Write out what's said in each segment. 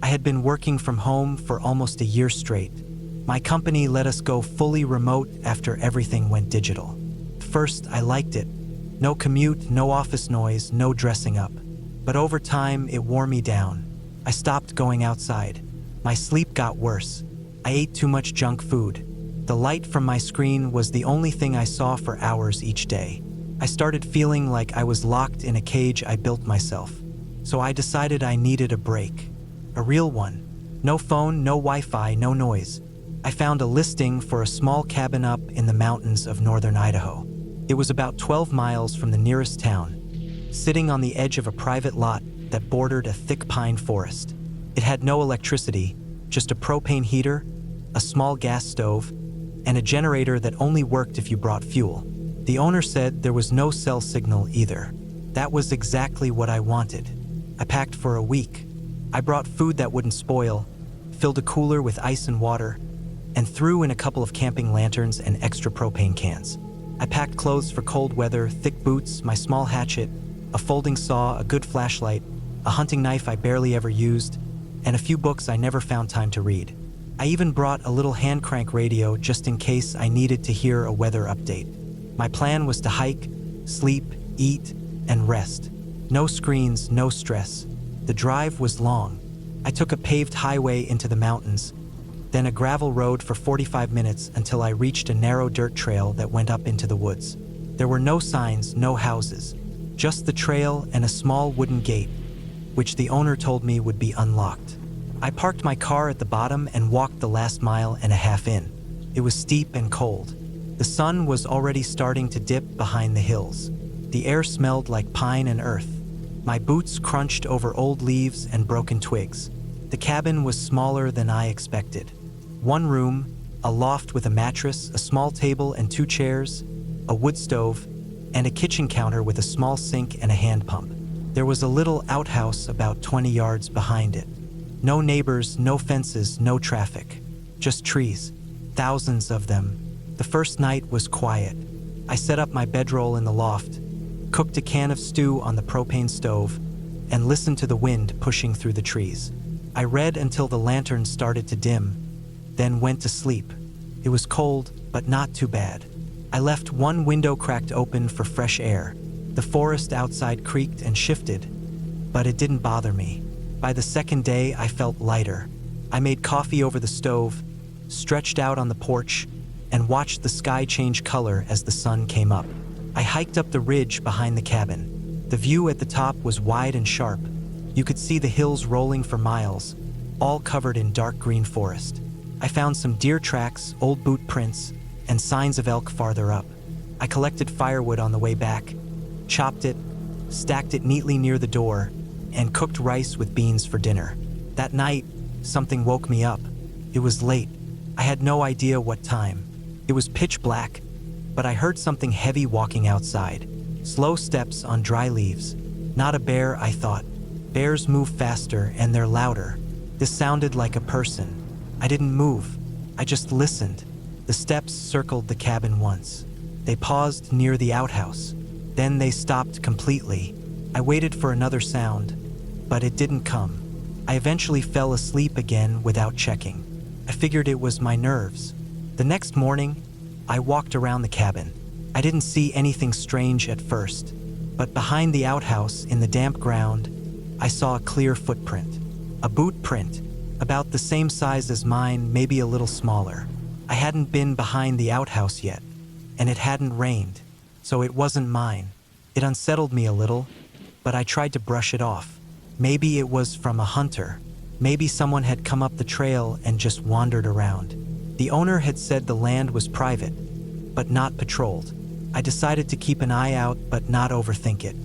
had been working from home for almost a year straight. My company let us go fully remote after everything went digital. First, I liked it. No commute, no office noise, no dressing up. But over time, it wore me down. I stopped going outside. My sleep got worse. I ate too much junk food. The light from my screen was the only thing I saw for hours each day. I started feeling like I was locked in a cage I built myself. So I decided I needed a break. A real one. No phone, no Wi-Fi, no noise. I found a listing for a small cabin up in the mountains of northern Idaho. It was about 12 miles from the nearest town, sitting on the edge of a private lot that bordered a thick pine forest. It had no electricity, just a propane heater, a small gas stove, and a generator that only worked if you brought fuel. The owner said there was no cell signal either. That was exactly what I wanted. I packed for a week. I brought food that wouldn't spoil, filled a cooler with ice and water, and threw in a couple of camping lanterns and extra propane cans. I packed clothes for cold weather, thick boots, my small hatchet, a folding saw, a good flashlight, a hunting knife I barely ever used, and a few books I never found time to read. I even brought a little hand crank radio just in case I needed to hear a weather update. My plan was to hike, sleep, eat, and rest. No screens, no stress. The drive was long. I took a paved highway into the mountains, then a gravel road for 45 minutes until I reached a narrow dirt trail that went up into the woods. There were no signs, no houses, just the trail and a small wooden gate, which the owner told me would be unlocked. I parked my car at the bottom and walked the last mile and a half in. It was steep and cold. The sun was already starting to dip behind the hills. The air smelled like pine and earth. My boots crunched over old leaves and broken twigs. The cabin was smaller than I expected. One room, a loft with a mattress, a small table and 2 chairs, a wood stove, and a kitchen counter with a small sink and a hand pump. There was a little outhouse about 20 yards behind it. No neighbors, no fences, no traffic. Just trees. Thousands of them. The first night was quiet. I set up my bedroll in the loft, cooked a can of stew on the propane stove, and listened to the wind pushing through the trees. I read until the lantern started to dim, then went to sleep. It was cold, but not too bad. I left one window cracked open for fresh air. The forest outside creaked and shifted, but it didn't bother me. By the second day, I felt lighter. I made coffee over the stove, stretched out on the porch, and watched the sky change color as the sun came up. I hiked up the ridge behind the cabin. The view at the top was wide and sharp. You could see the hills rolling for miles, all covered in dark green forest. I found some deer tracks, old boot prints, and signs of elk farther up. I collected firewood on the way back, chopped it, stacked it neatly near the door, and cooked rice with beans for dinner. That night, something woke me up. It was late. I had no idea what time. It was pitch black, but I heard something heavy walking outside. Slow steps on dry leaves. Not a bear, I thought. Bears move faster and they're louder. This sounded like a person. I didn't move. I just listened. The steps circled the cabin once. They paused near the outhouse. Then they stopped completely. I waited for another sound, but it didn't come. I eventually fell asleep again without checking. I figured it was my nerves. The next morning, I walked around the cabin. I didn't see anything strange at first, but behind the outhouse in the damp ground, I saw a clear footprint. A boot print, about the same size as mine, maybe a little smaller. I hadn't been behind the outhouse yet, and it hadn't rained, so it wasn't mine. It unsettled me a little, but I tried to brush it off. Maybe it was from a hunter. Maybe someone had come up the trail and just wandered around. The owner had said the land was private, but not patrolled. I decided to keep an eye out, but not overthink it.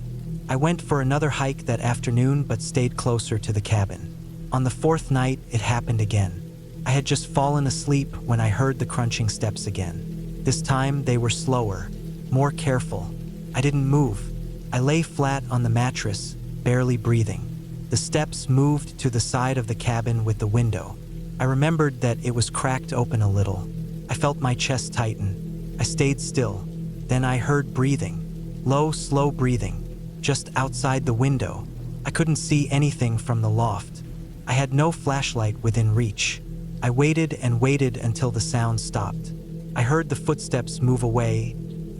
I went for another hike that afternoon, but stayed closer to the cabin. On the 4th night, it happened again. I had just fallen asleep when I heard the crunching steps again. This time, they were slower, more careful. I didn't move. I lay flat on the mattress, barely breathing. The steps moved to the side of the cabin with the window. I remembered that it was cracked open a little. I felt my chest tighten. I stayed still. Then I heard breathing. Low, slow breathing. Just outside the window. I couldn't see anything from the loft. I had no flashlight within reach. I waited and waited until the sound stopped. I heard the footsteps move away,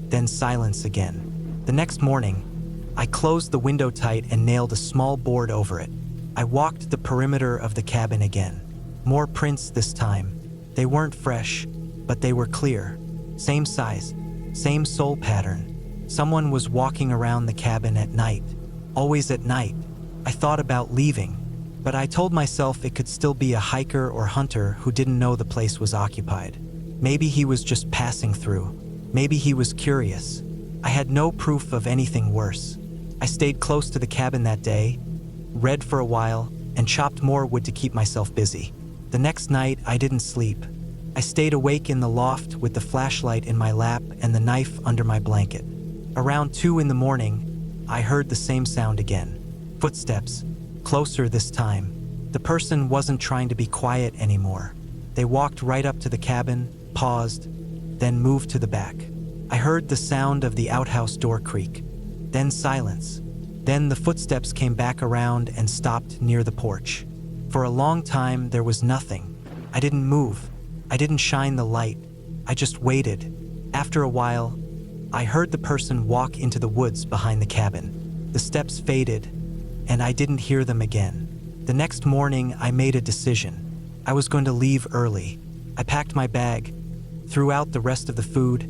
then silence again. The next morning, I closed the window tight and nailed a small board over it. I walked the perimeter of the cabin again. More prints this time. They weren't fresh, but they were clear. Same size, same sole pattern. Someone was walking around the cabin at night. Always at night. I thought about leaving, but I told myself it could still be a hiker or hunter who didn't know the place was occupied. Maybe he was just passing through. Maybe he was curious. I had no proof of anything worse. I stayed close to the cabin that day, read for a while, and chopped more wood to keep myself busy. The next night, I didn't sleep. I stayed awake in the loft with the flashlight in my lap and the knife under my blanket. Around 2 in the morning, I heard the same sound again. Footsteps, closer this time. The person wasn't trying to be quiet anymore. They walked right up to the cabin, paused, then moved to the back. I heard the sound of the outhouse door creak, then silence. Then the footsteps came back around and stopped near the porch. For a long time, there was nothing. I didn't move. I didn't shine the light. I just waited. After a while, I heard the person walk into the woods behind the cabin. The steps faded, and I didn't hear them again. The next morning, I made a decision. I was going to leave early. I packed my bag, threw out the rest of the food,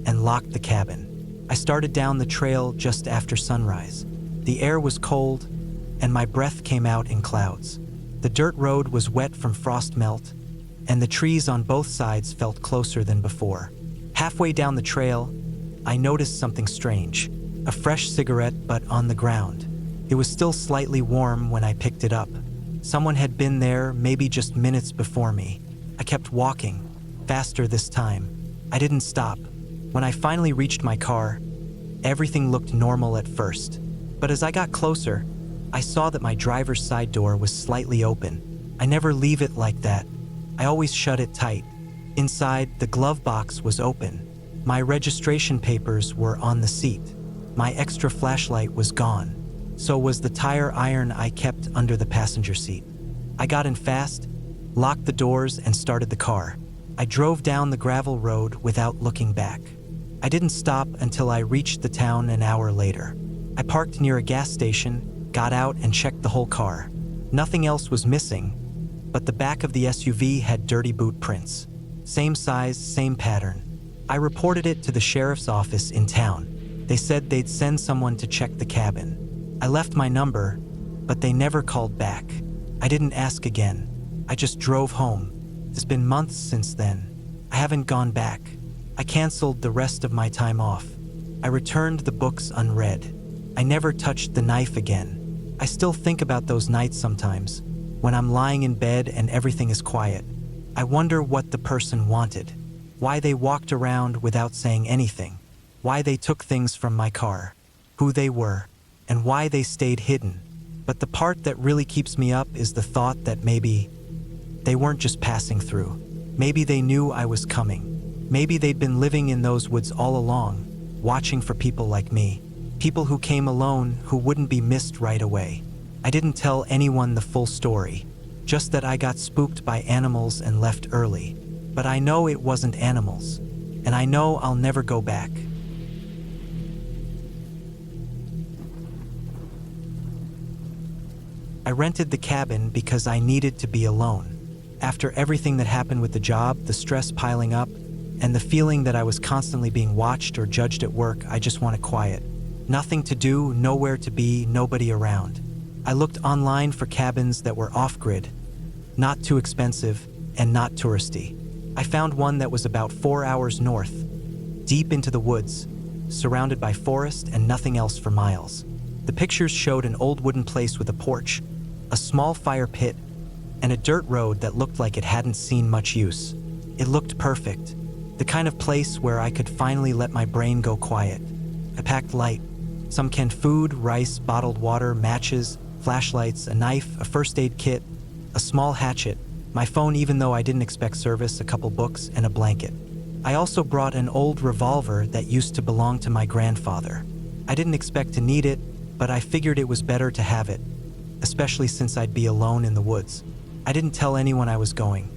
and locked the cabin. I started down the trail just after sunrise. The air was cold, and my breath came out in clouds. The dirt road was wet from frost melt, and the trees on both sides felt closer than before. Halfway down the trail, I noticed something strange. A fresh cigarette, but on the ground. It was still slightly warm when I picked it up. Someone had been there, maybe just minutes before me. I kept walking, faster this time. I didn't stop. When I finally reached my car, everything looked normal at first. But as I got closer, I saw that my driver's side door was slightly open. I never leave it like that. I always shut it tight. Inside, the glove box was open. My registration papers were on the seat. My extra flashlight was gone. So was the tire iron I kept under the passenger seat. I got in fast, locked the doors, and started the car. I drove down the gravel road without looking back. I didn't stop until I reached the town an hour later. I parked near a gas station, got out, and checked the whole car. Nothing else was missing, but the back of the SUV had dirty boot prints. Same size, same pattern. I reported it to the sheriff's office in town. They said they'd send someone to check the cabin. I left my number, but they never called back. I didn't ask again. I just drove home. It's been months since then. I haven't gone back. I canceled the rest of my time off. I returned the books unread. I never touched the knife again. I still think about those nights sometimes, when I'm lying in bed and everything is quiet. I wonder what the person wanted, why they walked around without saying anything, why they took things from my car, who they were, and why they stayed hidden. But the part that really keeps me up is the thought that maybe they weren't just passing through. Maybe they knew I was coming. Maybe they'd been living in those woods all along, watching for people like me. People who came alone, who wouldn't be missed right away. I didn't tell anyone the full story, just that I got spooked by animals and left early. But I know it wasn't animals, and I know I'll never go back. I rented the cabin because I needed to be alone. After everything that happened with the job, the stress piling up, and the feeling that I was constantly being watched or judged at work, I just wanted quiet. Nothing to do, nowhere to be, nobody around. I looked online for cabins that were off-grid, not too expensive, and not touristy. I found one that was about 4 hours north, deep into the woods, surrounded by forest and nothing else for miles. The pictures showed an old wooden place with a porch, a small fire pit, and a dirt road that looked like it hadn't seen much use. It looked perfect, the kind of place where I could finally let my brain go quiet. I packed light, some canned food, rice, bottled water, matches, flashlights, a knife, a first aid kit, a small hatchet, my phone even though I didn't expect service, a couple books, and a blanket. I also brought an old revolver that used to belong to my grandfather. I didn't expect to need it, but I figured it was better to have it, especially since I'd be alone in the woods. I didn't tell anyone I was going.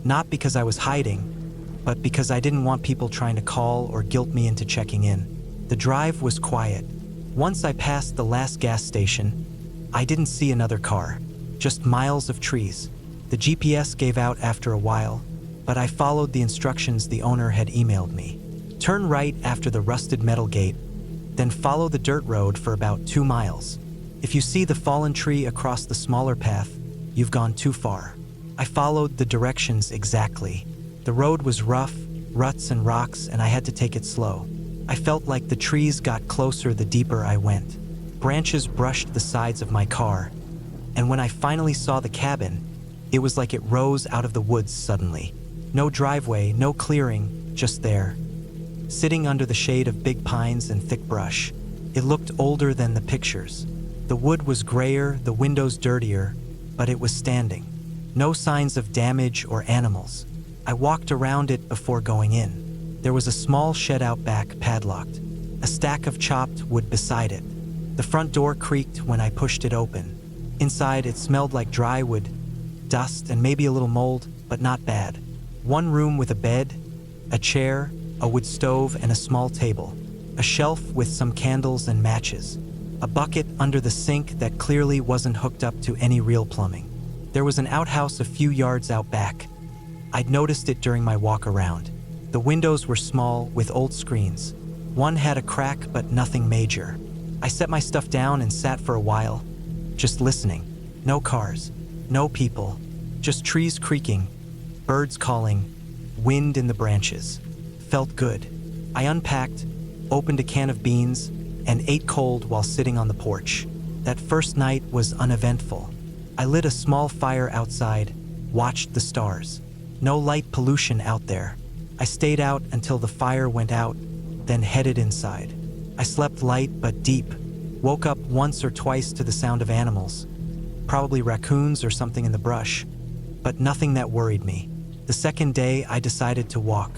Not because I was hiding, but because I didn't want people trying to call or guilt me into checking in. The drive was quiet. Once I passed the last gas station, I didn't see another car, just miles of trees. The GPS gave out after a while, but I followed the instructions the owner had emailed me. Turn right after the rusted metal gate, then follow the dirt road for about 2 miles. If you see the fallen tree across the smaller path, you've gone too far. I followed the directions exactly. The road was rough, ruts and rocks, and I had to take it slow. I felt like the trees got closer the deeper I went. Branches brushed the sides of my car, and when I finally saw the cabin, it was like it rose out of the woods suddenly. No driveway, no clearing, just there, sitting under the shade of big pines and thick brush. It looked older than the pictures. The wood was grayer, the windows dirtier, but it was standing. No signs of damage or animals. I walked around it before going in. There was a small shed out back, padlocked. A stack of chopped wood beside it. The front door creaked when I pushed it open. Inside, it smelled like dry wood, dust, and maybe a little mold, but not bad. One room with a bed, a chair, a wood stove, and a small table. A shelf with some candles and matches. A bucket under the sink that clearly wasn't hooked up to any real plumbing. There was an outhouse a few yards out back. I'd noticed it during my walk around. The windows were small, with old screens. One had a crack, but nothing major. I set my stuff down and sat for a while, just listening. No cars, no people, just trees creaking, birds calling, wind in the branches. Felt good. I unpacked, opened a can of beans, and ate cold while sitting on the porch. That first night was uneventful. I lit a small fire outside, watched the stars. No light pollution out there. I stayed out until the fire went out, then headed inside. I slept light but deep. Woke up once or twice to the sound of animals, probably raccoons or something in the brush, but nothing that worried me. The second day, I decided to walk.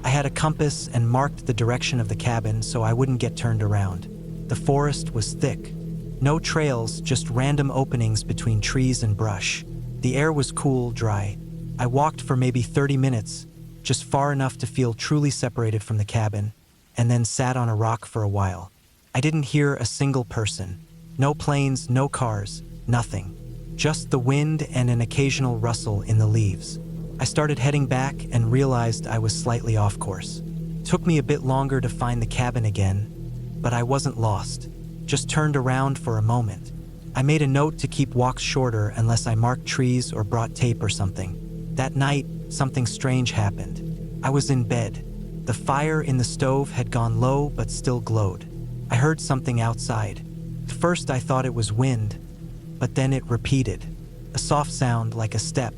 I had a compass and marked the direction of the cabin so I wouldn't get turned around. The forest was thick. No trails, just random openings between trees and brush. The air was cool, dry. I walked for maybe 30 minutes, just far enough to feel truly separated from the cabin, and then sat on a rock for a while. I didn't hear a single person. No planes, no cars, nothing. Just the wind and an occasional rustle in the leaves. I started heading back and realized I was slightly off course. Took me a bit longer to find the cabin again, but I wasn't lost. Just turned around for a moment. I made a note to keep walks shorter unless I marked trees or brought tape or something. That night, something strange happened. I was in bed. The fire in the stove had gone low but still glowed. I heard something outside. At first I thought it was wind, but then it repeated. A soft sound like a step.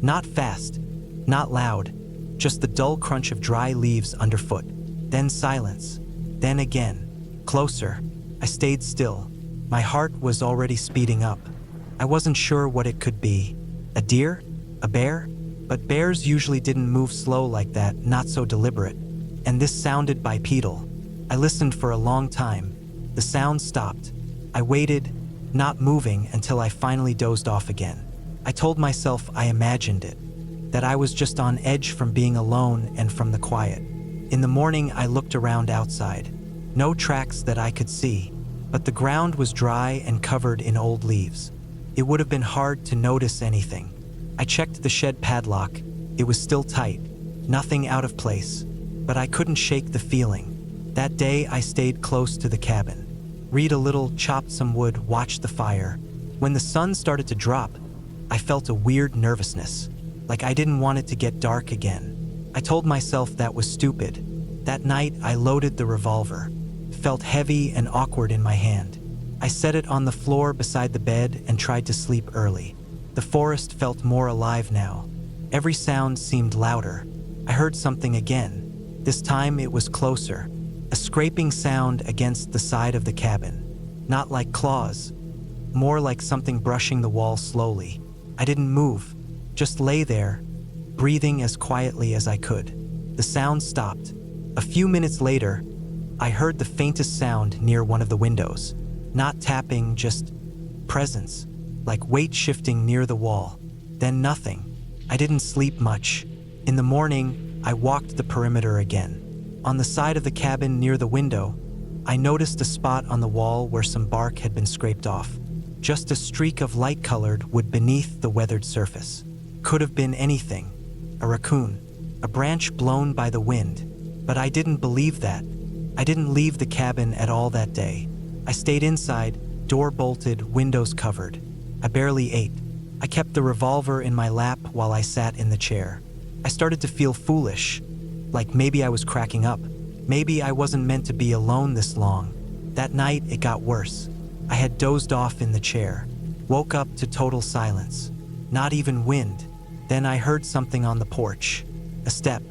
Not fast, not loud, just the dull crunch of dry leaves underfoot. Then silence. Then again. Closer. I stayed still. My heart was already speeding up. I wasn't sure what it could be. A deer? A bear? But bears usually didn't move slow like that, not so deliberate. And this sounded bipedal. I listened for a long time. The sound stopped. I waited, not moving, until I finally dozed off again. I told myself I imagined it, that I was just on edge from being alone and from the quiet. In the morning, I looked around outside. No tracks that I could see, but the ground was dry and covered in old leaves. It would have been hard to notice anything. I checked the shed padlock. It was still tight, nothing out of place, but I couldn't shake the feeling. That day, I stayed close to the cabin. Read a little, chopped some wood, watched the fire. When the sun started to drop, I felt a weird nervousness, like I didn't want it to get dark again. I told myself that was stupid. That night, I loaded the revolver. Felt heavy and awkward in my hand. I set it on the floor beside the bed and tried to sleep early. The forest felt more alive now. Every sound seemed louder. I heard something again. This time it was closer. A scraping sound against the side of the cabin. Not like claws, more like something brushing the wall slowly. I didn't move, just lay there, breathing as quietly as I could. The sound stopped. A few minutes later, I heard the faintest sound near one of the windows. Not tapping, just presence. like weight shifting near the wall. Then nothing. I didn't sleep much. In the morning, I walked the perimeter again. On the side of the cabin near the window, I noticed a spot on the wall where some bark had been scraped off. Just a streak of light-colored wood beneath the weathered surface. Could have been anything. A raccoon. A branch blown by the wind. But I didn't believe that. I didn't leave the cabin at all that day. I stayed inside, door bolted, windows covered. I barely ate. I kept the revolver in my lap while I sat in the chair. I started to feel foolish, like maybe I was cracking up. Maybe I wasn't meant to be alone this long. That night, it got worse. I had dozed off in the chair, woke up to total silence. Not even wind. Then I heard something on the porch. A step,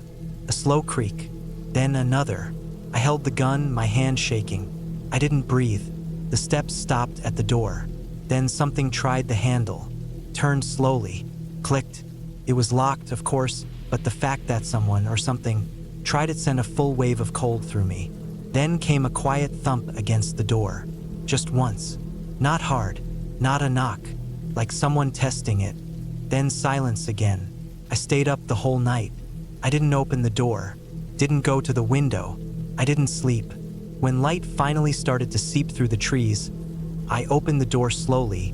a slow creak, then another. I held the gun, my hand shaking. I didn't breathe. The steps stopped at the door. Then something tried the handle, turned slowly, clicked. It was locked, of course, but the fact that someone or something tried it sent a full wave of cold through me. Then came a quiet thump against the door. Just once. Not hard, not a knock, like someone testing it. Then silence again. I stayed up the whole night. I didn't open the door, didn't go to the window. I didn't sleep. When light finally started to seep through the trees, I opened the door slowly,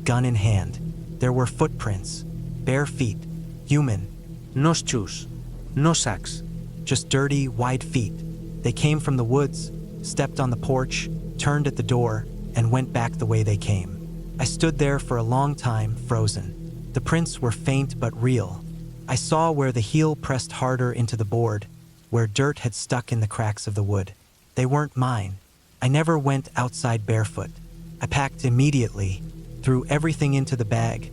gun in hand. There were footprints, bare feet, human. No shoes, no socks. Just dirty, wide feet. They came from the woods, stepped on the porch, turned at the door, and went back the way they came. I stood there for a long time, frozen. The prints were faint but real. I saw where the heel pressed harder into the board, where dirt had stuck in the cracks of the wood. They weren't mine. I never went outside barefoot. I packed immediately, threw everything into the bag,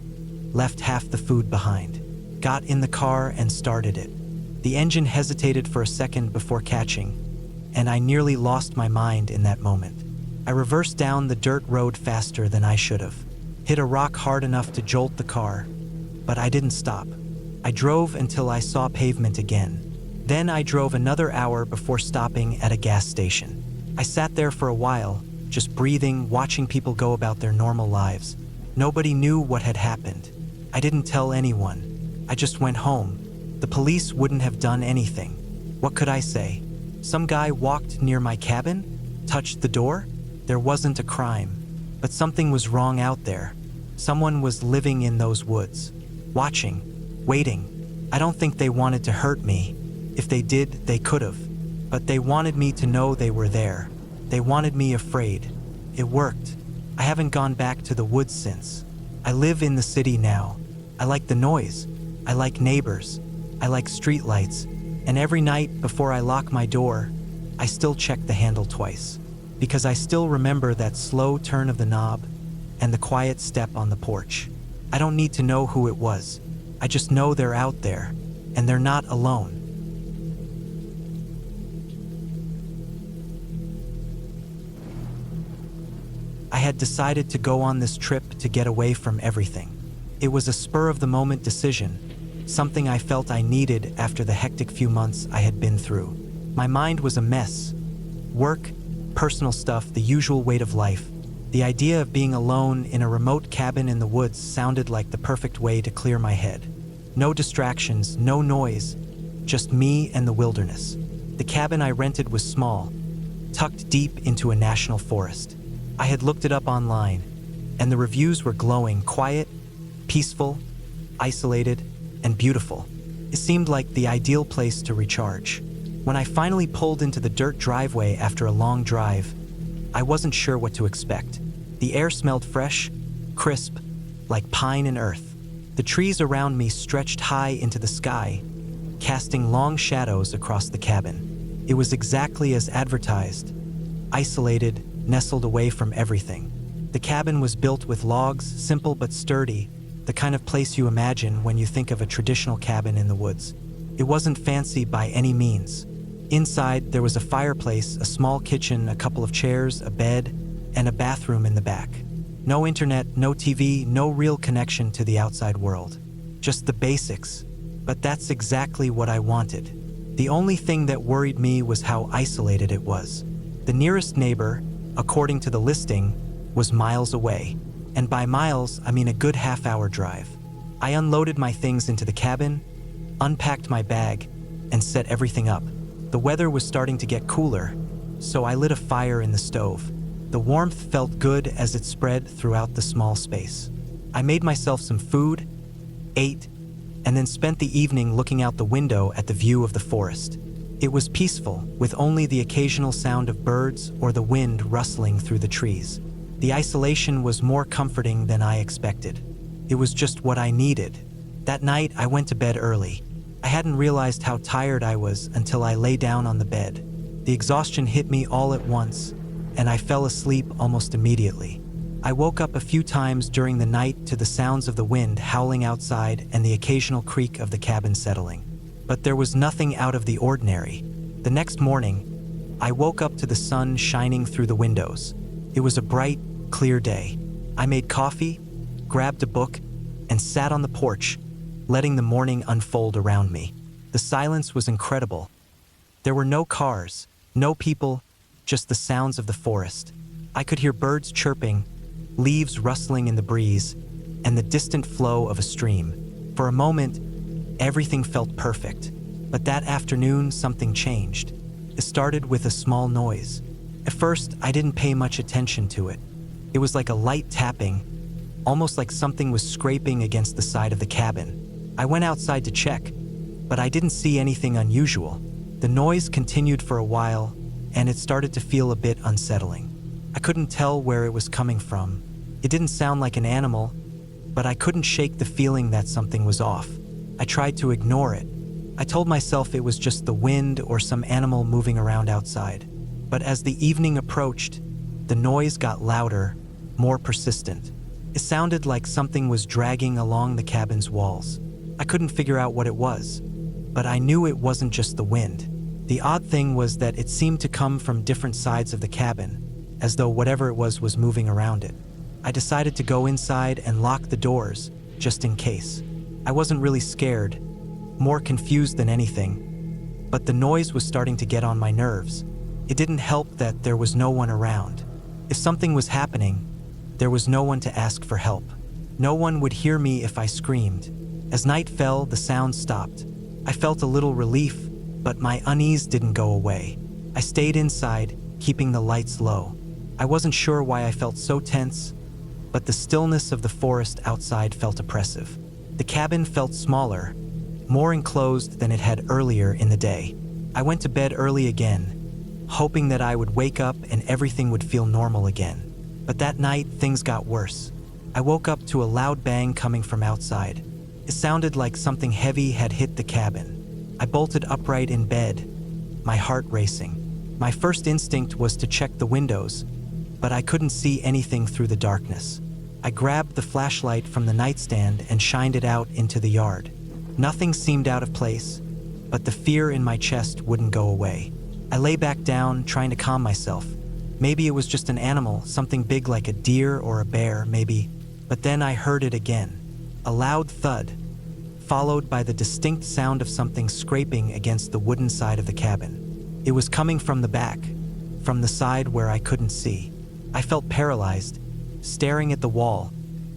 left half the food behind, got in the car and started it. The engine hesitated for a second before catching, and I nearly lost my mind in that moment. I reversed down the dirt road faster than I should have, hit a rock hard enough to jolt the car, but I didn't stop. I drove until I saw pavement again. Then I drove another hour before stopping at a gas station. I sat there for a while, just breathing, watching people go about their normal lives. Nobody knew what had happened. I didn't tell anyone. I just went home. The police wouldn't have done anything. What could I say? Some guy walked near my cabin? Touched the door? There wasn't a crime. But something was wrong out there. Someone was living in those woods. Watching. Waiting. I don't think they wanted to hurt me. If they did, they could have. But they wanted me to know they were there. They wanted me afraid. It worked. I haven't gone back to the woods since. I live in the city now. I like the noise. I like neighbors. I like streetlights. And every night before I lock my door, I still check the handle twice. Because I still remember that slow turn of the knob and the quiet step on the porch. I don't need to know who it was. I just know they're out there, and they're not alone. I had decided to go on this trip to get away from everything. It was a spur-of-the-moment decision, something I felt I needed after the hectic few months I had been through. My mind was a mess. Work, personal stuff, the usual weight of life. The idea of being alone in a remote cabin in the woods sounded like the perfect way to clear my head. No distractions, no noise, just me and the wilderness. The cabin I rented was small, tucked deep into a national forest. I had looked it up online, and the reviews were glowing, quiet, peaceful, isolated, and beautiful. It seemed like the ideal place to recharge. When I finally pulled into the dirt driveway after a long drive, I wasn't sure what to expect. The air smelled fresh, crisp, like pine and earth. The trees around me stretched high into the sky, casting long shadows across the cabin. It was exactly as advertised, isolated, nestled away from everything. The cabin was built with logs, simple but sturdy, the kind of place you imagine when you think of a traditional cabin in the woods. It wasn't fancy by any means. Inside, there was a fireplace, a small kitchen, a couple of chairs, a bed, and a bathroom in the back. No internet, no TV, no real connection to the outside world. Just the basics. But that's exactly what I wanted. The only thing that worried me was how isolated it was. The nearest neighbor, according to the listing, was miles away. And by miles, I mean a good half-hour drive. I unloaded my things into the cabin, unpacked my bag, and set everything up. The weather was starting to get cooler, so I lit a fire in the stove. The warmth felt good as it spread throughout the small space. I made myself some food, ate, and then spent the evening looking out the window at the view of the forest. It was peaceful, with only the occasional sound of birds or the wind rustling through the trees. The isolation was more comforting than I expected. It was just what I needed. That night, I went to bed early. I hadn't realized how tired I was until I lay down on the bed. The exhaustion hit me all at once, and I fell asleep almost immediately. I woke up a few times during the night to the sounds of the wind howling outside and the occasional creak of the cabin settling. But there was nothing out of the ordinary. The next morning, I woke up to the sun shining through the windows. It was a bright, clear day. I made coffee, grabbed a book, and sat on the porch, letting the morning unfold around me. The silence was incredible. There were no cars, no people, just the sounds of the forest. I could hear birds chirping, leaves rustling in the breeze, and the distant flow of a stream. For a moment, everything felt perfect. But that afternoon, something changed. It started with a small noise. At first, I didn't pay much attention to it. It was like a light tapping, almost like something was scraping against the side of the cabin. I went outside to check, but I didn't see anything unusual. The noise continued for a while, and it started to feel a bit unsettling. I couldn't tell where it was coming from. It didn't sound like an animal, but I couldn't shake the feeling that something was off. I tried to ignore it. I told myself it was just the wind or some animal moving around outside. But as the evening approached, the noise got louder, more persistent. It sounded like something was dragging along the cabin's walls. I couldn't figure out what it was, but I knew it wasn't just the wind. The odd thing was that it seemed to come from different sides of the cabin, as though whatever it was moving around it. I decided to go inside and lock the doors, just in case. I wasn't really scared, more confused than anything, but the noise was starting to get on my nerves. It didn't help that there was no one around. If something was happening, there was no one to ask for help. No one would hear me if I screamed. As night fell, the sound stopped. I felt a little relief, but my unease didn't go away. I stayed inside, keeping the lights low. I wasn't sure why I felt so tense, but the stillness of the forest outside felt oppressive. The cabin felt smaller, more enclosed than it had earlier in the day. I went to bed early again, hoping that I would wake up and everything would feel normal again. But that night, things got worse. I woke up to a loud bang coming from outside. It sounded like something heavy had hit the cabin. I bolted upright in bed, my heart racing. My first instinct was to check the windows, but I couldn't see anything through the darkness. I grabbed the flashlight from the nightstand and shined it out into the yard. Nothing seemed out of place, but the fear in my chest wouldn't go away. I lay back down, trying to calm myself. Maybe it was just an animal, something big like a deer or a bear, maybe. But then I heard it again. A loud thud, followed by the distinct sound of something scraping against the wooden side of the cabin. It was coming from the back, from the side where I couldn't see. I felt paralyzed, staring at the wall,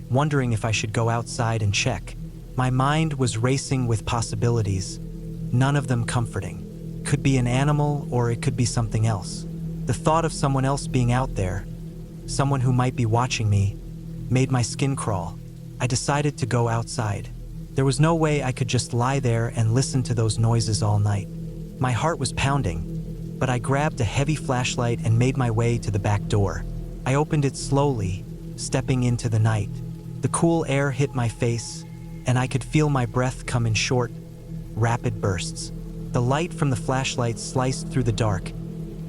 wondering if I should go outside and check. My mind was racing with possibilities, none of them comforting. Could be an animal or it could be something else. The thought of someone else being out there, someone who might be watching me, made my skin crawl. I decided to go outside. There was no way I could just lie there and listen to those noises all night. My heart was pounding, but I grabbed a heavy flashlight and made my way to the back door. I opened it slowly, stepping into the night. The cool air hit my face, and I could feel my breath come in short, rapid bursts. The light from the flashlight sliced through the dark,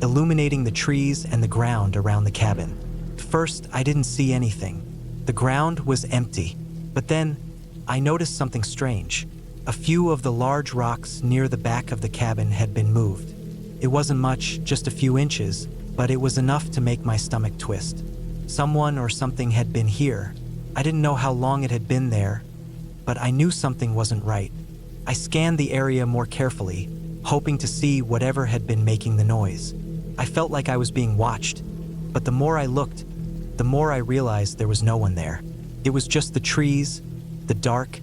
illuminating the trees and the ground around the cabin. First, I didn't see anything. The ground was empty, but then I noticed something strange. A few of the large rocks near the back of the cabin had been moved. It wasn't much, just a few inches, but it was enough to make my stomach twist. Someone or something had been here. I didn't know how long it had been there, but I knew something wasn't right. I scanned the area more carefully, hoping to see whatever had been making the noise. I felt like I was being watched, but the more I looked, the more I realized there was no one there. It was just the trees, the dark,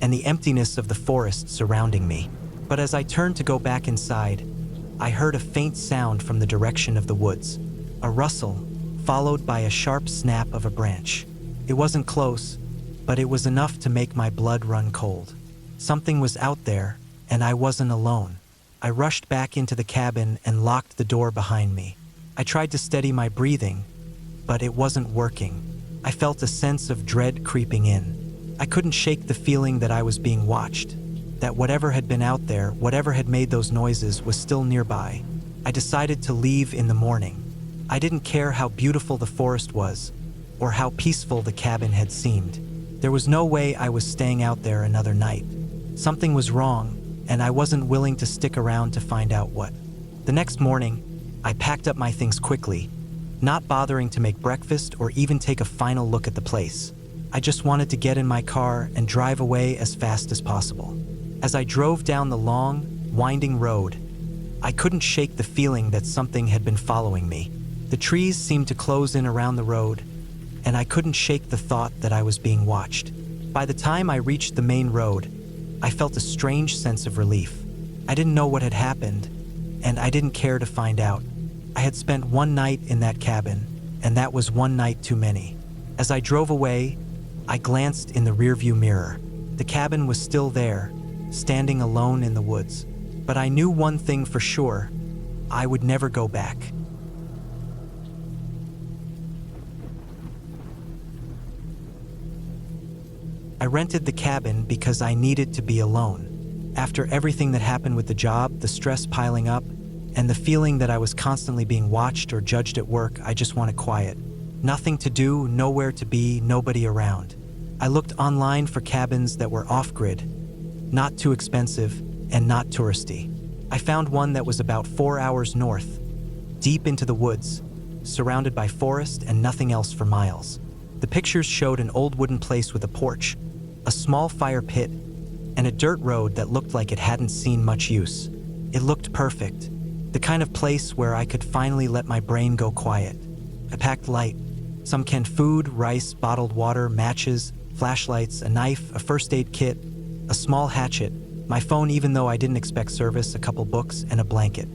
and the emptiness of the forest surrounding me. But as I turned to go back inside, I heard a faint sound from the direction of the woods. A rustle, followed by a sharp snap of a branch. It wasn't close, but it was enough to make my blood run cold. Something was out there, and I wasn't alone. I rushed back into the cabin and locked the door behind me. I tried to steady my breathing, but it wasn't working. I felt a sense of dread creeping in. I couldn't shake the feeling that I was being watched, that whatever had been out there, whatever had made those noises, was still nearby. I decided to leave in the morning. I didn't care how beautiful the forest was, or how peaceful the cabin had seemed. There was no way I was staying out there another night. Something was wrong, and I wasn't willing to stick around to find out what. The next morning, I packed up my things quickly, not bothering to make breakfast or even take a final look at the place. I just wanted to get in my car and drive away as fast as possible. As I drove down the long, winding road, I couldn't shake the feeling that something had been following me. The trees seemed to close in around the road, and I couldn't shake the thought that I was being watched. By the time I reached the main road, I felt a strange sense of relief. I didn't know what had happened, and I didn't care to find out. I had spent one night in that cabin, and that was one night too many. As I drove away, I glanced in the rearview mirror. The cabin was still there, standing alone in the woods. But I knew one thing for sure: I would never go back. I rented the cabin because I needed to be alone. After everything that happened with the job, the stress piling up, and the feeling that I was constantly being watched or judged at work, I just wanted quiet. Nothing to do, nowhere to be, nobody around. I looked online for cabins that were off-grid, not too expensive, and not touristy. I found one that was about 4 hours north, deep into the woods, surrounded by forest and nothing else for miles. The pictures showed an old wooden place with a porch, a small fire pit, and a dirt road that looked like it hadn't seen much use. It looked perfect, the kind of place where I could finally let my brain go quiet. I packed light: some canned food, rice, bottled water, matches, flashlights, a knife, a first aid kit, a small hatchet, my phone even though I didn't expect service, a couple books, and a blanket.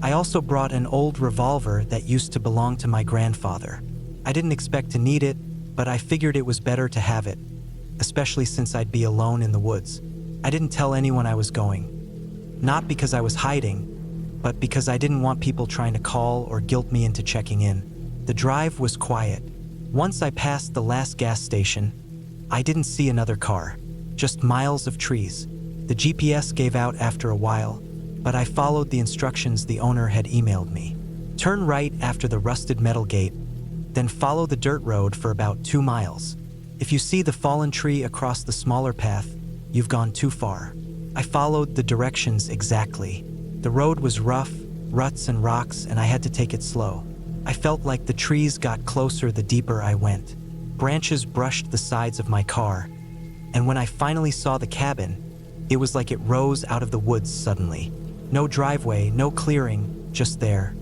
I also brought an old revolver that used to belong to my grandfather. I didn't expect to need it, but I figured it was better to have it, especially since I'd be alone in the woods. I didn't tell anyone I was going. Not because I was hiding, but because I didn't want people trying to call or guilt me into checking in. The drive was quiet. Once I passed the last gas station, I didn't see another car, just miles of trees. The GPS gave out after a while, but I followed the instructions the owner had emailed me. Turn right after the rusted metal gate, then follow the dirt road for about 2 miles. If you see the fallen tree across the smaller path, you've gone too far. I followed the directions exactly. The road was rough, ruts and rocks, and I had to take it slow. I felt like the trees got closer the deeper I went. Branches brushed the sides of my car, and when I finally saw the cabin, it was like it rose out of the woods suddenly. No driveway, no clearing, just there,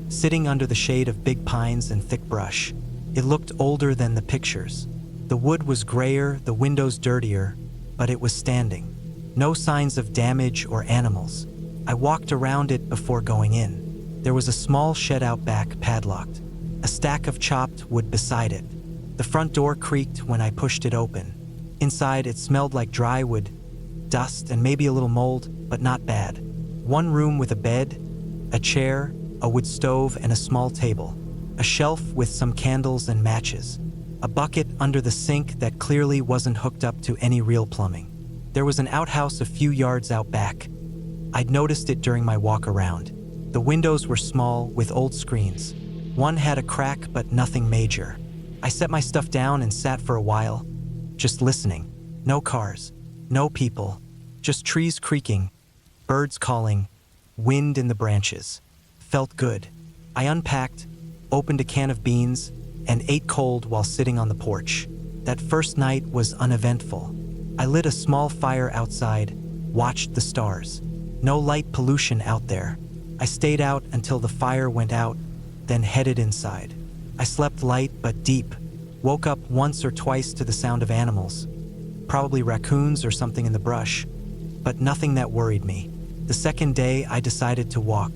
sitting under the shade of big pines and thick brush. It looked older than the pictures. The wood was grayer, the windows dirtier, but it was standing. No signs of damage or animals. I walked around it before going in. There was a small shed out back, padlocked. A stack of chopped wood beside it. The front door creaked when I pushed it open. Inside, it smelled like dry wood, dust, and maybe a little mold, but not bad. One room with a bed, a chair, a wood stove, and a small table. A shelf with some candles and matches. A bucket under the sink that clearly wasn't hooked up to any real plumbing. There was an outhouse a few yards out back. I'd noticed it during my walk around. The windows were small, with old screens. One had a crack, but nothing major. I set my stuff down and sat for a while, just listening. No cars, no people, just trees creaking, birds calling, wind in the branches. Felt good. I unpacked, opened a can of beans, and ate cold while sitting on the porch. That first night was uneventful. I lit a small fire outside, watched the stars. No light pollution out there. I stayed out until the fire went out, then headed inside. I slept light but deep, woke up once or twice to the sound of animals, probably raccoons or something in the brush, but nothing that worried me. The second day, I decided to walk.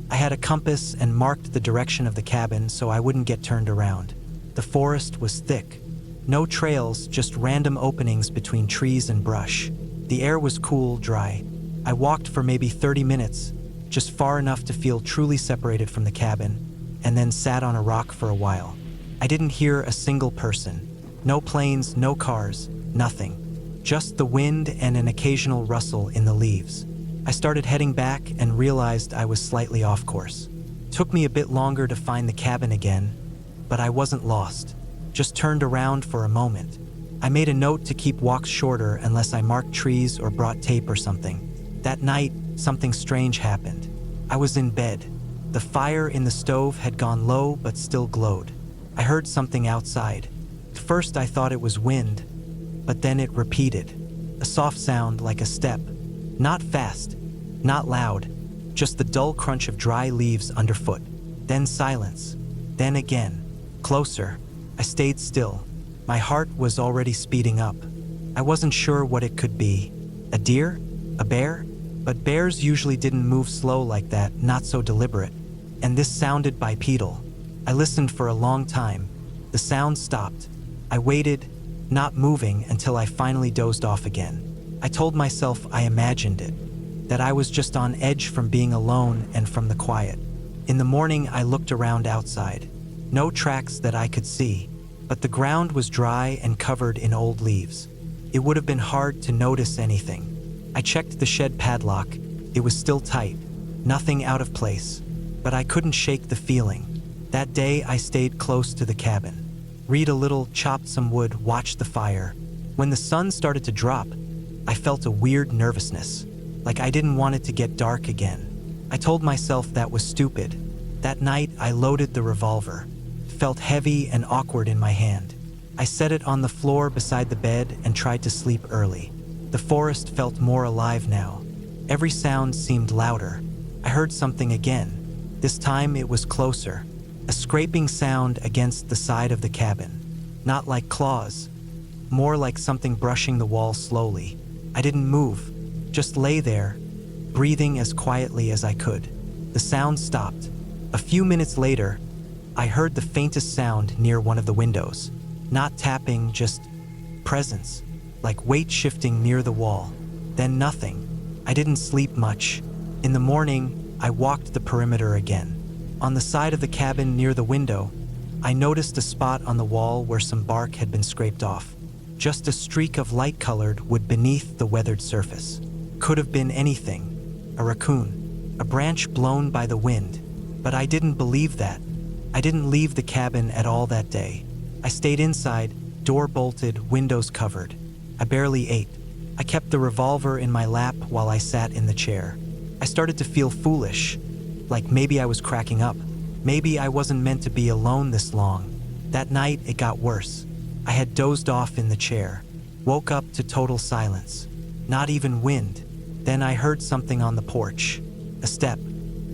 I had a compass and marked the direction of the cabin so I wouldn't get turned around. The forest was thick. No trails, just random openings between trees and brush. The air was cool, dry. I walked for maybe 30 minutes, just far enough to feel truly separated from the cabin, and then sat on a rock for a while. I didn't hear a single person. No planes, no cars, nothing. Just the wind and an occasional rustle in the leaves. I started heading back and realized I was slightly off course. Took me a bit longer to find the cabin again, but I wasn't lost. Just turned around for a moment. I made a note to keep walks shorter unless I marked trees or brought tape or something. That night, something strange happened. I was in bed. The fire in the stove had gone low but still glowed. I heard something outside. At first I thought it was wind, but then it repeated. A soft sound like a step. Not fast, not loud, just the dull crunch of dry leaves underfoot. Then silence. Then again. Closer. I stayed still. My heart was already speeding up. I wasn't sure what it could be. A deer? A bear? But bears usually didn't move slow like that, not so deliberate. And this sounded bipedal. I listened for a long time. The sound stopped. I waited, not moving, until I finally dozed off again. I told myself I imagined it, that I was just on edge from being alone and from the quiet. In the morning, I looked around outside. No tracks that I could see, but the ground was dry and covered in old leaves. It would have been hard to notice anything. I checked the shed padlock. It was still tight, nothing out of place, but I couldn't shake the feeling. That day, I stayed close to the cabin. Read a little, chopped some wood, watched the fire. When the sun started to drop, I felt a weird nervousness, like I didn't want it to get dark again. I told myself that was stupid. That night, I loaded the revolver. It felt heavy and awkward in my hand. I set it on the floor beside the bed and tried to sleep early. The forest felt more alive now. Every sound seemed louder. I heard something again. This time it was closer. A scraping sound against the side of the cabin. Not like claws, more like something brushing the wall slowly. I didn't move, just lay there, breathing as quietly as I could. The sound stopped. A few minutes later, I heard the faintest sound near one of the windows. Not tapping, just presence, like weight shifting near the wall. Then nothing. I didn't sleep much. In the morning, I walked the perimeter again. On the side of the cabin near the window, I noticed a spot on the wall where some bark had been scraped off. Just a streak of light-colored wood beneath the weathered surface. Could have been anything. A raccoon. A branch blown by the wind. But I didn't believe that. I didn't leave the cabin at all that day. I stayed inside, door bolted, windows covered. I barely ate. I kept the revolver in my lap while I sat in the chair. I started to feel foolish, like maybe I was cracking up. Maybe I wasn't meant to be alone this long. That night, it got worse. I had dozed off in the chair, woke up to total silence. Not even wind. Then I heard something on the porch. A step,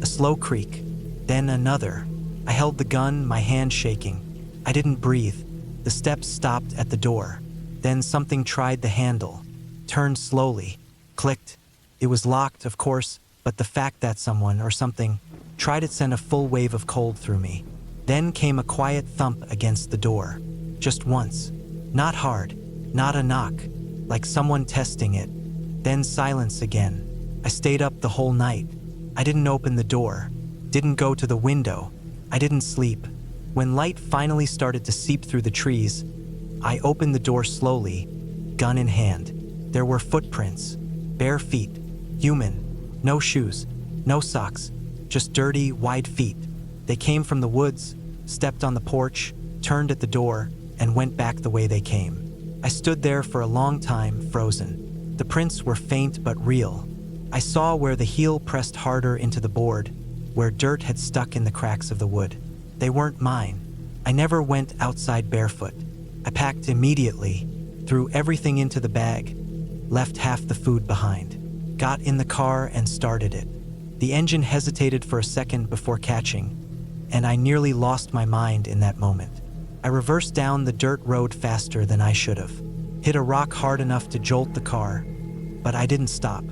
a slow creak, then another. I held the gun, my hand shaking. I didn't breathe. The steps stopped at the door. Then something tried the handle, turned slowly, clicked. It was locked, of course, but the fact that someone or something tried it sent a full wave of cold through me. Then came a quiet thump against the door. Just once. Not hard, not a knock, like someone testing it. Then silence again. I stayed up the whole night. I didn't open the door, didn't go to the window. I didn't sleep. When light finally started to seep through the trees, I opened the door slowly, gun in hand. There were footprints, bare feet, human, no shoes, no socks, just dirty, wide feet. They came from the woods, stepped on the porch, turned at the door, and went back the way they came. I stood there for a long time, frozen. The prints were faint but real. I saw where the heel pressed harder into the board, where dirt had stuck in the cracks of the wood. They weren't mine. I never went outside barefoot. I packed immediately, threw everything into the bag, left half the food behind, got in the car and started it. The engine hesitated for a second before catching, and I nearly lost my mind in that moment. I reversed down the dirt road faster than I should have, hit a rock hard enough to jolt the car, but I didn't stop.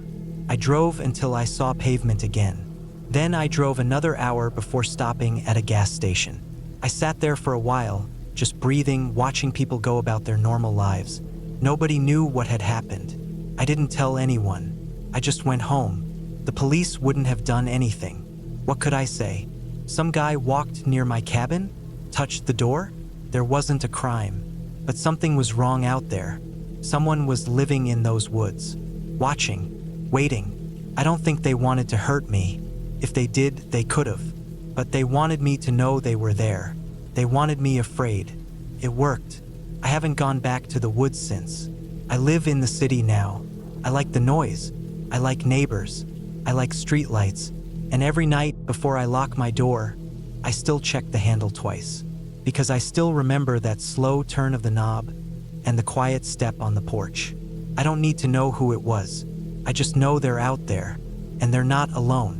I drove until I saw pavement again. Then I drove another hour before stopping at a gas station. I sat there for a while, just breathing, watching people go about their normal lives. Nobody knew what had happened. I didn't tell anyone. I just went home. The police wouldn't have done anything. What could I say? Some guy walked near my cabin? Touched the door? There wasn't a crime. But something was wrong out there. Someone was living in those woods. Watching. Waiting. I don't think they wanted to hurt me. If they did, they could have. But they wanted me to know they were there. They wanted me afraid. It worked. I haven't gone back to the woods since. I live in the city now. I like the noise. I like neighbors. I like streetlights. And every night before I lock my door, I still check the handle twice. Because I still remember that slow turn of the knob and the quiet step on the porch. I don't need to know who it was. I just know they're out there, and they're not alone.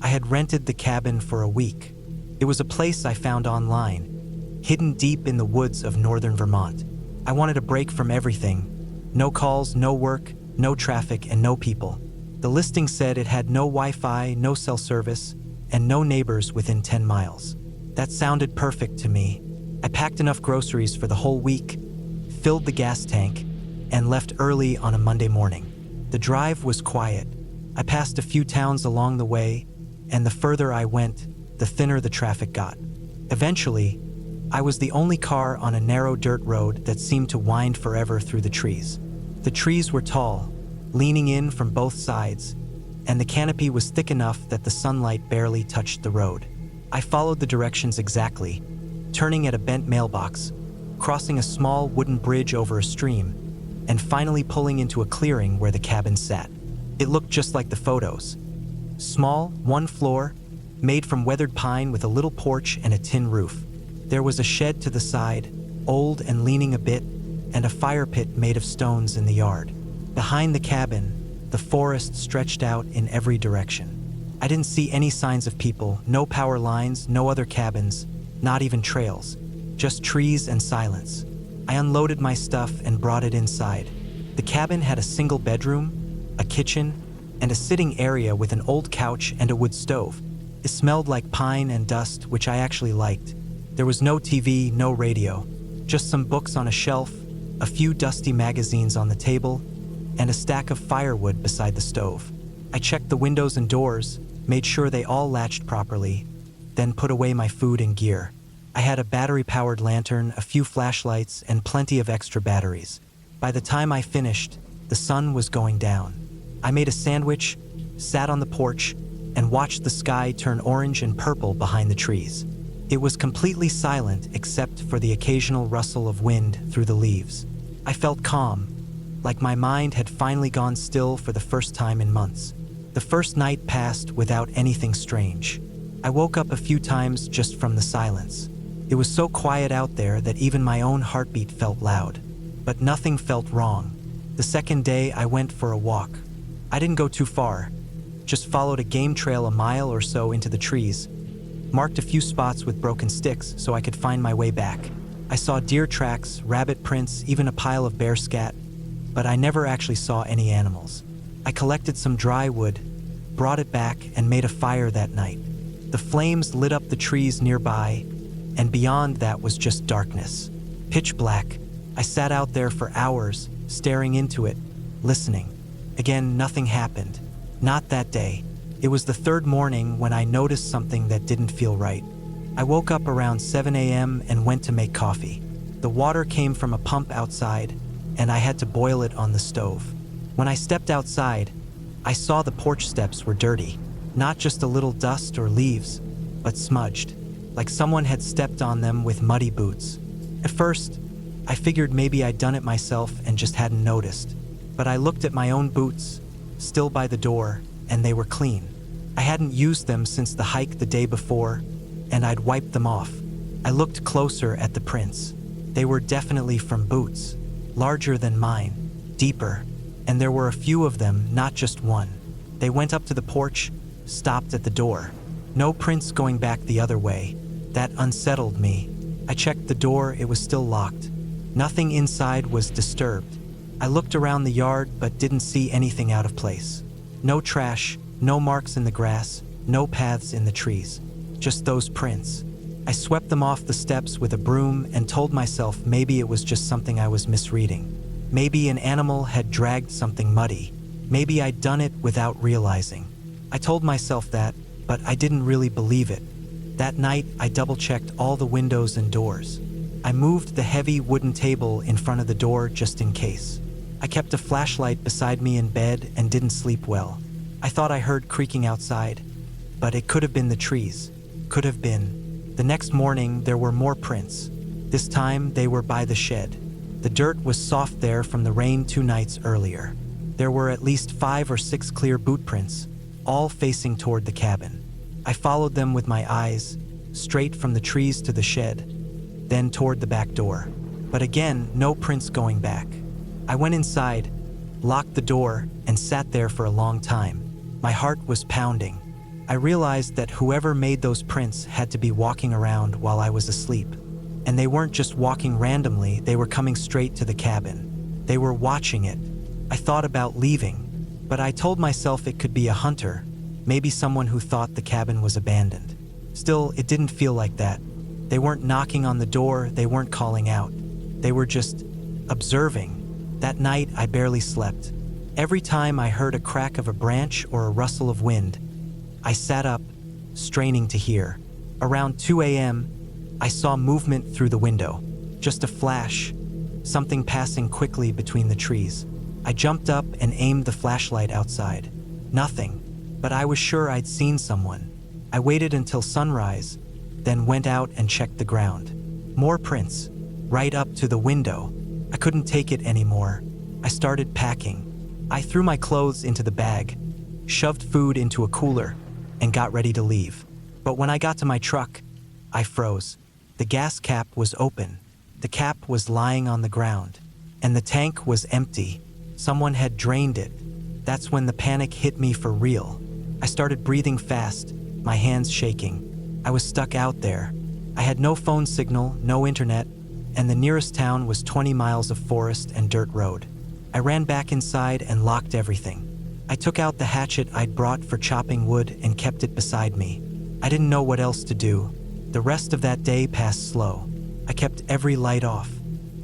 I had rented the cabin for a week. It was a place I found online, hidden deep in the woods of northern Vermont. I wanted a break from everything. No calls, no work, no traffic, and no people. The listing said it had no Wi-Fi, no cell service, and no neighbors within 10 miles. That sounded perfect to me. I packed enough groceries for the whole week, filled the gas tank, and left early on a Monday morning. The drive was quiet. I passed a few towns along the way, and the further I went, the thinner the traffic got. Eventually, I was the only car on a narrow dirt road that seemed to wind forever through the trees. The trees were tall, leaning in from both sides, and the canopy was thick enough that the sunlight barely touched the road. I followed the directions exactly, turning at a bent mailbox, crossing a small wooden bridge over a stream, and finally pulling into a clearing where the cabin sat. It looked just like the photos. Small, one floor, made from weathered pine with a little porch and a tin roof. There was a shed to the side, old and leaning a bit, and a fire pit made of stones in the yard. Behind the cabin, the forest stretched out in every direction. I didn't see any signs of people, no power lines, no other cabins, not even trails, just trees and silence. I unloaded my stuff and brought it inside. The cabin had a single bedroom, a kitchen, and a sitting area with an old couch and a wood stove. It smelled like pine and dust, which I actually liked. There was no TV, no radio, just some books on a shelf, a few dusty magazines on the table, and a stack of firewood beside the stove. I checked the windows and doors, made sure they all latched properly, then put away my food and gear. I had a battery-powered lantern, a few flashlights, and plenty of extra batteries. By the time I finished, the sun was going down. I made a sandwich, sat on the porch, and watched the sky turn orange and purple behind the trees. It was completely silent except for the occasional rustle of wind through the leaves. I felt calm, like my mind had finally gone still for the first time in months. The first night passed without anything strange. I woke up a few times just from the silence. It was so quiet out there that even my own heartbeat felt loud. But nothing felt wrong. The second day I went for a walk. I didn't go too far, just followed a game trail a mile or so into the trees, marked a few spots with broken sticks so I could find my way back. I saw deer tracks, rabbit prints, even a pile of bear scat, but I never actually saw any animals. I collected some dry wood, brought it back, and made a fire that night. The flames lit up the trees nearby, and beyond that was just darkness. Pitch black. I sat out there for hours, staring into it, listening. Again, nothing happened. Not that day. It was the third morning when I noticed something that didn't feel right. I woke up around 7 a.m. and went to make coffee. The water came from a pump outside, and I had to boil it on the stove. When I stepped outside, I saw the porch steps were dirty. Not just a little dust or leaves, but smudged, like someone had stepped on them with muddy boots. At first, I figured maybe I'd done it myself and just hadn't noticed. But I looked at my own boots, still by the door, and they were clean. I hadn't used them since the hike the day before, and I'd wiped them off. I looked closer at the prints. They were definitely from boots, larger than mine, deeper, and there were a few of them, not just one. They went up to the porch, stopped at the door. No prints going back the other way. That unsettled me. I checked the door, it was still locked. Nothing inside was disturbed. I looked around the yard but didn't see anything out of place. No trash, no marks in the grass, no paths in the trees. Just those prints. I swept them off the steps with a broom and told myself maybe it was just something I was misreading. Maybe an animal had dragged something muddy. Maybe I'd done it without realizing. I told myself that, but I didn't really believe it. That night, I double-checked all the windows and doors. I moved the heavy wooden table in front of the door just in case. I kept a flashlight beside me in bed and didn't sleep well. I thought I heard creaking outside, but it could have been the trees. Could have been. The next morning, there were more prints. This time, they were by the shed. The dirt was soft there from the rain 2 nights earlier. There were at least 5 or 6 clear boot prints, all facing toward the cabin. I followed them with my eyes, straight from the trees to the shed, then toward the back door. But again, no prints going back. I went inside, locked the door, and sat there for a long time. My heart was pounding. I realized that whoever made those prints had to be walking around while I was asleep. And they weren't just walking randomly, they were coming straight to the cabin. They were watching it. I thought about leaving, but I told myself it could be a hunter, maybe someone who thought the cabin was abandoned. Still, it didn't feel like that. They weren't knocking on the door, they weren't calling out. They were just observing. That night, I barely slept. Every time I heard a crack of a branch or a rustle of wind, I sat up, straining to hear. Around 2 a.m., I saw movement through the window. Just a flash, something passing quickly between the trees. I jumped up and aimed the flashlight outside. Nothing, but I was sure I'd seen someone. I waited until sunrise, then went out and checked the ground. More prints, right up to the window. I couldn't take it anymore. I started packing. I threw my clothes into the bag, shoved food into a cooler, and got ready to leave. But when I got to my truck, I froze. The gas cap was open. The cap was lying on the ground, and the tank was empty. Someone had drained it. That's when the panic hit me for real. I started breathing fast, my hands shaking. I was stuck out there. I had no phone signal, no internet, and the nearest town was 20 miles of forest and dirt road. I ran back inside and locked everything. I took out the hatchet I'd brought for chopping wood and kept it beside me. I didn't know what else to do. The rest of that day passed slow. I kept every light off.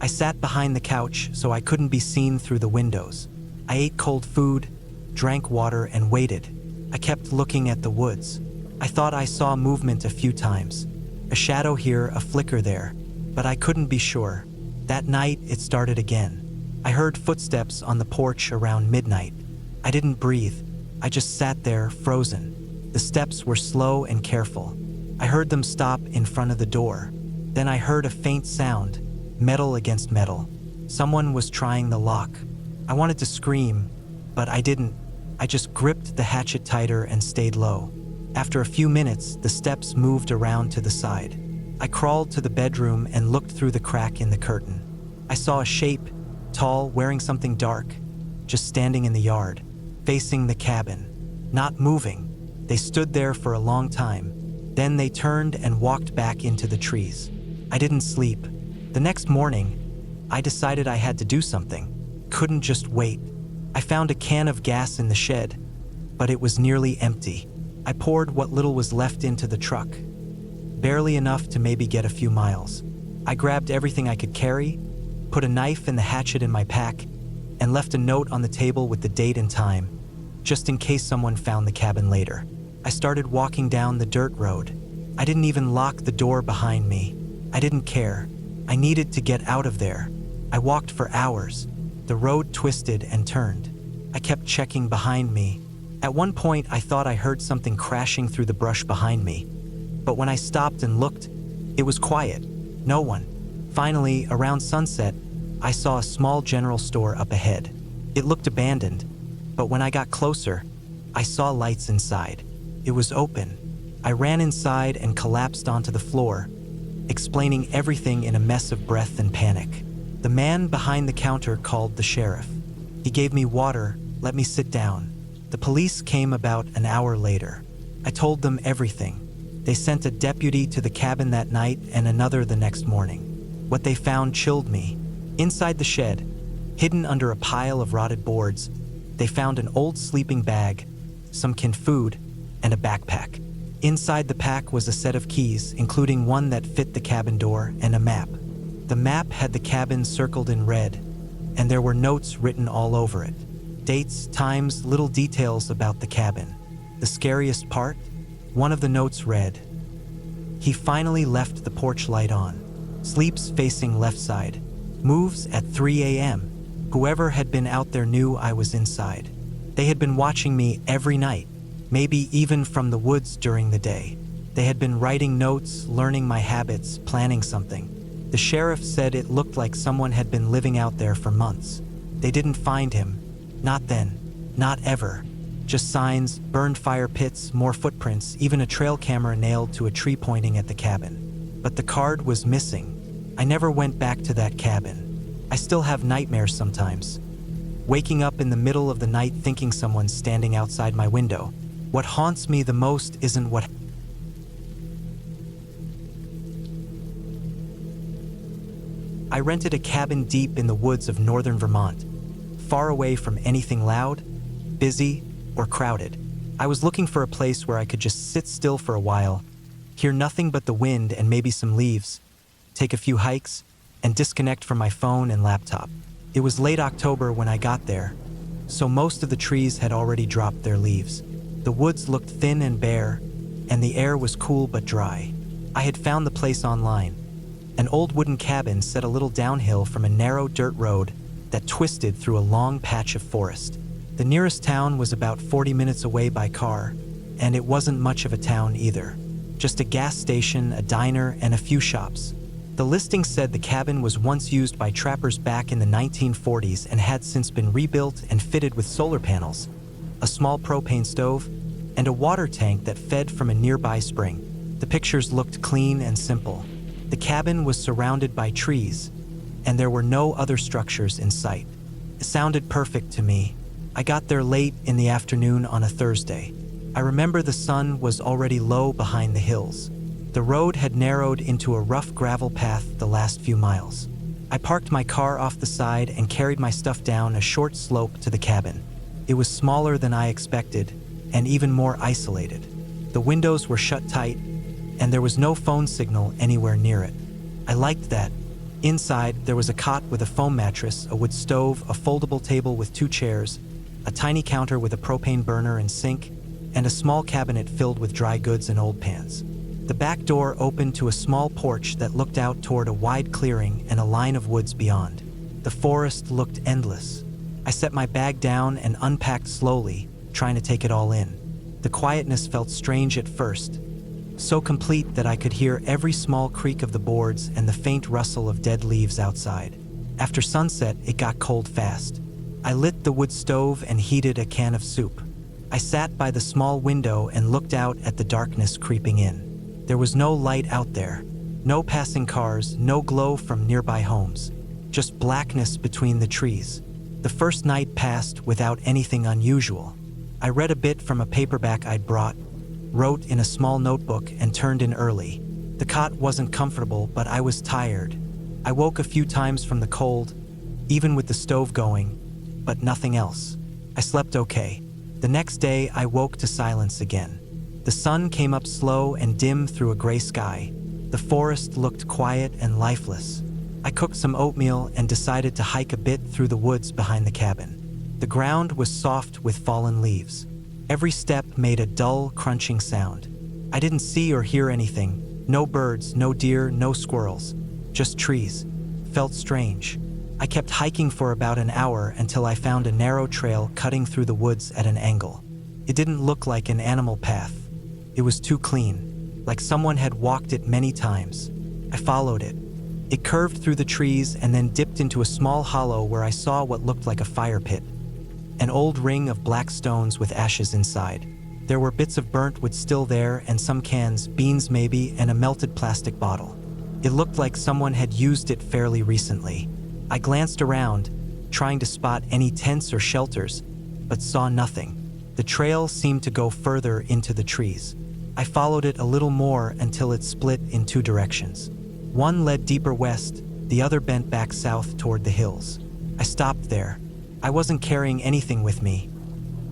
I sat behind the couch so I couldn't be seen through the windows. I ate cold food, drank water, and waited. I kept looking at the woods. I thought I saw movement a few times. A shadow here, a flicker there, but I couldn't be sure. That night, it started again. I heard footsteps on the porch around midnight. I didn't breathe. I just sat there, frozen. The steps were slow and careful. I heard them stop in front of the door. Then I heard a faint sound, metal against metal. Someone was trying the lock. I wanted to scream, but I didn't. I just gripped the hatchet tighter and stayed low. After a few minutes, the steps moved around to the side. I crawled to the bedroom and looked through the crack in the curtain. I saw a shape, tall, wearing something dark, just standing in the yard, facing the cabin, not moving. They stood there for a long time. Then they turned and walked back into the trees. I didn't sleep. The next morning, I decided I had to do something. Couldn't just wait. I found a can of gas in the shed, but it was nearly empty. I poured what little was left into the truck, barely enough to maybe get a few miles. I grabbed everything I could carry, put a knife and the hatchet in my pack, and left a note on the table with the date and time, just in case someone found the cabin later. I started walking down the dirt road. I didn't even lock the door behind me. I didn't care. I needed to get out of there. I walked for hours. The road twisted and turned. I kept checking behind me. At one point, I thought I heard something crashing through the brush behind me. But when I stopped and looked, it was quiet. No one. Finally, around sunset, I saw a small general store up ahead. It looked abandoned, but when I got closer, I saw lights inside. It was open. I ran inside and collapsed onto the floor, explaining everything in a mess of breath and panic. The man behind the counter called the sheriff. He gave me water, let me sit down. The police came about an hour later. I told them everything. They sent a deputy to the cabin that night and another the next morning. What they found chilled me. Inside the shed, hidden under a pile of rotted boards, they found an old sleeping bag, some canned food, and a backpack. Inside the pack was a set of keys, including one that fit the cabin door, and a map. The map had the cabin circled in red, and there were notes written all over it. Dates, times, little details about the cabin. The scariest part? One of the notes read, "He finally left the porch light on. Sleeps facing left side. Moves at 3 a.m. Whoever had been out there knew I was inside. They had been watching me every night, maybe even from the woods during the day. They had been writing notes, learning my habits, planning something. The sheriff said it looked like someone had been living out there for months. They didn't find him. Not then. Not ever. Just signs, burned fire pits, more footprints, even a trail camera nailed to a tree pointing at the cabin. But the card was missing. I never went back to that cabin. I still have nightmares sometimes. Waking up in the middle of the night thinking someone's standing outside my window. What haunts me the most isn't what I rented a cabin deep in the woods of northern Vermont, far away from anything loud, busy, or crowded. I was looking for a place where I could just sit still for a while, hear nothing but the wind and maybe some leaves, take a few hikes, and disconnect from my phone and laptop. It was late October when I got there, so most of the trees had already dropped their leaves. The woods looked thin and bare, and the air was cool but dry. I had found the place online. An old wooden cabin set a little downhill from a narrow dirt road that twisted through a long patch of forest. The nearest town was about 40 minutes away by car, and it wasn't much of a town either. Just a gas station, a diner, and a few shops. The listing said the cabin was once used by trappers back in the 1940s and had since been rebuilt and fitted with solar panels, a small propane stove, and a water tank that fed from a nearby spring. The pictures looked clean and simple. The cabin was surrounded by trees, and there were no other structures in sight. It sounded perfect to me. I got there late in the afternoon on a Thursday. I remember the sun was already low behind the hills. The road had narrowed into a rough gravel path the last few miles. I parked my car off the side and carried my stuff down a short slope to the cabin. It was smaller than I expected, and even more isolated. The windows were shut tight, and there was no phone signal anywhere near it. I liked that. Inside, there was a cot with a foam mattress, a wood stove, a foldable table with 2 chairs, a tiny counter with a propane burner and sink, and a small cabinet filled with dry goods and old pans. The back door opened to a small porch that looked out toward a wide clearing and a line of woods beyond. The forest looked endless. I set my bag down and unpacked slowly, trying to take it all in. The quietness felt strange at first, so complete that I could hear every small creak of the boards and the faint rustle of dead leaves outside. After sunset, it got cold fast. I lit the wood stove and heated a can of soup. I sat by the small window and looked out at the darkness creeping in. There was no light out there, no passing cars, no glow from nearby homes, just blackness between the trees. The first night passed without anything unusual. I read a bit from a paperback I'd brought, wrote in a small notebook, and turned in early. The cot wasn't comfortable, but I was tired. I woke a few times from the cold, even with the stove going, but nothing else. I slept okay. The next day, I woke to silence again. The sun came up slow and dim through a gray sky. The forest looked quiet and lifeless. I cooked some oatmeal and decided to hike a bit through the woods behind the cabin. The ground was soft with fallen leaves. Every step made a dull, crunching sound. I didn't see or hear anything. No birds, no deer, no squirrels. Just trees. Felt strange. I kept hiking for about an hour until I found a narrow trail cutting through the woods at an angle. It didn't look like an animal path. It was too clean, like someone had walked it many times. I followed it. It curved through the trees and then dipped into a small hollow where I saw what looked like a fire pit. An old ring of black stones with ashes inside. There were bits of burnt wood still there and some cans, beans maybe, and a melted plastic bottle. It looked like someone had used it fairly recently. I glanced around, trying to spot any tents or shelters, but saw nothing. The trail seemed to go further into the trees. I followed it a little more until it split in two directions. One led deeper west, the other bent back south toward the hills. I stopped there. I wasn't carrying anything with me.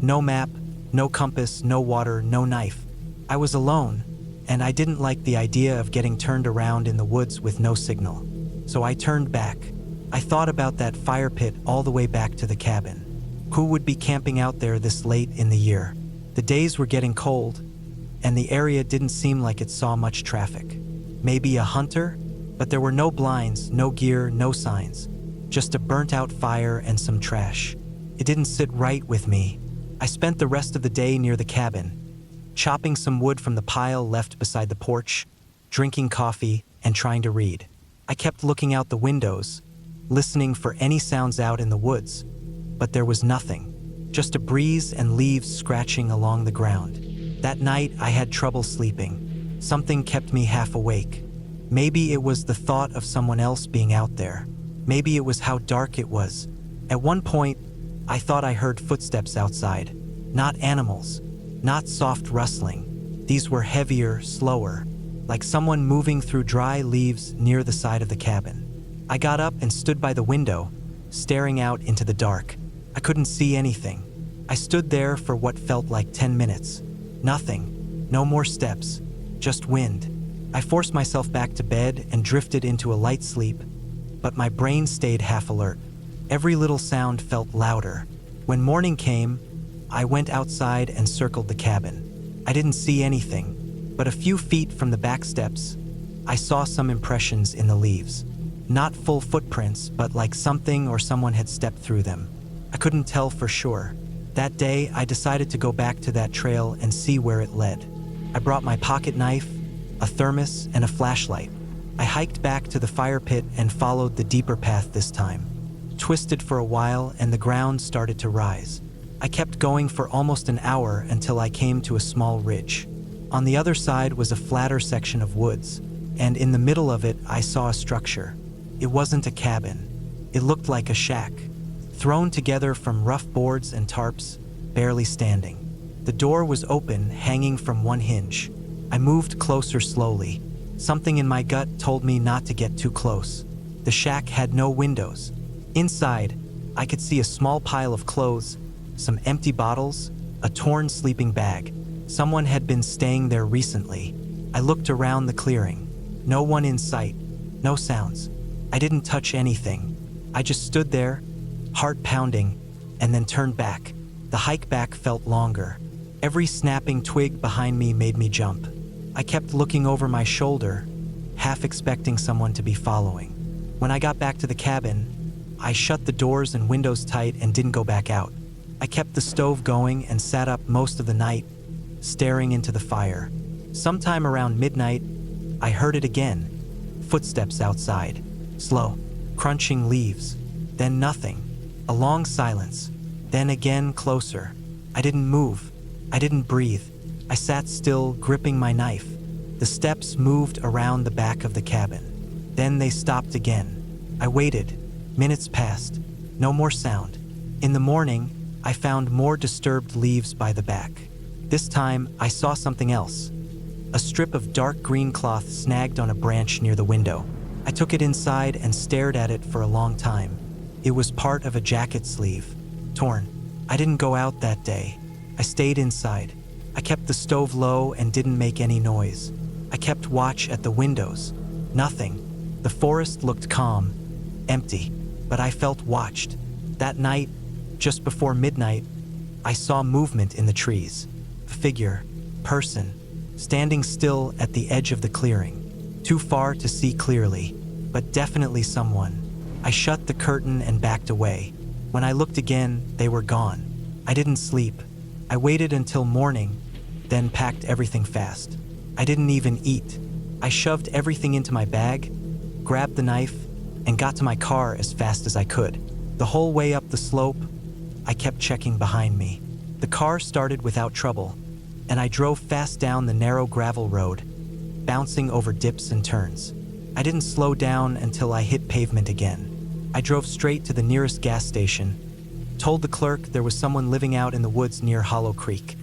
No map, no compass, no water, no knife. I was alone, and I didn't like the idea of getting turned around in the woods with no signal. So I turned back. I thought about that fire pit all the way back to the cabin. Who would be camping out there this late in the year? The days were getting cold, and the area didn't seem like it saw much traffic. Maybe a hunter? But there were no blinds, no gear, no signs. Just a burnt-out fire and some trash. It didn't sit right with me. I spent the rest of the day near the cabin, chopping some wood from the pile left beside the porch, drinking coffee, and trying to read. I kept looking out the windows, listening for any sounds out in the woods, but there was nothing, just a breeze and leaves scratching along the ground. That night, I had trouble sleeping. Something kept me half awake. Maybe it was the thought of someone else being out there. Maybe it was how dark it was. At one point, I thought I heard footsteps outside. Not animals, not soft rustling. These were heavier, slower, like someone moving through dry leaves near the side of the cabin. I got up and stood by the window, staring out into the dark. I couldn't see anything. I stood there for what felt like 10 minutes. Nothing. No more steps. Just wind. I forced myself back to bed and drifted into a light sleep, but my brain stayed half alert. Every little sound felt louder. When morning came, I went outside and circled the cabin. I didn't see anything, but a few feet from the back steps, I saw some impressions in the leaves. Not full footprints, but like something or someone had stepped through them. I couldn't tell for sure. That day, I decided to go back to that trail and see where it led. I brought my pocket knife, a thermos, and a flashlight. I hiked back to the fire pit and followed the deeper path this time. Twisted for a while and the ground started to rise. I kept going for almost an hour until I came to a small ridge. On the other side was a flatter section of woods, and in the middle of it I saw a structure. It wasn't a cabin. It looked like a shack, thrown together from rough boards and tarps, barely standing. The door was open, hanging from one hinge. I moved closer slowly. Something in my gut told me not to get too close. The shack had no windows. Inside, I could see a small pile of clothes, some empty bottles, a torn sleeping bag. Someone had been staying there recently. I looked around the clearing. No one in sight. No sounds. I didn't touch anything. I just stood there, heart pounding, and then turned back. The hike back felt longer. Every snapping twig behind me made me jump. I kept looking over my shoulder, half expecting someone to be following. When I got back to the cabin, I shut the doors and windows tight and didn't go back out. I kept the stove going and sat up most of the night, staring into the fire. Sometime around midnight, I heard it again. Footsteps outside. Slow, crunching leaves. Then nothing. A long silence. Then again closer. I didn't move. I didn't breathe. I sat still, gripping my knife. The steps moved around the back of the cabin. Then they stopped again. I waited. Minutes passed. No more sound. In the morning, I found more disturbed leaves by the back. This time, I saw something else. A strip of dark green cloth snagged on a branch near the window. I took it inside and stared at it for a long time. It was part of a jacket sleeve, torn. I didn't go out that day. I stayed inside. I kept the stove low and didn't make any noise. I kept watch at the windows. Nothing. The forest looked calm, empty, but I felt watched. That night, just before midnight, I saw movement in the trees. A figure, person, standing still at the edge of the clearing. Too far to see clearly, but definitely someone. I shut the curtain and backed away. When I looked again, they were gone. I didn't sleep. I waited until morning, then packed everything fast. I didn't even eat. I shoved everything into my bag, grabbed the knife, and got to my car as fast as I could. The whole way up the slope, I kept checking behind me. The car started without trouble, and I drove fast down the narrow gravel road, bouncing over dips and turns. I didn't slow down until I hit pavement again. I drove straight to the nearest gas station, told the clerk there was someone living out in the woods near Hollow Creek.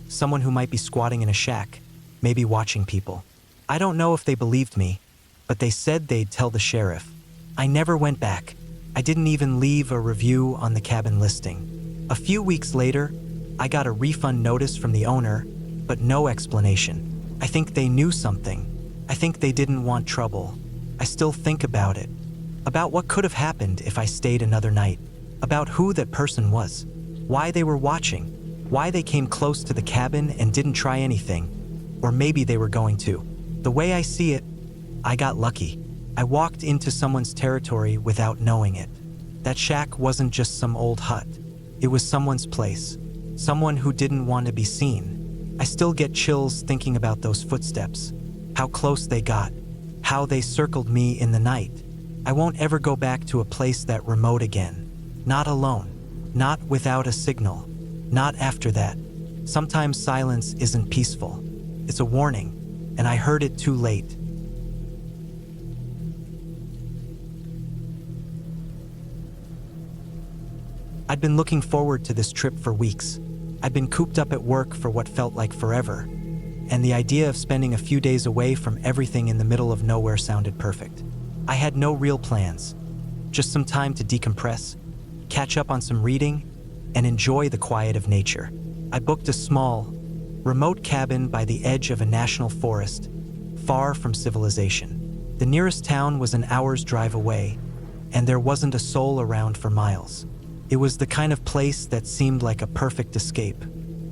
Someone who might be squatting in a shack, maybe watching people. I don't know if they believed me, but they said they'd tell the sheriff. I never went back. I didn't even leave a review on the cabin listing. A few weeks later, I got a refund notice from the owner, but no explanation. I think they knew something. I think they didn't want trouble. I still think about it. About what could have happened if I stayed another night. About who that person was. Why they were watching. Why they came close to the cabin and didn't try anything. Or maybe they were going to. The way I see it, I got lucky. I walked into someone's territory without knowing it. That shack wasn't just some old hut. It was someone's place. Someone who didn't want to be seen. I still get chills thinking about those footsteps. How close they got. How they circled me in the night. I won't ever go back to a place that remote again. Not alone. Not without a signal. Not after that. Sometimes silence isn't peaceful. It's a warning, and I heard it too late. I'd been looking forward to this trip for weeks. I'd been cooped up at work for what felt like forever, and the idea of spending a few days away from everything in the middle of nowhere sounded perfect. I had no real plans, just some time to decompress, catch up on some reading, and enjoy the quiet of nature. I booked a small, remote cabin by the edge of a national forest, far from civilization. The nearest town was an hour's drive away, and there wasn't a soul around for miles. It was the kind of place that seemed like a perfect escape.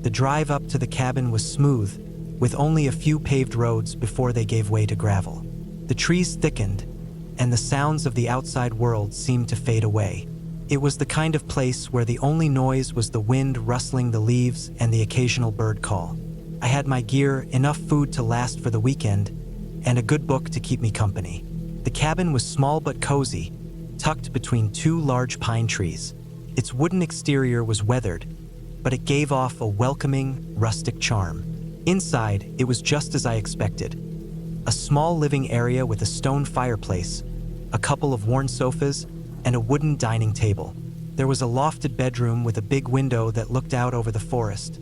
The drive up to the cabin was smooth, with only a few paved roads before they gave way to gravel. The trees thickened, and the sounds of the outside world seemed to fade away. It was the kind of place where the only noise was the wind rustling the leaves and the occasional bird call. I had my gear, enough food to last for the weekend, and a good book to keep me company. The cabin was small but cozy, tucked between two large pine trees. Its wooden exterior was weathered, but it gave off a welcoming, rustic charm. Inside, it was just as I expected. A small living area with a stone fireplace, a couple of worn sofas, and a wooden dining table. There was a lofted bedroom with a big window that looked out over the forest,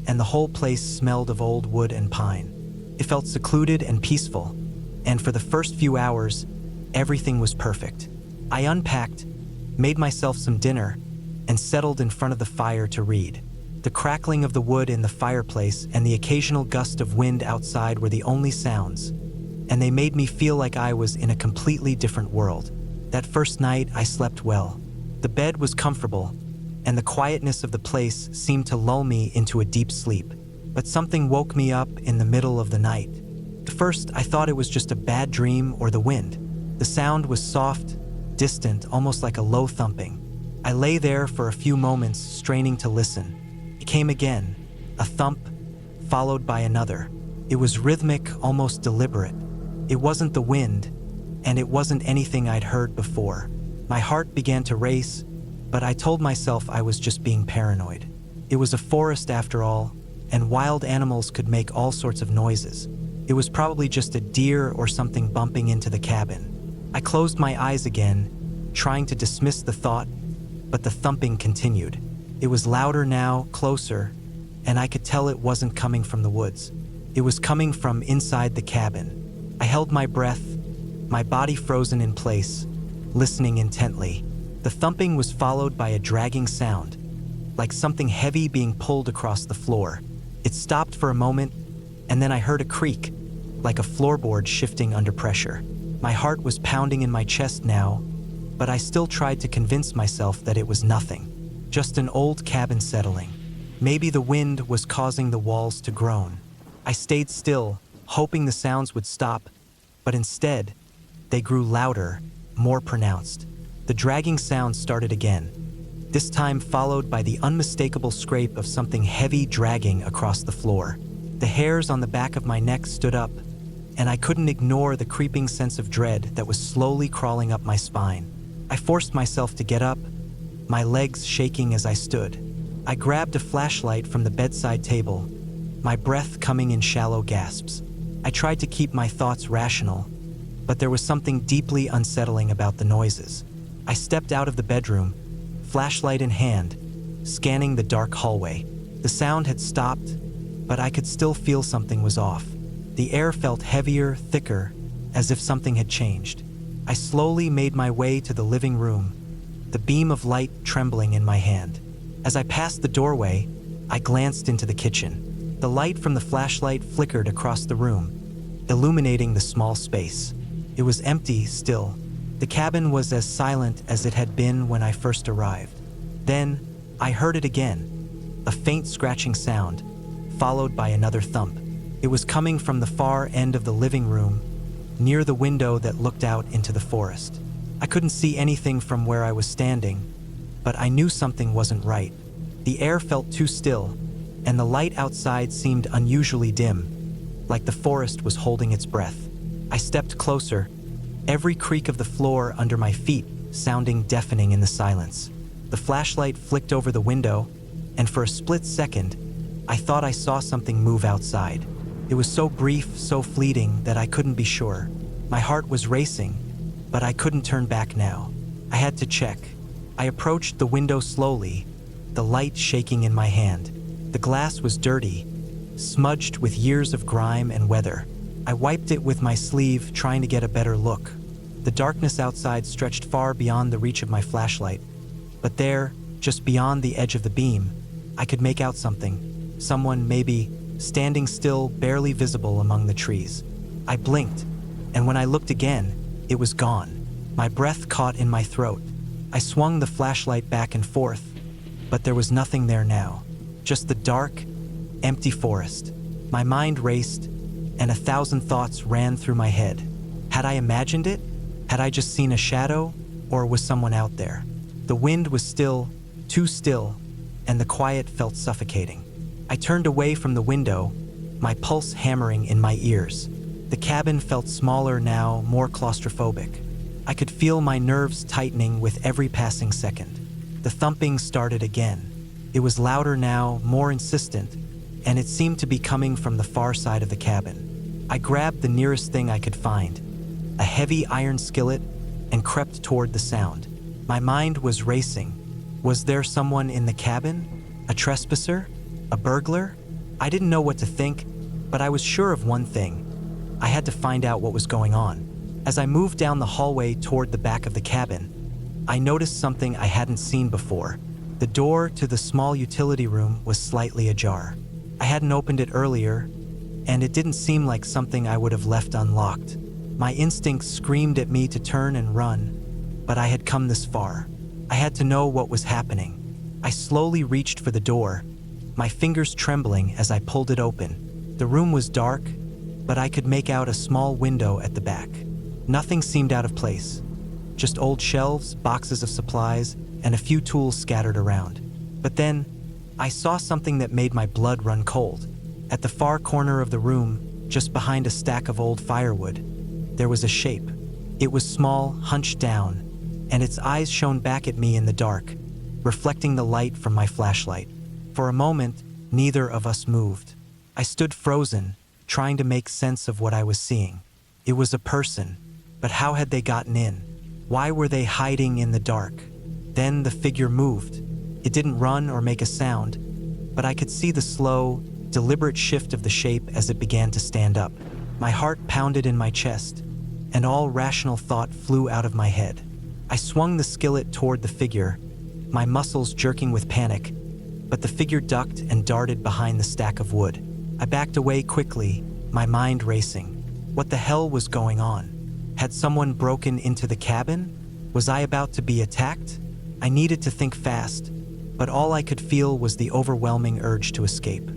and the whole place smelled of old wood and pine. It felt secluded and peaceful, and for the first few hours, everything was perfect. I unpacked, made myself some dinner, and settled in front of the fire to read. The crackling of the wood in the fireplace and the occasional gust of wind outside were the only sounds, and they made me feel like I was in a completely different world. That first night, I slept well. The bed was comfortable, and the quietness of the place seemed to lull me into a deep sleep. But something woke me up in the middle of the night. At first, I thought it was just a bad dream or the wind. The sound was soft, distant, almost like a low thumping. I lay there for a few moments, straining to listen. It came again, a thump, followed by another. It was rhythmic, almost deliberate. It wasn't the wind, and it wasn't anything I'd heard before. My heart began to race, but I told myself I was just being paranoid. It was a forest after all, and wild animals could make all sorts of noises. It was probably just a deer or something bumping into the cabin. I closed my eyes again, trying to dismiss the thought, but the thumping continued. It was louder now, closer, and I could tell it wasn't coming from the woods. It was coming from inside the cabin. I held my breath, my body frozen in place, listening intently. The thumping was followed by a dragging sound, like something heavy being pulled across the floor. It stopped for a moment, and then I heard a creak, like a floorboard shifting under pressure. My heart was pounding in my chest now, but I still tried to convince myself that it was nothing, just an old cabin settling. Maybe the wind was causing the walls to groan. I stayed still, hoping the sounds would stop, but instead, they grew louder, more pronounced. The dragging sound started again, this time followed by the unmistakable scrape of something heavy dragging across the floor. The hairs on the back of my neck stood up, and I couldn't ignore the creeping sense of dread that was slowly crawling up my spine. I forced myself to get up, my legs shaking as I stood. I grabbed a flashlight from the bedside table, my breath coming in shallow gasps. I tried to keep my thoughts rational, but there was something deeply unsettling about the noises. I stepped out of the bedroom, flashlight in hand, scanning the dark hallway. The sound had stopped, but I could still feel something was off. The air felt heavier, thicker, as if something had changed. I slowly made my way to the living room, the beam of light trembling in my hand. As I passed the doorway, I glanced into the kitchen. The light from the flashlight flickered across the room, illuminating the small space. It was empty still. The cabin was as silent as it had been when I first arrived. Then, I heard it again, a faint scratching sound, followed by another thump. It was coming from the far end of the living room, near the window that looked out into the forest. I couldn't see anything from where I was standing, but I knew something wasn't right. The air felt too still, and the light outside seemed unusually dim, like the forest was holding its breath. I stepped closer, every creak of the floor under my feet sounding deafening in the silence. The flashlight flicked over the window, and for a split second, I thought I saw something move outside. It was so brief, so fleeting that I couldn't be sure. My heart was racing, but I couldn't turn back now. I had to check. I approached the window slowly, the light shaking in my hand. The glass was dirty, smudged with years of grime and weather. I wiped it with my sleeve, trying to get a better look. The darkness outside stretched far beyond the reach of my flashlight, but there, just beyond the edge of the beam, I could make out something. Someone, maybe, standing still, barely visible among the trees. I blinked, and when I looked again, it was gone. My breath caught in my throat. I swung the flashlight back and forth, but there was nothing there now. Just the dark, empty forest. My mind raced, and 1,000 thoughts ran through my head. Had I imagined it? Had I just seen a shadow, or was someone out there? The wind was still, too still, and the quiet felt suffocating. I turned away from the window, my pulse hammering in my ears. The cabin felt smaller now, more claustrophobic. I could feel my nerves tightening with every passing second. The thumping started again. It was louder now, more insistent, and it seemed to be coming from the far side of the cabin. I grabbed the nearest thing I could find, a heavy iron skillet, and crept toward the sound. My mind was racing. Was there someone in the cabin? A trespasser? A burglar? I didn't know what to think, but I was sure of one thing. I had to find out what was going on. As I moved down the hallway toward the back of the cabin, I noticed something I hadn't seen before. The door to the small utility room was slightly ajar. I hadn't opened it earlier, and it didn't seem like something I would have left unlocked. My instincts screamed at me to turn and run, but I had come this far. I had to know what was happening. I slowly reached for the door, my fingers trembling as I pulled it open. The room was dark, but I could make out a small window at the back. Nothing seemed out of place. Just old shelves, boxes of supplies, and a few tools scattered around. But then, I saw something that made my blood run cold. At the far corner of the room, just behind a stack of old firewood, there was a shape. It was small, hunched down, and its eyes shone back at me in the dark, reflecting the light from my flashlight. For a moment, neither of us moved. I stood frozen, trying to make sense of what I was seeing. It was a person, but how had they gotten in? Why were they hiding in the dark? Then the figure moved. It didn't run or make a sound, but I could see the slow, deliberate shift of the shape as it began to stand up. My heart pounded in my chest, and all rational thought flew out of my head. I swung the skillet toward the figure, my muscles jerking with panic, but the figure ducked and darted behind the stack of wood. I backed away quickly, my mind racing. What the hell was going on? Had someone broken into the cabin? Was I about to be attacked? I needed to think fast, but all I could feel was the overwhelming urge to escape.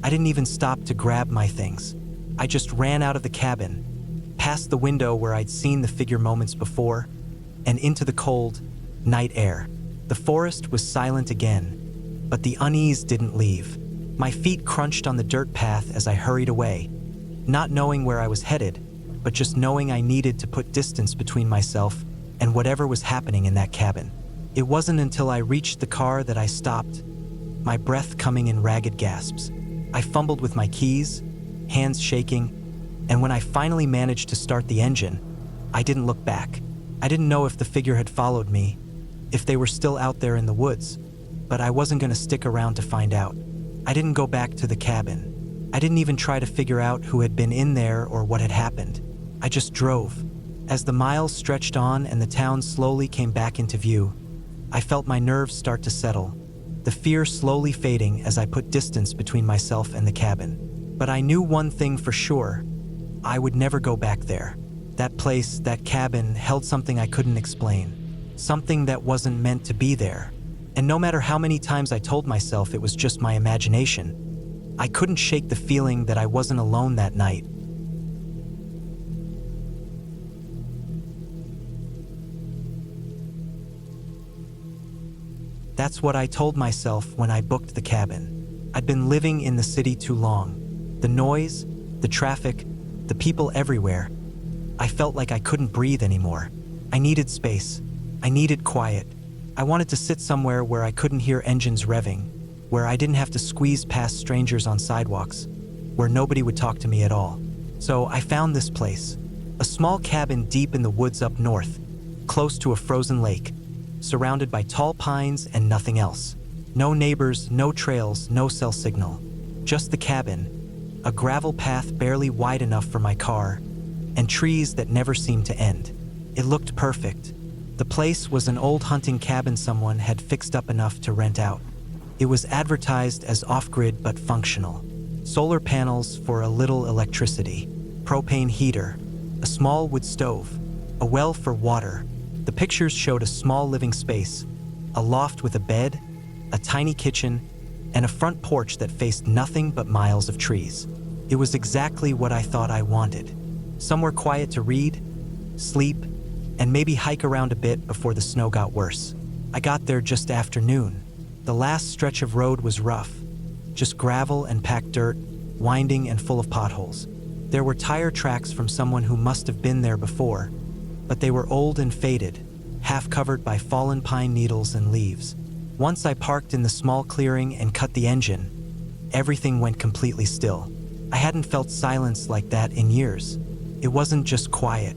I didn't even stop to grab my things. I just ran out of the cabin, past the window where I'd seen the figure moments before, and into the cold, night air. The forest was silent again, but the unease didn't leave. My feet crunched on the dirt path as I hurried away, not knowing where I was headed, but just knowing I needed to put distance between myself and whatever was happening in that cabin. It wasn't until I reached the car that I stopped, my breath coming in ragged gasps. I fumbled with my keys, hands shaking, and when I finally managed to start the engine, I didn't look back. I didn't know if the figure had followed me, if they were still out there in the woods, but I wasn't going to stick around to find out. I didn't go back to the cabin. I didn't even try to figure out who had been in there or what had happened. I just drove. As the miles stretched on and the town slowly came back into view, I felt my nerves start to settle, the fear slowly fading as I put distance between myself and the cabin. But I knew one thing for sure: I would never go back there. That place, that cabin, held something I couldn't explain, something that wasn't meant to be there. And no matter how many times I told myself it was just my imagination, I couldn't shake the feeling that I wasn't alone that night. That's what I told myself when I booked the cabin. I'd been living in the city too long. The noise, the traffic, the people everywhere. I felt like I couldn't breathe anymore. I needed space. I needed quiet. I wanted to sit somewhere where I couldn't hear engines revving, where I didn't have to squeeze past strangers on sidewalks, where nobody would talk to me at all. So I found this place, a small cabin deep in the woods up north, close to a frozen lake, surrounded by tall pines and nothing else. No neighbors, no trails, no cell signal. Just the cabin, a gravel path barely wide enough for my car, and trees that never seemed to end. It looked perfect. The place was an old hunting cabin someone had fixed up enough to rent out. It was advertised as off-grid but functional. Solar panels for a little electricity, propane heater, a small wood stove, a well for water. The pictures showed a small living space, a loft with a bed, a tiny kitchen, and a front porch that faced nothing but miles of trees. It was exactly what I thought I wanted. Somewhere quiet to read, sleep, and maybe hike around a bit before the snow got worse. I got there just after noon. The last stretch of road was rough, just gravel and packed dirt, winding and full of potholes. There were tire tracks from someone who must have been there before, but they were old and faded, half covered by fallen pine needles and leaves. Once I parked in the small clearing and cut the engine, everything went completely still. I hadn't felt silence like that in years. It wasn't just quiet.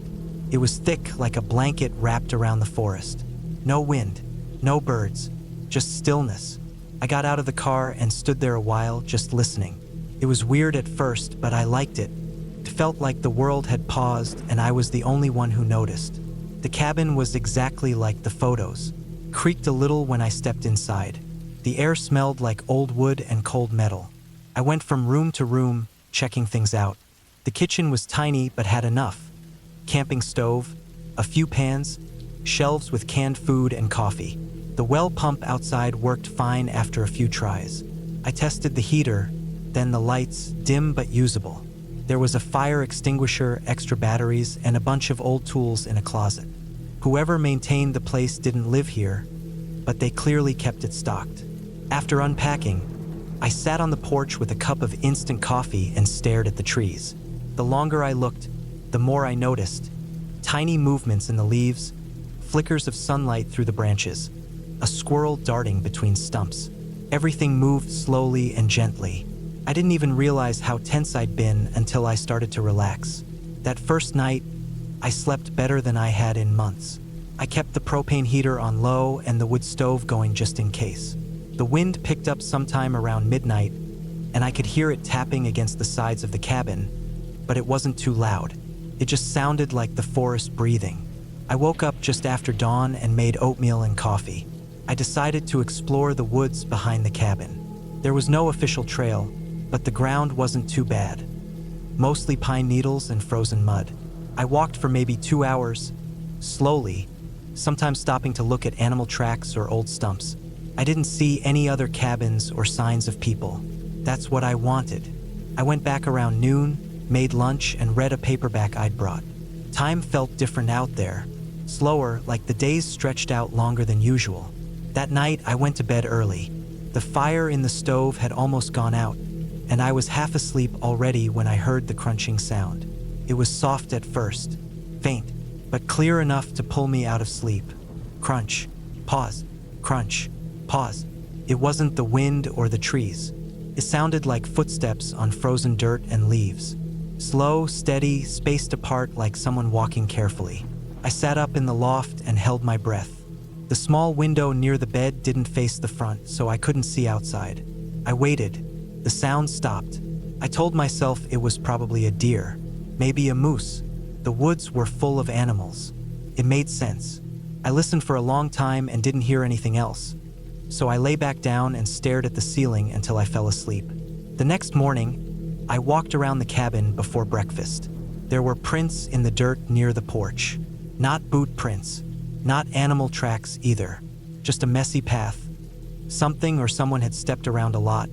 It was thick like a blanket wrapped around the forest. No wind, no birds, just stillness. I got out of the car and stood there a while, just listening. It was weird at first, but I liked it. It felt like the world had paused and I was the only one who noticed. The cabin was exactly like the photos. Creaked a little when I stepped inside. The air smelled like old wood and cold metal. I went from room to room, checking things out. The kitchen was tiny but had enough. Camping stove, a few pans, shelves with canned food and coffee. The well pump outside worked fine after a few tries. I tested the heater, then the lights, dim but usable. There was a fire extinguisher, extra batteries, and a bunch of old tools in a closet. Whoever maintained the place didn't live here, but they clearly kept it stocked. After unpacking, I sat on the porch with a cup of instant coffee and stared at the trees. The longer I looked, the more I noticed. Tiny movements in the leaves, flickers of sunlight through the branches, a squirrel darting between stumps. Everything moved slowly and gently. I didn't even realize how tense I'd been until I started to relax. That first night, I slept better than I had in months. I kept the propane heater on low and the wood stove going just in case. The wind picked up sometime around midnight, and I could hear it tapping against the sides of the cabin, but it wasn't too loud. It just sounded like the forest breathing. I woke up just after dawn and made oatmeal and coffee. I decided to explore the woods behind the cabin. There was no official trail, but the ground wasn't too bad. Mostly pine needles and frozen mud. I walked for maybe 2 hours, slowly, sometimes stopping to look at animal tracks or old stumps. I didn't see any other cabins or signs of people. That's what I wanted. I went back around noon, made lunch, and read a paperback I'd brought. Time felt different out there, slower, like the days stretched out longer than usual. That night, I went to bed early. The fire in the stove had almost gone out, and I was half asleep already when I heard the crunching sound. It was soft at first, faint, but clear enough to pull me out of sleep. Crunch, pause, crunch, pause. It wasn't the wind or the trees. It sounded like footsteps on frozen dirt and leaves. Slow, steady, spaced apart like someone walking carefully. I sat up in the loft and held my breath. The small window near the bed didn't face the front, so I couldn't see outside. I waited. The sound stopped. I told myself it was probably a deer, maybe a moose. The woods were full of animals. It made sense. I listened for a long time and didn't hear anything else. So I lay back down and stared at the ceiling until I fell asleep. The next morning, I walked around the cabin before breakfast. There were prints in the dirt near the porch. Not boot prints, not animal tracks either. Just a messy path. Something or someone had stepped around a lot,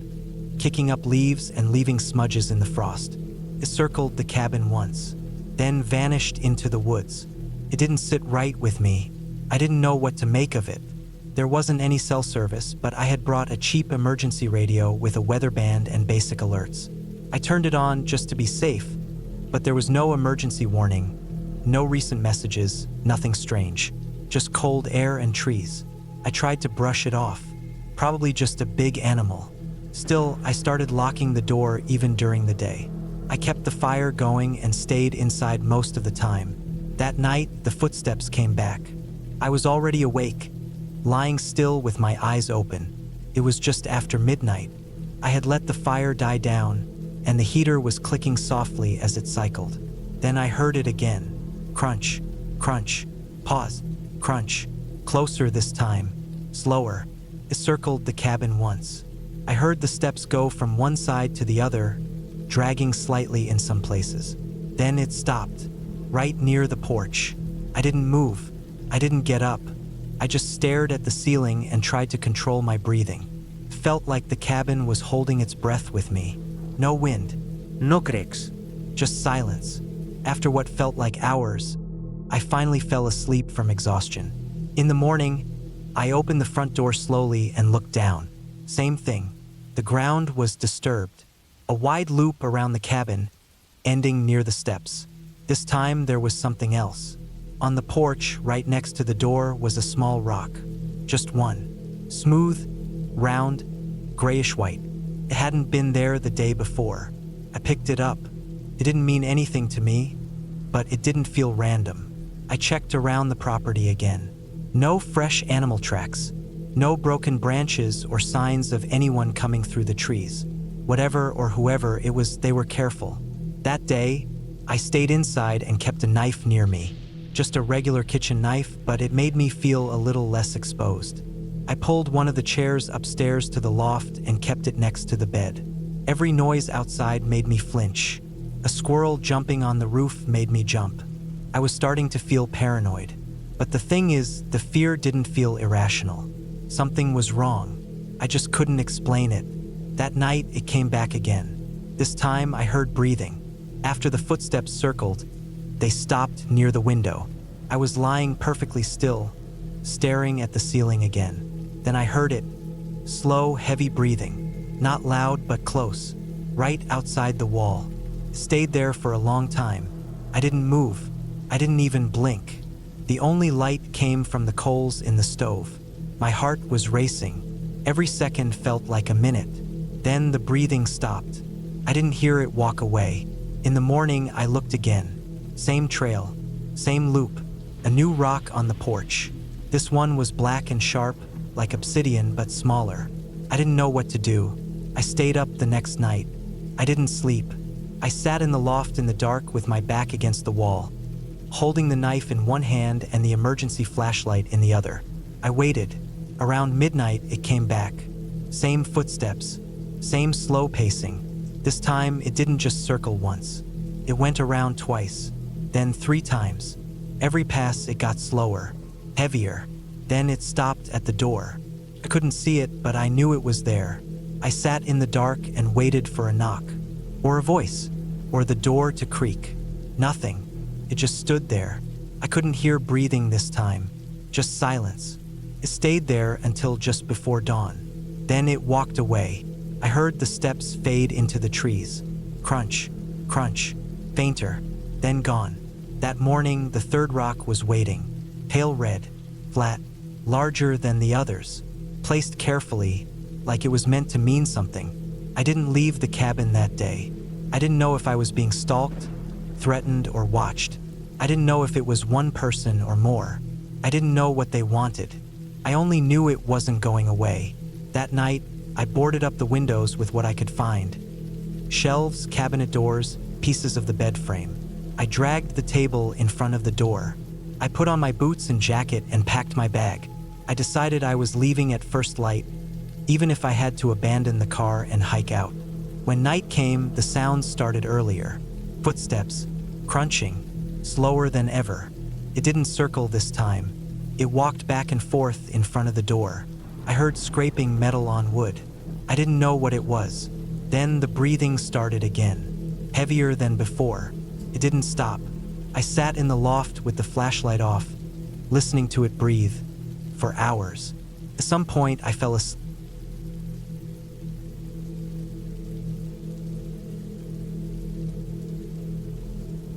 kicking up leaves and leaving smudges in the frost. It circled the cabin once, then vanished into the woods. It didn't sit right with me. I didn't know what to make of it. There wasn't any cell service, but I had brought a cheap emergency radio with a weather band and basic alerts. I turned it on just to be safe, but there was no emergency warning, no recent messages, nothing strange, just cold air and trees. I tried to brush it off, probably just a big animal. Still, I started locking the door even during the day. I kept the fire going and stayed inside most of the time. That night, the footsteps came back. I was already awake, lying still with my eyes open. It was just after midnight. I had let the fire die down, and the heater was clicking softly as it cycled. Then I heard it again. Crunch, crunch, pause, crunch. Closer this time, slower. It circled the cabin once. I heard the steps go from one side to the other, dragging slightly in some places. Then it stopped, right near the porch. I didn't move. I didn't get up. I just stared at the ceiling and tried to control my breathing. Felt like the cabin was holding its breath with me. No wind. No cracks. Just silence. After what felt like hours, I finally fell asleep from exhaustion. In the morning, I opened the front door slowly and looked down. Same thing. The ground was disturbed. A wide loop around the cabin, ending near the steps. This time there was something else. On the porch, right next to the door, was a small rock. Just one. Smooth, round, grayish-white. It hadn't been there the day before. I picked it up. It didn't mean anything to me, but it didn't feel random. I checked around the property again. No fresh animal tracks. No broken branches or signs of anyone coming through the trees. Whatever or whoever it was, they were careful. That day, I stayed inside and kept a knife near me. Just a regular kitchen knife, but it made me feel a little less exposed. I pulled one of the chairs upstairs to the loft and kept it next to the bed. Every noise outside made me flinch. A squirrel jumping on the roof made me jump. I was starting to feel paranoid. But the thing is, the fear didn't feel irrational. Something was wrong. I just couldn't explain it. That night, it came back again. This time, I heard breathing. After the footsteps circled, they stopped near the window. I was lying perfectly still, staring at the ceiling again. Then I heard it. Slow, heavy breathing. Not loud, but close. Right outside the wall. Stayed there for a long time. I didn't move. I didn't even blink. The only light came from the coals in the stove. My heart was racing. Every second felt like a minute. Then the breathing stopped. I didn't hear it walk away. In the morning, I looked again. Same trail, same loop, a new rock on the porch. This one was black and sharp, like obsidian, but smaller. I didn't know what to do. I stayed up the next night. I didn't sleep. I sat in the loft in the dark with my back against the wall, holding the knife in one hand and the emergency flashlight in the other. I waited. Around midnight, it came back. Same footsteps, same slow pacing. This time, it didn't just circle once. It went around twice, then 3 times. Every pass, it got slower, heavier. Then it stopped at the door. I couldn't see it, but I knew it was there. I sat in the dark and waited for a knock, or a voice, or the door to creak. Nothing. It just stood there. I couldn't hear breathing this time, just silence. It stayed there until just before dawn. Then it walked away. I heard the steps fade into the trees. Crunch, crunch, fainter, then gone. That morning, the third rock was waiting. Pale red, flat, larger than the others, placed carefully, like it was meant to mean something. I didn't leave the cabin that day. I didn't know if I was being stalked, threatened, or watched. I didn't know if it was one person or more. I didn't know what they wanted. I only knew it wasn't going away. That night, I boarded up the windows with what I could find. Shelves, cabinet doors, pieces of the bed frame. I dragged the table in front of the door. I put on my boots and jacket and packed my bag. I decided I was leaving at first light, even if I had to abandon the car and hike out. When night came, the sounds started earlier. Footsteps, crunching, slower than ever. It didn't circle this time. It walked back and forth in front of the door. I heard scraping metal on wood. I didn't know what it was. Then the breathing started again, heavier than before. It didn't stop. I sat in the loft with the flashlight off, listening to it breathe, for hours. At some point, I fell asleep.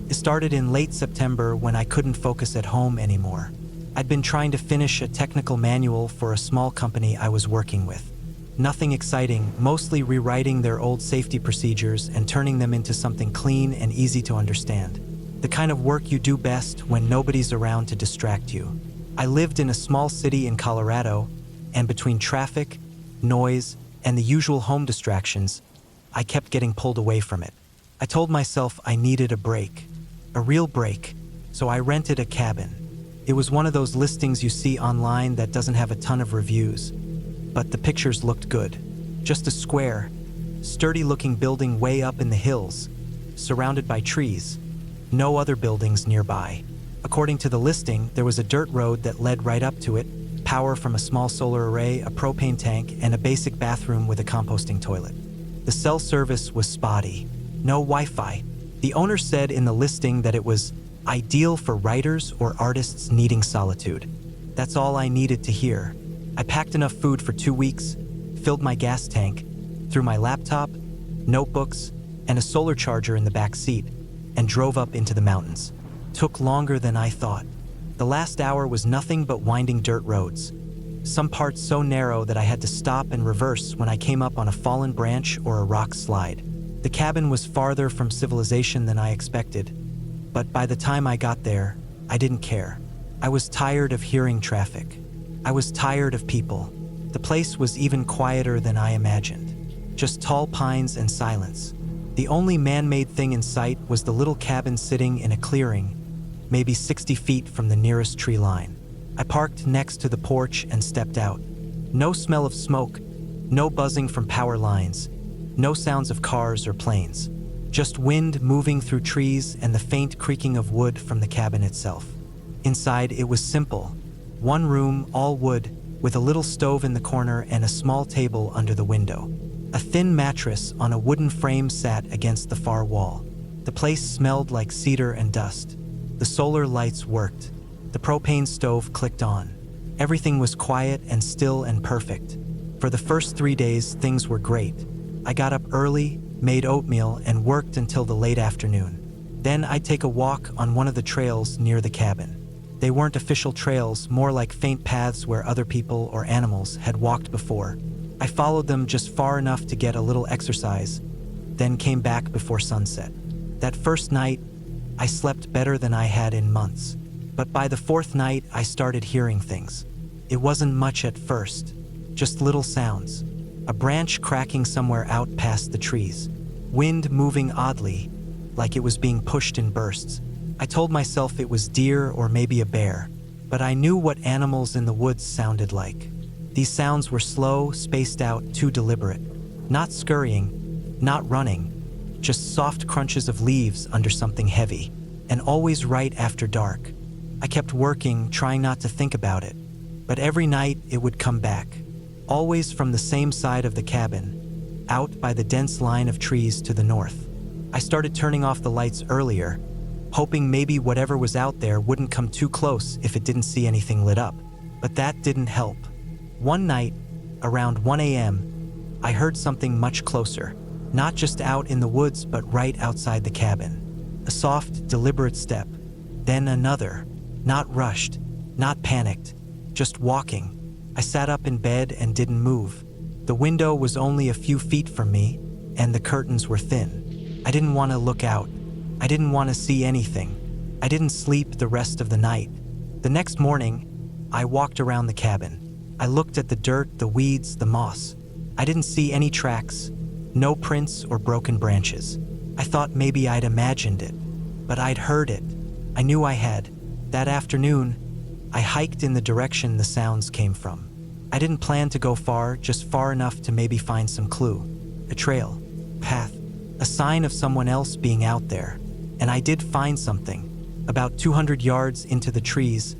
It started in late September when I couldn't focus at home anymore. I'd been trying to finish a technical manual for a small company I was working with. Nothing exciting, mostly rewriting their old safety procedures and turning them into something clean and easy to understand. The kind of work you do best when nobody's around to distract you. I lived in a small city in Colorado, and between traffic, noise, and the usual home distractions, I kept getting pulled away from it. I told myself I needed a break, a real break, so I rented a cabin. It was one of those listings you see online that doesn't have a ton of reviews, but the pictures looked good. Just a square, sturdy-looking building way up in the hills, surrounded by trees. No other buildings nearby. According to the listing, there was a dirt road that led right up to it, power from a small solar array, a propane tank, and a basic bathroom with a composting toilet. The cell service was spotty. No Wi-Fi. The owner said in the listing that it was ideal for writers or artists needing solitude. That's all I needed to hear. I packed enough food for 2 weeks, filled my gas tank, threw my laptop, notebooks, and a solar charger in the back seat, and drove up into the mountains. Took longer than I thought. The last hour was nothing but winding dirt roads. Some parts so narrow that I had to stop and reverse when I came up on a fallen branch or a rock slide. The cabin was farther from civilization than I expected, but by the time I got there, I didn't care. I was tired of hearing traffic. I was tired of people. The place was even quieter than I imagined. Just tall pines and silence. The only man-made thing in sight was the little cabin sitting in a clearing, maybe 60 feet from the nearest tree line. I parked next to the porch and stepped out. No smell of smoke, no buzzing from power lines, no sounds of cars or planes. Just wind moving through trees and the faint creaking of wood from the cabin itself. Inside, it was simple. One room, all wood, with a little stove in the corner and a small table under the window. A thin mattress on a wooden frame sat against the far wall. The place smelled like cedar and dust. The solar lights worked. The propane stove clicked on. Everything was quiet and still and perfect. For the first 3 days, things were great. I got up early, made oatmeal, and worked until the late afternoon. Then I'd take a walk on one of the trails near the cabin. They weren't official trails, more like faint paths where other people or animals had walked before. I followed them just far enough to get a little exercise, then came back before sunset. That first night, I slept better than I had in months. But by the 4th night, I started hearing things. It wasn't much at first, just little sounds. A branch cracking somewhere out past the trees. Wind moving oddly, like it was being pushed in bursts. I told myself it was deer or maybe a bear, but I knew what animals in the woods sounded like. These sounds were slow, spaced out, too deliberate. Not scurrying, not running, just soft crunches of leaves under something heavy, and always right after dark. I kept working, trying not to think about it, but every night it would come back, always from the same side of the cabin, out by the dense line of trees to the north. I started turning off the lights earlier, hoping maybe whatever was out there wouldn't come too close if it didn't see anything lit up, but that didn't help. One night, around 1 a.m., I heard something much closer, not just out in the woods but right outside the cabin. A soft, deliberate step, then another, not rushed, not panicked, just walking. I sat up in bed and didn't move. The window was only a few feet from me, and the curtains were thin. I didn't want to look out. I didn't want to see anything. I didn't sleep the rest of the night. The next morning, I walked around the cabin. I looked at the dirt, the weeds, the moss. I didn't see any tracks, no prints or broken branches. I thought maybe I'd imagined it, but I'd heard it. I knew I had. That afternoon, I hiked in the direction the sounds came from. I didn't plan to go far, just far enough to maybe find some clue. A trail, path, a sign of someone else being out there. And I did find something. About 200 yards into the trees,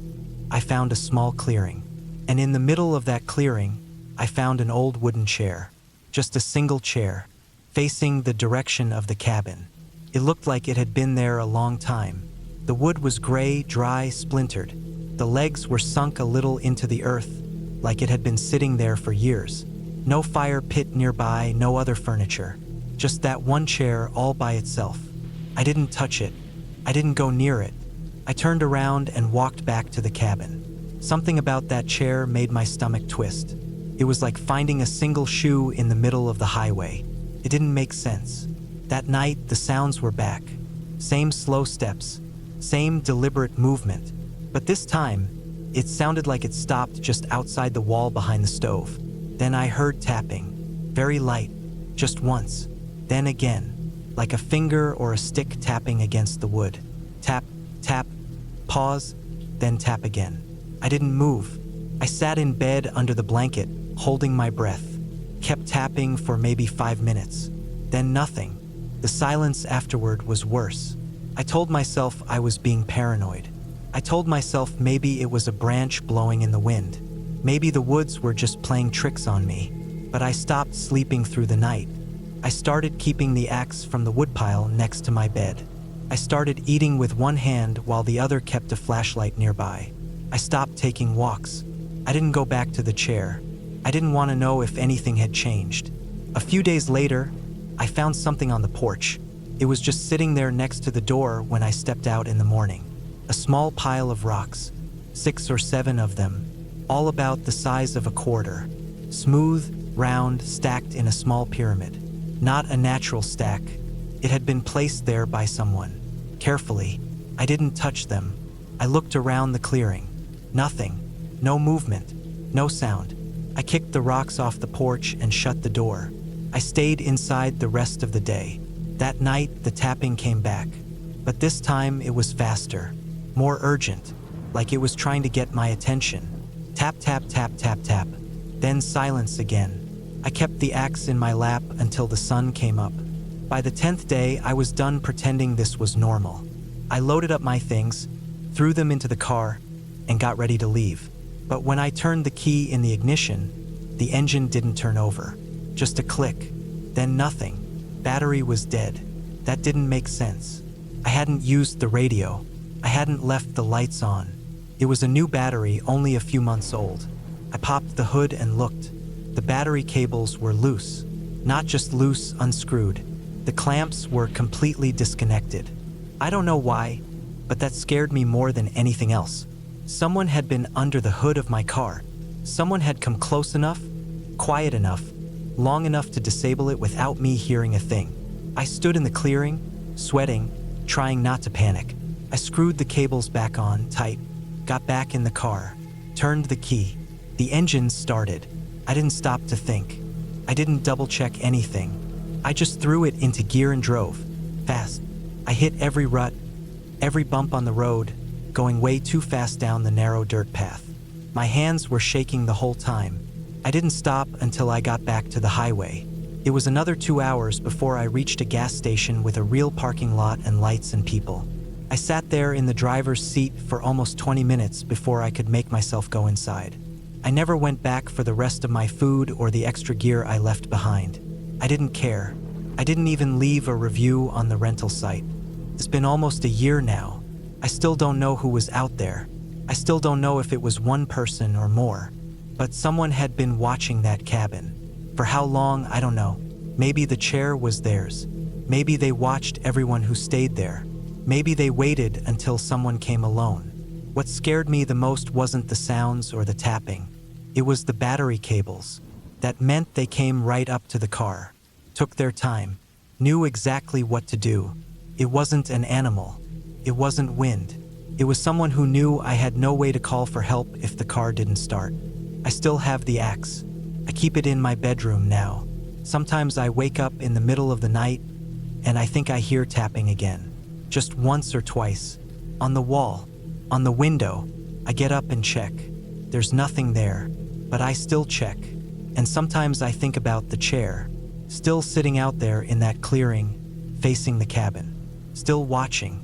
I found a small clearing. And in the middle of that clearing, I found an old wooden chair. Just a single chair, facing the direction of the cabin. It looked like it had been there a long time. The wood was gray, dry, splintered. The legs were sunk a little into the earth, like it had been sitting there for years. No fire pit nearby, no other furniture. Just that one chair all by itself. I didn't touch it. I didn't go near it. I turned around and walked back to the cabin. Something about that chair made my stomach twist. It was like finding a single shoe in the middle of the highway. It didn't make sense. That night, the sounds were back. Same slow steps, same deliberate movement. But this time, it sounded like it stopped just outside the wall behind the stove. Then I heard tapping, very light, just once. Then again, like a finger or a stick tapping against the wood. Tap, tap, pause, then tap again. I didn't move. I sat in bed under the blanket, holding my breath. Kept tapping for maybe 5 minutes. Then nothing. The silence afterward was worse. I told myself I was being paranoid. I told myself maybe it was a branch blowing in the wind. Maybe the woods were just playing tricks on me. But I stopped sleeping through the night. I started keeping the axe from the woodpile next to my bed. I started eating with one hand while the other kept a flashlight nearby. I stopped taking walks. I didn't go back to the chair. I didn't want to know if anything had changed. A few days later, I found something on the porch. It was just sitting there next to the door when I stepped out in the morning. A small pile of rocks, 6 or 7 of them, all about the size of a quarter. Smooth, round, stacked in a small pyramid. Not a natural stack. It had been placed there by someone. Carefully. I didn't touch them. I looked around the clearing. Nothing. No movement. No sound. I kicked the rocks off the porch and shut the door. I stayed inside the rest of the day. That night, the tapping came back. But this time, it was faster. More urgent. Like it was trying to get my attention. Tap, tap, tap, tap, tap. Then silence again. I kept the axe in my lap until the sun came up. By the 10th day, I was done pretending this was normal. I loaded up my things, threw them into the car, and got ready to leave. But when I turned the key in the ignition, the engine didn't turn over. Just a click. Then nothing. Battery was dead. That didn't make sense. I hadn't used the radio. I hadn't left the lights on. It was a new battery, only a few months old. I popped the hood and looked. The battery cables were loose. Not just loose, unscrewed. The clamps were completely disconnected. I don't know why, but that scared me more than anything else. Someone had been under the hood of my car. Someone had come close enough, quiet enough, long enough to disable it without me hearing a thing. I stood in the clearing, sweating, trying not to panic. I screwed the cables back on tight, got back in the car, turned the key. The engine started. I didn't stop to think. I didn't double-check anything. I just threw it into gear and drove. Fast. I hit every rut, every bump on the road, going way too fast down the narrow dirt path. My hands were shaking the whole time. I didn't stop until I got back to the highway. It was another 2 hours before I reached a gas station with a real parking lot and lights and people. I sat there in the driver's seat for almost 20 minutes before I could make myself go inside. I never went back for the rest of my food or the extra gear I left behind. I didn't care. I didn't even leave a review on the rental site. It's been almost a year now. I still don't know who was out there. I still don't know if it was one person or more. But someone had been watching that cabin. For how long, I don't know. Maybe the chair was theirs. Maybe they watched everyone who stayed there. Maybe they waited until someone came alone. What scared me the most wasn't the sounds or the tapping. It was the battery cables. That meant they came right up to the car, took their time, knew exactly what to do. It wasn't an animal. It wasn't wind. It was someone who knew I had no way to call for help if the car didn't start. I still have the axe. I keep it in my bedroom now. Sometimes I wake up in the middle of the night and I think I hear tapping again. Just once or twice. On the wall, on the window. I get up and check. There's nothing there, but I still check. And sometimes I think about the chair, still sitting out there in that clearing, facing the cabin, still watching.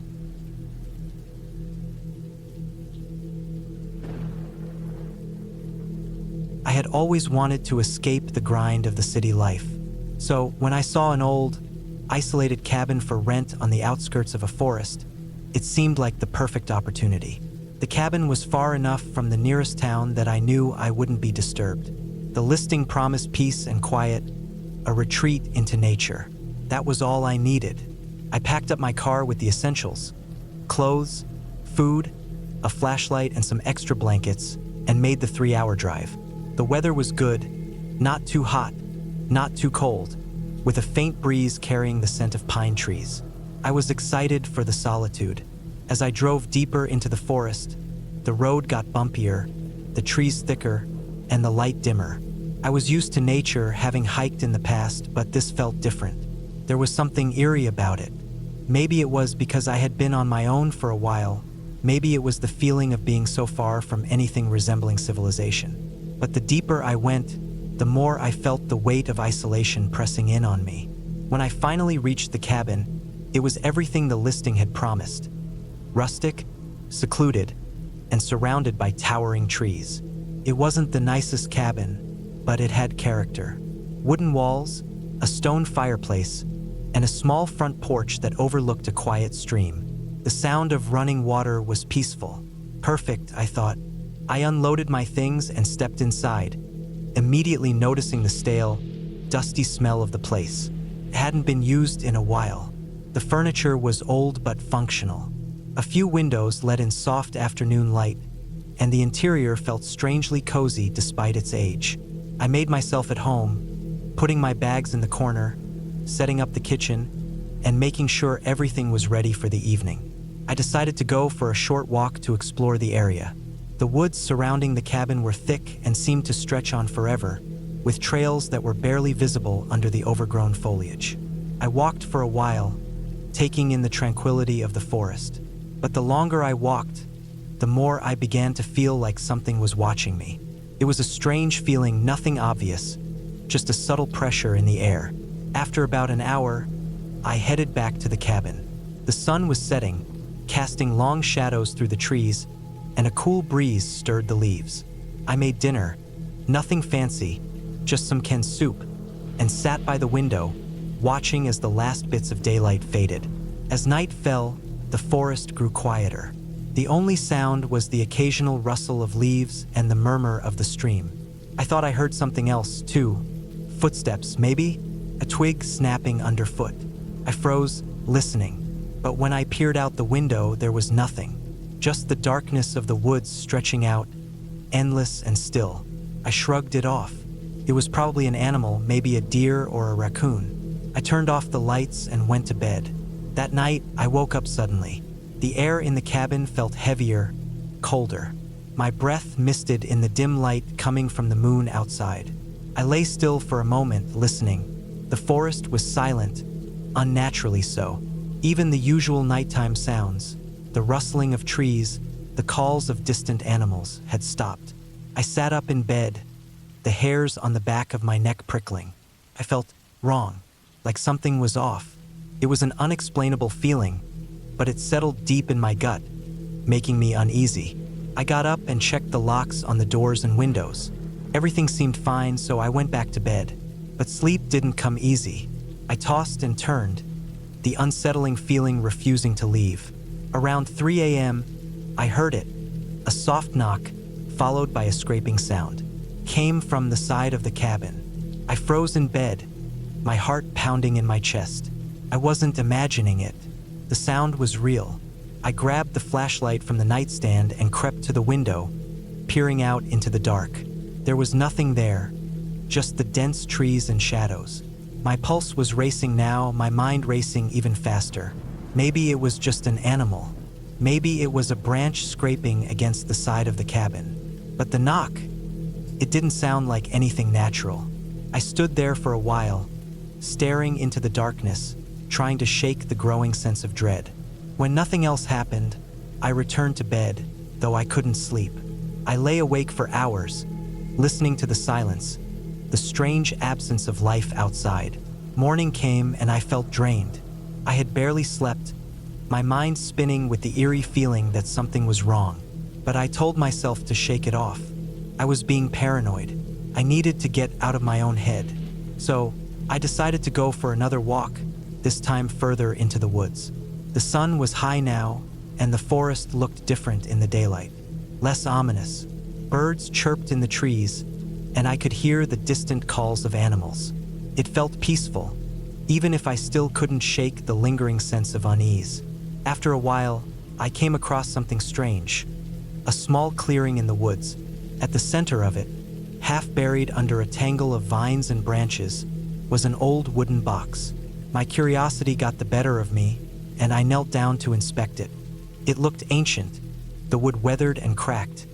I had always wanted to escape the grind of the city life. So when I saw an old, isolated cabin for rent on the outskirts of a forest, it seemed like the perfect opportunity. The cabin was far enough from the nearest town that I knew I wouldn't be disturbed. The listing promised peace and quiet, a retreat into nature. That was all I needed. I packed up my car with the essentials: clothes, food, a flashlight, and some extra blankets, and made the 3-hour drive. The weather was good, not too hot, not too cold, with a faint breeze carrying the scent of pine trees. I was excited for the solitude. As I drove deeper into the forest, the road got bumpier, the trees thicker, and the light dimmer. I was used to nature, having hiked in the past, but this felt different. There was something eerie about it. Maybe it was because I had been on my own for a while. Maybe it was the feeling of being so far from anything resembling civilization. But the deeper I went, the more I felt the weight of isolation pressing in on me. When I finally reached the cabin, it was everything the listing had promised. Rustic, secluded, and surrounded by towering trees. It wasn't the nicest cabin, but it had character. Wooden walls, a stone fireplace, and a small front porch that overlooked a quiet stream. The sound of running water was peaceful. Perfect, I thought. I unloaded my things and stepped inside, immediately noticing the stale, dusty smell of the place. It hadn't been used in a while. The furniture was old but functional. A few windows let in soft afternoon light, and the interior felt strangely cozy despite its age. I made myself at home, putting my bags in the corner, setting up the kitchen, and making sure everything was ready for the evening. I decided to go for a short walk to explore the area. The woods surrounding the cabin were thick and seemed to stretch on forever, with trails that were barely visible under the overgrown foliage. I walked for a while, taking in the tranquility of the forest. But the longer I walked, the more I began to feel like something was watching me. It was a strange feeling, nothing obvious, just a subtle pressure in the air. After about an hour, I headed back to the cabin. The sun was setting, casting long shadows through the trees, and a cool breeze stirred the leaves. I made dinner, nothing fancy, just some canned soup, and sat by the window, watching as the last bits of daylight faded. As night fell, the forest grew quieter. The only sound was the occasional rustle of leaves and the murmur of the stream. I thought I heard something else, too. Footsteps, maybe? A twig snapping underfoot. I froze, listening. But when I peered out the window, there was nothing. Just the darkness of the woods stretching out, endless and still. I shrugged it off. It was probably an animal, maybe a deer or a raccoon. I turned off the lights and went to bed. That night, I woke up suddenly. The air in the cabin felt heavier, colder. My breath misted in the dim light coming from the moon outside. I lay still for a moment, listening. The forest was silent, unnaturally so. Even the usual nighttime sounds, the rustling of trees, the calls of distant animals, had stopped. I sat up in bed, the hairs on the back of my neck prickling. I felt wrong, like something was off. It was an unexplainable feeling, but it settled deep in my gut, making me uneasy. I got up and checked the locks on the doors and windows. Everything seemed fine, so I went back to bed. But sleep didn't come easy. I tossed and turned, the unsettling feeling refusing to leave. Around 3 a.m., I heard it. A soft knock, followed by a scraping sound, came from the side of the cabin. I froze in bed, my heart pounding in my chest. I wasn't imagining it. The sound was real. I grabbed the flashlight from the nightstand and crept to the window, peering out into the dark. There was nothing there, just the dense trees and shadows. My pulse was racing now, my mind racing even faster. Maybe it was just an animal. Maybe it was a branch scraping against the side of the cabin. But the knock, it didn't sound like anything natural. I stood there for a while, staring into the darkness, trying to shake the growing sense of dread. When nothing else happened, I returned to bed, though I couldn't sleep. I lay awake for hours, listening to the silence, the strange absence of life outside. Morning came and I felt drained. I had barely slept, my mind spinning with the eerie feeling that something was wrong. But I told myself to shake it off. I was being paranoid. I needed to get out of my own head. So, I decided to go for another walk, this time further into the woods. The sun was high now, and the forest looked different in the daylight. Less ominous. Birds chirped in the trees, and I could hear the distant calls of animals. It felt peaceful, even if I still couldn't shake the lingering sense of unease. After a while, I came across something strange. A small clearing in the woods. At the center of it, half buried under a tangle of vines and branches, was an old wooden box. My curiosity got the better of me, and I knelt down to inspect it. It looked ancient, the wood weathered and cracked,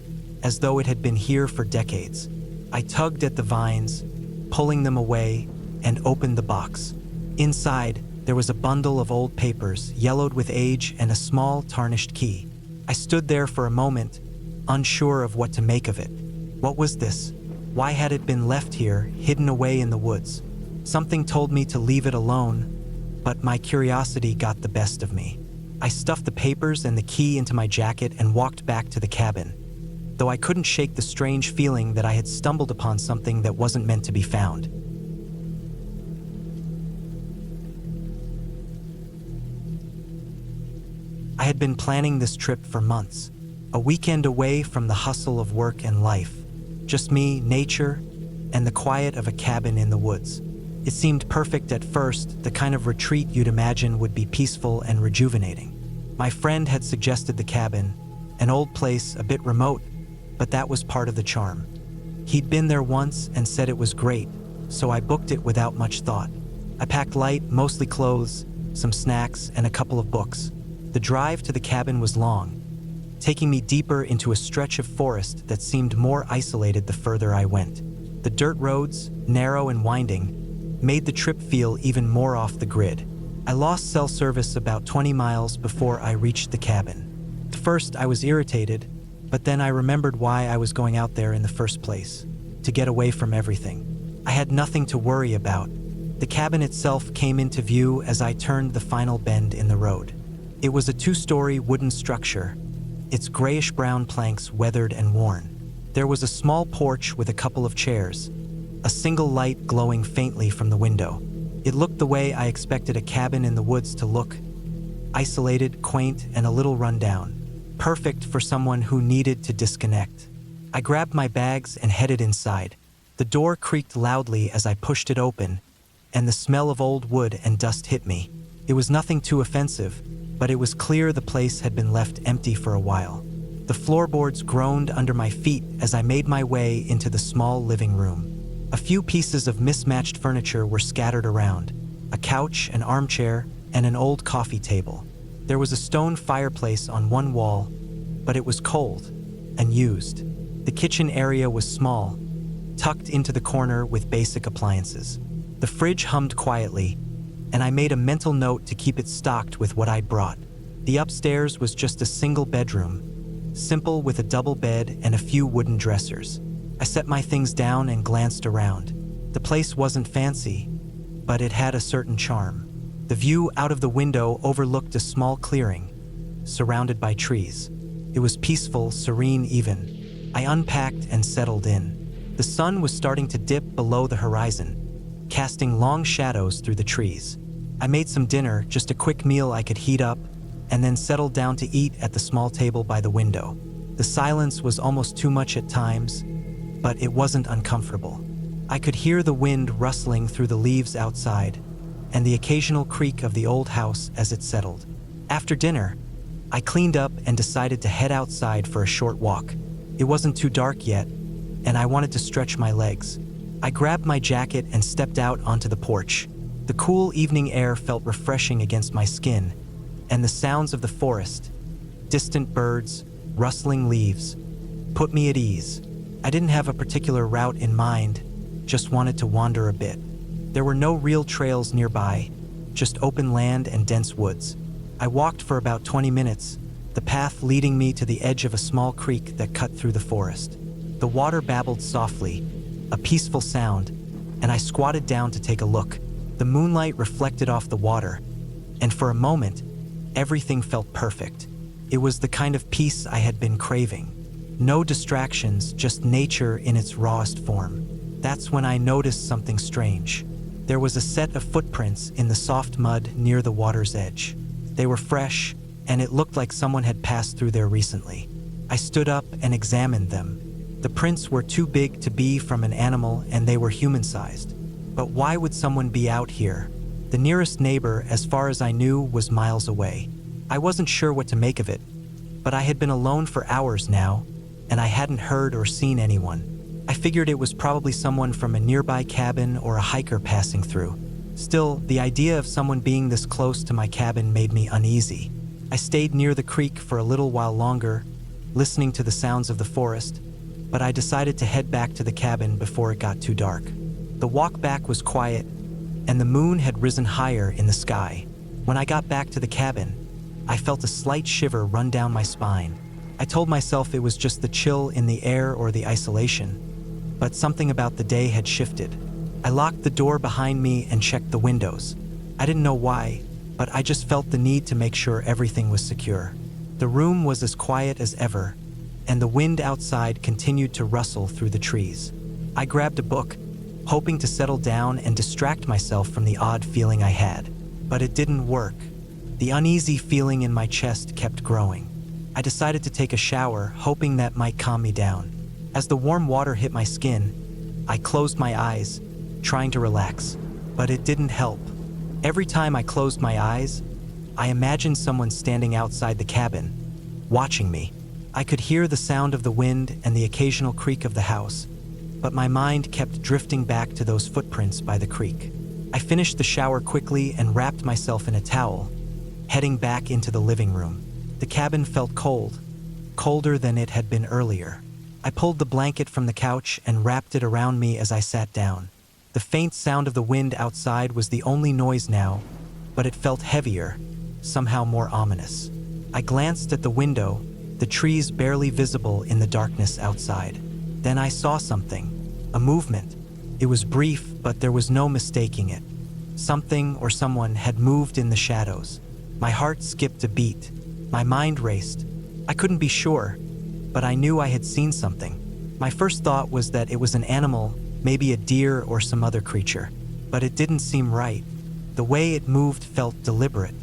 as though it had been here for decades. I tugged at the vines, pulling them away, and opened the box. Inside, there was a bundle of old papers, yellowed with age, and a small, tarnished key. I stood there for a moment, unsure of what to make of it. What was this? Why had it been left here, hidden away in the woods? Something told me to leave it alone, but my curiosity got the best of me. I stuffed the papers and the key into my jacket and walked back to the cabin, though I couldn't shake the strange feeling that I had stumbled upon something that wasn't meant to be found. I had been planning this trip for months, a weekend away from the hustle of work and life. Just me, nature, and the quiet of a cabin in the woods. It seemed perfect at first, the kind of retreat you'd imagine would be peaceful and rejuvenating. My friend had suggested the cabin, an old place a bit remote, but that was part of the charm. He'd been there once and said it was great, so I booked it without much thought. I packed light, mostly clothes, some snacks, and a couple of books. The drive to the cabin was long, taking me deeper into a stretch of forest that seemed more isolated the further I went. The dirt roads, narrow and winding, made the trip feel even more off the grid. I lost cell service about 20 miles before I reached the cabin. At first, I was irritated, but then I remembered why I was going out there in the first place, to get away from everything. I had nothing to worry about. The cabin itself came into view as I turned the final bend in the road. It was a 2-story wooden structure, its grayish-brown planks weathered and worn. There was a small porch with a couple of chairs, a single light glowing faintly from the window. It looked the way I expected a cabin in the woods to look, isolated, quaint, and a little rundown, perfect for someone who needed to disconnect. I grabbed my bags and headed inside. The door creaked loudly as I pushed it open, and the smell of old wood and dust hit me. It was nothing too offensive, but it was clear the place had been left empty for a while. The floorboards groaned under my feet as I made my way into the small living room. A few pieces of mismatched furniture were scattered around, a couch, an armchair, and an old coffee table. There was a stone fireplace on one wall, but it was cold and used. The kitchen area was small, tucked into the corner with basic appliances. The fridge hummed quietly, and I made a mental note to keep it stocked with what I'd brought. The upstairs was just a single bedroom, simple with a double bed and a few wooden dressers. I set my things down and glanced around. The place wasn't fancy, but it had a certain charm. The view out of the window overlooked a small clearing, surrounded by trees. It was peaceful, serene even. I unpacked and settled in. The sun was starting to dip below the horizon, casting long shadows through the trees. I made some dinner, just a quick meal I could heat up, and then settled down to eat at the small table by the window. The silence was almost too much at times, but it wasn't uncomfortable. I could hear the wind rustling through the leaves outside, and the occasional creak of the old house as it settled. After dinner, I cleaned up and decided to head outside for a short walk. It wasn't too dark yet, and I wanted to stretch my legs. I grabbed my jacket and stepped out onto the porch. The cool evening air felt refreshing against my skin, and the sounds of the forest, distant birds, rustling leaves, put me at ease. I didn't have a particular route in mind, just wanted to wander a bit. There were no real trails nearby, just open land and dense woods. I walked for about 20 minutes, the path leading me to the edge of a small creek that cut through the forest. The water babbled softly, a peaceful sound, and I squatted down to take a look. The moonlight reflected off the water, and for a moment, everything felt perfect. It was the kind of peace I had been craving. No distractions, just nature in its rawest form. That's when I noticed something strange. There was a set of footprints in the soft mud near the water's edge. They were fresh, and it looked like someone had passed through there recently. I stood up and examined them. The prints were too big to be from an animal, and they were human-sized. But why would someone be out here? The nearest neighbor, as far as I knew, was miles away. I wasn't sure what to make of it, but I had been alone for hours now, and I hadn't heard or seen anyone. I figured it was probably someone from a nearby cabin or a hiker passing through. Still, the idea of someone being this close to my cabin made me uneasy. I stayed near the creek for a little while longer, listening to the sounds of the forest, but I decided to head back to the cabin before it got too dark. The walk back was quiet, and the moon had risen higher in the sky. When I got back to the cabin, I felt a slight shiver run down my spine. I told myself it was just the chill in the air or the isolation, but something about the day had shifted. I locked the door behind me and checked the windows. I didn't know why, but I just felt the need to make sure everything was secure. The room was as quiet as ever, and the wind outside continued to rustle through the trees. I grabbed a book, hoping to settle down and distract myself from the odd feeling I had, but it didn't work. The uneasy feeling in my chest kept growing. I decided to take a shower, hoping that might calm me down. As the warm water hit my skin, I closed my eyes, trying to relax, but it didn't help. Every time I closed my eyes, I imagined someone standing outside the cabin, watching me. I could hear the sound of the wind and the occasional creak of the house, but my mind kept drifting back to those footprints by the creek. I finished the shower quickly and wrapped myself in a towel, heading back into the living room. The cabin felt cold, colder than it had been earlier. I pulled the blanket from the couch and wrapped it around me as I sat down. The faint sound of the wind outside was the only noise now, but it felt heavier, somehow more ominous. I glanced at the window, the trees barely visible in the darkness outside. Then I saw something, a movement. It was brief, but there was no mistaking it. Something or someone had moved in the shadows. My heart skipped a beat. My mind raced. I couldn't be sure, but I knew I had seen something. My first thought was that it was an animal, maybe a deer or some other creature, but it didn't seem right. The way it moved felt deliberate.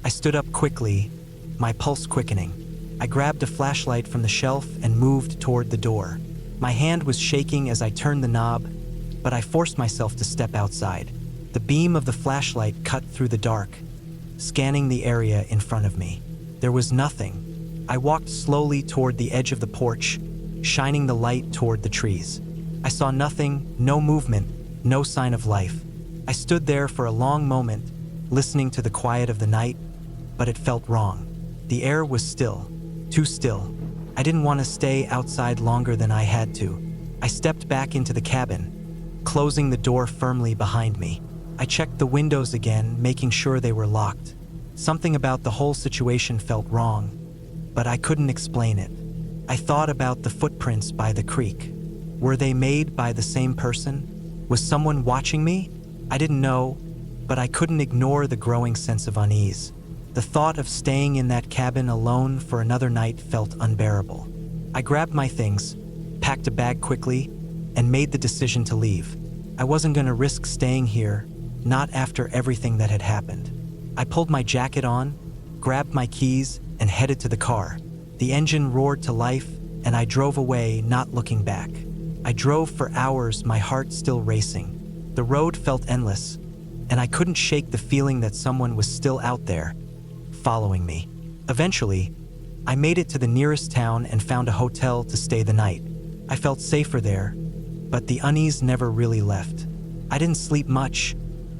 I stood up quickly, my pulse quickening. I grabbed a flashlight from the shelf and moved toward the door. My hand was shaking as I turned the knob, but I forced myself to step outside. The beam of the flashlight cut through the dark, scanning the area in front of me. There was nothing. I walked slowly toward the edge of the porch, shining the light toward the trees. I saw nothing, no movement, no sign of life. I stood there for a long moment, listening to the quiet of the night, but it felt wrong. The air was still, too still. I didn't want to stay outside longer than I had to. I stepped back into the cabin, closing the door firmly behind me. I checked the windows again, making sure they were locked. Something about the whole situation felt wrong, but I couldn't explain it. I thought about the footprints by the creek. Were they made by the same person? Was someone watching me? I didn't know, but I couldn't ignore the growing sense of unease. The thought of staying in that cabin alone for another night felt unbearable. I grabbed my things, packed a bag quickly, and made the decision to leave. I wasn't going to risk staying here, not after everything that had happened. I pulled my jacket on, grabbed my keys, and headed to the car. The engine roared to life, and I drove away, not looking back. I drove for hours, my heart still racing. The road felt endless, and I couldn't shake the feeling that someone was still out there, following me. Eventually, I made it to the nearest town and found a hotel to stay the night. I felt safer there, but the unease never really left. I didn't sleep much,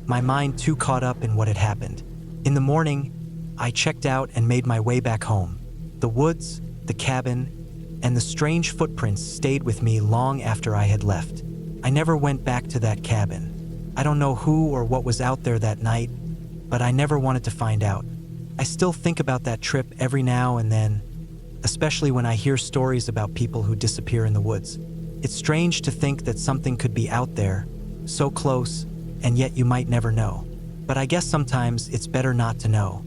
my mind too caught up in what had happened. In the morning, I checked out and made my way back home. The woods, the cabin, and the strange footprints stayed with me long after I had left. I never went back to that cabin. I don't know who or what was out there that night, but I never wanted to find out. I still think about that trip every now and then, especially when I hear stories about people who disappear in the woods. It's strange to think that something could be out there, so close, and yet you might never know. But I guess sometimes it's better not to know.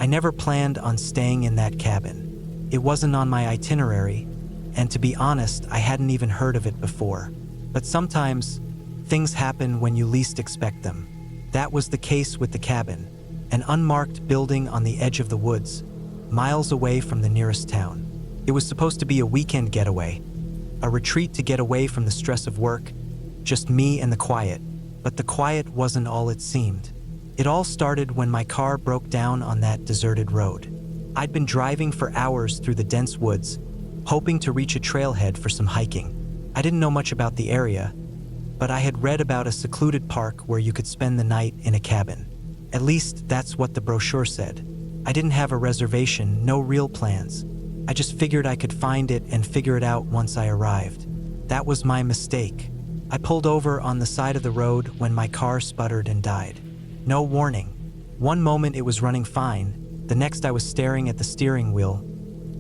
I never planned on staying in that cabin. It wasn't on my itinerary, and to be honest, I hadn't even heard of it before. But sometimes, things happen when you least expect them. That was the case with the cabin, an unmarked building on the edge of the woods, miles away from the nearest town. It was supposed to be a weekend getaway, a retreat to get away from the stress of work, just me and the quiet. But the quiet wasn't all it seemed. It all started when my car broke down on that deserted road. I'd been driving for hours through the dense woods, hoping to reach a trailhead for some hiking. I didn't know much about the area, but I had read about a secluded park where you could spend the night in a cabin. At least that's what the brochure said. I didn't have a reservation, no real plans. I just figured I could find it and figure it out once I arrived. That was my mistake. I pulled over on the side of the road when my car sputtered and died. No warning. One moment it was running fine, the next I was staring at the steering wheel,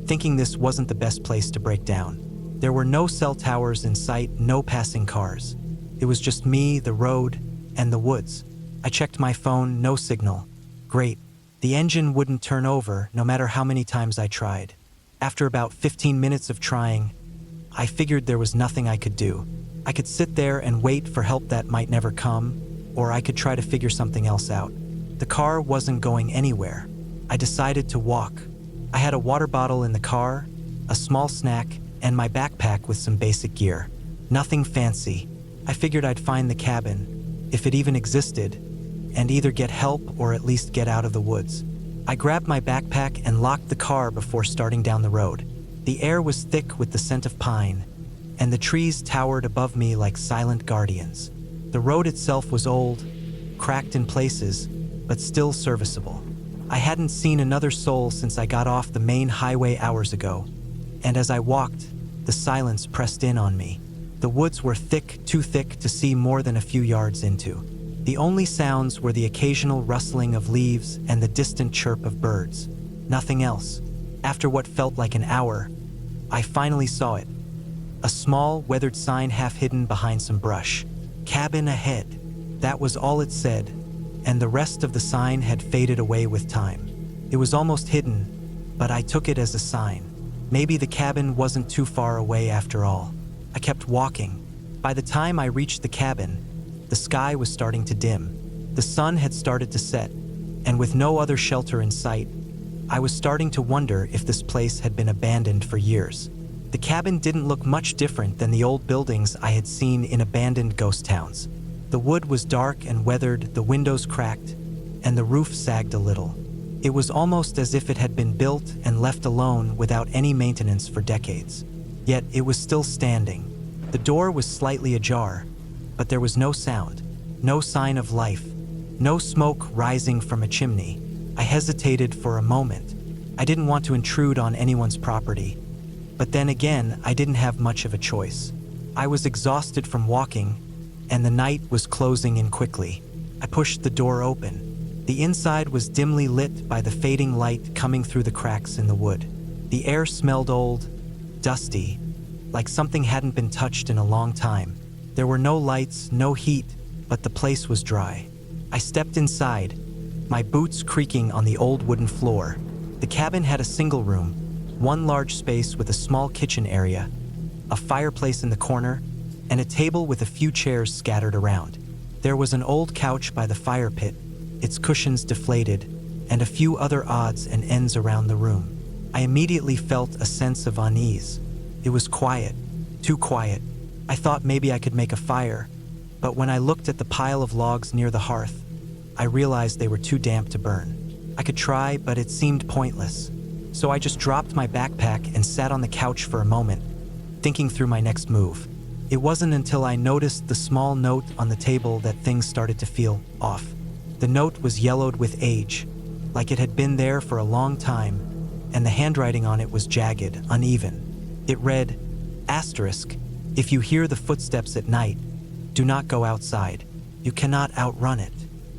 thinking this wasn't the best place to break down. There were no cell towers in sight, no passing cars. It was just me, the road, and the woods. I checked my phone, no signal. Great. The engine wouldn't turn over, no matter how many times I tried. After about 15 minutes of trying, I figured there was nothing I could do. I could sit there and wait for help that might never come, or I could try to figure something else out. The car wasn't going anywhere. I decided to walk. I had a water bottle in the car, a small snack, and my backpack with some basic gear. Nothing fancy. I figured I'd find the cabin, if it even existed, and either get help or at least get out of the woods. I grabbed my backpack and locked the car before starting down the road. The air was thick with the scent of pine, and the trees towered above me like silent guardians. The road itself was old, cracked in places, but still serviceable. I hadn't seen another soul since I got off the main highway hours ago, and as I walked, the silence pressed in on me. The woods were thick, too thick to see more than a few yards into. The only sounds were the occasional rustling of leaves and the distant chirp of birds. Nothing else. After what felt like an hour, I finally saw it. A small, weathered sign half hidden behind some brush. Cabin ahead. That was all it said, and the rest of the sign had faded away with time. It was almost hidden, but I took it as a sign. Maybe the cabin wasn't too far away after all. I kept walking. By the time I reached the cabin, the sky was starting to dim. The sun had started to set, and with no other shelter in sight, I was starting to wonder if this place had been abandoned for years. The cabin didn't look much different than the old buildings I had seen in abandoned ghost towns. The wood was dark and weathered, the windows cracked, and the roof sagged a little. It was almost as if it had been built and left alone without any maintenance for decades. Yet it was still standing. The door was slightly ajar, but there was no sound, no sign of life, no smoke rising from a chimney. I hesitated for a moment. I didn't want to intrude on anyone's property, but then again, I didn't have much of a choice. I was exhausted from walking, and the night was closing in quickly. I pushed the door open. The inside was dimly lit by the fading light coming through the cracks in the wood. The air smelled old, dusty, like something hadn't been touched in a long time. There were no lights, no heat, but the place was dry. I stepped inside, my boots creaking on the old wooden floor. The cabin had a single room, one large space with a small kitchen area, a fireplace in the corner, and a table with a few chairs scattered around. There was an old couch by the fire pit, its cushions deflated, and a few other odds and ends around the room. I immediately felt a sense of unease. It was quiet, too quiet. I thought maybe I could make a fire, but when I looked at the pile of logs near the hearth, I realized they were too damp to burn. I could try, but it seemed pointless. So I just dropped my backpack and sat on the couch for a moment, thinking through my next move. It wasn't until I noticed the small note on the table that things started to feel off. The note was yellowed with age, like it had been there for a long time, and the handwriting on it was jagged, uneven. It read, asterisk, if you hear the footsteps at night, do not go outside. You cannot outrun it.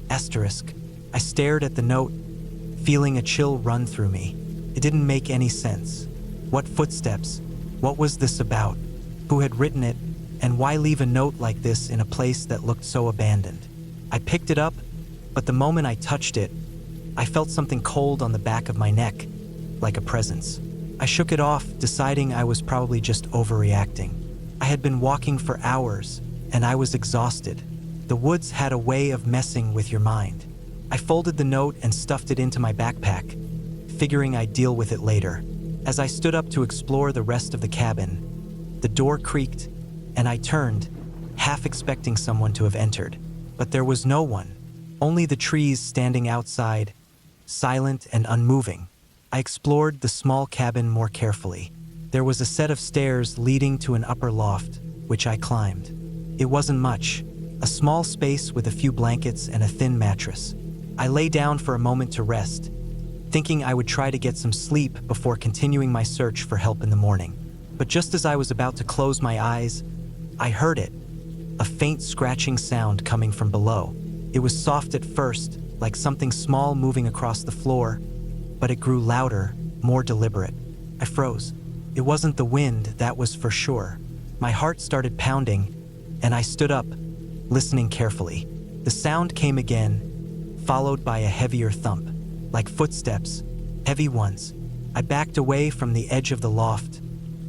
Asterisk. I stared at the note, feeling a chill run through me. It didn't make any sense. What footsteps? What was this about? Who had written it? And why leave a note like this in a place that looked so abandoned? I picked it up, but the moment I touched it, I felt something cold on the back of my neck, like a presence. I shook it off, deciding I was probably just overreacting. I had been walking for hours, and I was exhausted. The woods had a way of messing with your mind. I folded the note and stuffed it into my backpack, figuring I'd deal with it later. As I stood up to explore the rest of the cabin, the door creaked, and I turned, half expecting someone to have entered. But there was no one, only the trees standing outside, silent and unmoving. I explored the small cabin more carefully. There was a set of stairs leading to an upper loft, which I climbed. It wasn't much, a small space with a few blankets and a thin mattress. I lay down for a moment to rest, thinking I would try to get some sleep before continuing my search for help in the morning. But just as I was about to close my eyes, I heard it, a faint scratching sound coming from below. It was soft at first, like something small moving across the floor, but it grew louder, more deliberate. I froze. It wasn't the wind, that was for sure. My heart started pounding, and I stood up, listening carefully. The sound came again, followed by a heavier thump, like footsteps, heavy ones. I backed away from the edge of the loft,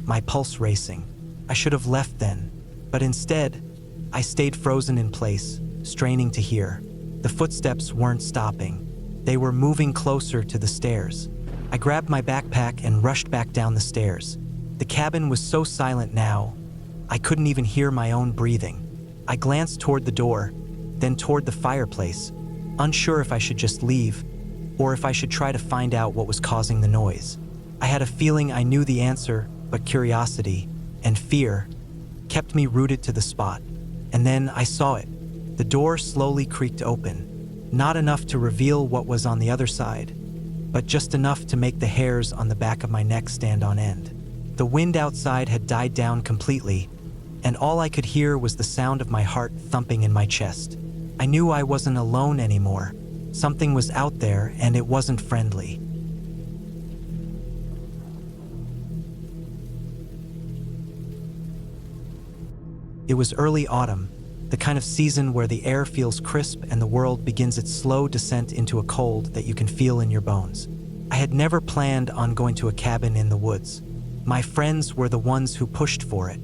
my pulse racing. I should have left then, but instead, I stayed frozen in place, straining to hear. The footsteps weren't stopping. They were moving closer to the stairs. I grabbed my backpack and rushed back down the stairs. The cabin was so silent now, I couldn't even hear my own breathing. I glanced toward the door, then toward the fireplace, unsure if I should just leave, or if I should try to find out what was causing the noise. I had a feeling I knew the answer, but curiosity and fear kept me rooted to the spot. And then I saw it. The door slowly creaked open, not enough to reveal what was on the other side, but just enough to make the hairs on the back of my neck stand on end. The wind outside had died down completely, and all I could hear was the sound of my heart thumping in my chest. I knew I wasn't alone anymore. Something was out there, and it wasn't friendly. It was early autumn, the kind of season where the air feels crisp and the world begins its slow descent into a cold that you can feel in your bones. I had never planned on going to a cabin in the woods. My friends were the ones who pushed for it.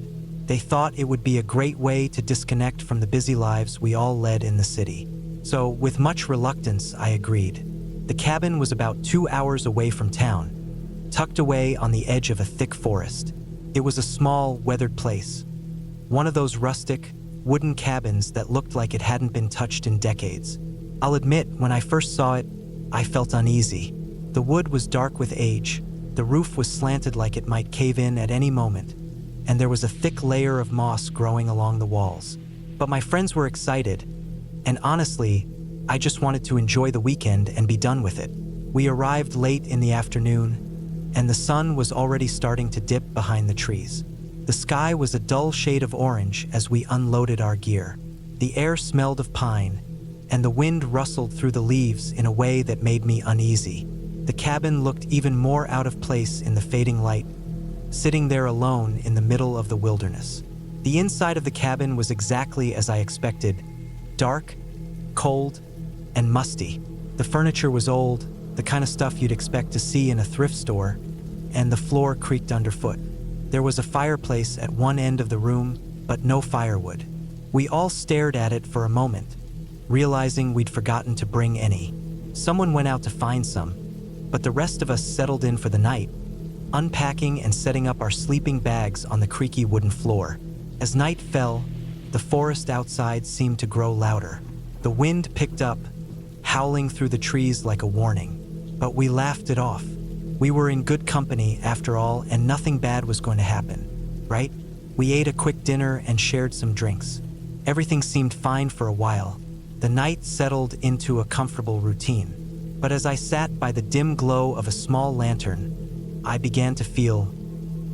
They thought it would be a great way to disconnect from the busy lives we all led in the city. So, with much reluctance, I agreed. The cabin was about 2 hours away from town, tucked away on the edge of a thick forest. It was a small, weathered place. One of those rustic, wooden cabins that looked like it hadn't been touched in decades. I'll admit, when I first saw it, I felt uneasy. The wood was dark with age, the roof was slanted like it might cave in at any moment, and there was a thick layer of moss growing along the walls. But my friends were excited, and honestly, I just wanted to enjoy the weekend and be done with it. We arrived late in the afternoon, and the sun was already starting to dip behind the trees. The sky was a dull shade of orange as we unloaded our gear. The air smelled of pine, and the wind rustled through the leaves in a way that made me uneasy. The cabin looked even more out of place in the fading light, sitting there alone in the middle of the wilderness. The inside of the cabin was exactly as I expected, dark, cold, and musty. The furniture was old, the kind of stuff you'd expect to see in a thrift store, and the floor creaked underfoot. There was a fireplace at one end of the room, but no firewood. We all stared at it for a moment, realizing we'd forgotten to bring any. Someone went out to find some, but the rest of us settled in for the night, unpacking and setting up our sleeping bags on the creaky wooden floor. As night fell, the forest outside seemed to grow louder. The wind picked up, howling through the trees like a warning, but we laughed it off. We were in good company after all, and nothing bad was going to happen, right? We ate a quick dinner and shared some drinks. Everything seemed fine for a while. The night settled into a comfortable routine. But as I sat by the dim glow of a small lantern, I began to feel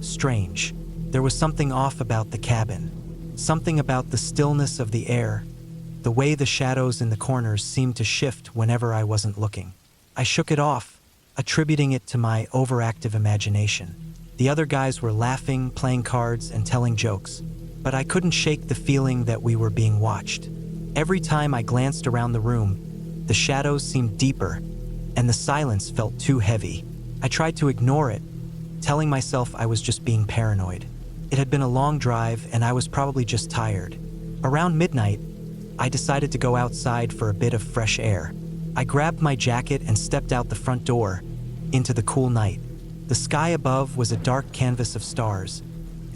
strange. There was something off about the cabin. Something about the stillness of the air, the way the shadows in the corners seemed to shift whenever I wasn't looking. I shook it off, attributing it to my overactive imagination. The other guys were laughing, playing cards, and telling jokes, but I couldn't shake the feeling that we were being watched. Every time I glanced around the room, the shadows seemed deeper, and the silence felt too heavy. I tried to ignore it, telling myself I was just being paranoid. It had been a long drive, and I was probably just tired. Around midnight, I decided to go outside for a bit of fresh air. I grabbed my jacket and stepped out the front door into the cool night. The sky above was a dark canvas of stars,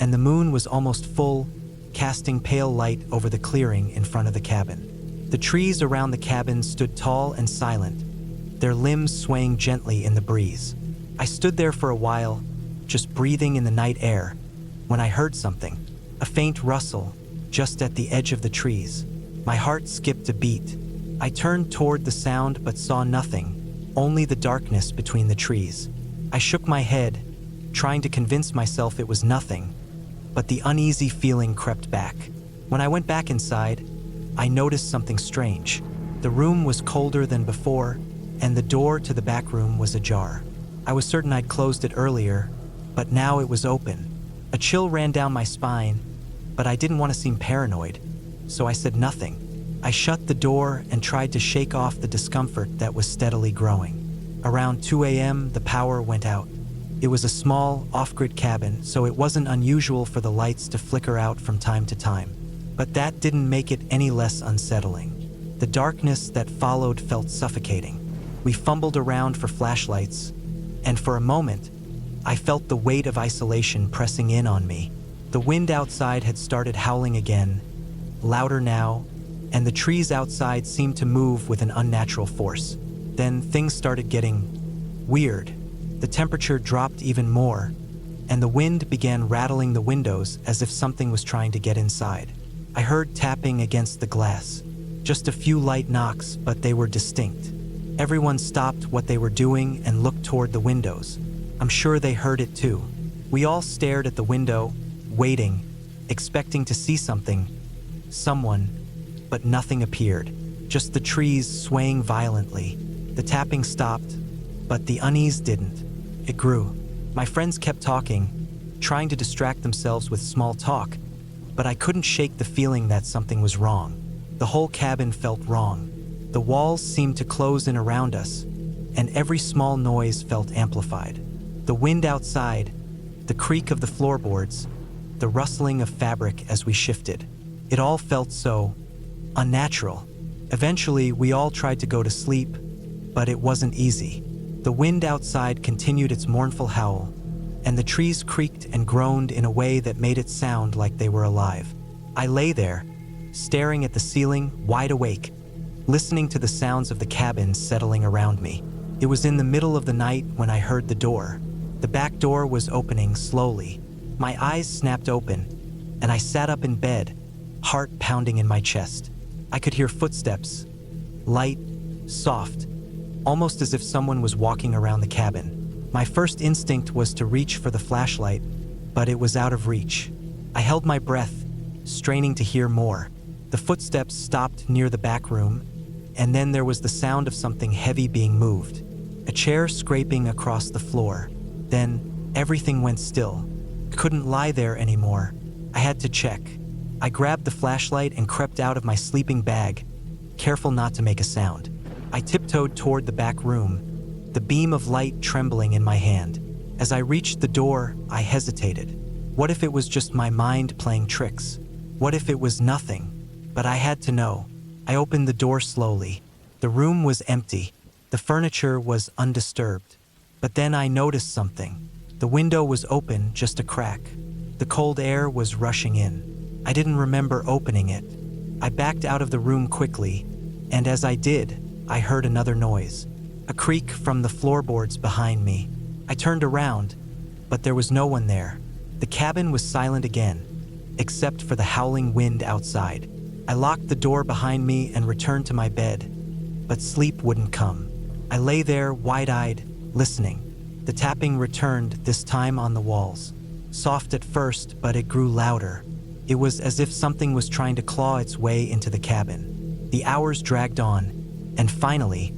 and the moon was almost full, casting pale light over the clearing in front of the cabin. The trees around the cabin stood tall and silent, their limbs swaying gently in the breeze. I stood there for a while, just breathing in the night air, when I heard something, a faint rustle, just at the edge of the trees. My heart skipped a beat. I turned toward the sound but saw nothing, only the darkness between the trees. I shook my head, trying to convince myself it was nothing, but the uneasy feeling crept back. When I went back inside, I noticed something strange. The room was colder than before, and the door to the back room was ajar. I was certain I'd closed it earlier, but now it was open. A chill ran down my spine, but I didn't want to seem paranoid, so I said nothing. I shut the door and tried to shake off the discomfort that was steadily growing. Around 2 a.m., the power went out. It was a small, off-grid cabin, so it wasn't unusual for the lights to flicker out from time to time. But that didn't make it any less unsettling. The darkness that followed felt suffocating. We fumbled around for flashlights, and for a moment, I felt the weight of isolation pressing in on me. The wind outside had started howling again, louder now, and the trees outside seemed to move with an unnatural force. Then things started getting weird. The temperature dropped even more, and the wind began rattling the windows as if something was trying to get inside. I heard tapping against the glass. Just a few light knocks, but they were distinct. Everyone stopped what they were doing and looked toward the windows. I'm sure they heard it too. We all stared at the window, waiting, expecting to see something, someone, but nothing appeared. Just the trees swaying violently. The tapping stopped, but the unease didn't. It grew. My friends kept talking, trying to distract themselves with small talk, but I couldn't shake the feeling that something was wrong. The whole cabin felt wrong. The walls seemed to close in around us, and every small noise felt amplified. The wind outside, the creak of the floorboards, the rustling of fabric as we shifted. It all felt so unnatural. Eventually, we all tried to go to sleep, but it wasn't easy. The wind outside continued its mournful howl, and the trees creaked and groaned in a way that made it sound like they were alive. I lay there, staring at the ceiling, wide awake, listening to the sounds of the cabin settling around me. It was in the middle of the night when I heard the door. The back door was opening slowly. My eyes snapped open, and I sat up in bed, heart pounding in my chest. I could hear footsteps, light, soft, almost as if someone was walking around the cabin. My first instinct was to reach for the flashlight, but it was out of reach. I held my breath, straining to hear more. The footsteps stopped near the back room, and then there was the sound of something heavy being moved, a chair scraping across the floor. Then everything went still. Couldn't lie there anymore. I had to check. I grabbed the flashlight and crept out of my sleeping bag, careful not to make a sound. I tiptoed toward the back room, the beam of light trembling in my hand. As I reached the door, I hesitated. What if it was just my mind playing tricks? What if it was nothing? But I had to know. I opened the door slowly. The room was empty. The furniture was undisturbed. But then I noticed something. The window was open, just a crack. The cold air was rushing in. I didn't remember opening it. I backed out of the room quickly, and as I did, I heard another noise, a creak from the floorboards behind me. I turned around, but there was no one there. The cabin was silent again, except for the howling wind outside. I locked the door behind me and returned to my bed, but sleep wouldn't come. I lay there, wide-eyed, listening. The tapping returned, this time on the walls. Soft at first, but it grew louder. It was as if something was trying to claw its way into the cabin. The hours dragged on, and finally,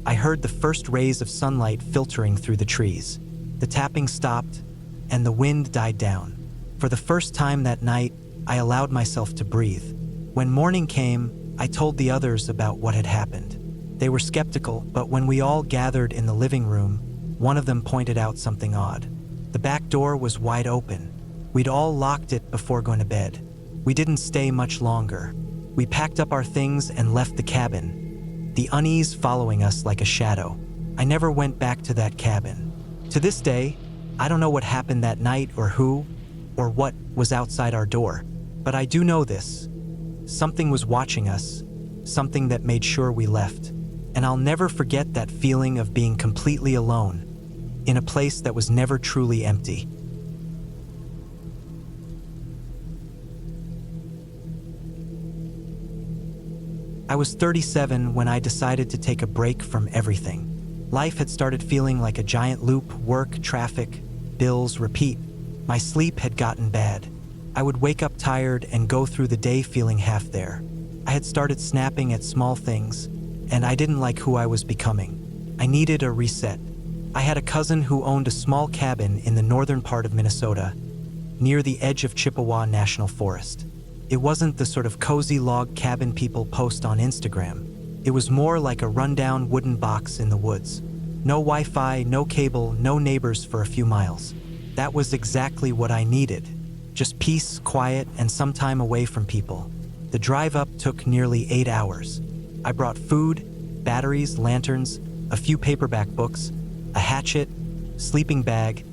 I heard the first rays of sunlight filtering through the trees. The tapping stopped, and the wind died down. For the first time that night, I allowed myself to breathe. When morning came, I told the others about what had happened. They were skeptical, but when we all gathered in the living room, one of them pointed out something odd. The back door was wide open. We'd all locked it before going to bed. We didn't stay much longer. We packed up our things and left the cabin, the unease following us like a shadow. I never went back to that cabin. To this day, I don't know what happened that night or who or what was outside our door, but I do know this. Something was watching us, something that made sure we left. And I'll never forget that feeling of being completely alone, in a place that was never truly empty. I was 37 when I decided to take a break from everything. Life had started feeling like a giant loop: work, traffic, bills, repeat. My sleep had gotten bad. I would wake up tired and go through the day feeling half there. I had started snapping at small things, and I didn't like who I was becoming. I needed a reset. I had a cousin who owned a small cabin in the northern part of Minnesota, near the edge of Chippewa National Forest. It wasn't the sort of cozy log cabin people post on Instagram. It was more like a rundown wooden box in the woods. No Wi-Fi, no cable, no neighbors for a few miles. That was exactly what I needed. Just peace, quiet, and some time away from people. The drive up took nearly 8 hours. I brought food, batteries, lanterns, a few paperback books, a hatchet, sleeping bag,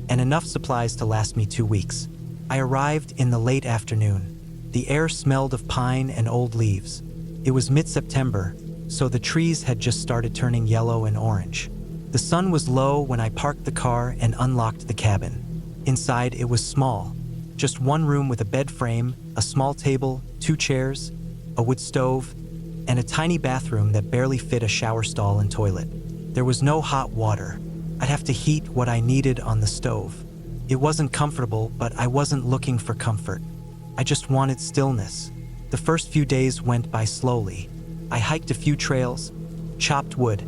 and enough supplies to last me 2 weeks. I arrived in the late afternoon. The air smelled of pine and old leaves. It was mid-September, so the trees had just started turning yellow and orange. The sun was low when I parked the car and unlocked the cabin. Inside, it was small. Just one room with a bed frame, a small table, 2 chairs, a wood stove, and a tiny bathroom that barely fit a shower stall and toilet. There was no hot water. I'd have to heat what I needed on the stove. It wasn't comfortable, but I wasn't looking for comfort. I just wanted stillness. The first few days went by slowly. I hiked a few trails, chopped wood,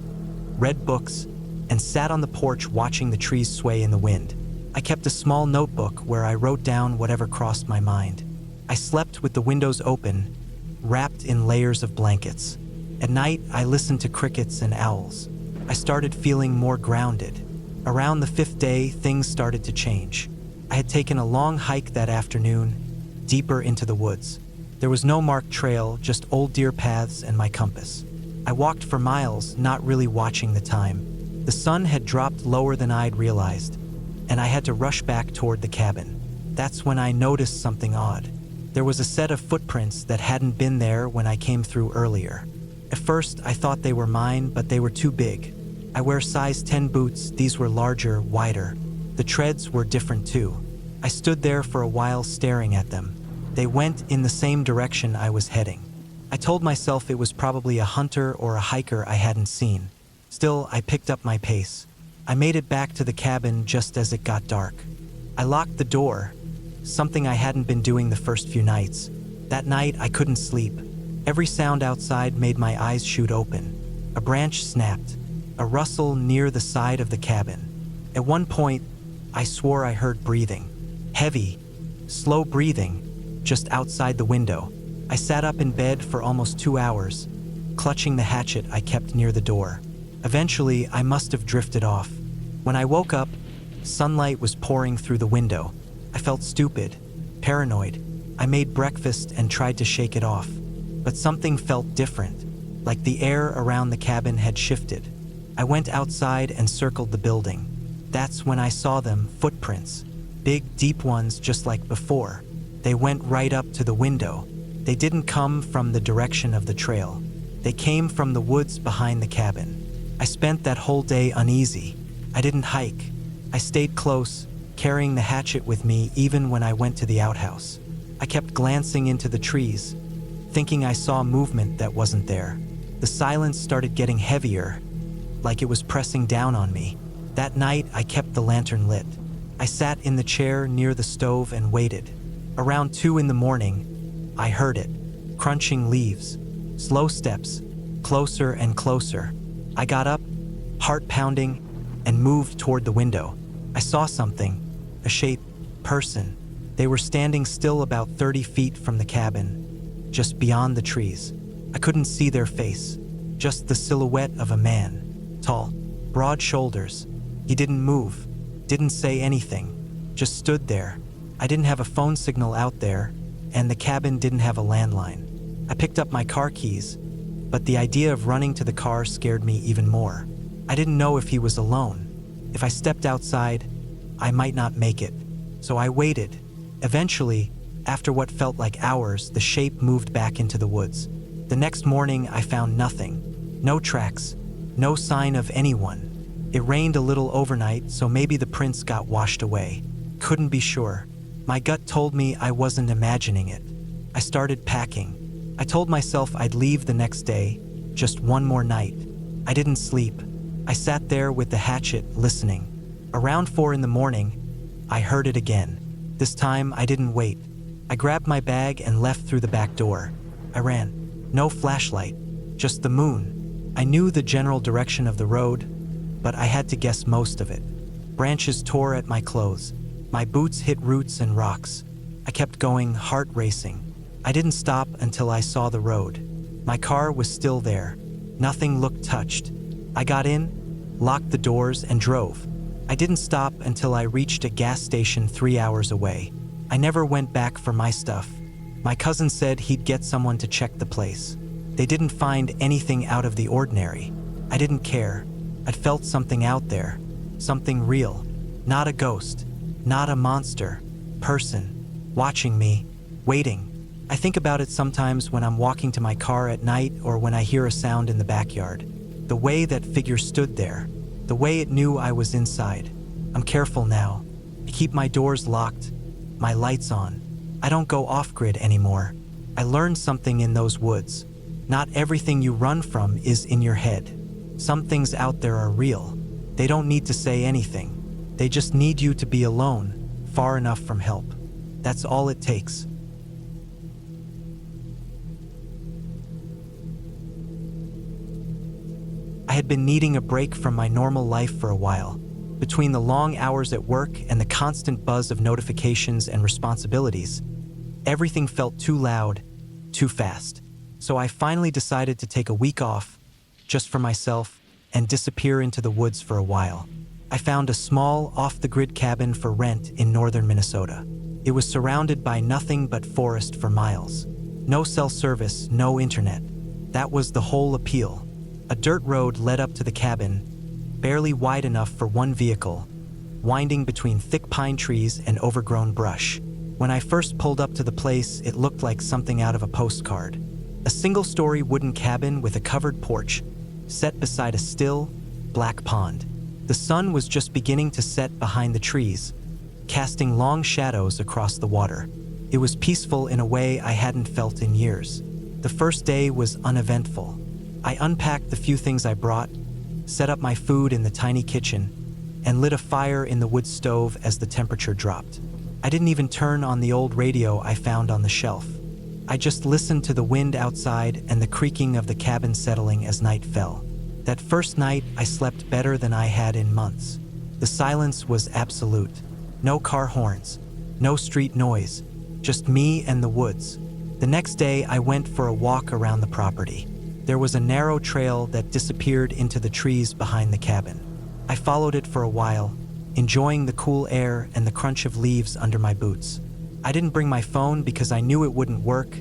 read books, and sat on the porch watching the trees sway in the wind. I kept a small notebook where I wrote down whatever crossed my mind. I slept with the windows open, wrapped in layers of blankets. At night, I listened to crickets and owls. I started feeling more grounded. Around the 5th day, things started to change. I had taken a long hike that afternoon, deeper into the woods. There was no marked trail, just old deer paths and my compass. I walked for miles, not really watching the time. The sun had dropped lower than I'd realized, and I had to rush back toward the cabin. That's when I noticed something odd. There was a set of footprints that hadn't been there when I came through earlier. At first, I thought they were mine, but they were too big. I wear size 10 boots. These were larger, wider. The treads were different too. I stood there for a while staring at them. They went in the same direction I was heading. I told myself it was probably a hunter or a hiker I hadn't seen. Still, I picked up my pace. I made it back to the cabin just as it got dark. I locked the door, something I hadn't been doing the first few nights. That night, I couldn't sleep. Every sound outside made my eyes shoot open. A branch snapped, a rustle near the side of the cabin. At one point, I swore I heard breathing. Heavy, slow breathing, just outside the window. I sat up in bed for almost 2 hours, clutching the hatchet I kept near the door. Eventually, I must have drifted off. When I woke up, sunlight was pouring through the window. I felt stupid, paranoid. I made breakfast and tried to shake it off. But something felt different, like the air around the cabin had shifted. I went outside and circled the building. That's when I saw them, footprints. Big, deep ones just like before. They went right up to the window. They didn't come from the direction of the trail. They came from the woods behind the cabin. I spent that whole day uneasy. I didn't hike. I stayed close, carrying the hatchet with me even when I went to the outhouse. I kept glancing into the trees, thinking I saw movement that wasn't there. The silence started getting heavier, like it was pressing down on me. That night, I kept the lantern lit. I sat in the chair near the stove and waited. Around 2 a.m, I heard it, crunching leaves, slow steps, closer and closer. I got up, heart pounding, and moved toward the window. I saw something, a shape, person. They were standing still about 30 feet from the cabin, just beyond the trees. I couldn't see their face, just the silhouette of a man, tall, broad shoulders. He didn't move, didn't say anything, just stood there. I didn't have a phone signal out there, and the cabin didn't have a landline. I picked up my car keys, but the idea of running to the car scared me even more. I didn't know if he was alone. If I stepped outside, I might not make it. So I waited. Eventually, after what felt like hours, the shape moved back into the woods. The next morning, I found nothing. No tracks, no sign of anyone. It rained a little overnight, so maybe the prints got washed away. Couldn't be sure. My gut told me I wasn't imagining it. I started packing. I told myself I'd leave the next day, just one more night. I didn't sleep. I sat there with the hatchet, listening. Around 4 a.m, I heard it again. This time, I didn't wait. I grabbed my bag and left through the back door. I ran. No flashlight, just the moon. I knew the general direction of the road, but I had to guess most of it. Branches tore at my clothes. My boots hit roots and rocks. I kept going, heart racing. I didn't stop until I saw the road. My car was still there. Nothing looked touched. I got in, locked the doors, and drove. I didn't stop until I reached a gas station 3 hours away. I never went back for my stuff. My cousin said he'd get someone to check the place. They didn't find anything out of the ordinary. I didn't care. I'd felt something out there, something real. Not a ghost, not a monster. Person, watching me, waiting. I think about it sometimes when I'm walking to my car at night or when I hear a sound in the backyard. The way that figure stood there, the way it knew I was inside. I'm careful now. I keep my doors locked, my lights on. I don't go off-grid anymore. I learned something in those woods. Not everything you run from is in your head. Some things out there are real. They don't need to say anything. They just need you to be alone, far enough from help. That's all it takes. I had been needing a break from my normal life for a while. Between the long hours at work and the constant buzz of notifications and responsibilities, everything felt too loud, too fast. So I finally decided to take a week off, just for myself, and disappear into the woods for a while. I found a small, off-the-grid cabin for rent in northern Minnesota. It was surrounded by nothing but forest for miles. No cell service, no internet. That was the whole appeal. A dirt road led up to the cabin, barely wide enough for one vehicle, winding between thick pine trees and overgrown brush. When I first pulled up to the place, it looked like something out of a postcard. A single-story wooden cabin with a covered porch, set beside a still, black pond. The sun was just beginning to set behind the trees, casting long shadows across the water. It was peaceful in a way I hadn't felt in years. The first day was uneventful. I unpacked the few things I brought, set up my food in the tiny kitchen, and lit a fire in the wood stove as the temperature dropped. I didn't even turn on the old radio I found on the shelf. I just listened to the wind outside and the creaking of the cabin settling as night fell. That first night, I slept better than I had in months. The silence was absolute. No car horns, no street noise, just me and the woods. The next day, I went for a walk around the property. There was a narrow trail that disappeared into the trees behind the cabin. I followed it for a while, enjoying the cool air and the crunch of leaves under my boots. I didn't bring my phone because I knew it wouldn't work,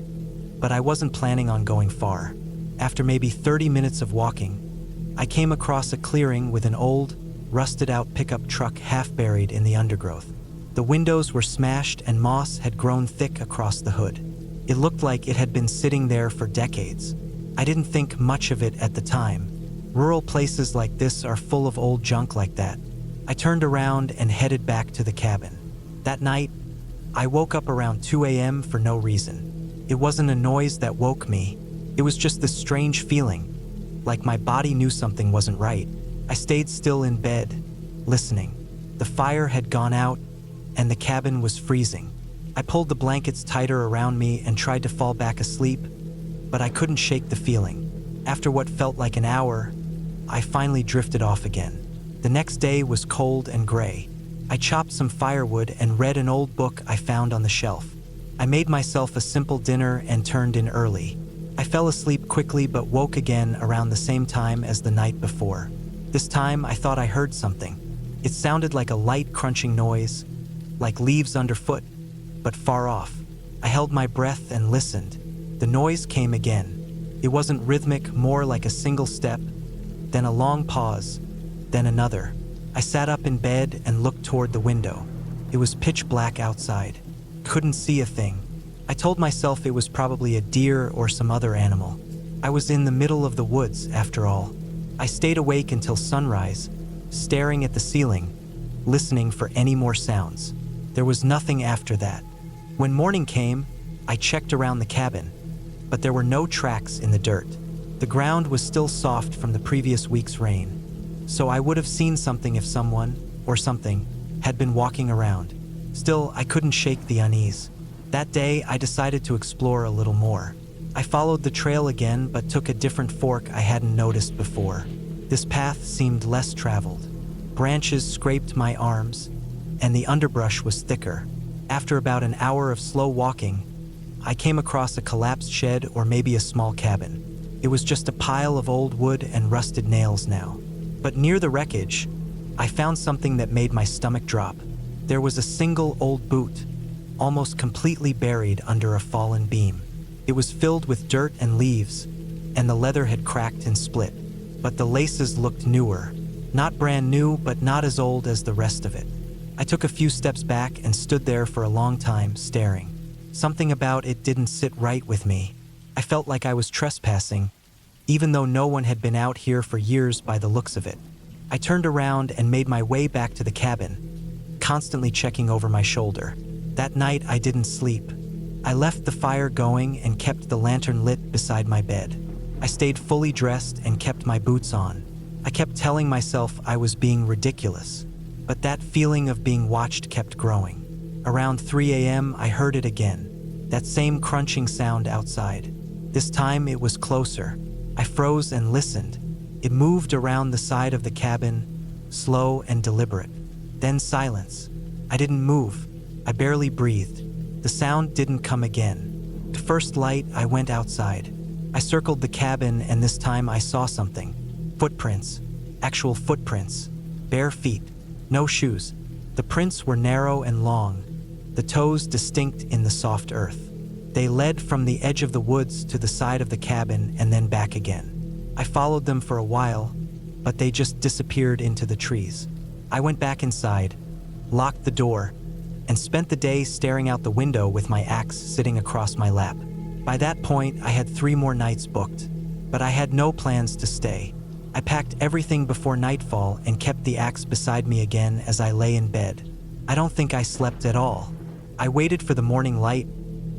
but I wasn't planning on going far. After maybe 30 minutes of walking, I came across a clearing with an old, rusted-out pickup truck half buried in the undergrowth. The windows were smashed and moss had grown thick across the hood. It looked like it had been sitting there for decades. I didn't think much of it at the time. Rural places like this are full of old junk like that. I turned around and headed back to the cabin. That night, I woke up around 2 a.m. for no reason. It wasn't a noise that woke me. It was just this strange feeling, like my body knew something wasn't right. I stayed still in bed, listening. The fire had gone out, and the cabin was freezing. I pulled the blankets tighter around me and tried to fall back asleep, but I couldn't shake the feeling. After what felt like an hour, I finally drifted off again. The next day was cold and gray. I chopped some firewood and read an old book I found on the shelf. I made myself a simple dinner and turned in early. I fell asleep quickly but woke again around the same time as the night before. This time I thought I heard something. It sounded like a light crunching noise, like leaves underfoot, but far off. I held my breath and listened. The noise came again. It wasn't rhythmic, more like a single step, then a long pause, then another. I sat up in bed and looked toward the window. It was pitch black outside. Couldn't see a thing. I told myself it was probably a deer or some other animal. I was in the middle of the woods, after all. I stayed awake until sunrise, staring at the ceiling, listening for any more sounds. There was nothing after that. When morning came, I checked around the cabin, but there were no tracks in the dirt. The ground was still soft from the previous week's rain, so I would have seen something if someone, or something, had been walking around. Still, I couldn't shake the unease. That day, I decided to explore a little more. I followed the trail again, but took a different fork I hadn't noticed before. This path seemed less traveled. Branches scraped my arms, and the underbrush was thicker. After about an hour of slow walking, I came across a collapsed shed or maybe a small cabin. It was just a pile of old wood and rusted nails now. But near the wreckage, I found something that made my stomach drop. There was a single old boot, almost completely buried under a fallen beam. It was filled with dirt and leaves, and the leather had cracked and split. But the laces looked newer. Not brand new, but not as old as the rest of it. I took a few steps back and stood there for a long time, staring. Something about it didn't sit right with me. I felt like I was trespassing, even though no one had been out here for years by the looks of it. I turned around and made my way back to the cabin, constantly checking over my shoulder. That night, I didn't sleep. I left the fire going and kept the lantern lit beside my bed. I stayed fully dressed and kept my boots on. I kept telling myself I was being ridiculous, but that feeling of being watched kept growing. Around 3 a.m., I heard it again, that same crunching sound outside. This time it was closer. I froze and listened. It moved around the side of the cabin, slow and deliberate. Then silence. I didn't move. I barely breathed. The sound didn't come again. To first light, I went outside. I circled the cabin, and this time I saw something. Footprints. Actual footprints. Bare feet. No shoes. The prints were narrow and long, the toes distinct in the soft earth. They led from the edge of the woods to the side of the cabin and then back again. I followed them for a while, but they just disappeared into the trees. I went back inside, locked the door, and spent the day staring out the window with my axe sitting across my lap. By that point, I had 3 more nights booked, but I had no plans to stay. I packed everything before nightfall and kept the axe beside me again as I lay in bed. I don't think I slept at all. I waited for the morning light,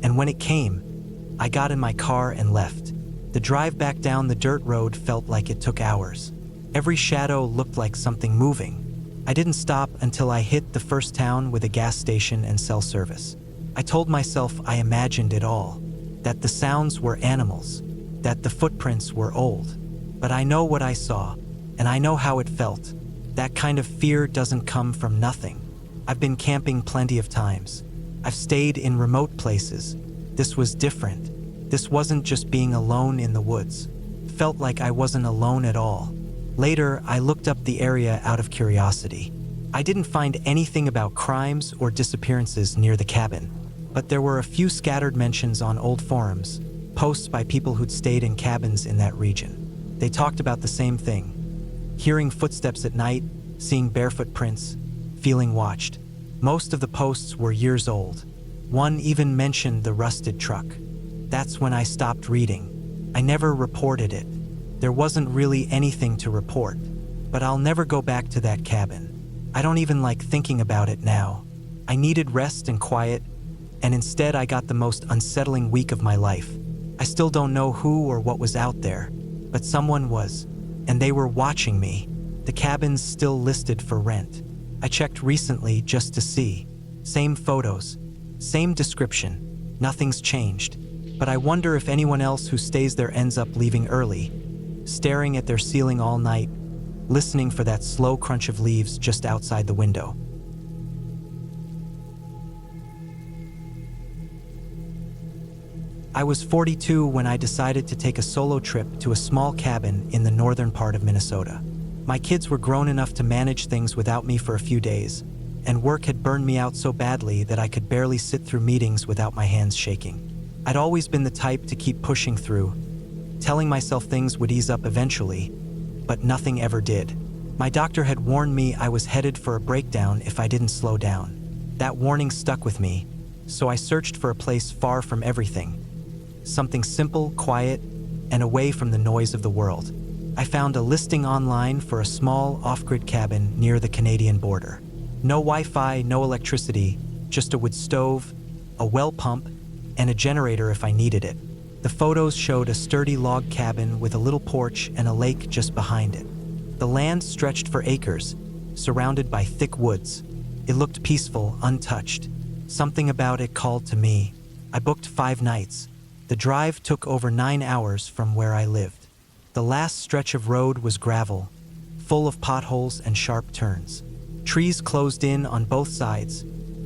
and when it came, I got in my car and left. The drive back down the dirt road felt like it took hours. Every shadow looked like something moving. I didn't stop until I hit the first town with a gas station and cell service. I told myself I imagined it all, that the sounds were animals, that the footprints were old. But I know what I saw, and I know how it felt. That kind of fear doesn't come from nothing. I've been camping plenty of times. I've stayed in remote places. This was different. This wasn't just being alone in the woods. It felt like I wasn't alone at all. Later, I looked up the area out of curiosity. I didn't find anything about crimes or disappearances near the cabin, but there were a few scattered mentions on old forums, posts by people who'd stayed in cabins in that region. They talked about the same thing: hearing footsteps at night, seeing barefoot prints, feeling watched. Most of the posts were years old. One even mentioned the rusted truck. That's when I stopped reading. I never reported it. There wasn't really anything to report, but I'll never go back to that cabin. I don't even like thinking about it now. I needed rest and quiet, and instead I got the most unsettling week of my life. I still don't know who or what was out there, but someone was, and they were watching me. The cabin's still listed for rent. I checked recently just to see. Same photos, same description, nothing's changed. But I wonder if anyone else who stays there ends up leaving early, staring at their ceiling all night, listening for that slow crunch of leaves just outside the window. I was 42 when I decided to take a solo trip to a small cabin in the northern part of Minnesota. My kids were grown enough to manage things without me for a few days, and work had burned me out so badly that I could barely sit through meetings without my hands shaking. I'd always been the type to keep pushing through, telling myself things would ease up eventually, but nothing ever did. My doctor had warned me I was headed for a breakdown if I didn't slow down. That warning stuck with me, so I searched for a place far from everything. Something simple, quiet, and away from the noise of the world. I found a listing online for a small off-grid cabin near the Canadian border. No Wi-Fi, no electricity, just a wood stove, a well pump, and a generator if I needed it. The photos showed a sturdy log cabin with a little porch and a lake just behind it. The land stretched for acres, surrounded by thick woods. It looked peaceful, untouched. Something about it called to me. I booked 5 nights. The drive took over 9 hours from where I lived. The last stretch of road was gravel, full of potholes and sharp turns. Trees closed in on both sides,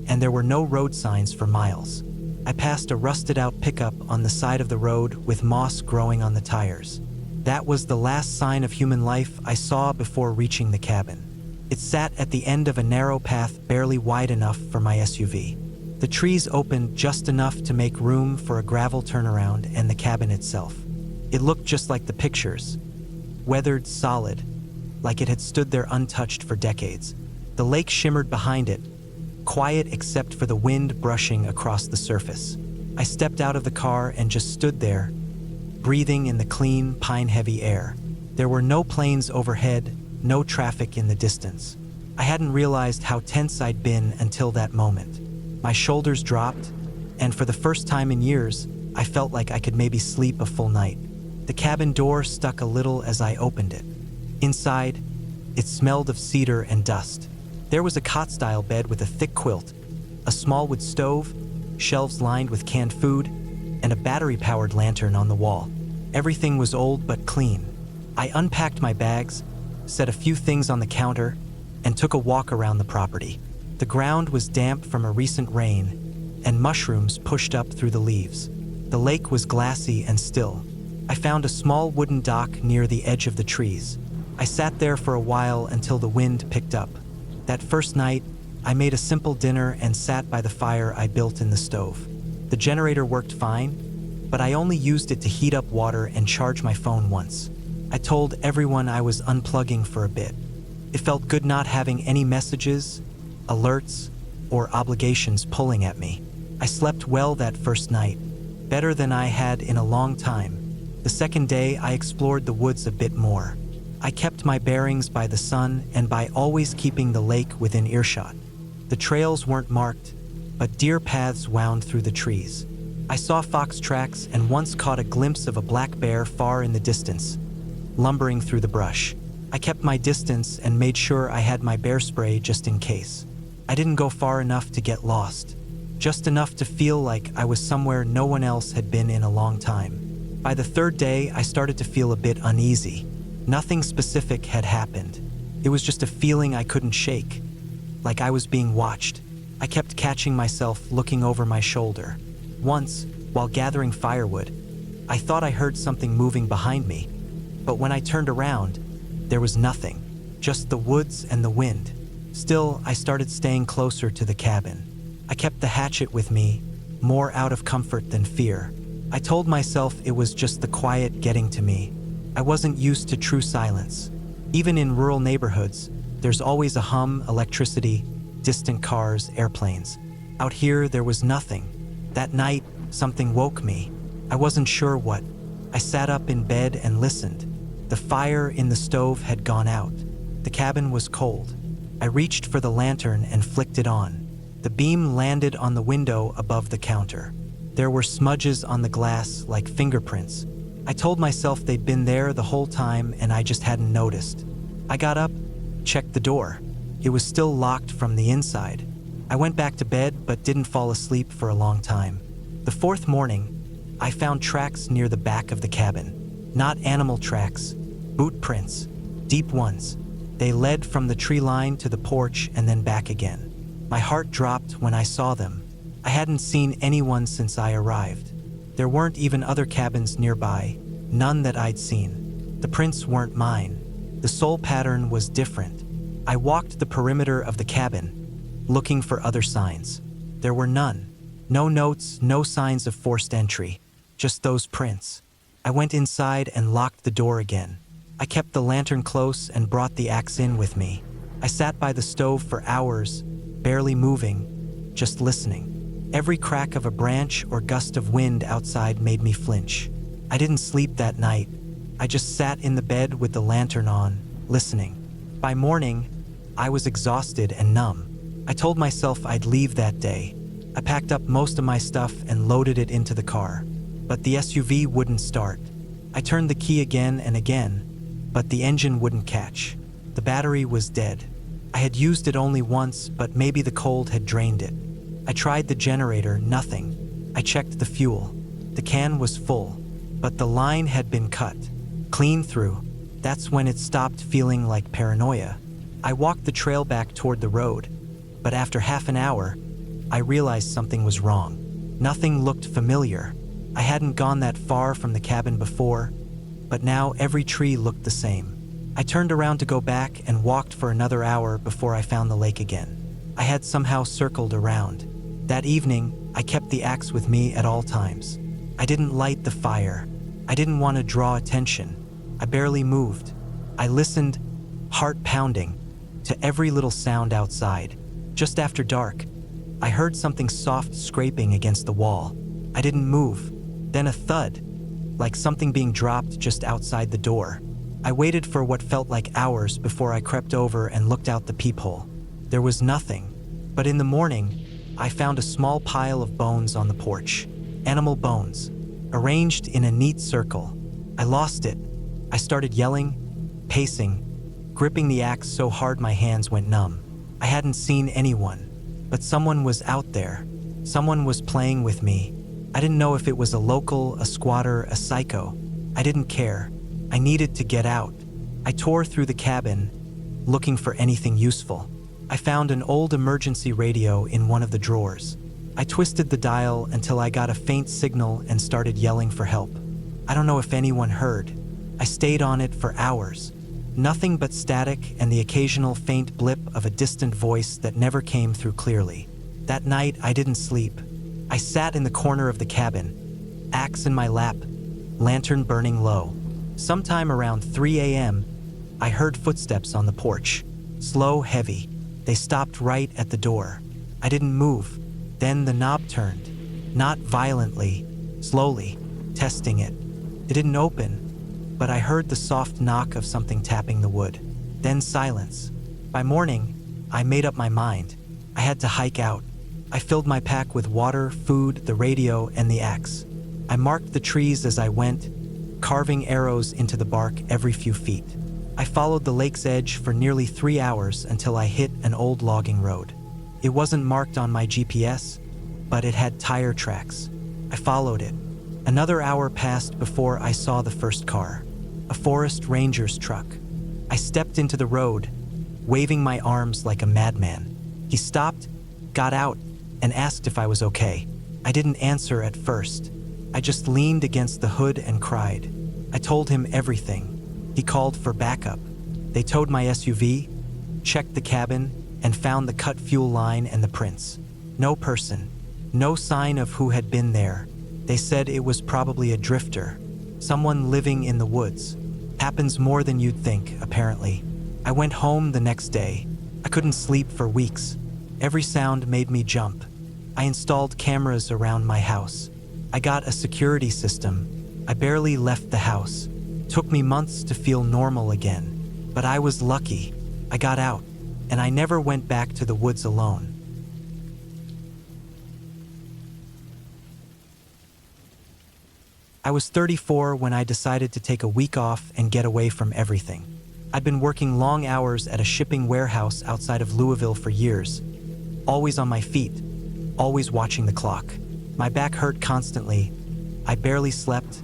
and there were no road signs for miles. I passed a rusted-out pickup on the side of the road with moss growing on the tires. That was the last sign of human life I saw before reaching the cabin. It sat at the end of a narrow path barely wide enough for my SUV. The trees opened just enough to make room for a gravel turnaround and the cabin itself. It looked just like the pictures, weathered, solid, like it had stood there untouched for decades. The lake shimmered behind it, quiet except for the wind brushing across the surface. I stepped out of the car and just stood there, breathing in the clean, pine-heavy air. There were no planes overhead, no traffic in the distance. I hadn't realized how tense I'd been until that moment. My shoulders dropped, and for the first time in years, I felt like I could maybe sleep a full night. The cabin door stuck a little as I opened it. Inside, it smelled of cedar and dust. There was a cot-style bed with a thick quilt, a small wood stove, shelves lined with canned food, and a battery-powered lantern on the wall. Everything was old but clean. I unpacked my bags, set a few things on the counter, and took a walk around the property. The ground was damp from a recent rain, and mushrooms pushed up through the leaves. The lake was glassy and still. I found a small wooden dock near the edge of the trees. I sat there for a while until the wind picked up. That first night, I made a simple dinner and sat by the fire I built in the stove. The generator worked fine, but I only used it to heat up water and charge my phone once. I told everyone I was unplugging for a bit. It felt good not having any messages, alerts, or obligations pulling at me. I slept well that first night, better than I had in a long time. The second day, I explored the woods a bit more. I kept my bearings by the sun and by always keeping the lake within earshot. The trails weren't marked, but deer paths wound through the trees. I saw fox tracks and once caught a glimpse of a black bear far in the distance, lumbering through the brush. I kept my distance and made sure I had my bear spray just in case. I didn't go far enough to get lost, just enough to feel like I was somewhere no one else had been in a long time. By the third day, I started to feel a bit uneasy. Nothing specific had happened. It was just a feeling I couldn't shake, like I was being watched. I kept catching myself looking over my shoulder. Once, while gathering firewood, I thought I heard something moving behind me, but when I turned around, there was nothing, just the woods and the wind. Still, I started staying closer to the cabin. I kept the hatchet with me, more out of comfort than fear. I told myself it was just the quiet getting to me. I wasn't used to true silence. Even in rural neighborhoods, there's always a hum, electricity, distant cars, airplanes. Out here, there was nothing. That night, something woke me. I wasn't sure what. I sat up in bed and listened. The fire in the stove had gone out. The cabin was cold. I reached for the lantern and flicked it on. The beam landed on the window above the counter. There were smudges on the glass like fingerprints. I told myself they'd been there the whole time and I just hadn't noticed. I got up, checked the door. It was still locked from the inside. I went back to bed but didn't fall asleep for a long time. The fourth morning, I found tracks near the back of the cabin. Not animal tracks, boot prints, deep ones. They led from the tree line to the porch and then back again. My heart dropped when I saw them. I hadn't seen anyone since I arrived. There weren't even other cabins nearby, none that I'd seen. The prints weren't mine. The sole pattern was different. I walked the perimeter of the cabin, looking for other signs. There were none. No notes, no signs of forced entry. Just those prints. I went inside and locked the door again. I kept the lantern close and brought the axe in with me. I sat by the stove for hours, barely moving, just listening. Every crack of a branch or gust of wind outside made me flinch. I didn't sleep that night. I just sat in the bed with the lantern on, listening. By morning, I was exhausted and numb. I told myself I'd leave that day. I packed up most of my stuff and loaded it into the car. But the SUV wouldn't start. I turned the key again and again, but the engine wouldn't catch. The battery was dead. I had used it only once, but maybe the cold had drained it. I tried the generator, nothing. I checked the fuel. The can was full, but the line had been cut, clean through. That's when it stopped feeling like paranoia. I walked the trail back toward the road, but after half an hour, I realized something was wrong. Nothing looked familiar. I hadn't gone that far from the cabin before, but now every tree looked the same. I turned around to go back and walked for another hour before I found the lake again. I had somehow circled around. That evening, I kept the axe with me at all times. I didn't light the fire. I didn't want to draw attention. I barely moved. I listened, heart pounding, to every little sound outside. Just after dark, I heard something soft scraping against the wall. I didn't move. Then a thud, like something being dropped just outside the door. I waited for what felt like hours before I crept over and looked out the peephole. There was nothing, but in the morning, I found a small pile of bones on the porch. Animal bones, arranged in a neat circle. I lost it. I started yelling, pacing, gripping the axe so hard my hands went numb. I hadn't seen anyone, but someone was out there. Someone was playing with me. I didn't know if it was a local, a squatter, a psycho. I didn't care. I needed to get out. I tore through the cabin, looking for anything useful. I found an old emergency radio in one of the drawers. I twisted the dial until I got a faint signal and started yelling for help. I don't know if anyone heard. I stayed on it for hours. Nothing but static and the occasional faint blip of a distant voice that never came through clearly. That night, I didn't sleep. I sat in the corner of the cabin, axe in my lap, lantern burning low. Sometime around 3 a.m., I heard footsteps on the porch. Slow, heavy. They stopped right at the door. I didn't move. Then the knob turned. Not violently, slowly, testing it. It didn't open, but I heard the soft knock of something tapping the wood. Then silence. By morning, I made up my mind. I had to hike out. I filled my pack with water, food, the radio, and the axe. I marked the trees as I went, carving arrows into the bark every few feet. I followed the lake's edge for nearly 3 hours until I hit an old logging road. It wasn't marked on my GPS, but it had tire tracks. I followed it. Another hour passed before I saw the first car, a forest ranger's truck. I stepped into the road, waving my arms like a madman. He stopped, got out, and asked if I was okay. I didn't answer at first. I just leaned against the hood and cried. I told him everything. He called for backup. They towed my SUV, checked the cabin, and found the cut fuel line and the prints. No person, no sign of who had been there. They said it was probably a drifter, someone living in the woods. Happens more than you'd think, apparently. I went home the next day. I couldn't sleep for weeks. Every sound made me jump. I installed cameras around my house. I got a security system. I barely left the house. Took me months to feel normal again. But I was lucky. I got out, and I never went back to the woods alone. I was 34 when I decided to take a week off and get away from everything. I'd been working long hours at a shipping warehouse outside of Louisville for years, always on my feet, always watching the clock. My back hurt constantly, I barely slept,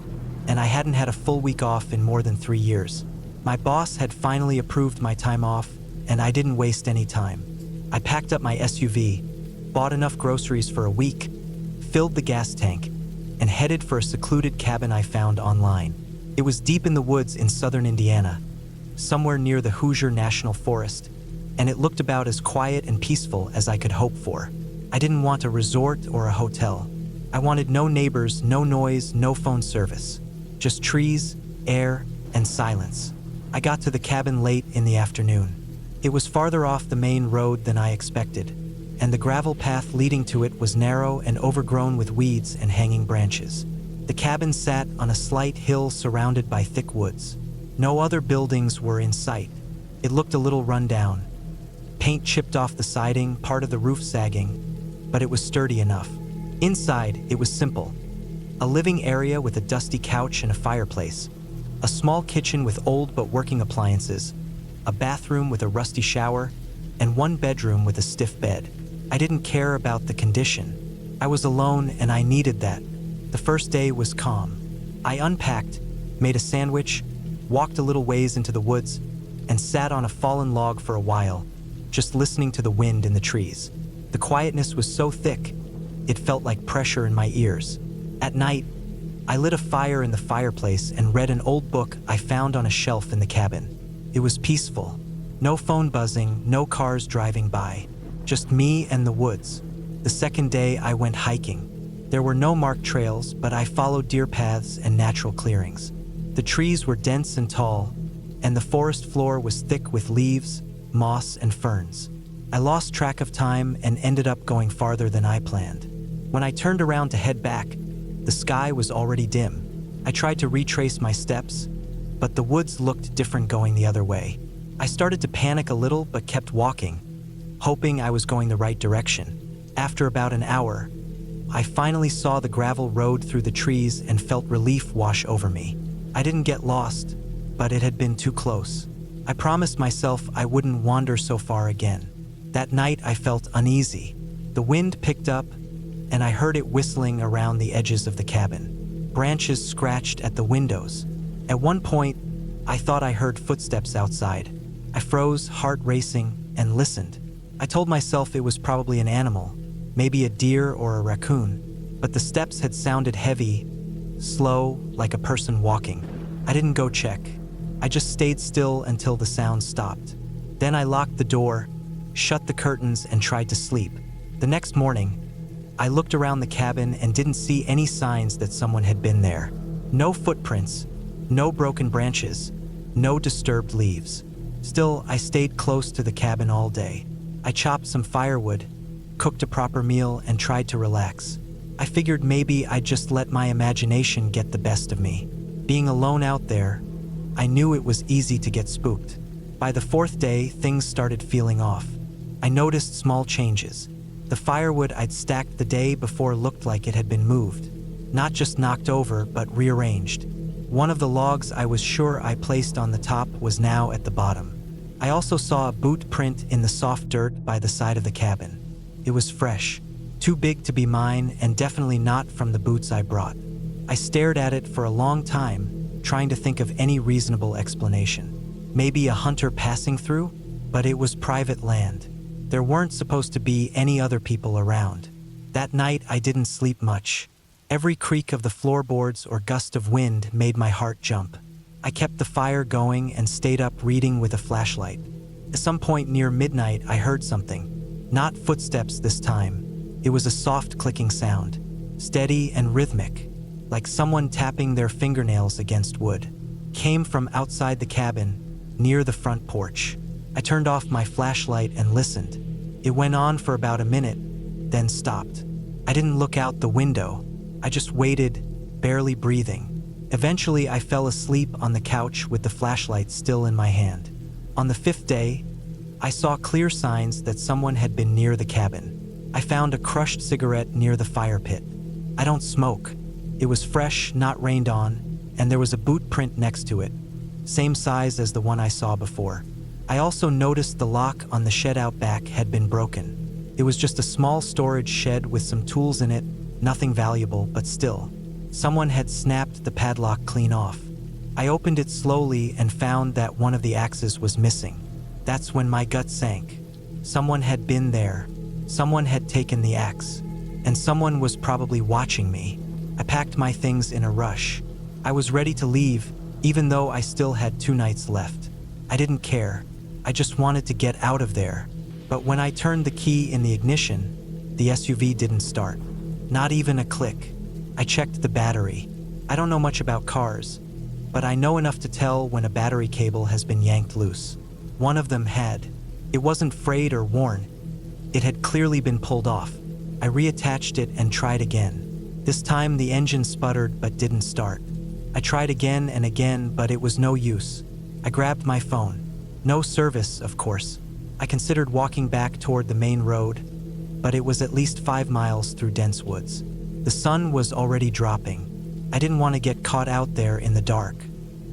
and I hadn't had a full week off in more than 3 years. My boss had finally approved my time off, and I didn't waste any time. I packed up my SUV, bought enough groceries for a week, filled the gas tank, and headed for a secluded cabin I found online. It was deep in the woods in southern Indiana, somewhere near the Hoosier National Forest, and it looked about as quiet and peaceful as I could hope for. I didn't want a resort or a hotel. I wanted no neighbors, no noise, no phone service. Just trees, air, and silence. I got to the cabin late in the afternoon. It was farther off the main road than I expected, and the gravel path leading to it was narrow and overgrown with weeds and hanging branches. The cabin sat on a slight hill surrounded by thick woods. No other buildings were in sight. It looked a little run down. Paint chipped off the siding, part of the roof sagging, but it was sturdy enough. Inside, it was simple. A living area with a dusty couch and a fireplace. A small kitchen with old but working appliances. A bathroom with a rusty shower, and one bedroom with a stiff bed. I didn't care about the condition. I was alone and I needed that. The first day was calm. I unpacked, made a sandwich, walked a little ways into the woods, and sat on a fallen log for a while, just listening to the wind in the trees. The quietness was so thick, it felt like pressure in my ears. At night, I lit a fire in the fireplace and read an old book I found on a shelf in the cabin. It was peaceful. No phone buzzing, no cars driving by. Just me and the woods. The second day I went hiking. There were no marked trails, but I followed deer paths and natural clearings. The trees were dense and tall, and the forest floor was thick with leaves, moss, and ferns. I lost track of time and ended up going farther than I planned. When I turned around to head back, the sky was already dim. I tried to retrace my steps, but the woods looked different going the other way. I started to panic a little but kept walking, hoping I was going the right direction. After about an hour, I finally saw the gravel road through the trees and felt relief wash over me. I didn't get lost, but it had been too close. I promised myself I wouldn't wander so far again. That night I felt uneasy. The wind picked up, and I heard it whistling around the edges of the cabin. Branches scratched at the windows. At one point, I thought I heard footsteps outside. I froze, heart racing, and listened. I told myself it was probably an animal, maybe a deer or a raccoon, but the steps had sounded heavy, slow, like a person walking. I didn't go check. I just stayed still until the sound stopped. Then I locked the door, shut the curtains, and tried to sleep. The next morning, I looked around the cabin and didn't see any signs that someone had been there. No footprints, no broken branches, no disturbed leaves. Still, I stayed close to the cabin all day. I chopped some firewood, cooked a proper meal, and tried to relax. I figured maybe I'd just let my imagination get the best of me. Being alone out there, I knew it was easy to get spooked. By the fourth day, things started feeling off. I noticed small changes. The firewood I'd stacked the day before looked like it had been moved. Not just knocked over, but rearranged. One of the logs I was sure I placed on the top was now at the bottom. I also saw a boot print in the soft dirt by the side of the cabin. It was fresh, too big to be mine, and definitely not from the boots I brought. I stared at it for a long time, trying to think of any reasonable explanation. Maybe a hunter passing through? But it was private land. There weren't supposed to be any other people around. That night, I didn't sleep much. Every creak of the floorboards or gust of wind made my heart jump. I kept the fire going and stayed up reading with a flashlight. At some point near midnight, I heard something. Not footsteps this time. It was a soft clicking sound, steady and rhythmic, like someone tapping their fingernails against wood. Came from outside the cabin, near the front porch. I turned off my flashlight and listened. It went on for about a minute, then stopped. I didn't look out the window. I just waited, barely breathing. Eventually, I fell asleep on the couch with the flashlight still in my hand. On the fifth day, I saw clear signs that someone had been near the cabin. I found a crushed cigarette near the fire pit. I don't smoke, It was fresh, not rained on, and there was a boot print next to it, same size as the one I saw before. I also noticed the lock on the shed out back had been broken. It was just a small storage shed with some tools in it, nothing valuable, but still. Someone had snapped the padlock clean off. I opened it slowly and found that one of the axes was missing. That's when my gut sank. Someone had been there. Someone had taken the axe. And someone was probably watching me. I packed my things in a rush. I was ready to leave, even though I still had 2 nights left. I didn't care. I just wanted to get out of there. But when I turned the key in the ignition, the SUV didn't start. Not even a click. I checked the battery. I don't know much about cars, but I know enough to tell when a battery cable has been yanked loose. One of them had. It wasn't frayed or worn. It had clearly been pulled off. I reattached it and tried again. This time the engine sputtered but didn't start. I tried again and again, but it was no use. I grabbed my phone. No service, of course. I considered walking back toward the main road, but it was at least 5 miles through dense woods. The sun was already dropping. I didn't want to get caught out there in the dark.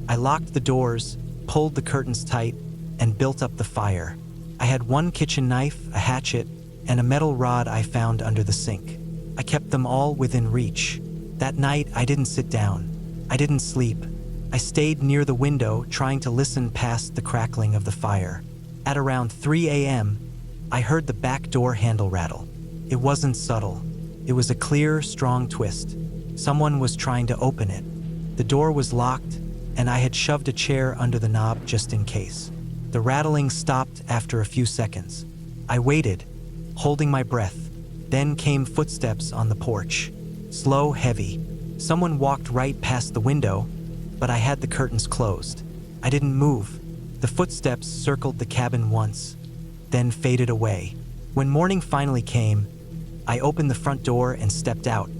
I locked the doors, pulled the curtains tight, and built up the fire. I had one kitchen knife, a hatchet, and a metal rod I found under the sink. I kept them all within reach. That night, I didn't sit down. I didn't sleep. I stayed near the window, trying to listen past the crackling of the fire. At around 3 a.m., I heard the back door handle rattle. It wasn't subtle. It was a clear, strong twist. Someone was trying to open it. The door was locked, and I had shoved a chair under the knob just in case. The rattling stopped after a few seconds. I waited, holding my breath. Then came footsteps on the porch. Slow, heavy. Someone walked right past the window, but I had the curtains closed. I didn't move. The footsteps circled the cabin once, then faded away. When morning finally came, I opened the front door and stepped out,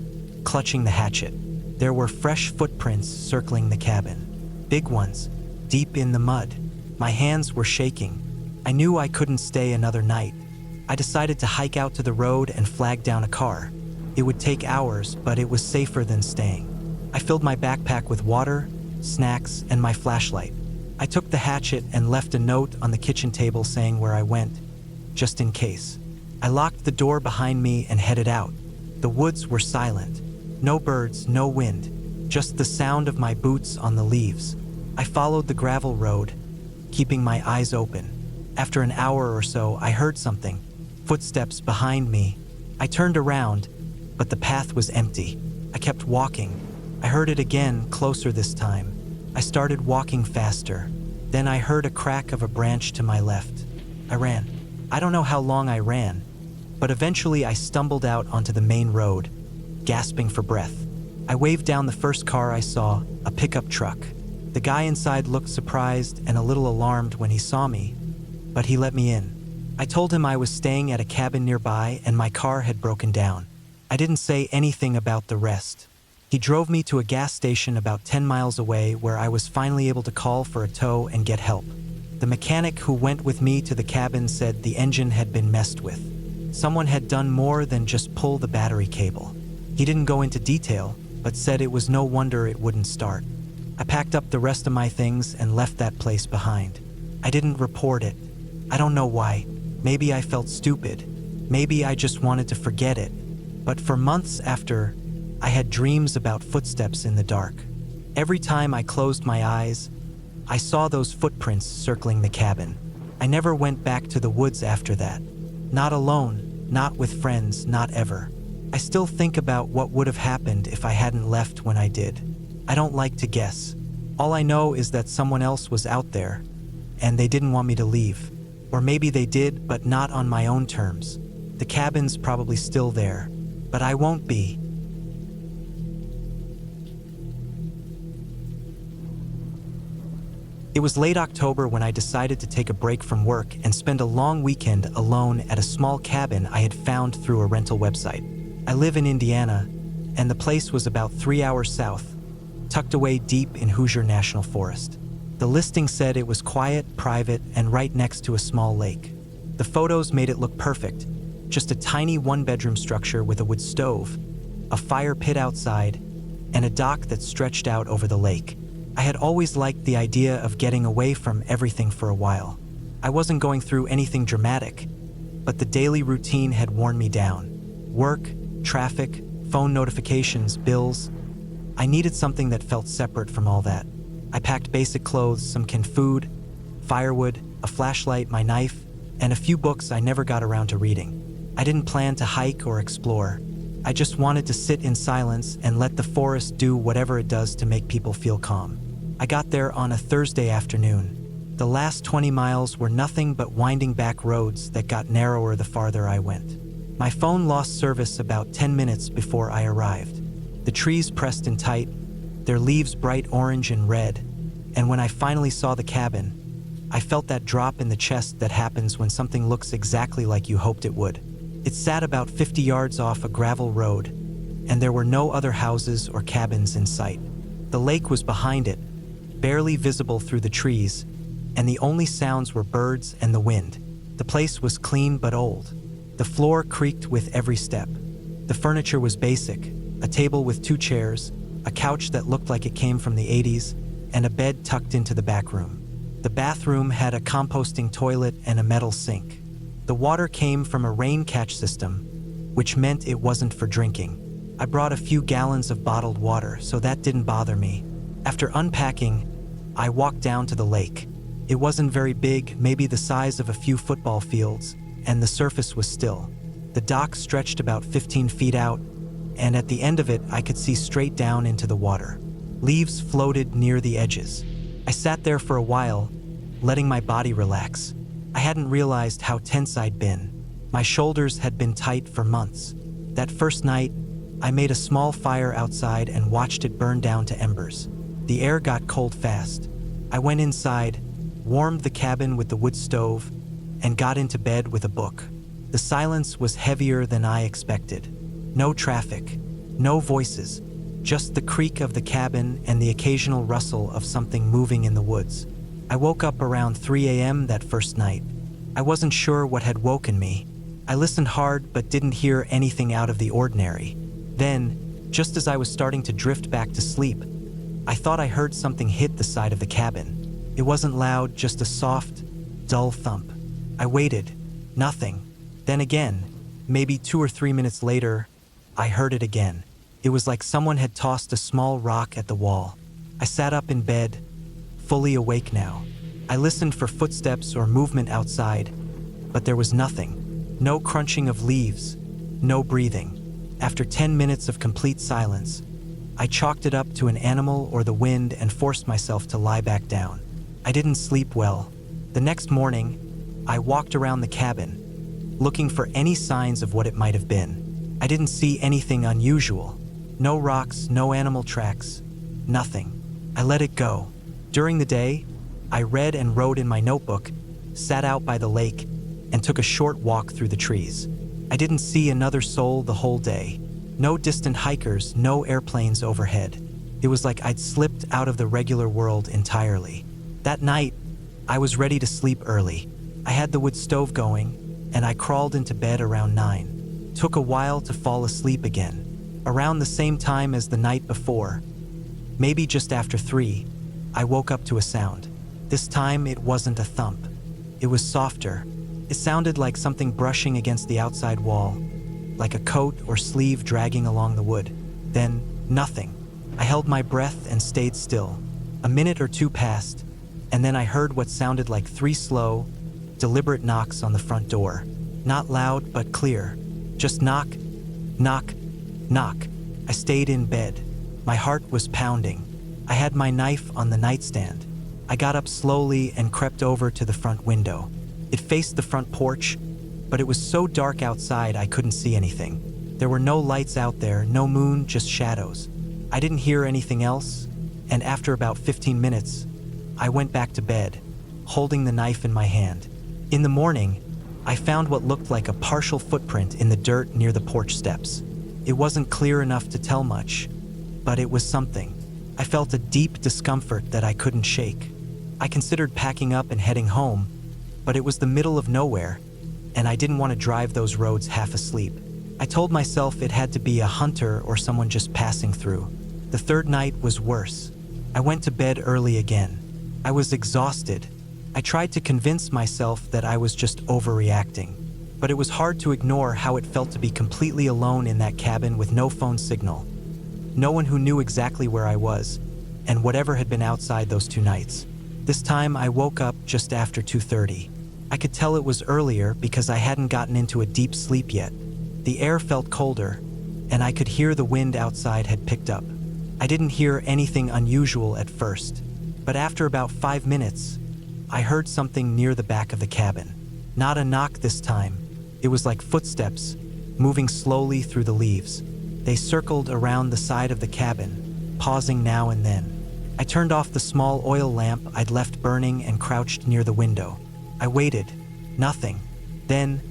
clutching the hatchet. There were fresh footprints circling the cabin. Big ones, deep in the mud. My hands were shaking. I knew I couldn't stay another night. I decided to hike out to the road and flag down a car. It would take hours, but it was safer than staying. I filled my backpack with water, snacks, and my flashlight. I took the hatchet and left a note on the kitchen table saying where I went, just in case. I locked the door behind me and headed out. The woods were silent. No birds, no wind, just the sound of my boots on the leaves. I followed the gravel road, keeping my eyes open. After an hour or so, I heard something. Footsteps behind me. I turned around, but the path was empty. I kept walking. I heard it again, closer this time. I started walking faster. Then I heard a crack of a branch to my left. I ran. I don't know how long I ran, but eventually I stumbled out onto the main road, gasping for breath. I waved down the first car I saw, a pickup truck. The guy inside looked surprised and a little alarmed when he saw me, but he let me in. I told him I was staying at a cabin nearby and my car had broken down. I didn't say anything about the rest. He drove me to a gas station about 10 miles away where I was finally able to call for a tow and get help. The mechanic who went with me to the cabin said the engine had been messed with. Someone had done more than just pull the battery cable. He didn't go into detail, but said it was no wonder it wouldn't start. I packed up the rest of my things and left that place behind. I didn't report it. I don't know why. Maybe I felt stupid. Maybe I just wanted to forget it. But for months after, I had dreams about footsteps in the dark. Every time I closed my eyes, I saw those footprints circling the cabin. I never went back to the woods after that. Not alone, not with friends, not ever. I still think about what would have happened if I hadn't left when I did. I don't like to guess. All I know is that someone else was out there, and they didn't want me to leave. Or maybe they did, but not on my own terms. The cabin's probably still there, but I won't be. It was late October when I decided to take a break from work and spend a long weekend alone at a small cabin I had found through a rental website. I live in Indiana, and the place was about 3 hours south, tucked away deep in Hoosier National Forest. The listing said it was quiet, private, and right next to a small lake. The photos made it look perfect, just a tiny one-bedroom structure with a wood stove, a fire pit outside, and a dock that stretched out over the lake. I had always liked the idea of getting away from everything for a while. I wasn't going through anything dramatic, but the daily routine had worn me down. Work, traffic, phone notifications, bills. I needed something that felt separate from all that. I packed basic clothes, some canned food, firewood, a flashlight, my knife, and a few books I never got around to reading. I didn't plan to hike or explore. I just wanted to sit in silence and let the forest do whatever it does to make people feel calm. I got there on a Thursday afternoon. The last 20 miles were nothing but winding back roads that got narrower the farther I went. My phone lost service about 10 minutes before I arrived. The trees pressed in tight, their leaves bright orange and red, and when I finally saw the cabin, I felt that drop in the chest that happens when something looks exactly like you hoped it would. It sat about 50 yards off a gravel road, and there were no other houses or cabins in sight. The lake was behind it, barely visible through the trees, and the only sounds were birds and the wind. The place was clean but old. The floor creaked with every step. The furniture was basic, a table with 2 chairs, a couch that looked like it came from the 80s, and a bed tucked into the back room. The bathroom had a composting toilet and a metal sink. The water came from a rain catch system, which meant it wasn't for drinking. I brought a few gallons of bottled water, so that didn't bother me. After unpacking, I walked down to the lake. It wasn't very big, maybe the size of a few football fields, and the surface was still. The dock stretched about 15 feet out, and at the end of it, I could see straight down into the water. Leaves floated near the edges. I sat there for a while, letting my body relax. I hadn't realized how tense I'd been. My shoulders had been tight for months. That first night, I made a small fire outside and watched it burn down to embers. The air got cold fast. I went inside, warmed the cabin with the wood stove, and got into bed with a book. The silence was heavier than I expected. No traffic, no voices, just the creak of the cabin and the occasional rustle of something moving in the woods. I woke up around 3 a.m. that first night. I wasn't sure what had woken me. I listened hard but didn't hear anything out of the ordinary. Then, just as I was starting to drift back to sleep, I thought I heard something hit the side of the cabin. It wasn't loud, just a soft, dull thump. I waited. Nothing. Then again, maybe 2 or 3 minutes later, I heard it again. It was like someone had tossed a small rock at the wall. I sat up in bed, fully awake now. I listened for footsteps or movement outside, but there was nothing. No crunching of leaves, no breathing. After 10 minutes of complete silence, I chalked it up to an animal or the wind and forced myself to lie back down. I didn't sleep well. The next morning, I walked around the cabin, looking for any signs of what it might have been. I didn't see anything unusual. No rocks, no animal tracks, nothing. I let it go. During the day, I read and wrote in my notebook, sat out by the lake, and took a short walk through the trees. I didn't see another soul the whole day. No distant hikers, no airplanes overhead. It was like I'd slipped out of the regular world entirely. That night, I was ready to sleep early. I had the wood stove going, and I crawled into bed around 9. Took a while to fall asleep again. Around the same time as the night before, maybe just after 3, I woke up to a sound. This time it wasn't a thump. It was softer. It sounded like something brushing against the outside wall, like a coat or sleeve dragging along the wood. Then, nothing. I held my breath and stayed still. A minute or 2 passed, and then I heard what sounded like 3 slow, deliberate knocks on the front door. Not loud, but clear. Just knock, knock, knock. I stayed in bed. My heart was pounding. I had my knife on the nightstand. I got up slowly and crept over to the front window. It faced the front porch, but it was so dark outside I couldn't see anything. There were no lights out there, no moon, just shadows. I didn't hear anything else, and after about 15 minutes, I went back to bed, holding the knife in my hand. In the morning, I found what looked like a partial footprint in the dirt near the porch steps. It wasn't clear enough to tell much, but it was something. I felt a deep discomfort that I couldn't shake. I considered packing up and heading home, but it was the middle of nowhere, and I didn't want to drive those roads half asleep. I told myself it had to be a hunter or someone just passing through. The third night was worse. I went to bed early again. I was exhausted. I tried to convince myself that I was just overreacting, but it was hard to ignore how it felt to be completely alone in that cabin with no phone signal. No one who knew exactly where I was, and whatever had been outside those 2 nights. This time I woke up just after 2:30. I could tell it was earlier because I hadn't gotten into a deep sleep yet. The air felt colder, and I could hear the wind outside had picked up. I didn't hear anything unusual at first, but after about 5 minutes, I heard something near the back of the cabin. Not a knock this time. It was like footsteps, moving slowly through the leaves. They circled around the side of the cabin, pausing now and then. I turned off the small oil lamp I'd left burning and crouched near the window. I waited. Nothing. Then,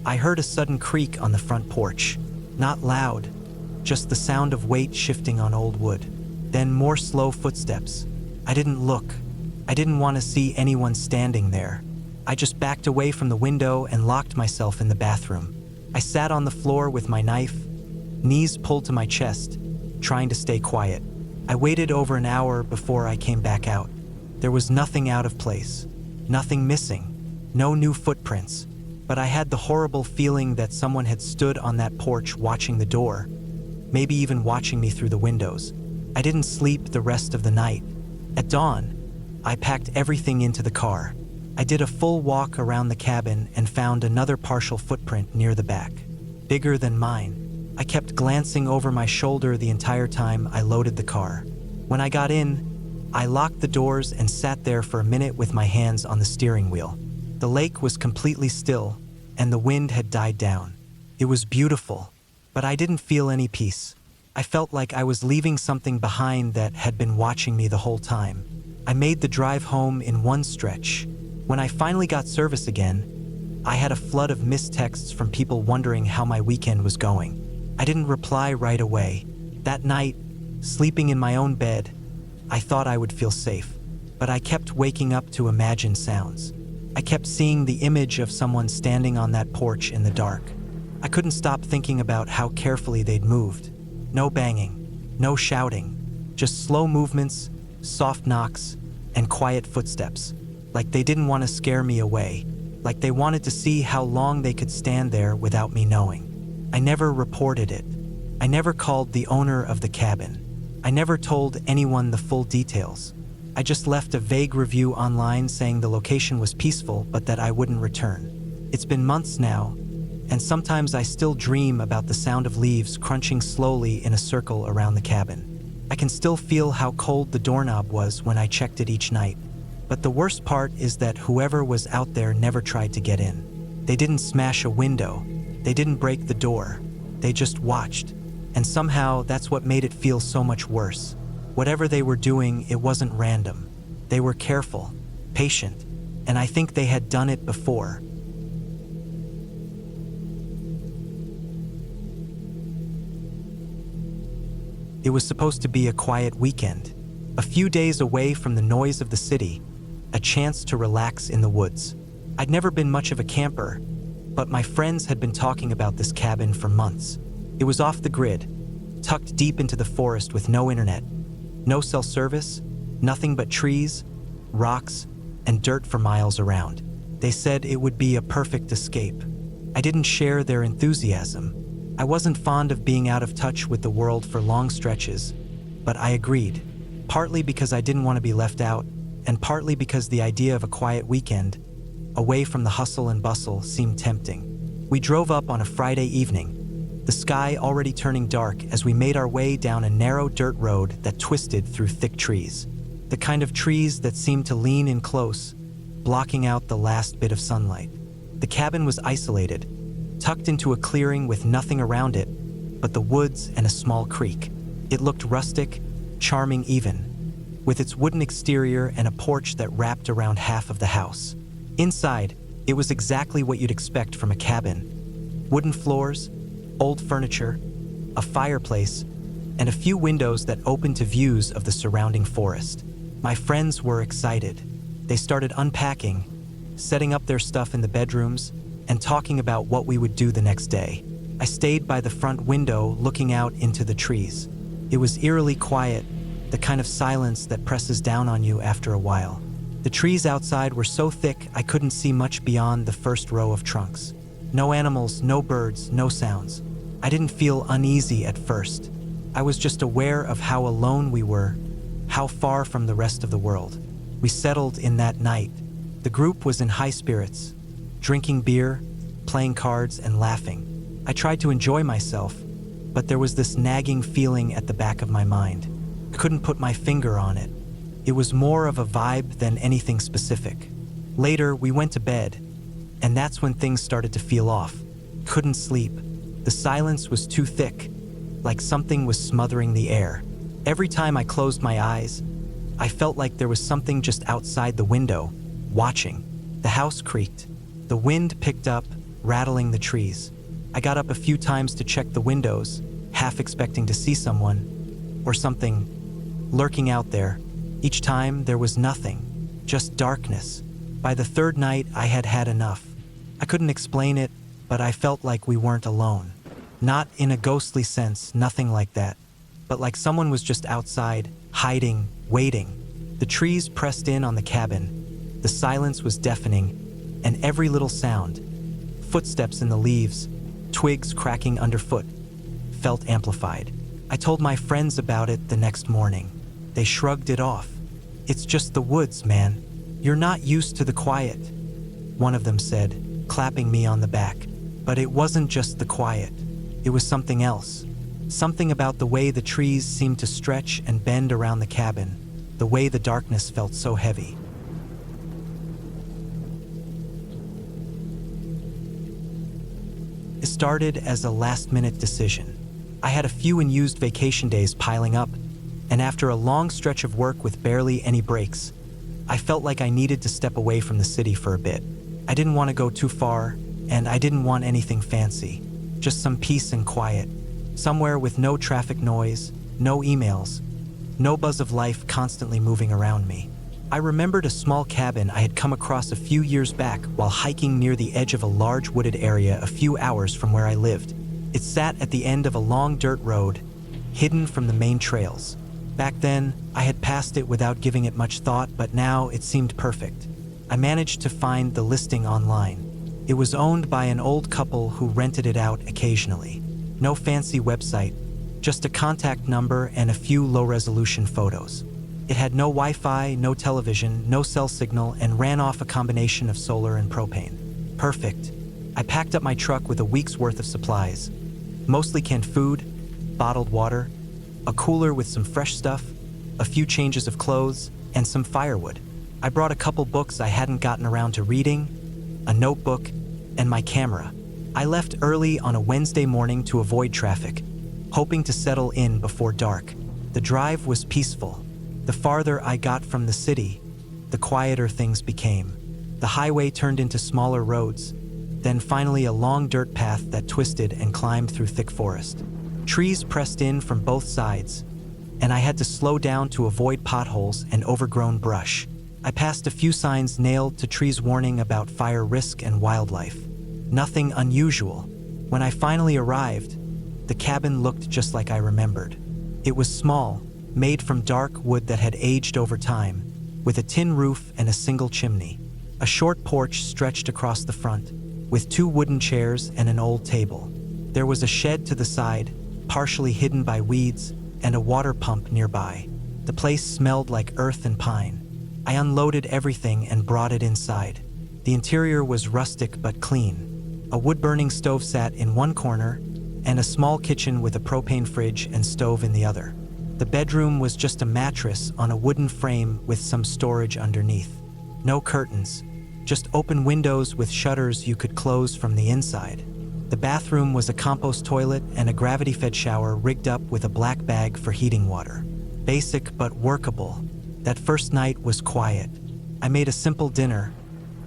I heard a sudden creak on the front porch. Not loud, just the sound of weight shifting on old wood. Then more slow footsteps. I didn't look. I didn't want to see anyone standing there. I just backed away from the window and locked myself in the bathroom. I sat on the floor with my knife, knees pulled to my chest, trying to stay quiet. I waited over an hour before I came back out. There was nothing out of place, nothing missing, no new footprints, but I had the horrible feeling that someone had stood on that porch watching the door, maybe even watching me through the windows. I didn't sleep the rest of the night. At dawn, I packed everything into the car. I did a full walk around the cabin and found another partial footprint near the back, bigger than mine. I kept glancing over my shoulder the entire time I loaded the car. When I got in, I locked the doors and sat there for a minute with my hands on the steering wheel. The lake was completely still, and the wind had died down. It was beautiful, but I didn't feel any peace. I felt like I was leaving something behind that had been watching me the whole time. I made the drive home in one stretch. When I finally got service again, I had a flood of missed texts from people wondering how my weekend was going. I didn't reply right away. That night, sleeping in my own bed, I thought I would feel safe, but I kept waking up to imagined sounds. I kept seeing the image of someone standing on that porch in the dark. I couldn't stop thinking about how carefully they'd moved. No banging, no shouting, just slow movements, soft knocks, and quiet footsteps. Like they didn't want to scare me away, like they wanted to see how long they could stand there without me knowing. I never reported it. I never called the owner of the cabin. I never told anyone the full details. I just left a vague review online saying the location was peaceful but that I wouldn't return. It's been months now, and sometimes I still dream about the sound of leaves crunching slowly in a circle around the cabin. I can still feel how cold the doorknob was when I checked it each night. But the worst part is that whoever was out there never tried to get in. They didn't smash a window. They didn't break the door. They just watched. And somehow that's what made it feel so much worse. Whatever they were doing, it wasn't random. They were careful, patient, and I think they had done it before. It was supposed to be a quiet weekend, a few days away from the noise of the city, a chance to relax in the woods. I'd never been much of a camper, but my friends had been talking about this cabin for months. It was off the grid, tucked deep into the forest with no internet, no cell service, nothing but trees, rocks, and dirt for miles around. They said it would be a perfect escape. I didn't share their enthusiasm. I wasn't fond of being out of touch with the world for long stretches, but I agreed, partly because I didn't want to be left out, and partly because the idea of a quiet weekend, away from the hustle and bustle, seemed tempting. We drove up on a Friday evening, the sky already turning dark as we made our way down a narrow dirt road that twisted through thick trees. The kind of trees that seemed to lean in close, blocking out the last bit of sunlight. The cabin was isolated, tucked into a clearing with nothing around it but the woods and a small creek. It looked rustic, charming even, with its wooden exterior and a porch that wrapped around half of the house. Inside, it was exactly what you'd expect from a cabin. Wooden floors, old furniture, a fireplace, and a few windows that opened to views of the surrounding forest. My friends were excited. They started unpacking, setting up their stuff in the bedrooms, and talking about what we would do the next day. I stayed by the front window looking out into the trees. It was eerily quiet, the kind of silence that presses down on you after a while. The trees outside were so thick I couldn't see much beyond the first row of trunks. No animals, no birds, no sounds. I didn't feel uneasy at first. I was just aware of how alone we were, how far from the rest of the world. We settled in that night. The group was in high spirits, drinking beer, playing cards, and laughing. I tried to enjoy myself, but there was this nagging feeling at the back of my mind. I couldn't put my finger on it. It was more of a vibe than anything specific. Later, we went to bed, and that's when things started to feel off. Couldn't sleep. The silence was too thick, like something was smothering the air. Every time I closed my eyes, I felt like there was something just outside the window, watching. The house creaked. The wind picked up, rattling the trees. I got up a few times to check the windows, half expecting to see someone or something lurking out there. Each time, there was nothing, just darkness. By the third night, I had had enough. I couldn't explain it, but I felt like we weren't alone. Not in a ghostly sense, nothing like that, but like someone was just outside, hiding, waiting. The trees pressed in on the cabin. The silence was deafening, and every little sound, footsteps in the leaves, twigs cracking underfoot, felt amplified. I told my friends about it the next morning. They shrugged it off. "It's just the woods, man. You're not used to the quiet," one of them said, clapping me on the back. But it wasn't just the quiet. It was something else. Something about the way the trees seemed to stretch and bend around the cabin, the way the darkness felt so heavy. It started as a last-minute decision. I had a few unused vacation days piling up, and after a long stretch of work with barely any breaks, I felt like I needed to step away from the city for a bit. I didn't want to go too far, and I didn't want anything fancy. Just some peace and quiet. Somewhere with no traffic noise, no emails, no buzz of life constantly moving around me. I remembered a small cabin I had come across a few years back while hiking near the edge of a large wooded area a few hours from where I lived. It sat at the end of a long dirt road, hidden from the main trails. Back then, I had passed it without giving it much thought, but now it seemed perfect. I managed to find the listing online. It was owned by an old couple who rented it out occasionally. No fancy website, just a contact number and a few low-resolution photos. It had no Wi-Fi, no television, no cell signal, and ran off a combination of solar and propane. Perfect. I packed up my truck with a week's worth of supplies. Mostly canned food, bottled water, a cooler with some fresh stuff, a few changes of clothes, and some firewood. I brought a couple books I hadn't gotten around to reading, a notebook, and my camera. I left early on a Wednesday morning to avoid traffic, hoping to settle in before dark. The drive was peaceful. The farther I got from the city, the quieter things became. The highway turned into smaller roads, then finally a long dirt path that twisted and climbed through thick forest. Trees pressed in from both sides, and I had to slow down to avoid potholes and overgrown brush. I passed a few signs nailed to trees warning about fire risk and wildlife. Nothing unusual. When I finally arrived, the cabin looked just like I remembered. It was small, made from dark wood that had aged over time, with a tin roof and a single chimney. A short porch stretched across the front, with 2 wooden chairs and an old table. There was a shed to the side, partially hidden by weeds, and a water pump nearby. The place smelled like earth and pine. I unloaded everything and brought it inside. The interior was rustic but clean. A wood-burning stove sat in one corner, and a small kitchen with a propane fridge and stove in the other. The bedroom was just a mattress on a wooden frame with some storage underneath. No curtains, just open windows with shutters you could close from the inside. The bathroom was a compost toilet and a gravity-fed shower rigged up with a black bag for heating water. Basic but workable. That first night was quiet. I made a simple dinner,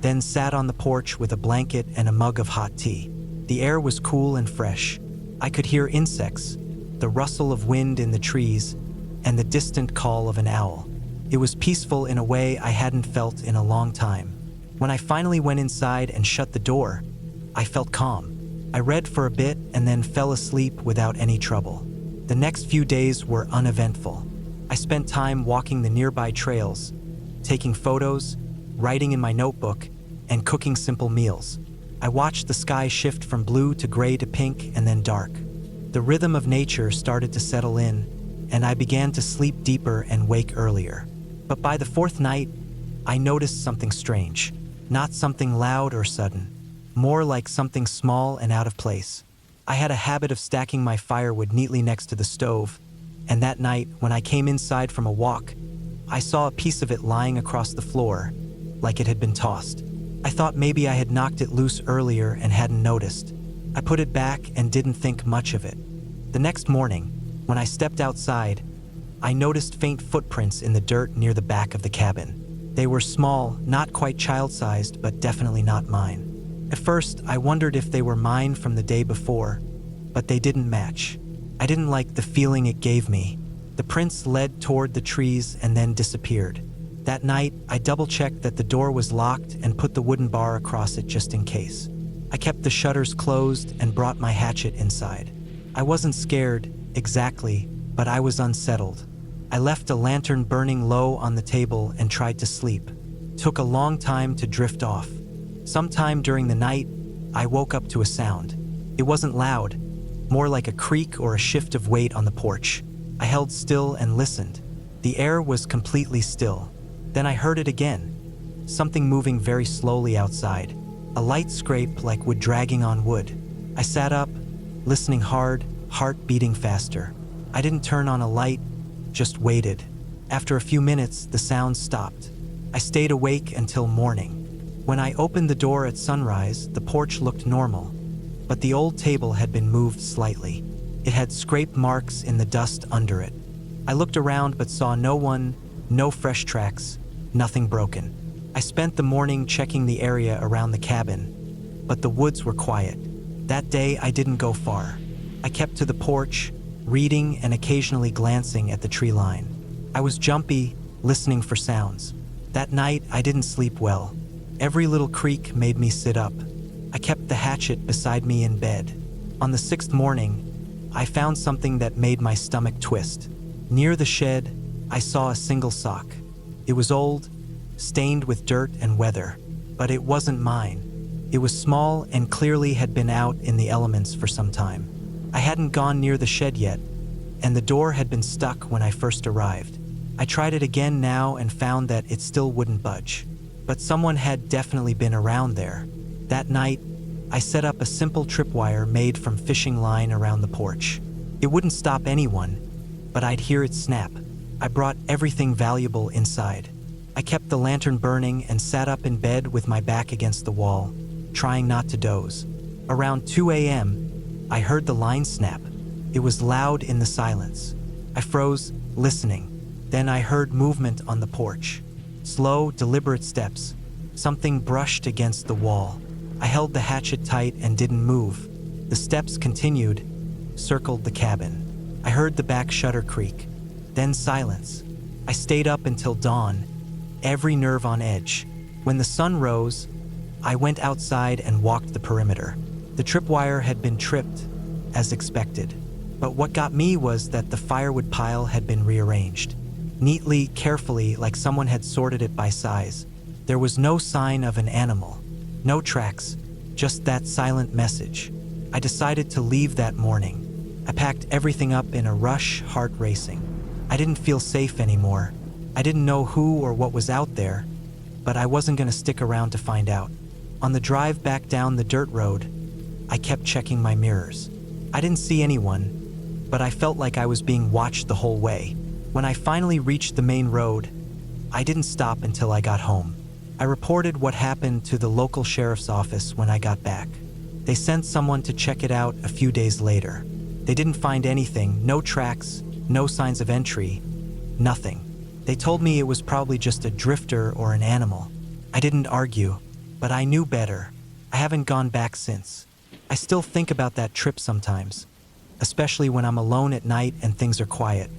then sat on the porch with a blanket and a mug of hot tea. The air was cool and fresh. I could hear insects, the rustle of wind in the trees, and the distant call of an owl. It was peaceful in a way I hadn't felt in a long time. When I finally went inside and shut the door, I felt calm. I read for a bit and then fell asleep without any trouble. The next few days were uneventful. I spent time walking the nearby trails, taking photos, writing in my notebook, and cooking simple meals. I watched the sky shift from blue to gray to pink and then dark. The rhythm of nature started to settle in, and I began to sleep deeper and wake earlier. But by the fourth night, I noticed something strange. Not something loud or sudden, more like something small and out of place. I had a habit of stacking my firewood neatly next to the stove, and that night, when I came inside from a walk, I saw a piece of it lying across the floor, like it had been tossed. I thought maybe I had knocked it loose earlier and hadn't noticed. I put it back and didn't think much of it. The next morning, when I stepped outside, I noticed faint footprints in the dirt near the back of the cabin. They were small, not quite child-sized, but definitely not mine. At first, I wondered if they were mine from the day before, but they didn't match. I didn't like the feeling it gave me. The prints led toward the trees and then disappeared. That night, I double-checked that the door was locked and put the wooden bar across it just in case. I kept the shutters closed and brought my hatchet inside. I wasn't scared, exactly, but I was unsettled. I left a lantern burning low on the table and tried to sleep. Took a long time to drift off. Sometime during the night, I woke up to a sound. It wasn't loud, more like a creak or a shift of weight on the porch. I held still and listened. The air was completely still. Then I heard it again. Something moving very slowly outside. A light scrape like wood dragging on wood. I sat up, listening hard, heart beating faster. I didn't turn on a light, just waited. After a few minutes, the sound stopped. I stayed awake until morning. When I opened the door at sunrise, the porch looked normal, but the old table had been moved slightly. It had scrape marks in the dust under it. I looked around but saw no one, no fresh tracks, nothing broken. I spent the morning checking the area around the cabin, but the woods were quiet. That day, I didn't go far. I kept to the porch, reading and occasionally glancing at the tree line. I was jumpy, listening for sounds. That night, I didn't sleep well. Every little creak made me sit up. I kept the hatchet beside me in bed. On the sixth morning, I found something that made my stomach twist. Near the shed, I saw a single sock. It was old, stained with dirt and weather, but it wasn't mine. It was small and clearly had been out in the elements for some time. I hadn't gone near the shed yet, and the door had been stuck when I first arrived. I tried it again now and found that it still wouldn't budge. But someone had definitely been around there. That night, I set up a simple tripwire made from fishing line around the porch. It wouldn't stop anyone, but I'd hear it snap. I brought everything valuable inside. I kept the lantern burning and sat up in bed with my back against the wall, trying not to doze. Around 2 a.m., I heard the line snap. It was loud in the silence. I froze, listening. Then I heard movement on the porch. Slow, deliberate steps. Something brushed against the wall. I held the hatchet tight and didn't move. The steps continued, circled the cabin. I heard the back shutter creak. Then silence. I stayed up until dawn, every nerve on edge. When the sun rose, I went outside and walked the perimeter. The tripwire had been tripped, as expected. But what got me was that the firewood pile had been rearranged. Neatly, carefully, like someone had sorted it by size. There was no sign of an animal, no tracks, just that silent message. I decided to leave that morning. I packed everything up in a rush, heart racing. I didn't feel safe anymore. I didn't know who or what was out there, but I wasn't going to stick around to find out. On the drive back down the dirt road, I kept checking my mirrors. I didn't see anyone, but I felt like I was being watched the whole way. When I finally reached the main road, I didn't stop until I got home. I reported what happened to the local sheriff's office when I got back. They sent someone to check it out a few days later. They didn't find anything, no tracks, no signs of entry, nothing. They told me it was probably just a drifter or an animal. I didn't argue, but I knew better. I haven't gone back since. I still think about that trip sometimes, especially when I'm alone at night and things are quiet.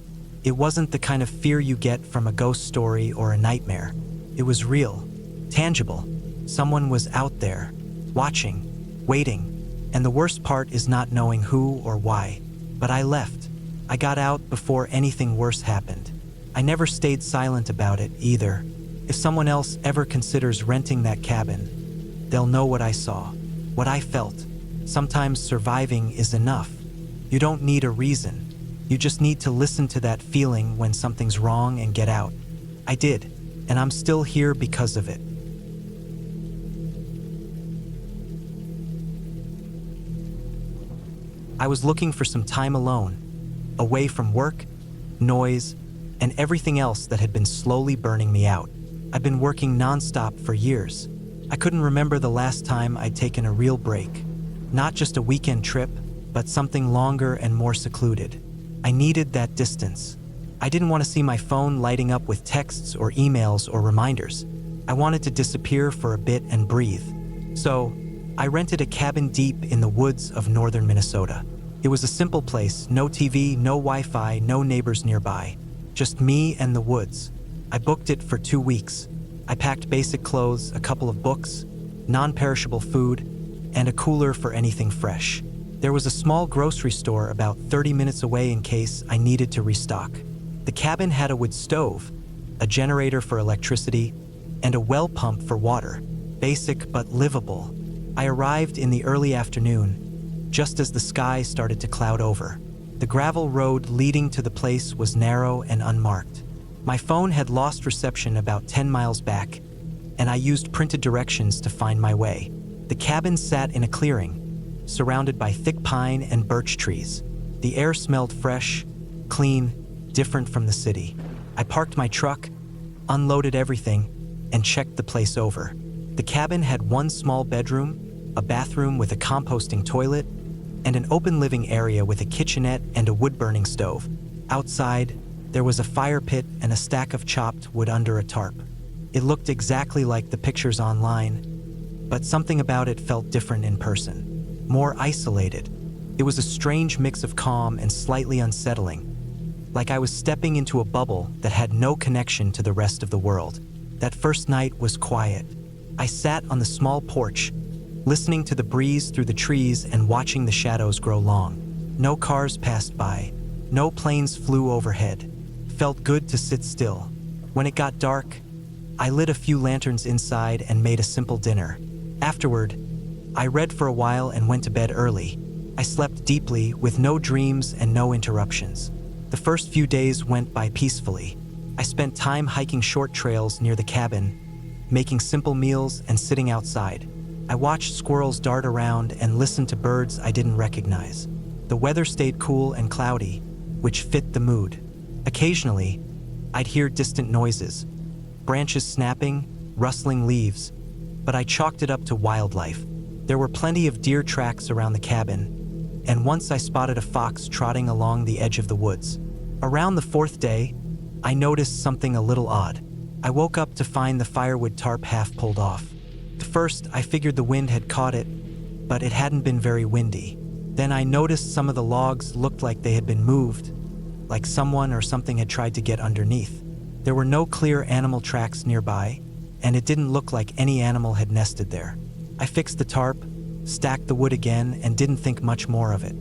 It wasn't the kind of fear you get from a ghost story or a nightmare. It was real, tangible. Someone was out there, watching, waiting, and the worst part is not knowing who or why. But I left. I got out before anything worse happened. I never stayed silent about it either. If someone else ever considers renting that cabin, they'll know what I saw, what I felt. Sometimes surviving is enough. You don't need a reason. You just need to listen to that feeling when something's wrong and get out. I did, and I'm still here because of it. I was looking for some time alone, away from work, noise, and everything else that had been slowly burning me out. I'd been working nonstop for years. I couldn't remember the last time I'd taken a real break. Not just a weekend trip, but something longer and more secluded. I needed that distance. I didn't want to see my phone lighting up with texts or emails or reminders. I wanted to disappear for a bit and breathe. So, I rented a cabin deep in the woods of northern Minnesota. It was a simple place, no TV, no Wi-Fi, no neighbors nearby. Just me and the woods. I booked it for 2 weeks. I packed basic clothes, a couple of books, non-perishable food, and a cooler for anything fresh. There was a small grocery store about 30 minutes away in case I needed to restock. The cabin had a wood stove, a generator for electricity, and a well pump for water. Basic but livable. I arrived in the early afternoon, just as the sky started to cloud over. The gravel road leading to the place was narrow and unmarked. My phone had lost reception about 10 miles back, and I used printed directions to find my way. The cabin sat in a clearing, surrounded by thick pine and birch trees. The air smelled fresh, clean, different from the city. I parked my truck, unloaded everything, and checked the place over. The cabin had one small bedroom, a bathroom with a composting toilet, and an open living area with a kitchenette and a wood-burning stove. Outside, there was a fire pit and a stack of chopped wood under a tarp. It looked exactly like the pictures online, but something about it felt different in person, more isolated. It was a strange mix of calm and slightly unsettling, like I was stepping into a bubble that had no connection to the rest of the world. That first night was quiet. I sat on the small porch, listening to the breeze through the trees and watching the shadows grow long. No cars passed by, no planes flew overhead. Felt good to sit still. When it got dark, I lit a few lanterns inside and made a simple dinner. Afterward, I read for a while and went to bed early. I slept deeply with no dreams and no interruptions. The first few days went by peacefully. I spent time hiking short trails near the cabin, making simple meals and sitting outside. I watched squirrels dart around and listened to birds I didn't recognize. The weather stayed cool and cloudy, which fit the mood. Occasionally, I'd hear distant noises, branches snapping, rustling leaves, but I chalked it up to wildlife. There were plenty of deer tracks around the cabin, and once I spotted a fox trotting along the edge of the woods. Around the fourth day, I noticed something a little odd. I woke up to find the firewood tarp half pulled off. At first, I figured the wind had caught it, but it hadn't been very windy. Then I noticed some of the logs looked like they had been moved, like someone or something had tried to get underneath. There were no clear animal tracks nearby, and it didn't look like any animal had nested there. I fixed the tarp, stacked the wood again, and didn't think much more of it.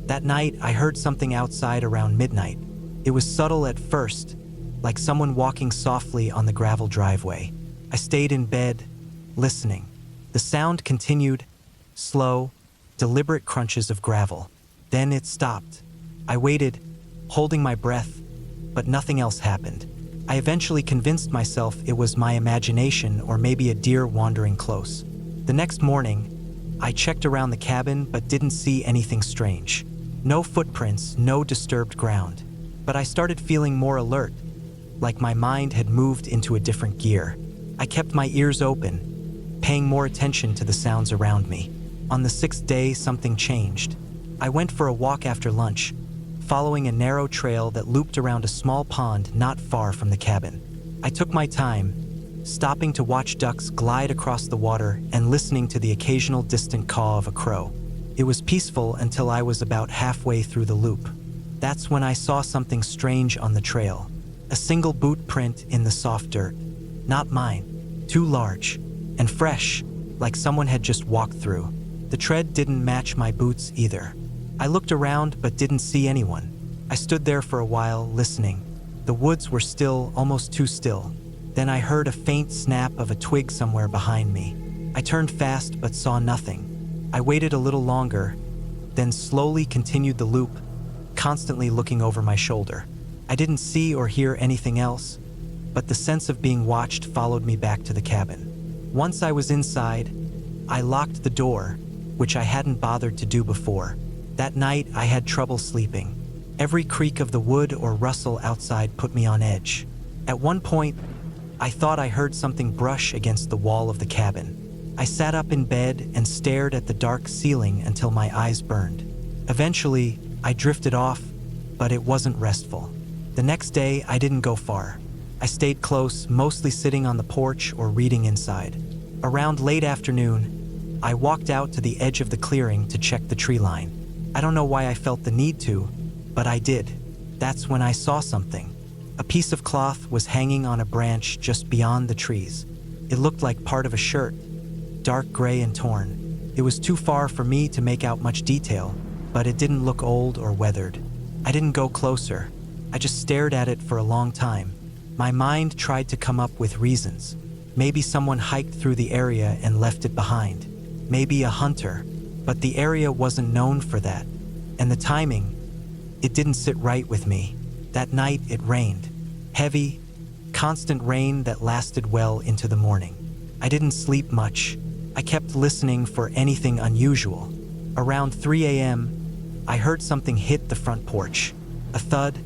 That night, I heard something outside around midnight. It was subtle at first, like someone walking softly on the gravel driveway. I stayed in bed, listening. The sound continued, slow, deliberate crunches of gravel. Then it stopped. I waited, holding my breath, but nothing else happened. I eventually convinced myself it was my imagination or maybe a deer wandering close. The next morning, I checked around the cabin but didn't see anything strange. No footprints, no disturbed ground. But I started feeling more alert, like my mind had moved into a different gear. I kept my ears open, paying more attention to the sounds around me. On the 6th day, something changed. I went for a walk after lunch, following a narrow trail that looped around a small pond not far from the cabin. I took my time, stopping to watch ducks glide across the water and listening to the occasional distant caw of a crow. It was peaceful until I was about halfway through the loop. That's when I saw something strange on the trail. A single boot print in the soft dirt. Not mine. Too large. And fresh, like someone had just walked through. The tread didn't match my boots either. I looked around but didn't see anyone. I stood there for a while, listening. The woods were still, almost too still. Then I heard a faint snap of a twig somewhere behind me. I turned fast but saw nothing. I waited a little longer, then slowly continued the loop, constantly looking over my shoulder. I didn't see or hear anything else, but the sense of being watched followed me back to the cabin. Once I was inside, I locked the door, which I hadn't bothered to do before. That night, I had trouble sleeping. Every creak of the wood or rustle outside put me on edge. At one point, I thought I heard something brush against the wall of the cabin. I sat up in bed and stared at the dark ceiling until my eyes burned. Eventually, I drifted off, but it wasn't restful. The next day, I didn't go far. I stayed close, mostly sitting on the porch or reading inside. Around late afternoon, I walked out to the edge of the clearing to check the tree line. I don't know why I felt the need to, but I did. That's when I saw something. A piece of cloth was hanging on a branch just beyond the trees. It looked like part of a shirt, dark gray and torn. It was too far for me to make out much detail, but it didn't look old or weathered. I didn't go closer. I just stared at it for a long time. My mind tried to come up with reasons. Maybe someone hiked through the area and left it behind. Maybe a hunter. But the area wasn't known for that. And the timing, it didn't sit right with me. That night it rained. Heavy, constant rain that lasted well into the morning. I didn't sleep much. I kept listening for anything unusual. Around 3 a.m., I heard something hit the front porch. A thud,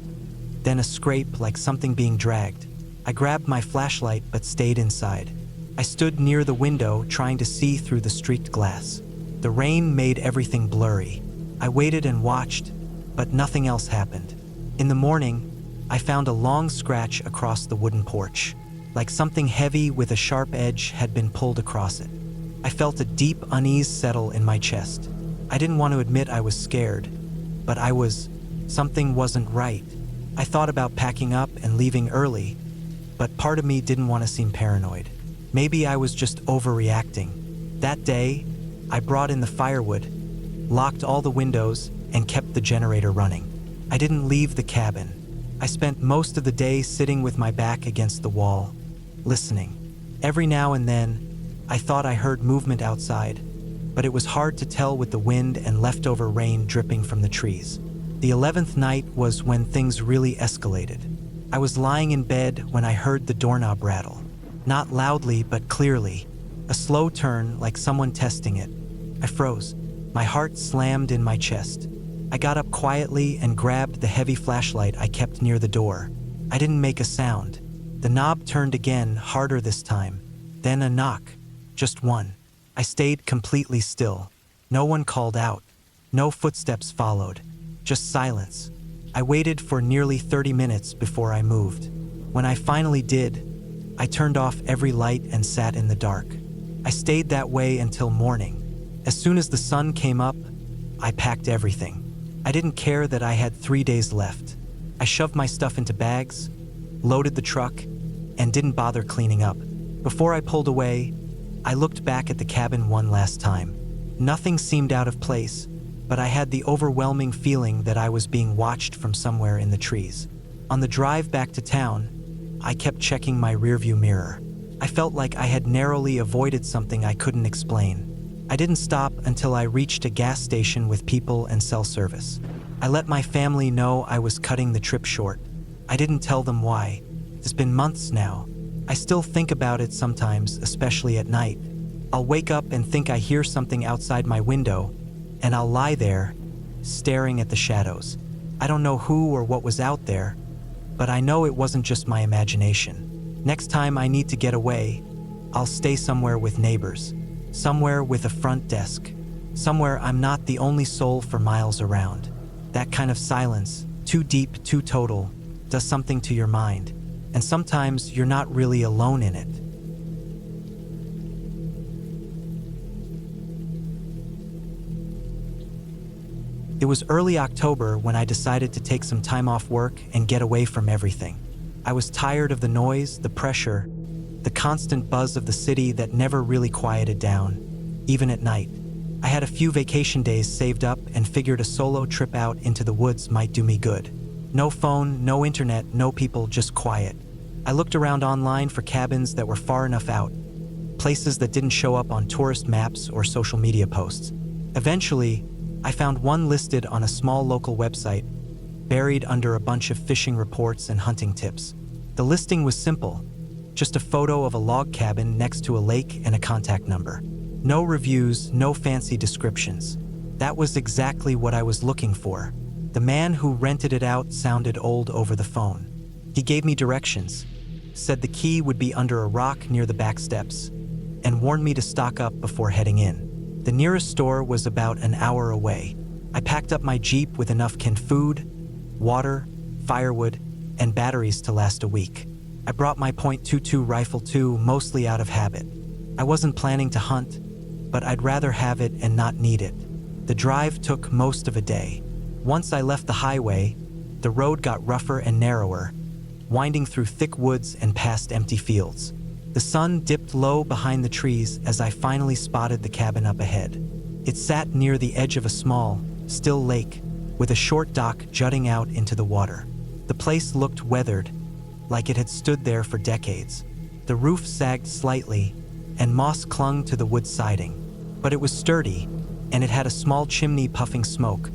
then a scrape like something being dragged. I grabbed my flashlight but stayed inside. I stood near the window trying to see through the streaked glass. The rain made everything blurry. I waited and watched, but nothing else happened. In the morning, I found a long scratch across the wooden porch, like something heavy with a sharp edge had been pulled across it. I felt a deep unease settle in my chest. I didn't want to admit I was scared, but something wasn't right. I thought about packing up and leaving early, but part of me didn't want to seem paranoid. Maybe I was just overreacting. That day, I brought in the firewood, locked all the windows, and kept the generator running. I didn't leave the cabin. I spent most of the day sitting with my back against the wall, listening. Every now and then, I thought I heard movement outside, but it was hard to tell with the wind and leftover rain dripping from the trees. The 11th night was when things really escalated. I was lying in bed when I heard the doorknob rattle. Not loudly, but clearly. A slow turn, like someone testing it. I froze. My heart slammed in my chest. I got up quietly and grabbed the heavy flashlight I kept near the door. I didn't make a sound. The knob turned again, harder this time. Then a knock. Just one. I stayed completely still. No one called out. No footsteps followed. Just silence. I waited for nearly 30 minutes before I moved. When I finally did, I turned off every light and sat in the dark. I stayed that way until morning. As soon as the sun came up, I packed everything. I didn't care that I had 3 days left. I shoved my stuff into bags, loaded the truck, and didn't bother cleaning up. Before I pulled away, I looked back at the cabin one last time. Nothing seemed out of place, but I had the overwhelming feeling that I was being watched from somewhere in the trees. On the drive back to town, I kept checking my rearview mirror. I felt like I had narrowly avoided something I couldn't explain. I didn't stop until I reached a gas station with people and cell service. I let my family know I was cutting the trip short. I didn't tell them why. It's been months now. I still think about it sometimes, especially at night. I'll wake up and think I hear something outside my window, and I'll lie there, staring at the shadows. I don't know who or what was out there, but I know it wasn't just my imagination. Next time I need to get away, I'll stay somewhere with neighbors, somewhere with a front desk, somewhere I'm not the only soul for miles around. That kind of silence, too deep, too total, does something to your mind, and sometimes you're not really alone in it. It was early October when I decided to take some time off work and get away from everything. I was tired of the noise, the pressure, the constant buzz of the city that never really quieted down, even at night. I had a few vacation days saved up and figured a solo trip out into the woods might do me good. No phone, no internet, no people, just quiet. I looked around online for cabins that were far enough out, places that didn't show up on tourist maps or social media posts. Eventually, I found one listed on a small local website, buried under a bunch of fishing reports and hunting tips. The listing was simple, just a photo of a log cabin next to a lake and a contact number. No reviews, no fancy descriptions. That was exactly what I was looking for. The man who rented it out sounded old over the phone. He gave me directions, said the key would be under a rock near the back steps, and warned me to stock up before heading in. The nearest store was about an hour away. I packed up my Jeep with enough canned food, water, firewood, and batteries to last a week. I brought my .22 rifle too, mostly out of habit. I wasn't planning to hunt, but I'd rather have it and not need it. The drive took most of a day. Once I left the highway, the road got rougher and narrower, winding through thick woods and past empty fields. The sun dipped low behind the trees as I finally spotted the cabin up ahead. It sat near the edge of a small, still lake, with a short dock jutting out into the water. The place looked weathered, like it had stood there for decades. The roof sagged slightly, and moss clung to the wood siding. But it was sturdy, and it had a small chimney puffing smoke,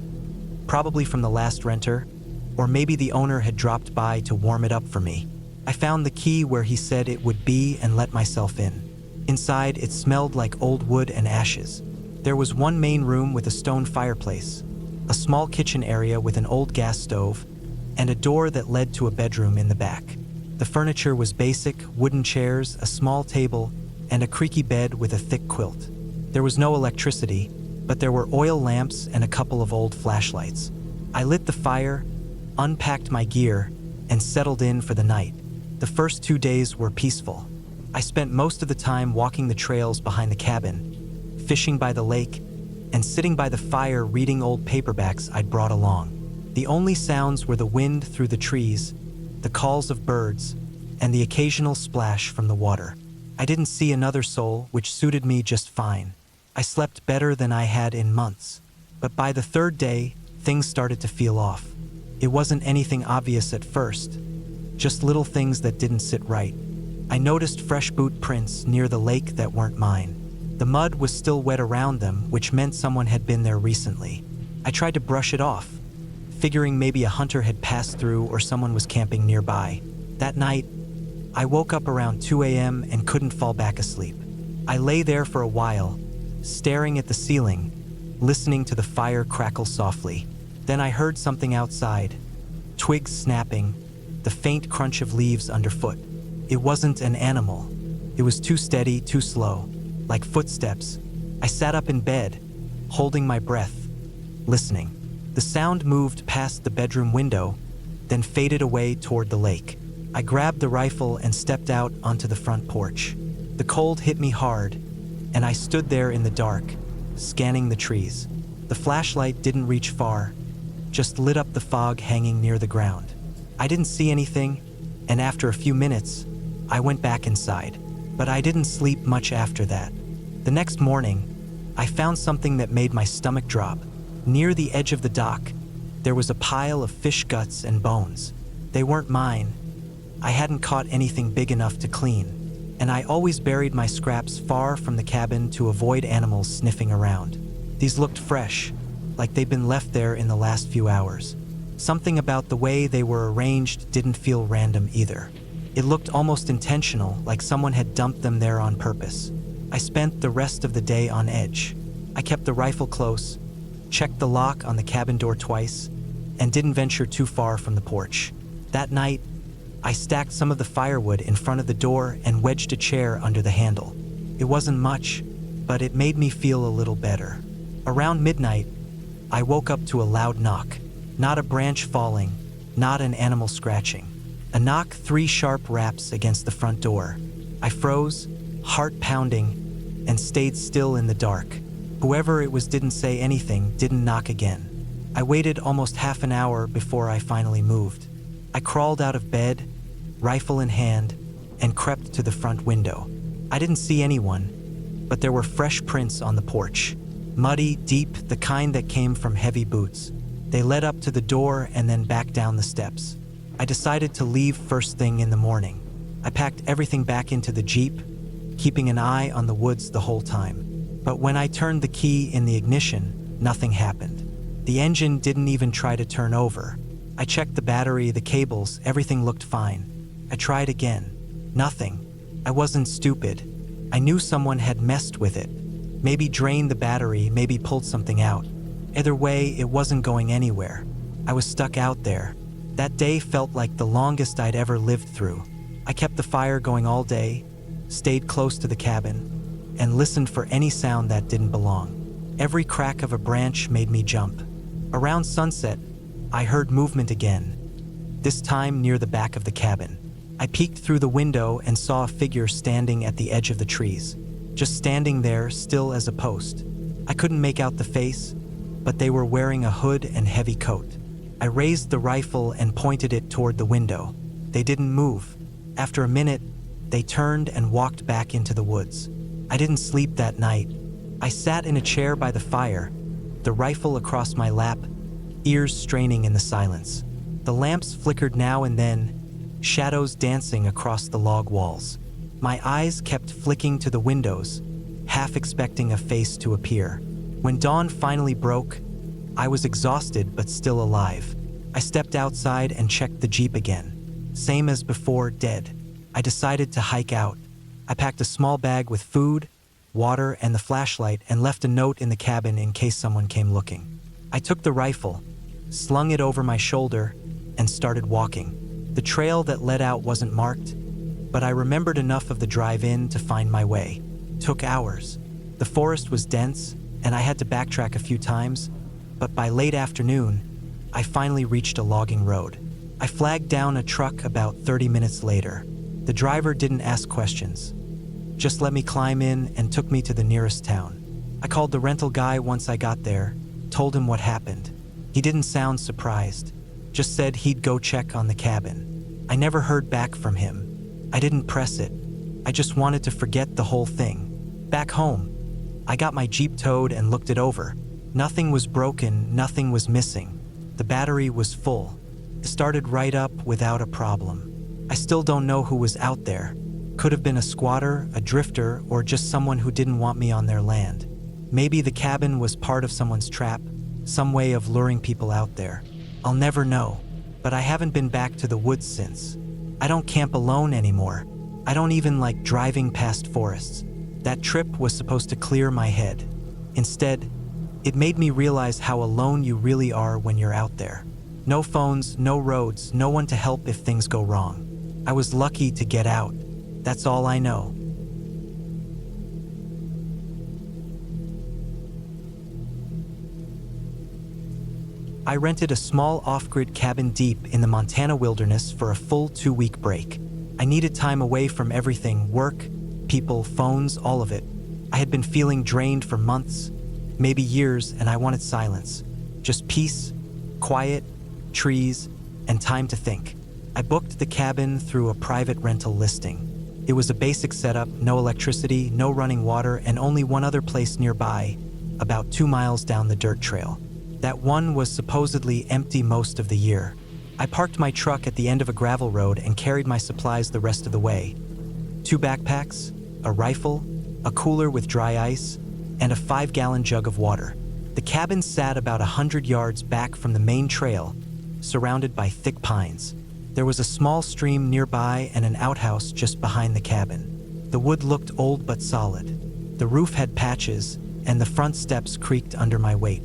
probably from the last renter, or maybe the owner had dropped by to warm it up for me. I found the key where he said it would be and let myself in. Inside, it smelled like old wood and ashes. There was one main room with a stone fireplace, a small kitchen area with an old gas stove, and a door that led to a bedroom in the back. The furniture was basic, wooden chairs, a small table, and a creaky bed with a thick quilt. There was no electricity, but there were oil lamps and a couple of old flashlights. I lit the fire, unpacked my gear, and settled in for the night. The first 2 days were peaceful. I spent most of the time walking the trails behind the cabin, fishing by the lake, and sitting by the fire reading old paperbacks I'd brought along. The only sounds were the wind through the trees, the calls of birds, and the occasional splash from the water. I didn't see another soul, which suited me just fine. I slept better than I had in months. But by the third day, things started to feel off. It wasn't anything obvious at first, just little things that didn't sit right. I noticed fresh boot prints near the lake that weren't mine. The mud was still wet around them, which meant someone had been there recently. I tried to brush it off, figuring maybe a hunter had passed through or someone was camping nearby. That night, I woke up around 2 a.m. and couldn't fall back asleep. I lay there for a while, staring at the ceiling, listening to the fire crackle softly. Then I heard something outside, twigs snapping, the faint crunch of leaves underfoot. It wasn't an animal. It was too steady, too slow, like footsteps. I sat up in bed, holding my breath, listening. The sound moved past the bedroom window, then faded away toward the lake. I grabbed the rifle and stepped out onto the front porch. The cold hit me hard, and I stood there in the dark, scanning the trees. The flashlight didn't reach far, just lit up the fog hanging near the ground. I didn't see anything, and after a few minutes, I went back inside. But I didn't sleep much after that. The next morning, I found something that made my stomach drop. Near the edge of the dock, there was a pile of fish guts and bones. They weren't mine. I hadn't caught anything big enough to clean, and I always buried my scraps far from the cabin to avoid animals sniffing around. These looked fresh, like they'd been left there in the last few hours. Something about the way they were arranged didn't feel random either. It looked almost intentional, like someone had dumped them there on purpose. I spent the rest of the day on edge. I kept the rifle close, checked the lock on the cabin door twice, and didn't venture too far from the porch. That night, I stacked some of the firewood in front of the door and wedged a chair under the handle. It wasn't much, but it made me feel a little better. Around midnight, I woke up to a loud knock. Not a branch falling, not an animal scratching. A knock, 3 sharp raps against the front door. I froze, heart pounding, and stayed still in the dark. Whoever it was didn't say anything, didn't knock again. I waited almost half an hour before I finally moved. I crawled out of bed, rifle in hand, and crept to the front window. I didn't see anyone, but there were fresh prints on the porch. Muddy, deep, the kind that came from heavy boots. They led up to the door and then back down the steps. I decided to leave first thing in the morning. I packed everything back into the Jeep, keeping an eye on the woods the whole time. But when I turned the key in the ignition, nothing happened. The engine didn't even try to turn over. I checked the battery, the cables, everything looked fine. I tried again. Nothing. I wasn't stupid. I knew someone had messed with it. Maybe drained the battery, maybe pulled something out. Either way, it wasn't going anywhere. I was stuck out there. That day felt like the longest I'd ever lived through. I kept the fire going all day, stayed close to the cabin, and listened for any sound that didn't belong. Every crack of a branch made me jump. Around sunset, I heard movement again, this time near the back of the cabin. I peeked through the window and saw a figure standing at the edge of the trees, just standing there, still as a post. I couldn't make out the face, but they were wearing a hood and heavy coat. I raised the rifle and pointed it toward the window. They didn't move. After a minute, they turned and walked back into the woods. I didn't sleep that night. I sat in a chair by the fire, the rifle across my lap, ears straining in the silence. The lamps flickered now and then, shadows dancing across the log walls. My eyes kept flicking to the windows, half expecting a face to appear. When dawn finally broke, I was exhausted but still alive. I stepped outside and checked the Jeep again. Same as before, dead. I decided to hike out. I packed a small bag with food, water, and the flashlight and left a note in the cabin in case someone came looking. I took the rifle, slung it over my shoulder, and started walking. The trail that led out wasn't marked, but I remembered enough of the drive-in to find my way. Took hours. The forest was dense, and I had to backtrack a few times, but by late afternoon, I finally reached a logging road. I flagged down a truck about 30 minutes later. The driver didn't ask questions, just let me climb in and took me to the nearest town. I called the rental guy once I got there, told him what happened. He didn't sound surprised, just said he'd go check on the cabin. I never heard back from him. I didn't press it. I just wanted to forget the whole thing. Back home, I got my Jeep towed and looked it over. Nothing was broken, nothing was missing. The battery was full. It started right up without a problem. I still don't know who was out there. Could have been a squatter, a drifter, or just someone who didn't want me on their land. Maybe the cabin was part of someone's trap, some way of luring people out there. I'll never know, but I haven't been back to the woods since. I don't camp alone anymore. I don't even like driving past forests. That trip was supposed to clear my head. Instead, it made me realize how alone you really are when you're out there. No phones, no roads, no one to help if things go wrong. I was lucky to get out. That's all I know. I rented a small off-grid cabin deep in the Montana wilderness for a full 2-week break. I needed time away from everything, work, people, phones, all of it. I had been feeling drained for months, maybe years, and I wanted silence. Just peace, quiet, trees, and time to think. I booked the cabin through a private rental listing. It was a basic setup, no electricity, no running water, and only one other place nearby, about 2 miles down the dirt trail. That one was supposedly empty most of the year. I parked my truck at the end of a gravel road and carried my supplies the rest of the way. 2 backpacks, a rifle, a cooler with dry ice, and a 5-gallon jug of water. The cabin sat about 100 yards back from the main trail, surrounded by thick pines. There was a small stream nearby and an outhouse just behind the cabin. The wood looked old but solid. The roof had patches, and the front steps creaked under my weight.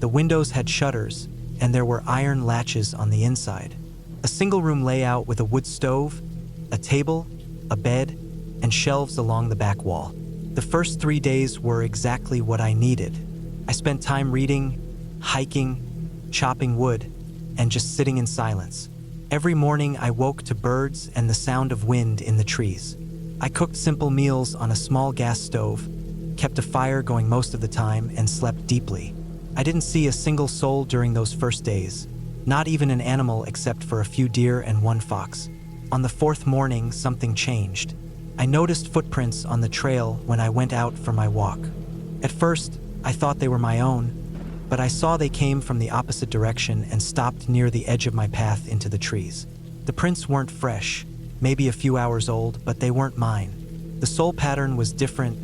The windows had shutters, and there were iron latches on the inside. A single-room layout with a wood stove, a table, a bed, and shelves along the back wall. The first 3 days were exactly what I needed. I spent time reading, hiking, chopping wood, and just sitting in silence. Every morning I woke to birds and the sound of wind in the trees. I cooked simple meals on a small gas stove, kept a fire going most of the time, and slept deeply. I didn't see a single soul during those first days, not even an animal except for a few deer and 1 fox. On the 4th morning, something changed. I noticed footprints on the trail when I went out for my walk. At first, I thought they were my own, but I saw they came from the opposite direction and stopped near the edge of my path into the trees. The prints weren't fresh, maybe a few hours old, but they weren't mine. The sole pattern was different,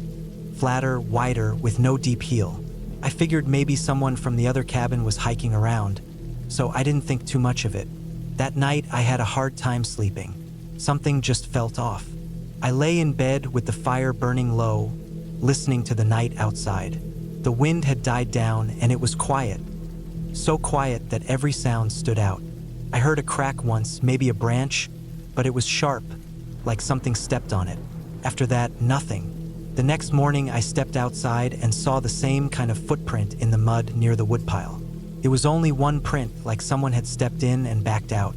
flatter, wider, with no deep heel. I figured maybe someone from the other cabin was hiking around, so I didn't think too much of it. That night, I had a hard time sleeping. Something just felt off. I lay in bed with the fire burning low, listening to the night outside. The wind had died down and it was quiet. So quiet that every sound stood out. I heard a crack once, maybe a branch, but it was sharp, like something stepped on it. After that, nothing. The next morning, I stepped outside and saw the same kind of footprint in the mud near the woodpile. It was only one print, like someone had stepped in and backed out.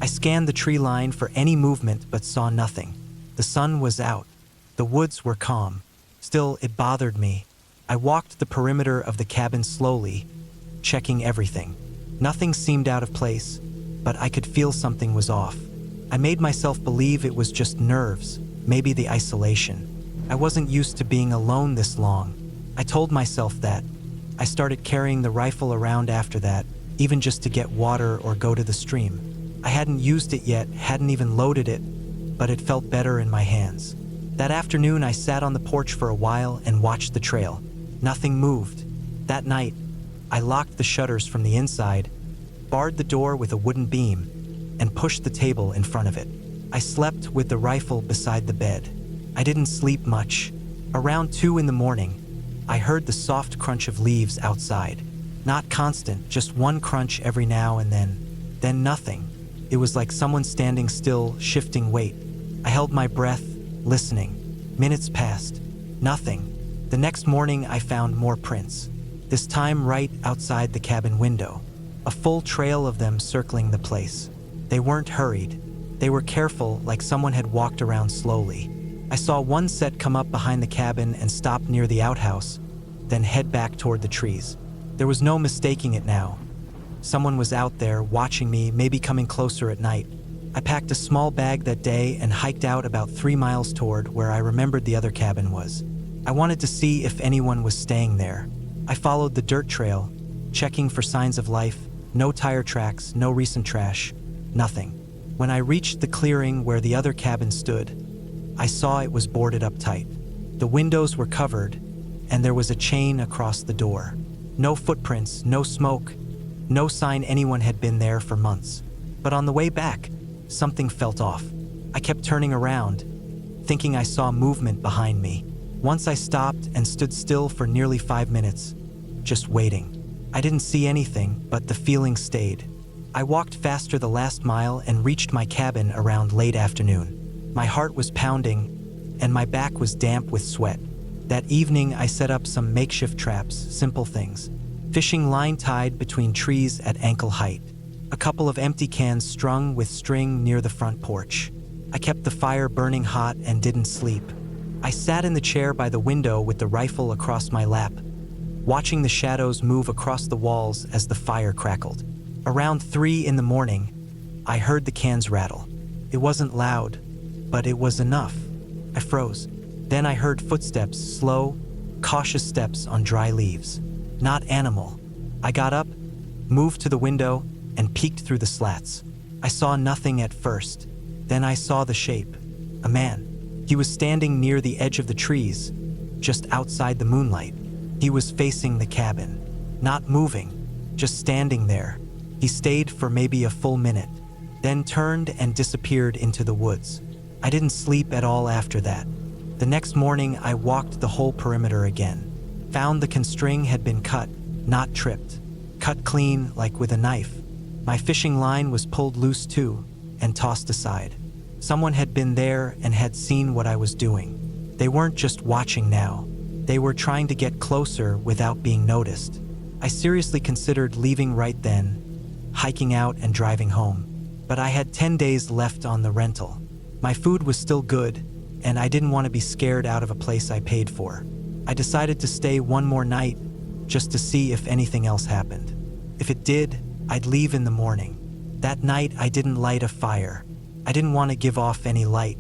I scanned the tree line for any movement but saw nothing. The sun was out. The woods were calm. Still, it bothered me. I walked the perimeter of the cabin slowly, checking everything. Nothing seemed out of place, but I could feel something was off. I made myself believe it was just nerves, maybe the isolation. I wasn't used to being alone this long. I told myself that. I started carrying the rifle around after that, even just to get water or go to the stream. I hadn't used it yet, hadn't even loaded it, but it felt better in my hands. That afternoon, I sat on the porch for a while and watched the trail. Nothing moved. That night, I locked the shutters from the inside, barred the door with a wooden beam, and pushed the table in front of it. I slept with the rifle beside the bed. I didn't sleep much. Around 2 in the morning, I heard the soft crunch of leaves outside. Not constant, just one crunch every now and then nothing. It was like someone standing still, shifting weight. I held my breath, listening. Minutes passed. Nothing. The next morning, I found more prints. This time right outside the cabin window. A full trail of them circling the place. They weren't hurried. They were careful, like someone had walked around slowly. I saw one set come up behind the cabin and stop near the outhouse, then head back toward the trees. There was no mistaking it now. Someone was out there watching me, maybe coming closer at night. I packed a small bag that day and hiked out about 3 miles toward where I remembered the other cabin was. I wanted to see if anyone was staying there. I followed the dirt trail, checking for signs of life. No tire tracks, no recent trash, nothing. When I reached the clearing where the other cabin stood, I saw it was boarded up tight. The windows were covered, and there was a chain across the door. No footprints, no smoke, no sign anyone had been there for months. But on the way back, something felt off. I kept turning around, thinking I saw movement behind me. Once I stopped and stood still for nearly 5 minutes, just waiting. I didn't see anything, but the feeling stayed. I walked faster the last mile and reached my cabin around late afternoon. My heart was pounding, and my back was damp with sweat. That evening, I set up some makeshift traps, simple things. Fishing line tied between trees at ankle height. A couple of empty cans strung with string near the front porch. I kept the fire burning hot and didn't sleep. I sat in the chair by the window with the rifle across my lap, watching the shadows move across the walls as the fire crackled. Around 3 in the morning, I heard the cans rattle. It wasn't loud, but it was enough. I froze. Then I heard footsteps, slow, cautious steps on dry leaves. Not animal. I got up, moved to the window, and peeked through the slats. I saw nothing at first. Then I saw the shape. A man. He was standing near the edge of the trees, just outside the moonlight. He was facing the cabin, not moving, just standing there. He stayed for maybe a full minute, then turned and disappeared into the woods. I didn't sleep at all after that. The next morning, I walked the whole perimeter again. Found the constring had been cut, not tripped. Cut clean, like with a knife. My fishing line was pulled loose too, and tossed aside. Someone had been there and had seen what I was doing. They weren't just watching now. They were trying to get closer without being noticed. I seriously considered leaving right then, hiking out and driving home. But I had 10 days left on the rental. My food was still good, and I didn't want to be scared out of a place I paid for. I decided to stay one more night, just to see if anything else happened. If it did, I'd leave in the morning. That night, I didn't light a fire. I didn't want to give off any light.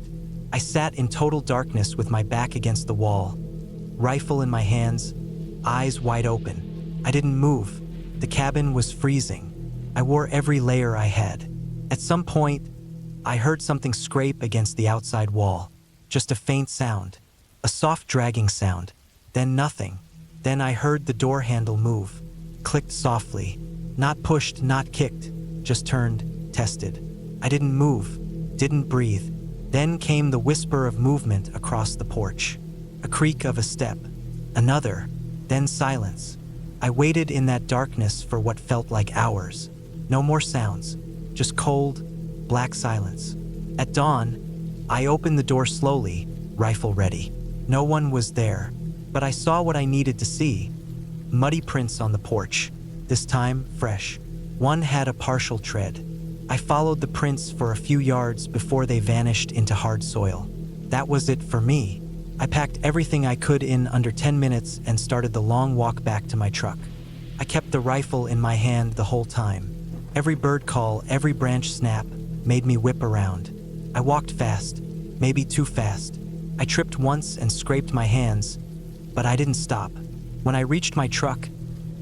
I sat in total darkness with my back against the wall, rifle in my hands, eyes wide open. I didn't move, The cabin was freezing. I wore every layer I had. At some point, I heard something scrape against the outside wall. Just a faint sound. A soft dragging sound. Then nothing. Then I heard the door handle move. Clicked softly. Not pushed, not kicked. Just turned, tested. I didn't move. Didn't breathe. Then came the whisper of movement across the porch. A creak of a step. Another. Then silence. I waited in that darkness for what felt like hours. No more sounds. Just cold, black silence. At dawn, I opened the door slowly, rifle ready. No one was there, but I saw what I needed to see. Muddy prints on the porch, this time fresh. One had a partial tread. I followed the prints for a few yards before they vanished into hard soil. That was it for me. I packed everything I could in under 10 minutes and started the long walk back to my truck. I kept the rifle in my hand the whole time. Every bird call, every branch snap made me whip around. I walked fast, maybe too fast. I tripped once and scraped my hands, but I didn't stop. When I reached my truck,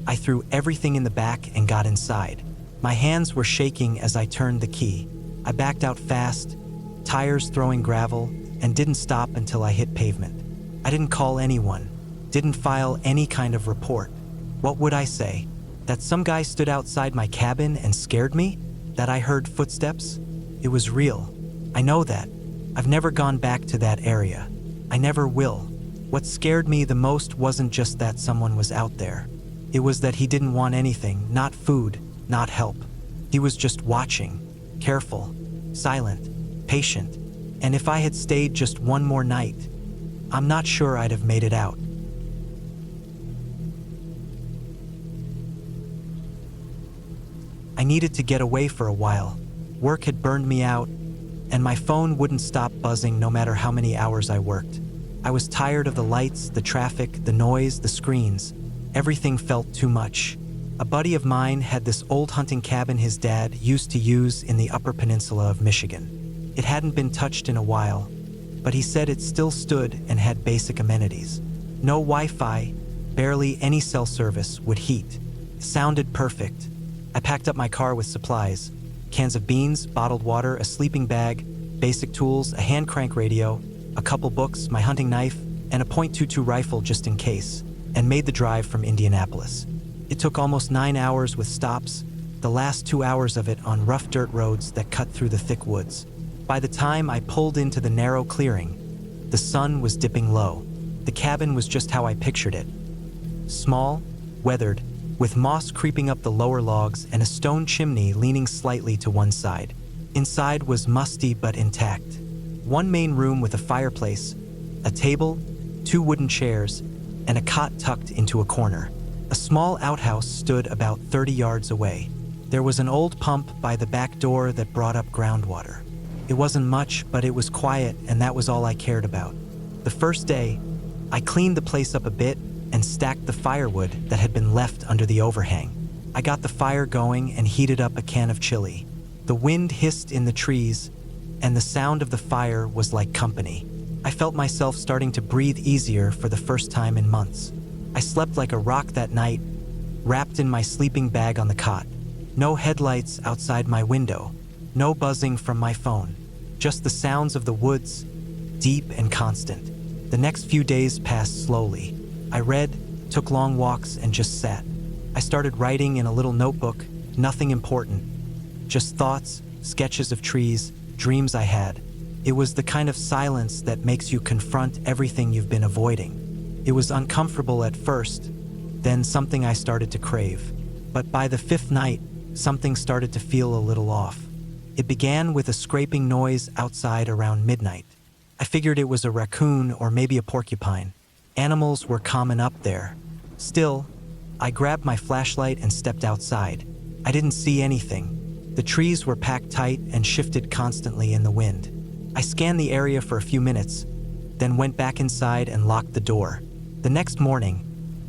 I threw everything in the back and got inside. My hands were shaking as I turned the key. I backed out fast, tires throwing gravel, and didn't stop until I hit pavement. I didn't call anyone, didn't file any kind of report. What would I say? That some guy stood outside my cabin and scared me? That I heard footsteps? It was real. I know that. I've never gone back to that area. I never will. What scared me the most wasn't just that someone was out there. It was that he didn't want anything, not food, not help. He was just watching, careful, silent, patient. And if I had stayed just one more night, I'm not sure I'd have made it out. I needed to get away for a while. Work had burned me out, and my phone wouldn't stop buzzing no matter how many hours I worked. I was tired of the lights, the traffic, the noise, the screens. Everything felt too much. A buddy of mine had this old hunting cabin his dad used to use in the Upper Peninsula of Michigan. It hadn't been touched in a while, but he said it still stood and had basic amenities. No Wi-Fi, barely any cell service, would heat. Sounded perfect. I packed up my car with supplies, cans of beans, bottled water, a sleeping bag, basic tools, a hand crank radio, a couple books, my hunting knife, and a .22 rifle just in case, and made the drive from Indianapolis. It took almost 9 hours with stops, the last 2 hours of it on rough dirt roads that cut through the thick woods. By the time I pulled into the narrow clearing, the sun was dipping low. The cabin was just how I pictured it. Small, weathered, with moss creeping up the lower logs and a stone chimney leaning slightly to one side. Inside was musty but intact. One main room with a fireplace, a table, 2 wooden chairs, and a cot tucked into a corner. A small outhouse stood about 30 yards away. There was an old pump by the back door that brought up groundwater. It wasn't much, but it was quiet, and that was all I cared about. The first day, I cleaned the place up a bit and stacked the firewood that had been left under the overhang. I got the fire going and heated up a can of chili. The wind hissed in the trees, and the sound of the fire was like company. I felt myself starting to breathe easier for the first time in months. I slept like a rock that night, wrapped in my sleeping bag on the cot. No headlights outside my window, no buzzing from my phone, just the sounds of the woods, deep and constant. The next few days passed slowly. I read, took long walks, and just sat. I started writing in a little notebook, nothing important, just thoughts, sketches of trees, dreams I had. It was the kind of silence that makes you confront everything you've been avoiding. It was uncomfortable at first, then something I started to crave. But by the 5th night, something started to feel a little off. It began with a scraping noise outside around midnight. I figured it was a raccoon or maybe a porcupine. Animals were common up there. Still, I grabbed my flashlight and stepped outside. I didn't see anything. The trees were packed tight and shifted constantly in the wind. I scanned the area for a few minutes, then went back inside and locked the door. The next morning,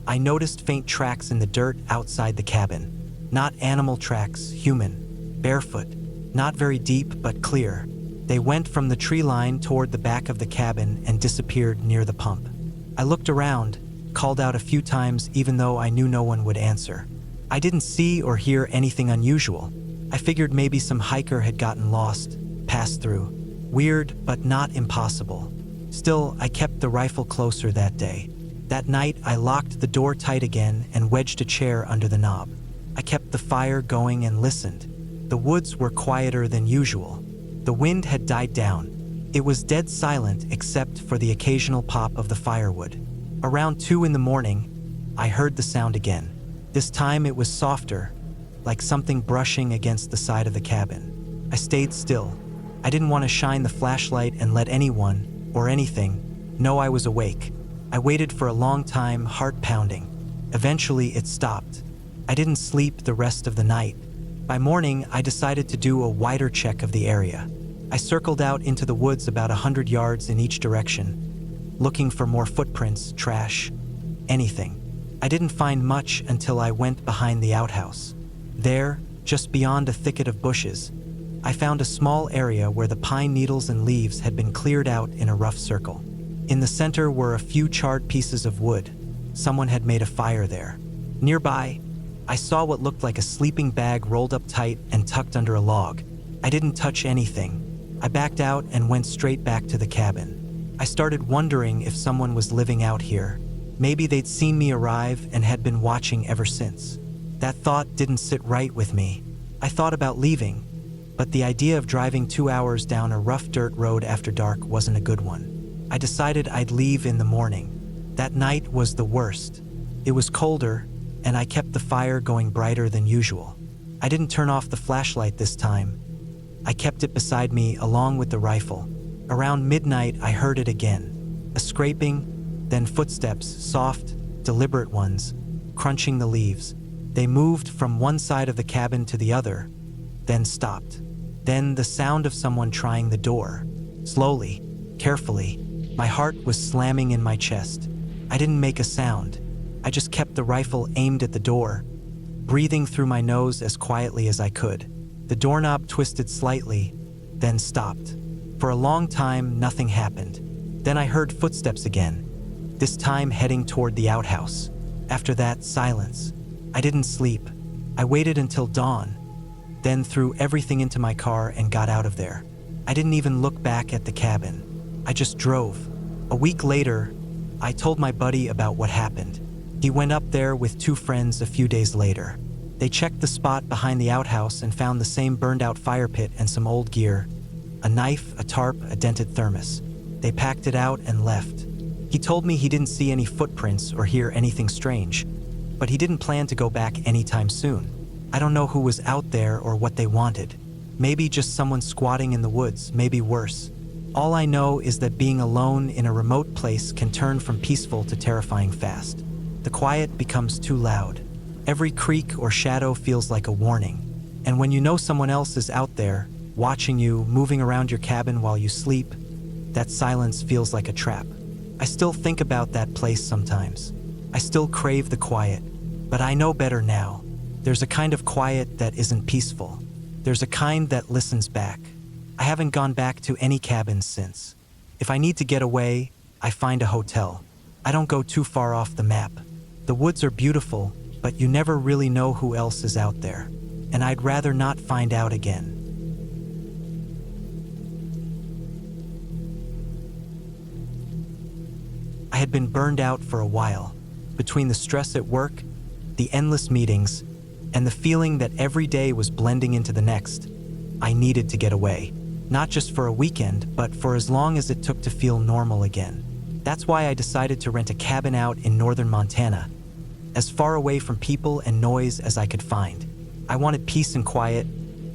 I noticed faint tracks in the dirt outside the cabin. Not animal tracks, human, barefoot, not very deep but clear. They went from the tree line toward the back of the cabin and disappeared near the pump. I looked around, called out a few times even though I knew no one would answer. I didn't see or hear anything unusual. I figured maybe some hiker had gotten lost, passed through. Weird, but not impossible. Still, I kept the rifle closer that day. That night, I locked the door tight again and wedged a chair under the knob. I kept the fire going and listened. The woods were quieter than usual. The wind had died down. It was dead silent except for the occasional pop of the firewood. Around 2 in the morning, I heard the sound again. This time it was softer, like something brushing against the side of the cabin. I stayed still. I didn't want to shine the flashlight and let anyone, or anything, know I was awake. I waited for a long time, heart pounding. Eventually it stopped. I didn't sleep the rest of the night. By morning, I decided to do a wider check of the area. I circled out into the woods about 100 yards in each direction, looking for more footprints, trash, anything. I didn't find much until I went behind the outhouse. There, just beyond a thicket of bushes, I found a small area where the pine needles and leaves had been cleared out in a rough circle. In the center were a few charred pieces of wood. Someone had made a fire there. Nearby, I saw what looked like a sleeping bag rolled up tight and tucked under a log. I didn't touch anything. I backed out and went straight back to the cabin. I started wondering if someone was living out here. Maybe they'd seen me arrive and had been watching ever since. That thought didn't sit right with me. I thought about leaving, but the idea of driving 2 hours down a rough dirt road after dark wasn't a good one. I decided I'd leave in the morning. That night was the worst. It was colder, and I kept the fire going brighter than usual. I didn't turn off the flashlight this time. I kept it beside me along with the rifle. Around midnight, I heard it again. A scraping, then footsteps, soft, deliberate ones, crunching the leaves. They moved from one side of the cabin to the other, then stopped. Then the sound of someone trying the door. Slowly, carefully. My heart was slamming in my chest. I didn't make a sound. I just kept the rifle aimed at the door, breathing through my nose as quietly as I could. The doorknob twisted slightly, then stopped. For a long time, nothing happened. Then I heard footsteps again, this time heading toward the outhouse. After that, silence. I didn't sleep. I waited until dawn, then threw everything into my car and got out of there. I didn't even look back at the cabin. I just drove. A week later, I told my buddy about what happened. He went up there with 2 friends a few days later. They checked the spot behind the outhouse and found the same burned-out fire pit and some old gear. A knife, a tarp, a dented thermos. They packed it out and left. He told me he didn't see any footprints or hear anything strange, but he didn't plan to go back anytime soon. I don't know who was out there or what they wanted. Maybe just someone squatting in the woods, maybe worse. All I know is that being alone in a remote place can turn from peaceful to terrifying fast. The quiet becomes too loud. Every creak or shadow feels like a warning. And when you know someone else is out there, watching you, moving around your cabin while you sleep, that silence feels like a trap. I still think about that place sometimes. I still crave the quiet, but I know better now. There's a kind of quiet that isn't peaceful. There's a kind that listens back. I haven't gone back to any cabins since. If I need to get away, I find a hotel. I don't go too far off the map. The woods are beautiful, but you never really know who else is out there. And I'd rather not find out again. I had been burned out for a while. Between the stress at work, the endless meetings, and the feeling that every day was blending into the next, I needed to get away. Not just for a weekend, but for as long as it took to feel normal again. That's why I decided to rent a cabin out in northern Montana, as far away from people and noise as I could find. I wanted peace and quiet,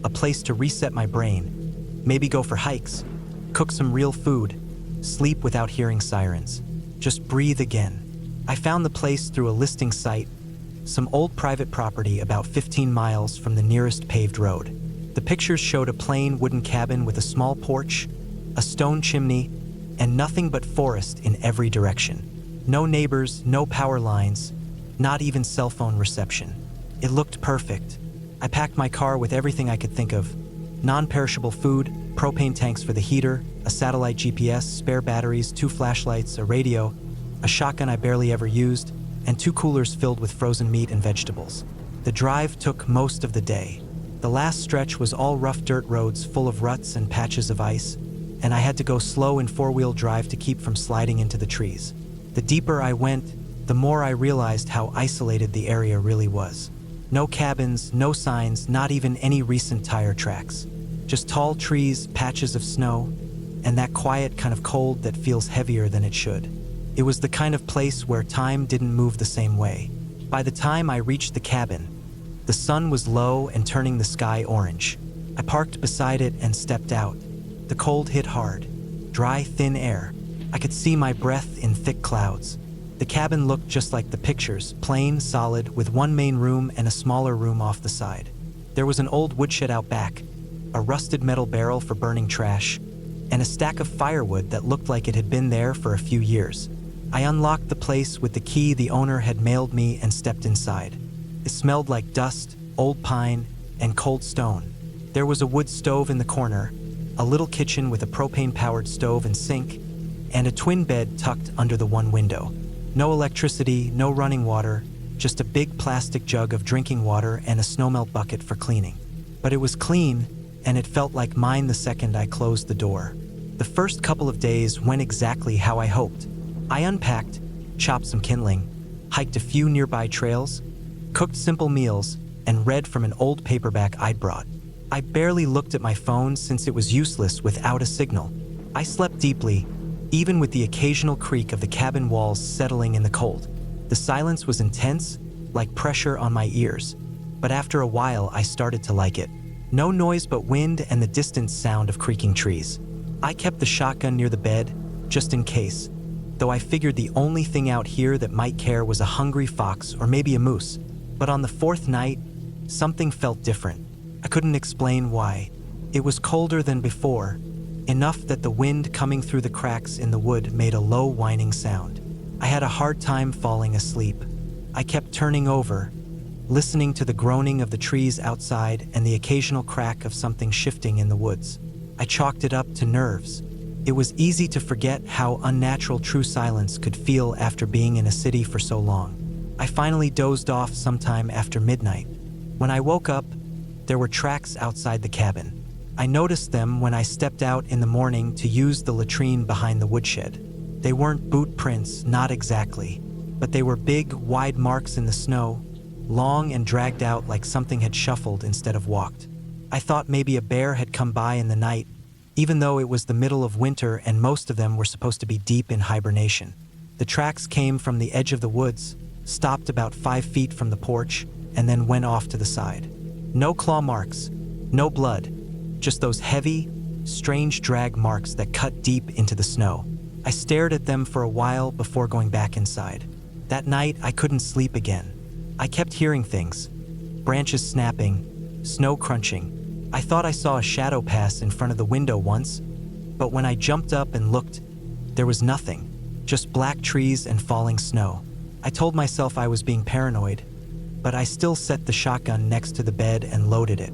a place to reset my brain, maybe go for hikes, cook some real food, sleep without hearing sirens, just breathe again. I found the place through a listing site, some old private property about 15 miles from the nearest paved road. The pictures showed a plain wooden cabin with a small porch, a stone chimney, and nothing but forest in every direction. No neighbors, no power lines, not even cell phone reception. It looked perfect. I packed my car with everything I could think of. Non-perishable food, propane tanks for the heater, a satellite GPS, spare batteries, 2 flashlights, a radio, a shotgun I barely ever used, and 2 coolers filled with frozen meat and vegetables. The drive took most of the day. The last stretch was all rough dirt roads full of ruts and patches of ice, and I had to go slow in four-wheel drive to keep from sliding into the trees. The deeper I went, the more I realized how isolated the area really was. No cabins, no signs, not even any recent tire tracks. Just tall trees, patches of snow, and that quiet kind of cold that feels heavier than it should. It was the kind of place where time didn't move the same way. By the time I reached the cabin, the sun was low and turning the sky orange. I parked beside it and stepped out. The cold hit hard. Dry, thin air. I could see my breath in thick clouds. The cabin looked just like the pictures, plain, solid, with one main room and a smaller room off the side. There was an old woodshed out back, a rusted metal barrel for burning trash, and a stack of firewood that looked like it had been there for a few years. I unlocked the place with the key the owner had mailed me and stepped inside. It smelled like dust, old pine, and cold stone. There was a wood stove in the corner, a little kitchen with a propane-powered stove and sink, and a twin bed tucked under the one window. No electricity, no running water, just a big plastic jug of drinking water and a snowmelt bucket for cleaning. But it was clean, and it felt like mine the second I closed the door. The first couple of days went exactly how I hoped. I unpacked, chopped some kindling, hiked a few nearby trails, cooked simple meals, and read from an old paperback I'd brought. I barely looked at my phone since it was useless without a signal. I slept deeply, even with the occasional creak of the cabin walls settling in the cold. The silence was intense, like pressure on my ears, but after a while I started to like it. No noise but wind and the distant sound of creaking trees. I kept the shotgun near the bed, just in case, though I figured the only thing out here that might care was a hungry fox or maybe a moose. But on the fourth night, something felt different. I couldn't explain why. It was colder than before, enough that the wind coming through the cracks in the wood made a low whining sound. I had a hard time falling asleep. I kept turning over, listening to the groaning of the trees outside and the occasional crack of something shifting in the woods. I chalked it up to nerves. It was easy to forget how unnatural true silence could feel after being in a city for so long. I finally dozed off sometime after midnight. When I woke up, there were tracks outside the cabin. I noticed them when I stepped out in the morning to use the latrine behind the woodshed. They weren't boot prints, not exactly, but they were big, wide marks in the snow, long and dragged out like something had shuffled instead of walked. I thought maybe a bear had come by in the night, even though it was the middle of winter and most of them were supposed to be deep in hibernation. The tracks came from the edge of the woods, stopped about 5 feet from the porch, and then went off to the side. No claw marks, no blood, just those heavy, strange drag marks that cut deep into the snow. I stared at them for a while before going back inside. That night, I couldn't sleep again. I kept hearing things, branches snapping, snow crunching. I thought I saw a shadow pass in front of the window once, but when I jumped up and looked, there was nothing, just black trees and falling snow. I told myself I was being paranoid, but I still set the shotgun next to the bed and loaded it.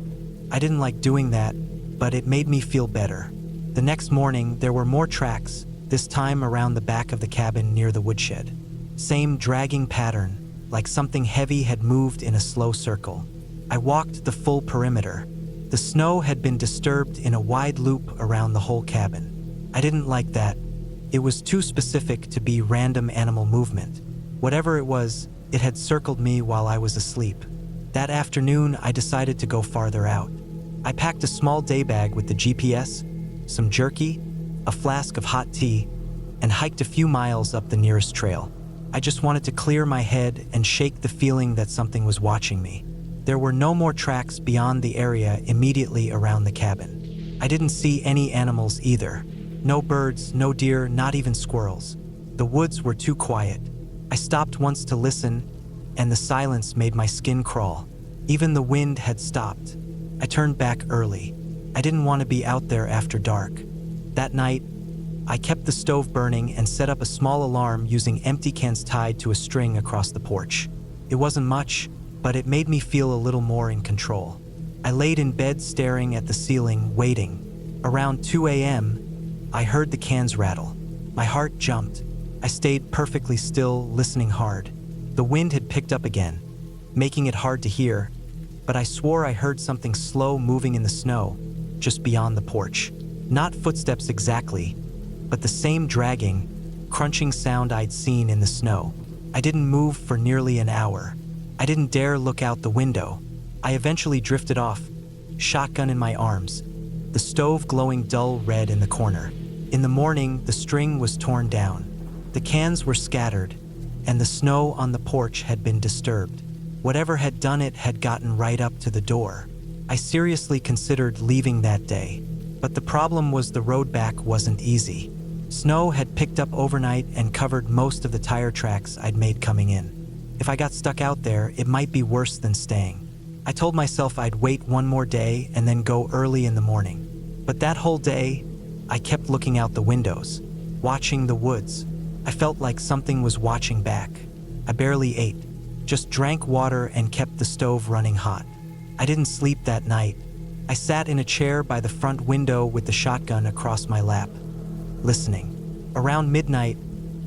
I didn't like doing that, but it made me feel better. The next morning, there were more tracks, this time around the back of the cabin near the woodshed. Same dragging pattern, like something heavy had moved in a slow circle. I walked the full perimeter. The snow had been disturbed in a wide loop around the whole cabin. I didn't like that. It was too specific to be random animal movement. Whatever it was, it had circled me while I was asleep. That afternoon, I decided to go farther out. I packed a small day bag with the GPS, some jerky, a flask of hot tea, and hiked a few miles up the nearest trail. I just wanted to clear my head and shake the feeling that something was watching me. There were no more tracks beyond the area immediately around the cabin. I didn't see any animals either. No birds, no deer, not even squirrels. The woods were too quiet. I stopped once to listen, and the silence made my skin crawl. Even the wind had stopped. I turned back early. I didn't want to be out there after dark. That night, I kept the stove burning and set up a small alarm using empty cans tied to a string across the porch. It wasn't much, but it made me feel a little more in control. I laid in bed staring at the ceiling, waiting. Around 2 a.m., I heard the cans rattle. My heart jumped. I stayed perfectly still, listening hard. The wind had picked up again. making it hard to hear, but I swore I heard something slow moving in the snow just beyond the porch. Not footsteps exactly, but the same dragging, crunching sound I'd seen in the snow. I didn't move for nearly an hour. I didn't dare look out the window. I eventually drifted off, shotgun in my arms, the stove glowing dull red in the corner. In the morning, the string was torn down. The cans were scattered, and the snow on the porch had been disturbed. Whatever had done it had gotten right up to the door. I seriously considered leaving that day, but the problem was the road back wasn't easy. Snow had picked up overnight and covered most of the tire tracks I'd made coming in. If I got stuck out there, it might be worse than staying. I told myself I'd wait one more day and then go early in the morning. But that whole day, I kept looking out the windows, watching the woods. I felt like something was watching back. I barely ate, just drank water and kept the stove running hot. I didn't sleep that night. I sat in a chair by the front window with the shotgun across my lap, listening. Around midnight,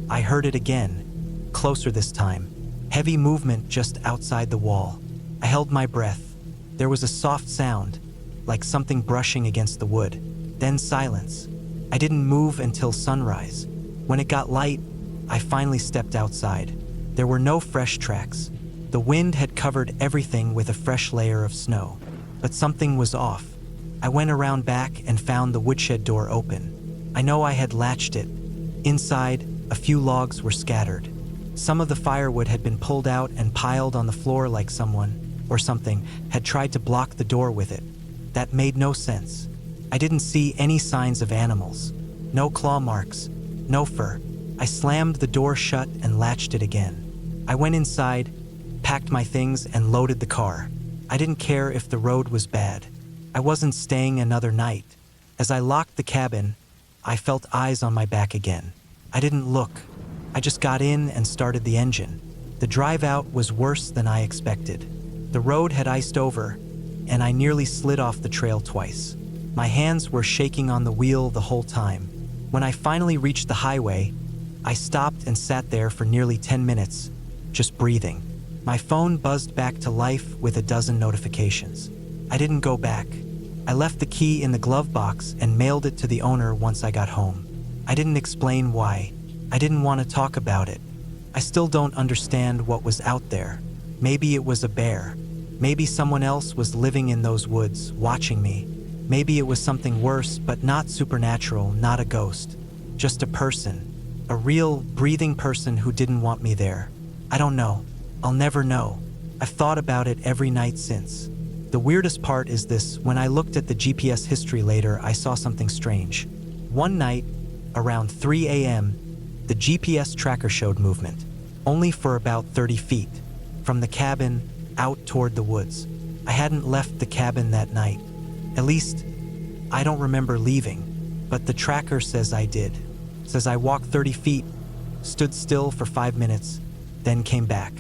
I heard it again, closer this time. Heavy movement just outside the wall. I held my breath. There was a soft sound, like something brushing against the wood. Then silence. I didn't move until sunrise. When it got light, I finally stepped outside. There were no fresh tracks. The wind had covered everything with a fresh layer of snow. But something was off. I went around back and found the woodshed door open. I know I had latched it. Inside, a few logs were scattered. Some of the firewood had been pulled out and piled on the floor like someone, or something, had tried to block the door with it. That made no sense. I didn't see any signs of animals. No claw marks, no fur. I slammed the door shut and latched it again. I went inside, packed my things, and loaded the car. I didn't care if the road was bad. I wasn't staying another night. As I locked the cabin, I felt eyes on my back again. I didn't look. I just got in and started the engine. The drive out was worse than I expected. The road had iced over, and I nearly slid off the trail twice. My hands were shaking on the wheel the whole time. When I finally reached the highway, I stopped and sat there for nearly 10 minutes, just breathing. My phone buzzed back to life with a dozen notifications. I didn't go back. I left the key in the glove box and mailed it to the owner once I got home. I didn't explain why. I didn't want to talk about it. I still don't understand what was out there. Maybe it was a bear. Maybe someone else was living in those woods, watching me. Maybe it was something worse, but not supernatural, not a ghost. Just a person. A real, breathing person who didn't want me there. I don't know. I'll never know. I've thought about it every night since. The weirdest part is this: when I looked at the GPS history later, I saw something strange. One night, around 3 a.m., the GPS tracker showed movement, only for about 30 feet, from the cabin out toward the woods. I hadn't left the cabin that night. At least, I don't remember leaving, but the tracker says I did. Says I walked 30 feet, stood still for 5 minutes, then came back.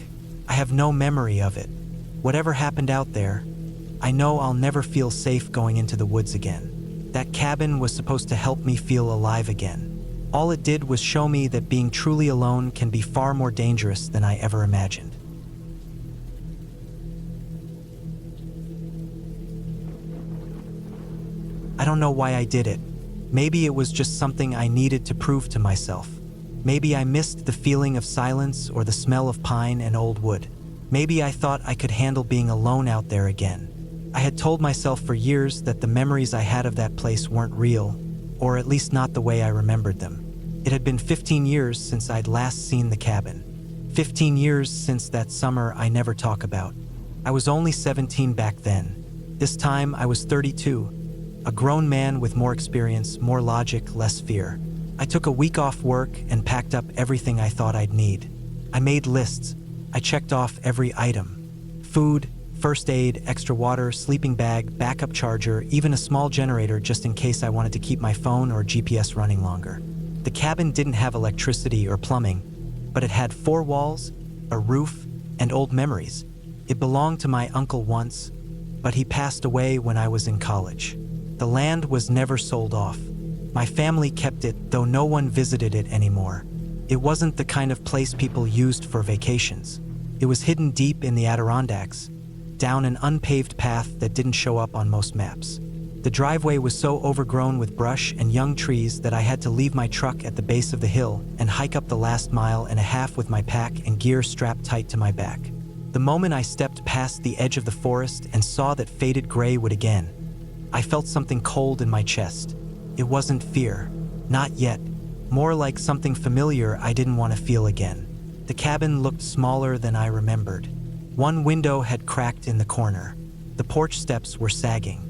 I have no memory of it. Whatever happened out there, I know I'll never feel safe going into the woods again. That cabin was supposed to help me feel alive again. All it did was show me that being truly alone can be far more dangerous than I ever imagined. I don't know why I did it. Maybe it was just something I needed to prove to myself. Maybe I missed the feeling of silence or the smell of pine and old wood. Maybe I thought I could handle being alone out there again. I had told myself for years that the memories I had of that place weren't real, or at least not the way I remembered them. It had been 15 years since I'd last seen the cabin. 15 years since that summer I never talk about. I was only 17 back then. This time I was 32, a grown man with more experience, more logic, less fear. I took a week off work and packed up everything I thought I'd need. I made lists. I checked off every item. Food, first aid, extra water, sleeping bag, backup charger, even a small generator just in case I wanted to keep my phone or GPS running longer. The cabin didn't have electricity or plumbing, but it had 4 walls, a roof, and old memories. It belonged to my uncle once, but he passed away when I was in college. The land was never sold off. My family kept it, though no one visited it anymore. It wasn't the kind of place people used for vacations. It was hidden deep in the Adirondacks, down an unpaved path that didn't show up on most maps. The driveway was so overgrown with brush and young trees that I had to leave my truck at the base of the hill and hike up the last mile and a half with my pack and gear strapped tight to my back. The moment I stepped past the edge of the forest and saw that faded gray wood again, I felt something cold in my chest. It wasn't fear, not yet, more like something familiar I didn't want to feel again. The cabin looked smaller than I remembered. One window had cracked in the corner. The porch steps were sagging.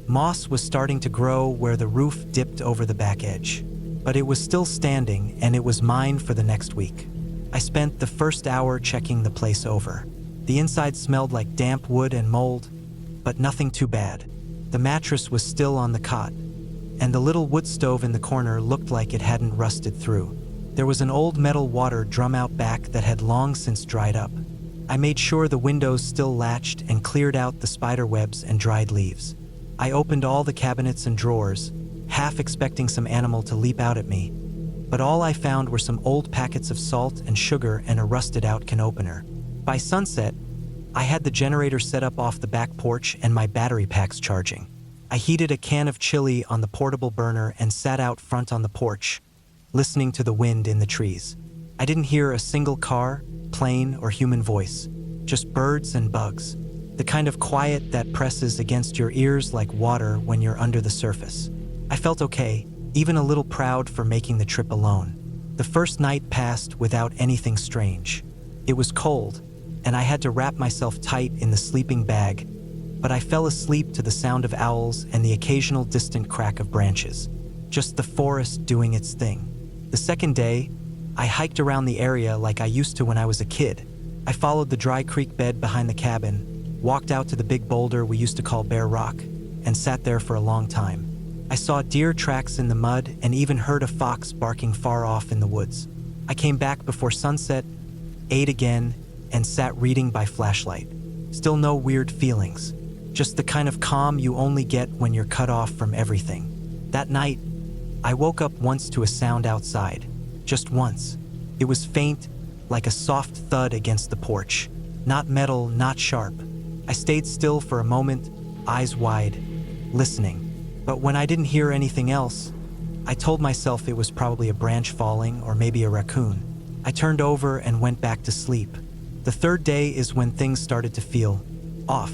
Moss was starting to grow where the roof dipped over the back edge. But it was still standing, and it was mine for the next week. I spent the first hour checking the place over. The inside smelled like damp wood and mold, but nothing too bad. The mattress was still on the cot, and the little wood stove in the corner looked like it hadn't rusted through. There was an old metal water drum out back that had long since dried up. I made sure the windows still latched and cleared out the spider webs and dried leaves. I opened all the cabinets and drawers, half expecting some animal to leap out at me, but all I found were some old packets of salt and sugar and a rusted-out can opener. By sunset, I had the generator set up off the back porch and my battery packs charging. I heated a can of chili on the portable burner and sat out front on the porch, listening to the wind in the trees. I didn't hear a single car, plane, or human voice, just birds and bugs. The kind of quiet that presses against your ears like water when you're under the surface. I felt okay, even a little proud for making the trip alone. The first night passed without anything strange. It was cold, and I had to wrap myself tight in the sleeping bag, but I fell asleep to the sound of owls and the occasional distant crack of branches. Just the forest doing its thing. The second day, I hiked around the area like I used to when I was a kid. I followed the dry creek bed behind the cabin, walked out to the big boulder we used to call Bear Rock, and sat there for a long time. I saw deer tracks in the mud and even heard a fox barking far off in the woods. I came back before sunset, ate again, and sat reading by flashlight. Still no weird feelings, just the kind of calm you only get when you're cut off from everything. That night, I woke up once to a sound outside. Just once. It was faint, like a soft thud against the porch. Not metal, not sharp. I stayed still for a moment, eyes wide, listening. But when I didn't hear anything else, I told myself it was probably a branch falling or maybe a raccoon. I turned over and went back to sleep. The third day is when things started to feel off.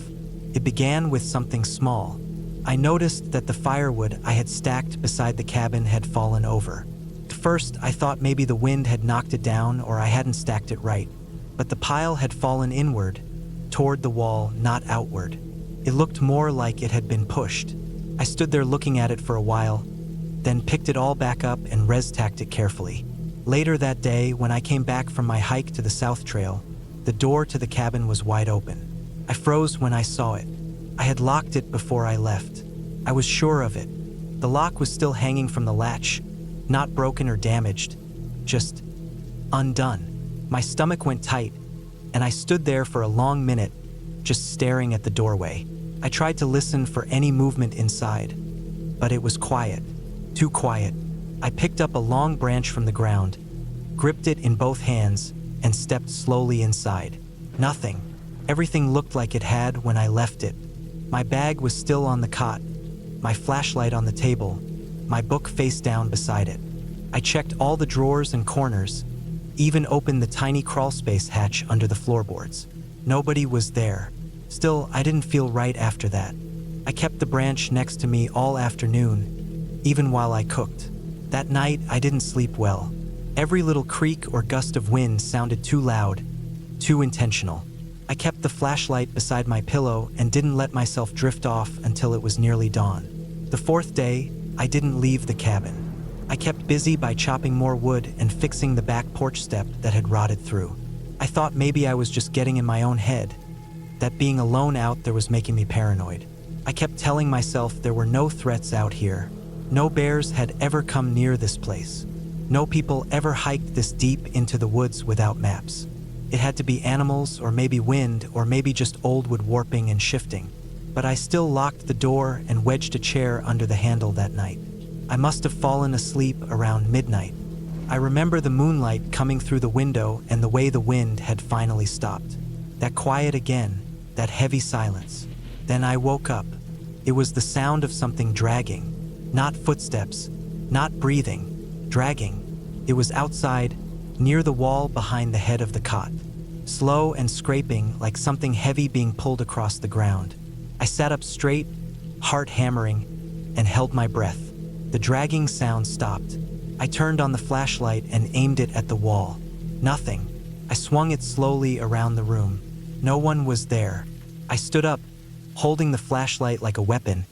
It began with something small. I noticed that the firewood I had stacked beside the cabin had fallen over. At first, I thought maybe the wind had knocked it down or I hadn't stacked it right. But the pile had fallen inward, toward the wall, not outward. It looked more like it had been pushed. I stood there looking at it for a while, then picked it all back up and res-tacked it carefully. Later that day, when I came back from my hike to the South Trail, the door to the cabin was wide open. I froze when I saw it. I had locked it before I left. I was sure of it. The lock was still hanging from the latch, not broken or damaged, just undone. My stomach went tight, and I stood there for a long minute, just staring at the doorway. I tried to listen for any movement inside, but it was quiet, too quiet. I picked up a long branch from the ground, gripped it in both hands, and stepped slowly inside. Nothing. Everything looked like it had when I left it. My bag was still on the cot, my flashlight on the table, my book face down beside it. I checked all the drawers and corners, even opened the tiny crawl space hatch under the floorboards. Nobody was there. Still, I didn't feel right after that. I kept the branch next to me all afternoon, even while I cooked. That night, I didn't sleep well. Every little creak or gust of wind sounded too loud, too intentional. I kept the flashlight beside my pillow and didn't let myself drift off until it was nearly dawn. The fourth day, I didn't leave the cabin. I kept busy by chopping more wood and fixing the back porch step that had rotted through. I thought maybe I was just getting in my own head, that being alone out there was making me paranoid. I kept telling myself there were no threats out here. No bears had ever come near this place. No people ever hiked this deep into the woods without maps. It had to be animals, or maybe wind, or maybe just old wood warping and shifting. But I still locked the door and wedged a chair under the handle that night. I must have fallen asleep around midnight. I remember the moonlight coming through the window and the way the wind had finally stopped. That quiet again, that heavy silence. Then I woke up. It was the sound of something dragging. Not footsteps, not breathing, dragging. It was outside, near the wall behind the head of the cot. Slow and scraping, like something heavy being pulled across the ground. I sat up straight, heart hammering, and held my breath. The dragging sound stopped. I turned on the flashlight and aimed it at the wall. Nothing. I swung it slowly around the room. No one was there. I stood up, holding the flashlight like a weapon,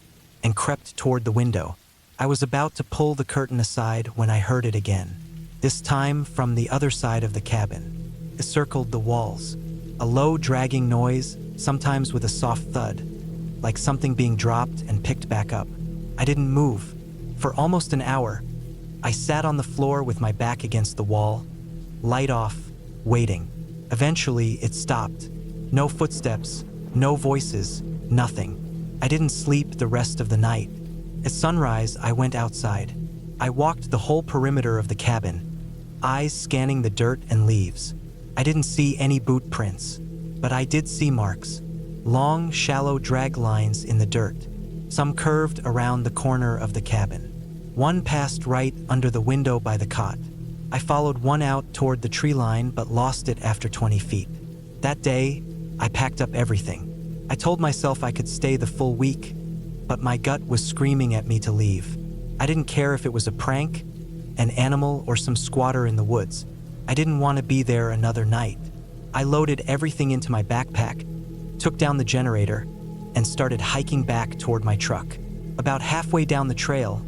and crept toward the window. I was about to pull the curtain aside when I heard it again. This time from the other side of the cabin. It circled the walls. A low, dragging noise, sometimes with a soft thud, like something being dropped and picked back up. I didn't move. For almost an hour, I sat on the floor with my back against the wall, light off, waiting. Eventually, it stopped. No footsteps, no voices, nothing. I didn't sleep the rest of the night. At sunrise, I went outside. I walked the whole perimeter of the cabin, eyes scanning the dirt and leaves. I didn't see any boot prints, but I did see marks. Long, shallow drag lines in the dirt. Some curved around the corner of the cabin. One passed right under the window by the cot. I followed one out toward the tree line but lost it after 20 feet. That day, I packed up everything. I told myself I could stay the full week, but my gut was screaming at me to leave. I didn't care if it was a prank, an animal, or some squatter in the woods. I didn't want to be there another night. I loaded everything into my backpack, took down the generator, and started hiking back toward my truck. About halfway down the trail,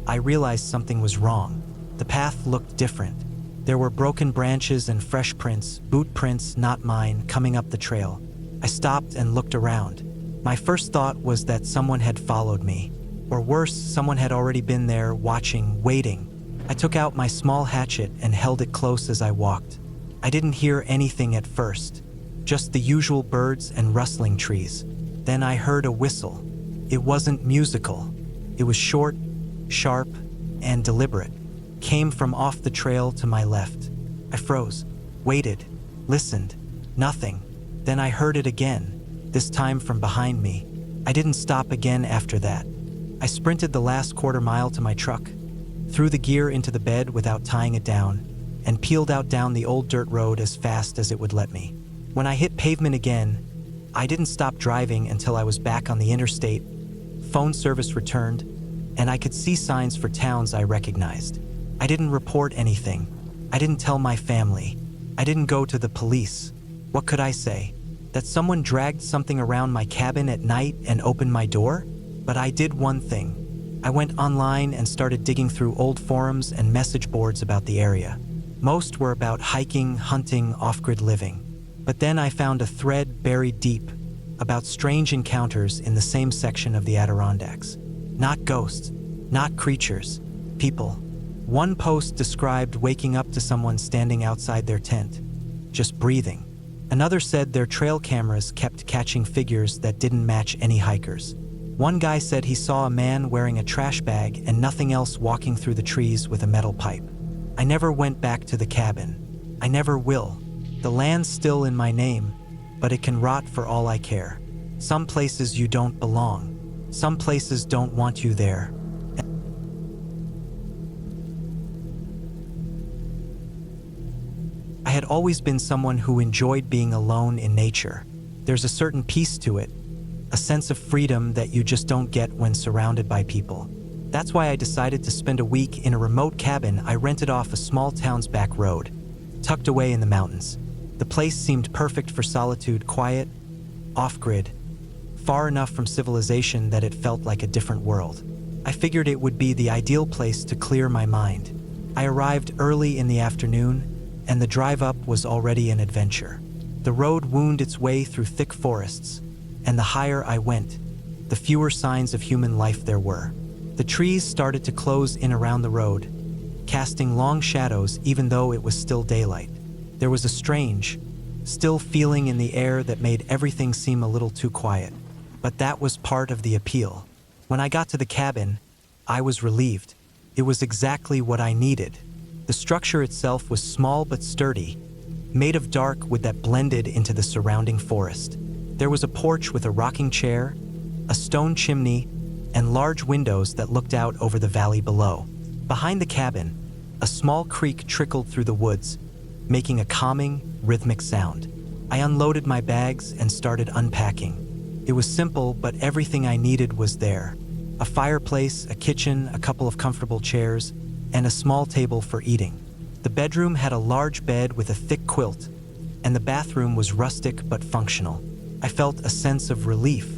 I realized something was wrong. The path looked different. There were broken branches and fresh prints, boot prints, not mine, coming up the trail. I stopped and looked around. My first thought was that someone had followed me. Or worse, someone had already been there, watching, waiting. I took out my small hatchet and held it close as I walked. I didn't hear anything at first, just the usual birds and rustling trees. Then I heard a whistle. It wasn't musical. It was short, sharp, and deliberate. Came from off the trail to my left. I froze, waited, listened. Nothing. Then I heard it again, this time from behind me. I didn't stop again after that. I sprinted the last quarter mile to my truck, threw the gear into the bed without tying it down, and peeled out down the old dirt road as fast as it would let me. When I hit pavement again, I didn't stop driving until I was back on the interstate. Phone service returned, and I could see signs for towns I recognized. I didn't report anything. I didn't tell my family. I didn't go to the police. What could I say? That someone dragged something around my cabin at night and opened my door? But I did one thing. I went online and started digging through old forums and message boards about the area. Most were about hiking, hunting, off-grid living. But then I found a thread buried deep about strange encounters in the same section of the Adirondacks. Not ghosts, not creatures, people. One post described waking up to someone standing outside their tent, just breathing. Another said their trail cameras kept catching figures that didn't match any hikers. One guy said he saw a man wearing a trash bag and nothing else walking through the trees with a metal pipe. I never went back to the cabin. I never will. The land's still in my name, but it can rot for all I care. Some places you don't belong. Some places don't want you there. I had always been someone who enjoyed being alone in nature. There's a certain peace to it, a sense of freedom that you just don't get when surrounded by people. That's why I decided to spend a week in a remote cabin I rented off a small town's back road, tucked away in the mountains. The place seemed perfect for solitude, quiet, off-grid, far enough from civilization that it felt like a different world. I figured it would be the ideal place to clear my mind. I arrived early in the afternoon, and the drive up was already an adventure. The road wound its way through thick forests, and the higher I went, the fewer signs of human life there were. The trees started to close in around the road, casting long shadows even though it was still daylight. There was a strange, still feeling in the air that made everything seem a little too quiet. But that was part of the appeal. When I got to the cabin, I was relieved. It was exactly what I needed. The structure itself was small but sturdy, made of dark wood that blended into the surrounding forest. There was a porch with a rocking chair, a stone chimney, and large windows that looked out over the valley below. Behind the cabin, a small creek trickled through the woods, making a calming, rhythmic sound. I unloaded my bags and started unpacking. It was simple, but everything I needed was there. A fireplace, a kitchen, a couple of comfortable chairs, and a small table for eating. The bedroom had a large bed with a thick quilt, and the bathroom was rustic but functional. I felt a sense of relief.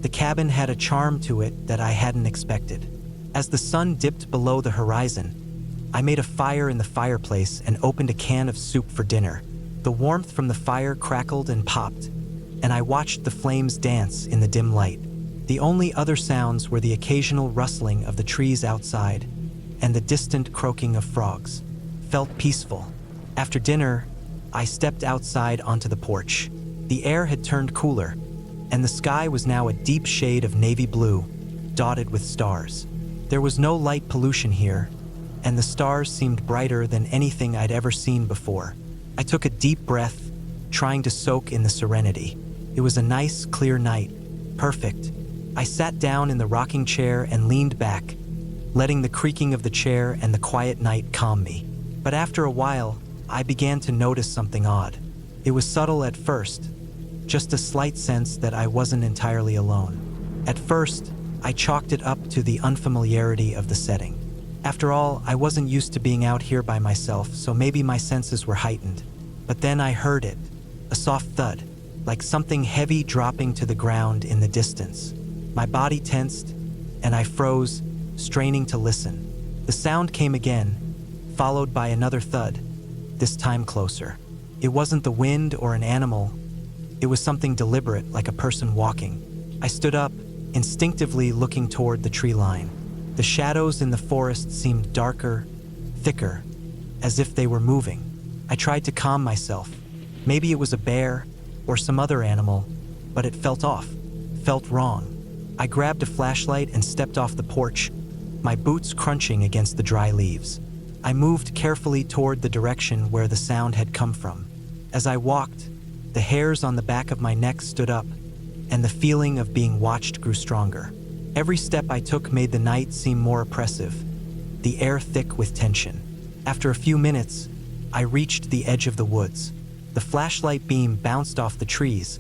The cabin had a charm to it that I hadn't expected. As the sun dipped below the horizon, I made a fire in the fireplace and opened a can of soup for dinner. The warmth from the fire crackled and popped, and I watched the flames dance in the dim light. The only other sounds were the occasional rustling of the trees outside and the distant croaking of frogs. Felt peaceful. After dinner, I stepped outside onto the porch. The air had turned cooler, and the sky was now a deep shade of navy blue, dotted with stars. There was no light pollution here, and the stars seemed brighter than anything I'd ever seen before. I took a deep breath, trying to soak in the serenity. It was a nice, clear night. Perfect. I sat down in the rocking chair and leaned back, letting the creaking of the chair and the quiet night calm me. But after a while, I began to notice something odd. It was subtle at first, just a slight sense that I wasn't entirely alone. At first, I chalked it up to the unfamiliarity of the setting. After all, I wasn't used to being out here by myself, so maybe my senses were heightened. But then I heard it, a soft thud, like something heavy dropping to the ground in the distance. My body tensed, and I froze, straining to listen. The sound came again, followed by another thud, this time closer. It wasn't the wind or an animal. It was something deliberate, like a person walking. I stood up, instinctively looking toward the tree line. The shadows in the forest seemed darker, thicker, as if they were moving. I tried to calm myself. Maybe it was a bear or some other animal, but it felt off, felt wrong. I grabbed a flashlight and stepped off the porch, my boots crunching against the dry leaves. I moved carefully toward the direction where the sound had come from. As I walked, the hairs on the back of my neck stood up, and the feeling of being watched grew stronger. Every step I took made the night seem more oppressive, the air thick with tension. After a few minutes, I reached the edge of the woods. The flashlight beam bounced off the trees,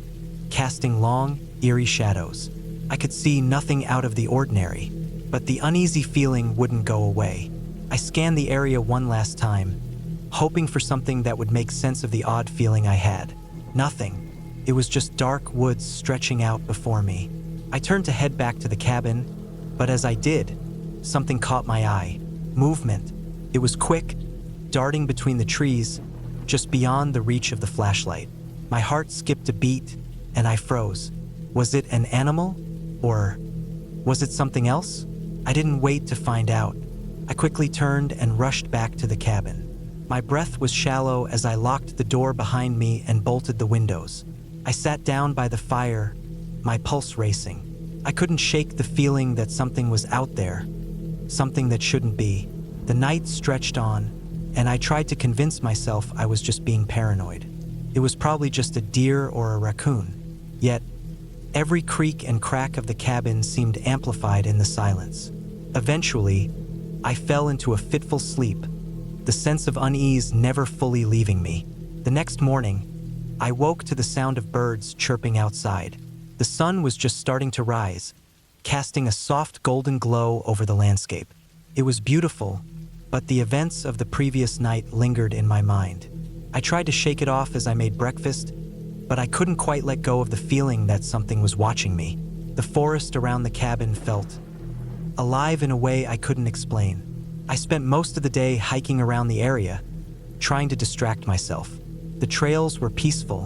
casting long, eerie shadows. I could see nothing out of the ordinary, but the uneasy feeling wouldn't go away. I scanned the area one last time, hoping for something that would make sense of the odd feeling I had. Nothing. It was just dark woods stretching out before me. I turned to head back to the cabin, but as I did, something caught my eye. Movement. It was quick, darting between the trees, just beyond the reach of the flashlight. My heart skipped a beat, and I froze. Was it an animal? Or was it something else? I didn't wait to find out. I quickly turned and rushed back to the cabin. My breath was shallow as I locked the door behind me and bolted the windows. I sat down by the fire, my pulse racing. I couldn't shake the feeling that something was out there, something that shouldn't be. The night stretched on, and I tried to convince myself I was just being paranoid. It was probably just a deer or a raccoon. Yet, every creak and crack of the cabin seemed amplified in the silence. Eventually, I fell into a fitful sleep, the sense of unease never fully leaving me. The next morning, I woke to the sound of birds chirping outside. The sun was just starting to rise, casting a soft golden glow over the landscape. It was beautiful, but the events of the previous night lingered in my mind. I tried to shake it off as I made breakfast, but I couldn't quite let go of the feeling that something was watching me. The forest around the cabin felt alive in a way I couldn't explain. I spent most of the day hiking around the area, trying to distract myself. The trails were peaceful,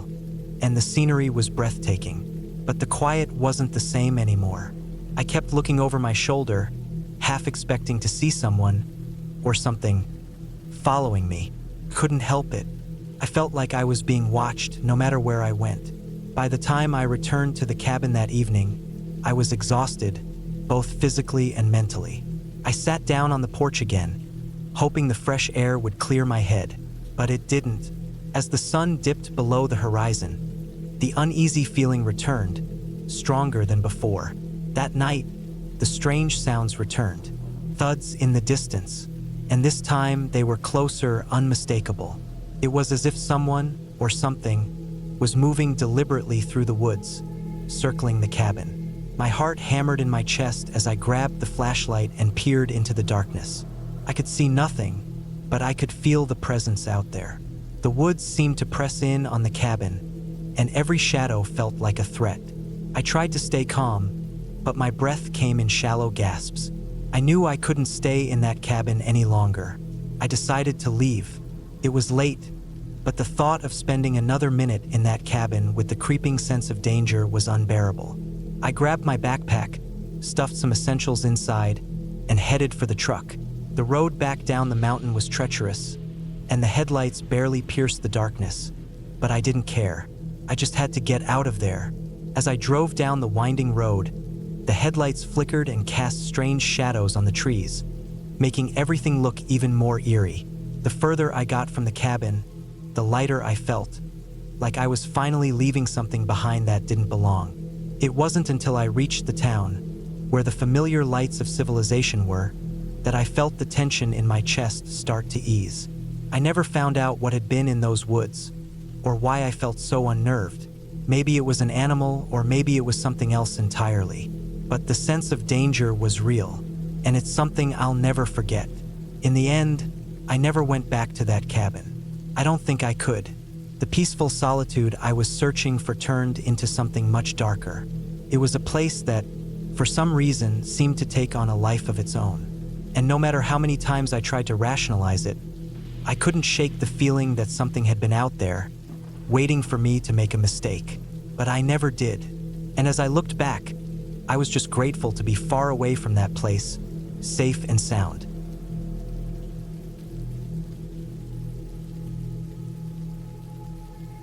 and the scenery was breathtaking, but the quiet wasn't the same anymore. I kept looking over my shoulder, half expecting to see someone, or something, following me. Couldn't help it. I felt like I was being watched no matter where I went. By the time I returned to the cabin that evening, I was exhausted, both physically and mentally. I sat down on the porch again, hoping the fresh air would clear my head, but it didn't. As the sun dipped below the horizon, the uneasy feeling returned, stronger than before. That night, the strange sounds returned, thuds in the distance, and this time they were closer, unmistakable. It was as if someone, or something, was moving deliberately through the woods, circling the cabin. My heart hammered in my chest as I grabbed the flashlight and peered into the darkness. I could see nothing, but I could feel the presence out there. The woods seemed to press in on the cabin, and every shadow felt like a threat. I tried to stay calm, but my breath came in shallow gasps. I knew I couldn't stay in that cabin any longer. I decided to leave. It was late, but the thought of spending another minute in that cabin with the creeping sense of danger was unbearable. I grabbed my backpack, stuffed some essentials inside, and headed for the truck. The road back down the mountain was treacherous, and the headlights barely pierced the darkness, but I didn't care. I just had to get out of there. As I drove down the winding road, the headlights flickered and cast strange shadows on the trees, making everything look even more eerie. The further I got from the cabin, the lighter I felt, like I was finally leaving something behind that didn't belong. It wasn't until I reached the town, where the familiar lights of civilization were, that I felt the tension in my chest start to ease. I never found out what had been in those woods, or why I felt so unnerved. Maybe it was an animal, or maybe it was something else entirely. But the sense of danger was real, and it's something I'll never forget. In the end, I never went back to that cabin. I don't think I could. The peaceful solitude I was searching for turned into something much darker. It was a place that, for some reason, seemed to take on a life of its own. And no matter how many times I tried to rationalize it, I couldn't shake the feeling that something had been out there, waiting for me to make a mistake. But I never did. And as I looked back, I was just grateful to be far away from that place, safe and sound.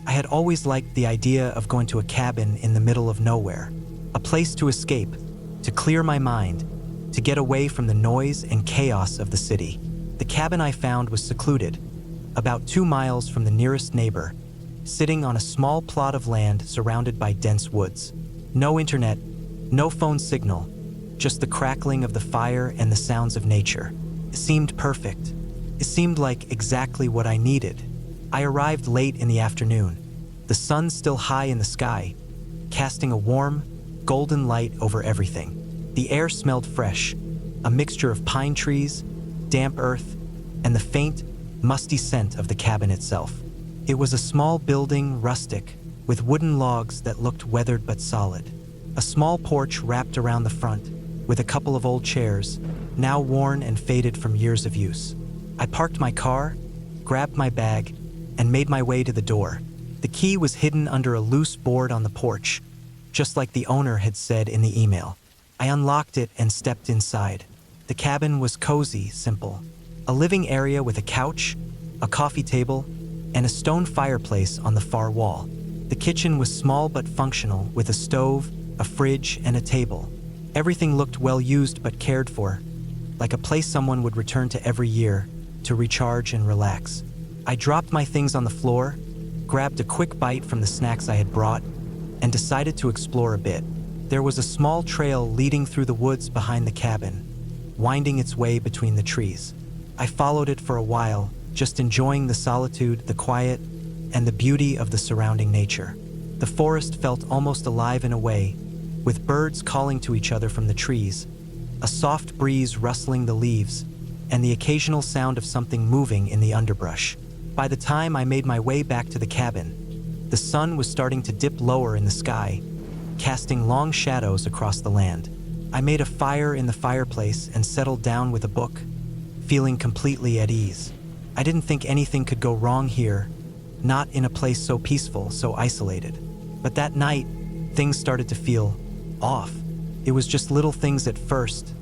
I had always liked the idea of going to a cabin in the middle of nowhere, a place to escape, to clear my mind, to get away from the noise and chaos of the city. The cabin I found was secluded, about 2 miles from the nearest neighbor, sitting on a small plot of land surrounded by dense woods. No internet, no phone signal, just the crackling of the fire and the sounds of nature. It seemed perfect. It seemed like exactly what I needed. I arrived late in the afternoon, the sun still high in the sky, casting a warm, golden light over everything. The air smelled fresh, a mixture of pine trees, damp earth, and the faint, musty scent of the cabin itself. It was a small building, rustic, with wooden logs that looked weathered but solid. A small porch wrapped around the front, with a couple of old chairs, now worn and faded from years of use. I parked my car, grabbed my bag, and made my way to the door. The key was hidden under a loose board on the porch, just like the owner had said in the email. I unlocked it and stepped inside. The cabin was cozy, simple. A living area with a couch, a coffee table, and a stone fireplace on the far wall. The kitchen was small but functional, with a stove, a fridge, and a table. Everything looked well used but cared for, like a place someone would return to every year to recharge and relax. I dropped my things on the floor, grabbed a quick bite from the snacks I had brought, and decided to explore a bit. There was a small trail leading through the woods behind the cabin, winding its way between the trees. I followed it for a while, just enjoying the solitude, the quiet, and the beauty of the surrounding nature. The forest felt almost alive in a way, with birds calling to each other from the trees, a soft breeze rustling the leaves, and the occasional sound of something moving in the underbrush. By the time I made my way back to the cabin, the sun was starting to dip lower in the sky, casting long shadows across the land. I made a fire in the fireplace and settled down with a book, feeling completely at ease. I didn't think anything could go wrong here, not in a place so peaceful, so isolated. But that night, things started to feel off. It was just little things at first,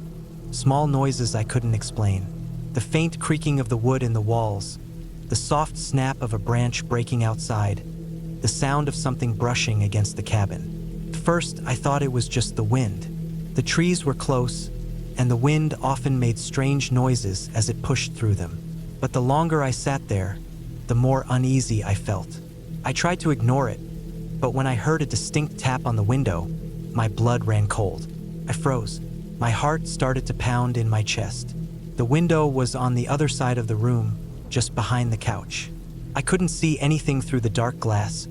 small noises I couldn't explain. The faint creaking of the wood in the walls, the soft snap of a branch breaking outside, the sound of something brushing against the cabin. At first, I thought it was just the wind. The trees were close, and the wind often made strange noises as it pushed through them. But the longer I sat there, the more uneasy I felt. I tried to ignore it, but when I heard a distinct tap on the window, my blood ran cold. I froze. My heart started to pound in my chest. The window was on the other side of the room, just behind the couch. I couldn't see anything through the dark glass,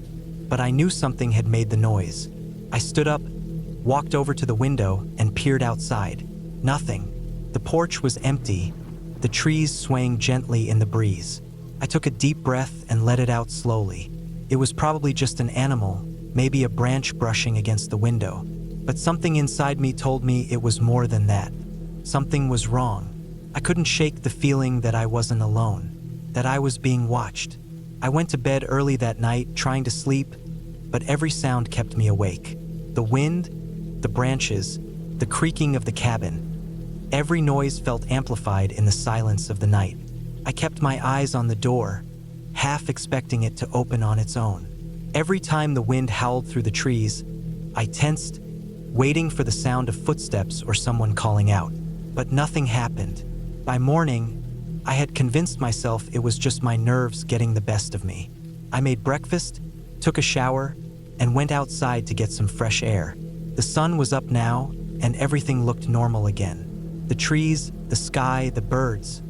but I knew something had made the noise. I stood up, walked over to the window, and peered outside. Nothing. The porch was empty, the trees swaying gently in the breeze. I took a deep breath and let it out slowly. It was probably just an animal, maybe a branch brushing against the window. But something inside me told me it was more than that. Something was wrong. I couldn't shake the feeling that I wasn't alone, that I was being watched. I went to bed early that night, trying to sleep, but every sound kept me awake. The wind, the branches, the creaking of the cabin. Every noise felt amplified in the silence of the night. I kept my eyes on the door, half expecting it to open on its own. Every time the wind howled through the trees, I tensed, waiting for the sound of footsteps or someone calling out. But nothing happened. By morning, I had convinced myself it was just my nerves getting the best of me. I made breakfast, took a shower, and went outside to get some fresh air. The sun was up now, and everything looked normal again. The trees, the sky, the birds,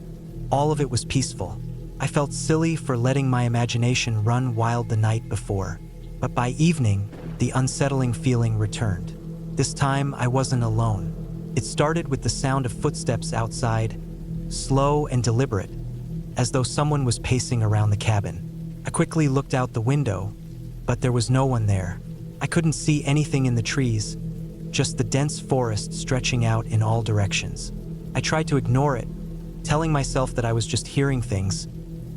all of it was peaceful. I felt silly for letting my imagination run wild the night before. But by evening, the unsettling feeling returned. This time, I wasn't alone. It started with the sound of footsteps outside, slow and deliberate, as though someone was pacing around the cabin. I quickly looked out the window, but there was no one there. I couldn't see anything in the trees, just the dense forest stretching out in all directions. I tried to ignore it, telling myself that I was just hearing things,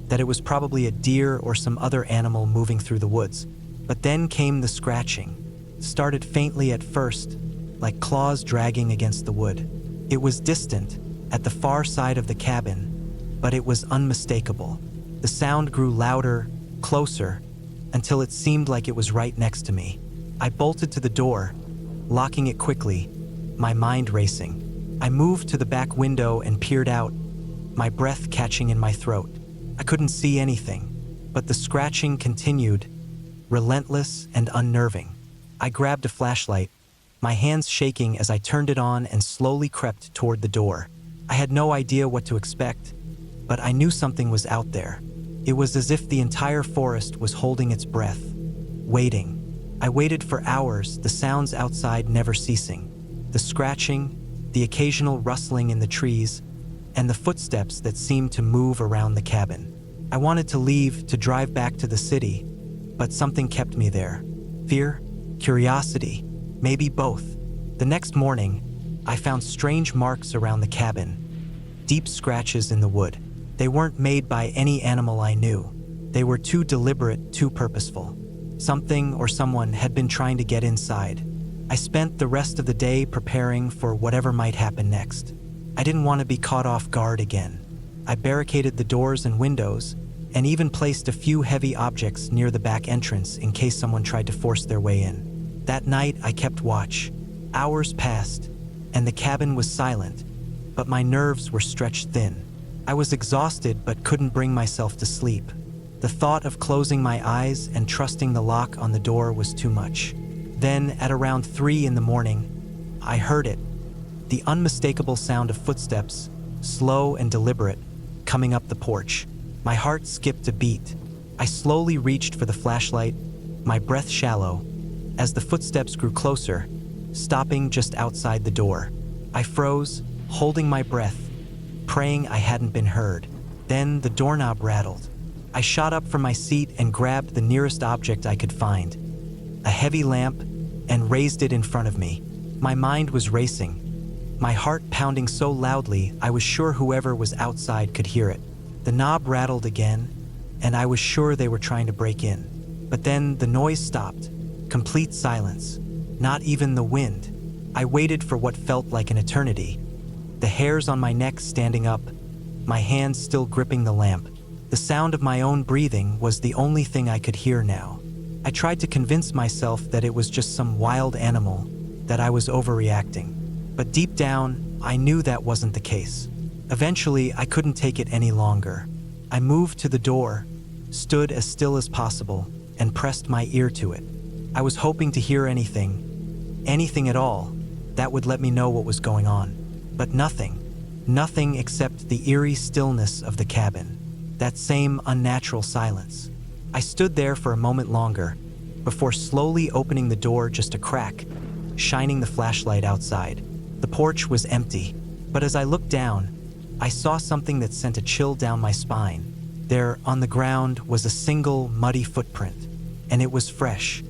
that it was probably a deer or some other animal moving through the woods. But then came the scratching. It started faintly at first, like claws dragging against the wood. It was distant, at the far side of the cabin, but it was unmistakable. The sound grew louder, closer, until it seemed like it was right next to me. I bolted to the door, locking it quickly, my mind racing. I moved to the back window and peered out, my breath catching in my throat. I couldn't see anything, but the scratching continued, relentless and unnerving. I grabbed a flashlight, my hands shaking as I turned it on and slowly crept toward the door. I had no idea what to expect, but I knew something was out there. It was as if the entire forest was holding its breath, waiting. I waited for hours, the sounds outside never ceasing. The scratching, the occasional rustling in the trees, and the footsteps that seemed to move around the cabin. I wanted to leave, to drive back to the city, but something kept me there. Fear? Curiosity? Maybe both. The next morning, I found strange marks around the cabin, deep scratches in the wood. They weren't made by any animal I knew. They were too deliberate, too purposeful. Something or someone had been trying to get inside. I spent the rest of the day preparing for whatever might happen next. I didn't want to be caught off guard again. I barricaded the doors and windows, and even placed a few heavy objects near the back entrance in case someone tried to force their way in. That night, I kept watch. Hours passed, and the cabin was silent, but my nerves were stretched thin. I was exhausted but couldn't bring myself to sleep. The thought of closing my eyes and trusting the lock on the door was too much. Then, at around 3 in the morning, I heard it. The unmistakable sound of footsteps, slow and deliberate, coming up the porch. My heart skipped a beat. I slowly reached for the flashlight, my breath shallow, as the footsteps grew closer, stopping just outside the door. I froze, holding my breath, praying I hadn't been heard. Then the doorknob rattled. I shot up from my seat and grabbed the nearest object I could find, a heavy lamp, and raised it in front of me. My mind was racing, my heart pounding so loudly I was sure whoever was outside could hear it. The knob rattled again, and I was sure they were trying to break in. But then the noise stopped. Complete silence. Not even the wind. I waited for what felt like an eternity. The hairs on my neck standing up, my hands still gripping the lamp. The sound of my own breathing was the only thing I could hear now. I tried to convince myself that it was just some wild animal, that I was overreacting. But deep down, I knew that wasn't the case. Eventually, I couldn't take it any longer. I moved to the door, stood as still as possible, and pressed my ear to it. I was hoping to hear anything at all, that would let me know what was going on. But nothing except the eerie stillness of the cabin, that same unnatural silence. I stood there for a moment longer, before slowly opening the door just a crack, shining the flashlight outside. The porch was empty, but as I looked down, I saw something that sent a chill down my spine. There, on the ground, was a single muddy footprint, and it was fresh.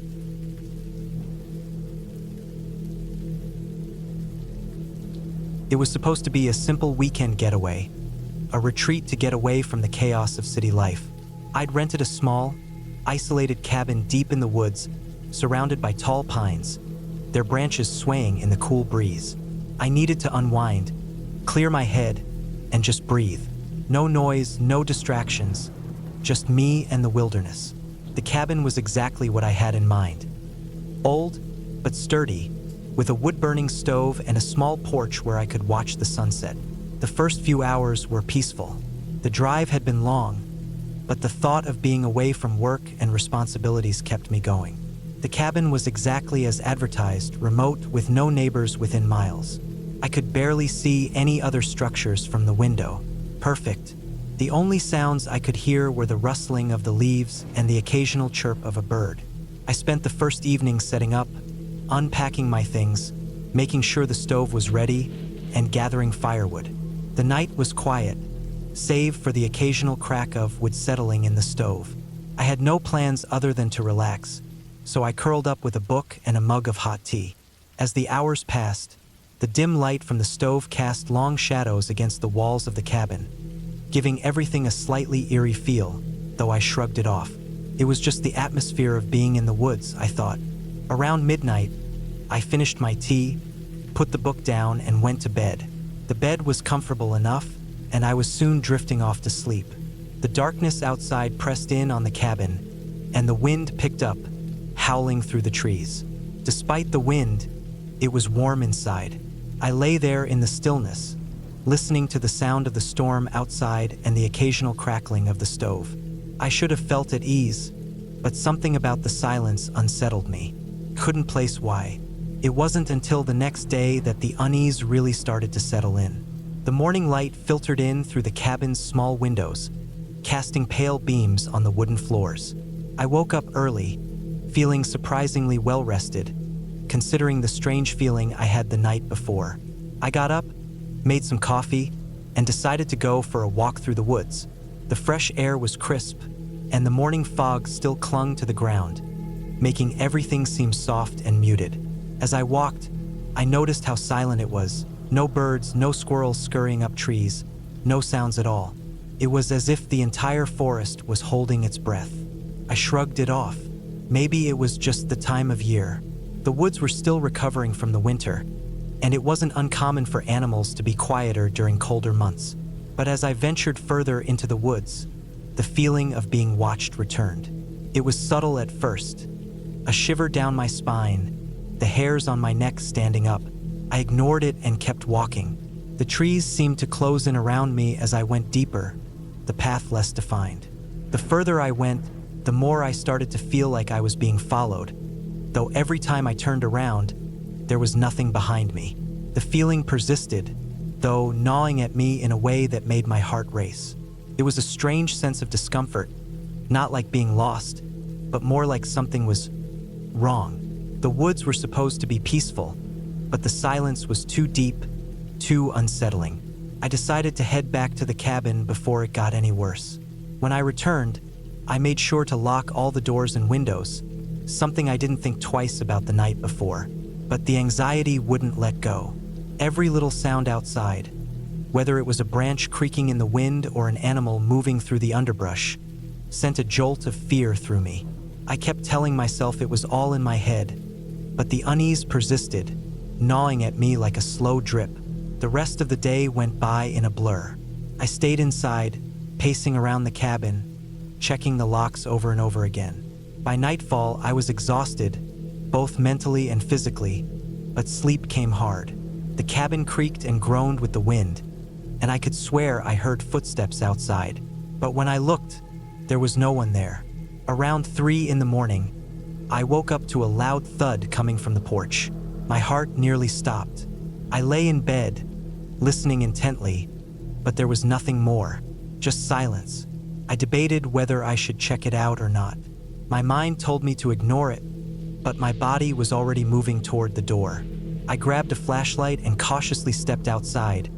It was supposed to be a simple weekend getaway, a retreat to get away from the chaos of city life. I'd rented a small, isolated cabin deep in the woods, surrounded by tall pines, their branches swaying in the cool breeze. I needed to unwind, clear my head, and just breathe. No noise, no distractions, just me and the wilderness. The cabin was exactly what I had in mind. Old, but sturdy, with a wood-burning stove and a small porch where I could watch the sunset. The first few hours were peaceful. The drive had been long, but the thought of being away from work and responsibilities kept me going. The cabin was exactly as advertised, remote with no neighbors within miles. I could barely see any other structures from the window. Perfect. The only sounds I could hear were the rustling of the leaves and the occasional chirp of a bird. I spent the first evening setting up, unpacking my things, making sure the stove was ready, and gathering firewood. The night was quiet, save for the occasional crack of wood settling in the stove. I had no plans other than to relax, so I curled up with a book and a mug of hot tea. As the hours passed, the dim light from the stove cast long shadows against the walls of the cabin, giving everything a slightly eerie feel, though I shrugged it off. It was just the atmosphere of being in the woods, I thought. Around midnight, I finished my tea, put the book down, and went to bed. The bed was comfortable enough, and I was soon drifting off to sleep. The darkness outside pressed in on the cabin, and the wind picked up, howling through the trees. Despite the wind, it was warm inside. I lay there in the stillness, listening to the sound of the storm outside and the occasional crackling of the stove. I should have felt at ease, but something about the silence unsettled me. Couldn't place why. It wasn't until the next day that the unease really started to settle in. The morning light filtered in through the cabin's small windows, casting pale beams on the wooden floors. I woke up early, feeling surprisingly well-rested, considering the strange feeling I had the night before. I got up, made some coffee, and decided to go for a walk through the woods. The fresh air was crisp, and the morning fog still clung to the ground, making everything seem soft and muted. As I walked, I noticed how silent it was. No birds, no squirrels scurrying up trees, no sounds at all. It was as if the entire forest was holding its breath. I shrugged it off. Maybe it was just the time of year. The woods were still recovering from the winter, and it wasn't uncommon for animals to be quieter during colder months. But as I ventured further into the woods, the feeling of being watched returned. It was subtle at first, a shiver down my spine, the hairs on my neck standing up. I ignored it and kept walking. The trees seemed to close in around me as I went deeper, the path less defined. The further I went, the more I started to feel like I was being followed, though every time I turned around, there was nothing behind me. The feeling persisted, though gnawing at me in a way that made my heart race. It was a strange sense of discomfort, not like being lost, but more like something was wrong. The woods were supposed to be peaceful, but the silence was too deep, too unsettling. I decided to head back to the cabin before it got any worse. When I returned, I made sure to lock all the doors and windows, something I didn't think twice about the night before. But the anxiety wouldn't let go. Every little sound outside, whether it was a branch creaking in the wind or an animal moving through the underbrush, sent a jolt of fear through me. I kept telling myself it was all in my head, but the unease persisted, gnawing at me like a slow drip. The rest of the day went by in a blur. I stayed inside, pacing around the cabin, checking the locks over and over again. By nightfall, I was exhausted, both mentally and physically, but sleep came hard. The cabin creaked and groaned with the wind, and I could swear I heard footsteps outside. But when I looked, There was no one there. Around 3 in the morning, I woke up to a loud thud coming from the porch. My heart nearly stopped. I lay in bed, listening intently, but there was nothing more, just silence. I debated whether I should check it out or not. My mind told me to ignore it, but my body was already moving toward the door. I grabbed a flashlight and cautiously stepped outside,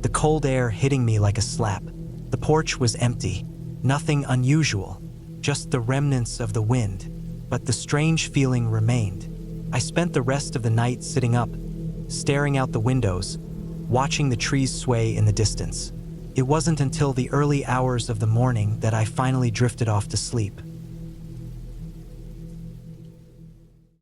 the cold air hitting me like a slap. The porch was empty, nothing unusual, just the remnants of the wind, but the strange feeling remained. I spent the rest of the night sitting up, staring out the windows, watching the trees sway in the distance. It wasn't until the early hours of the morning that I finally drifted off to sleep.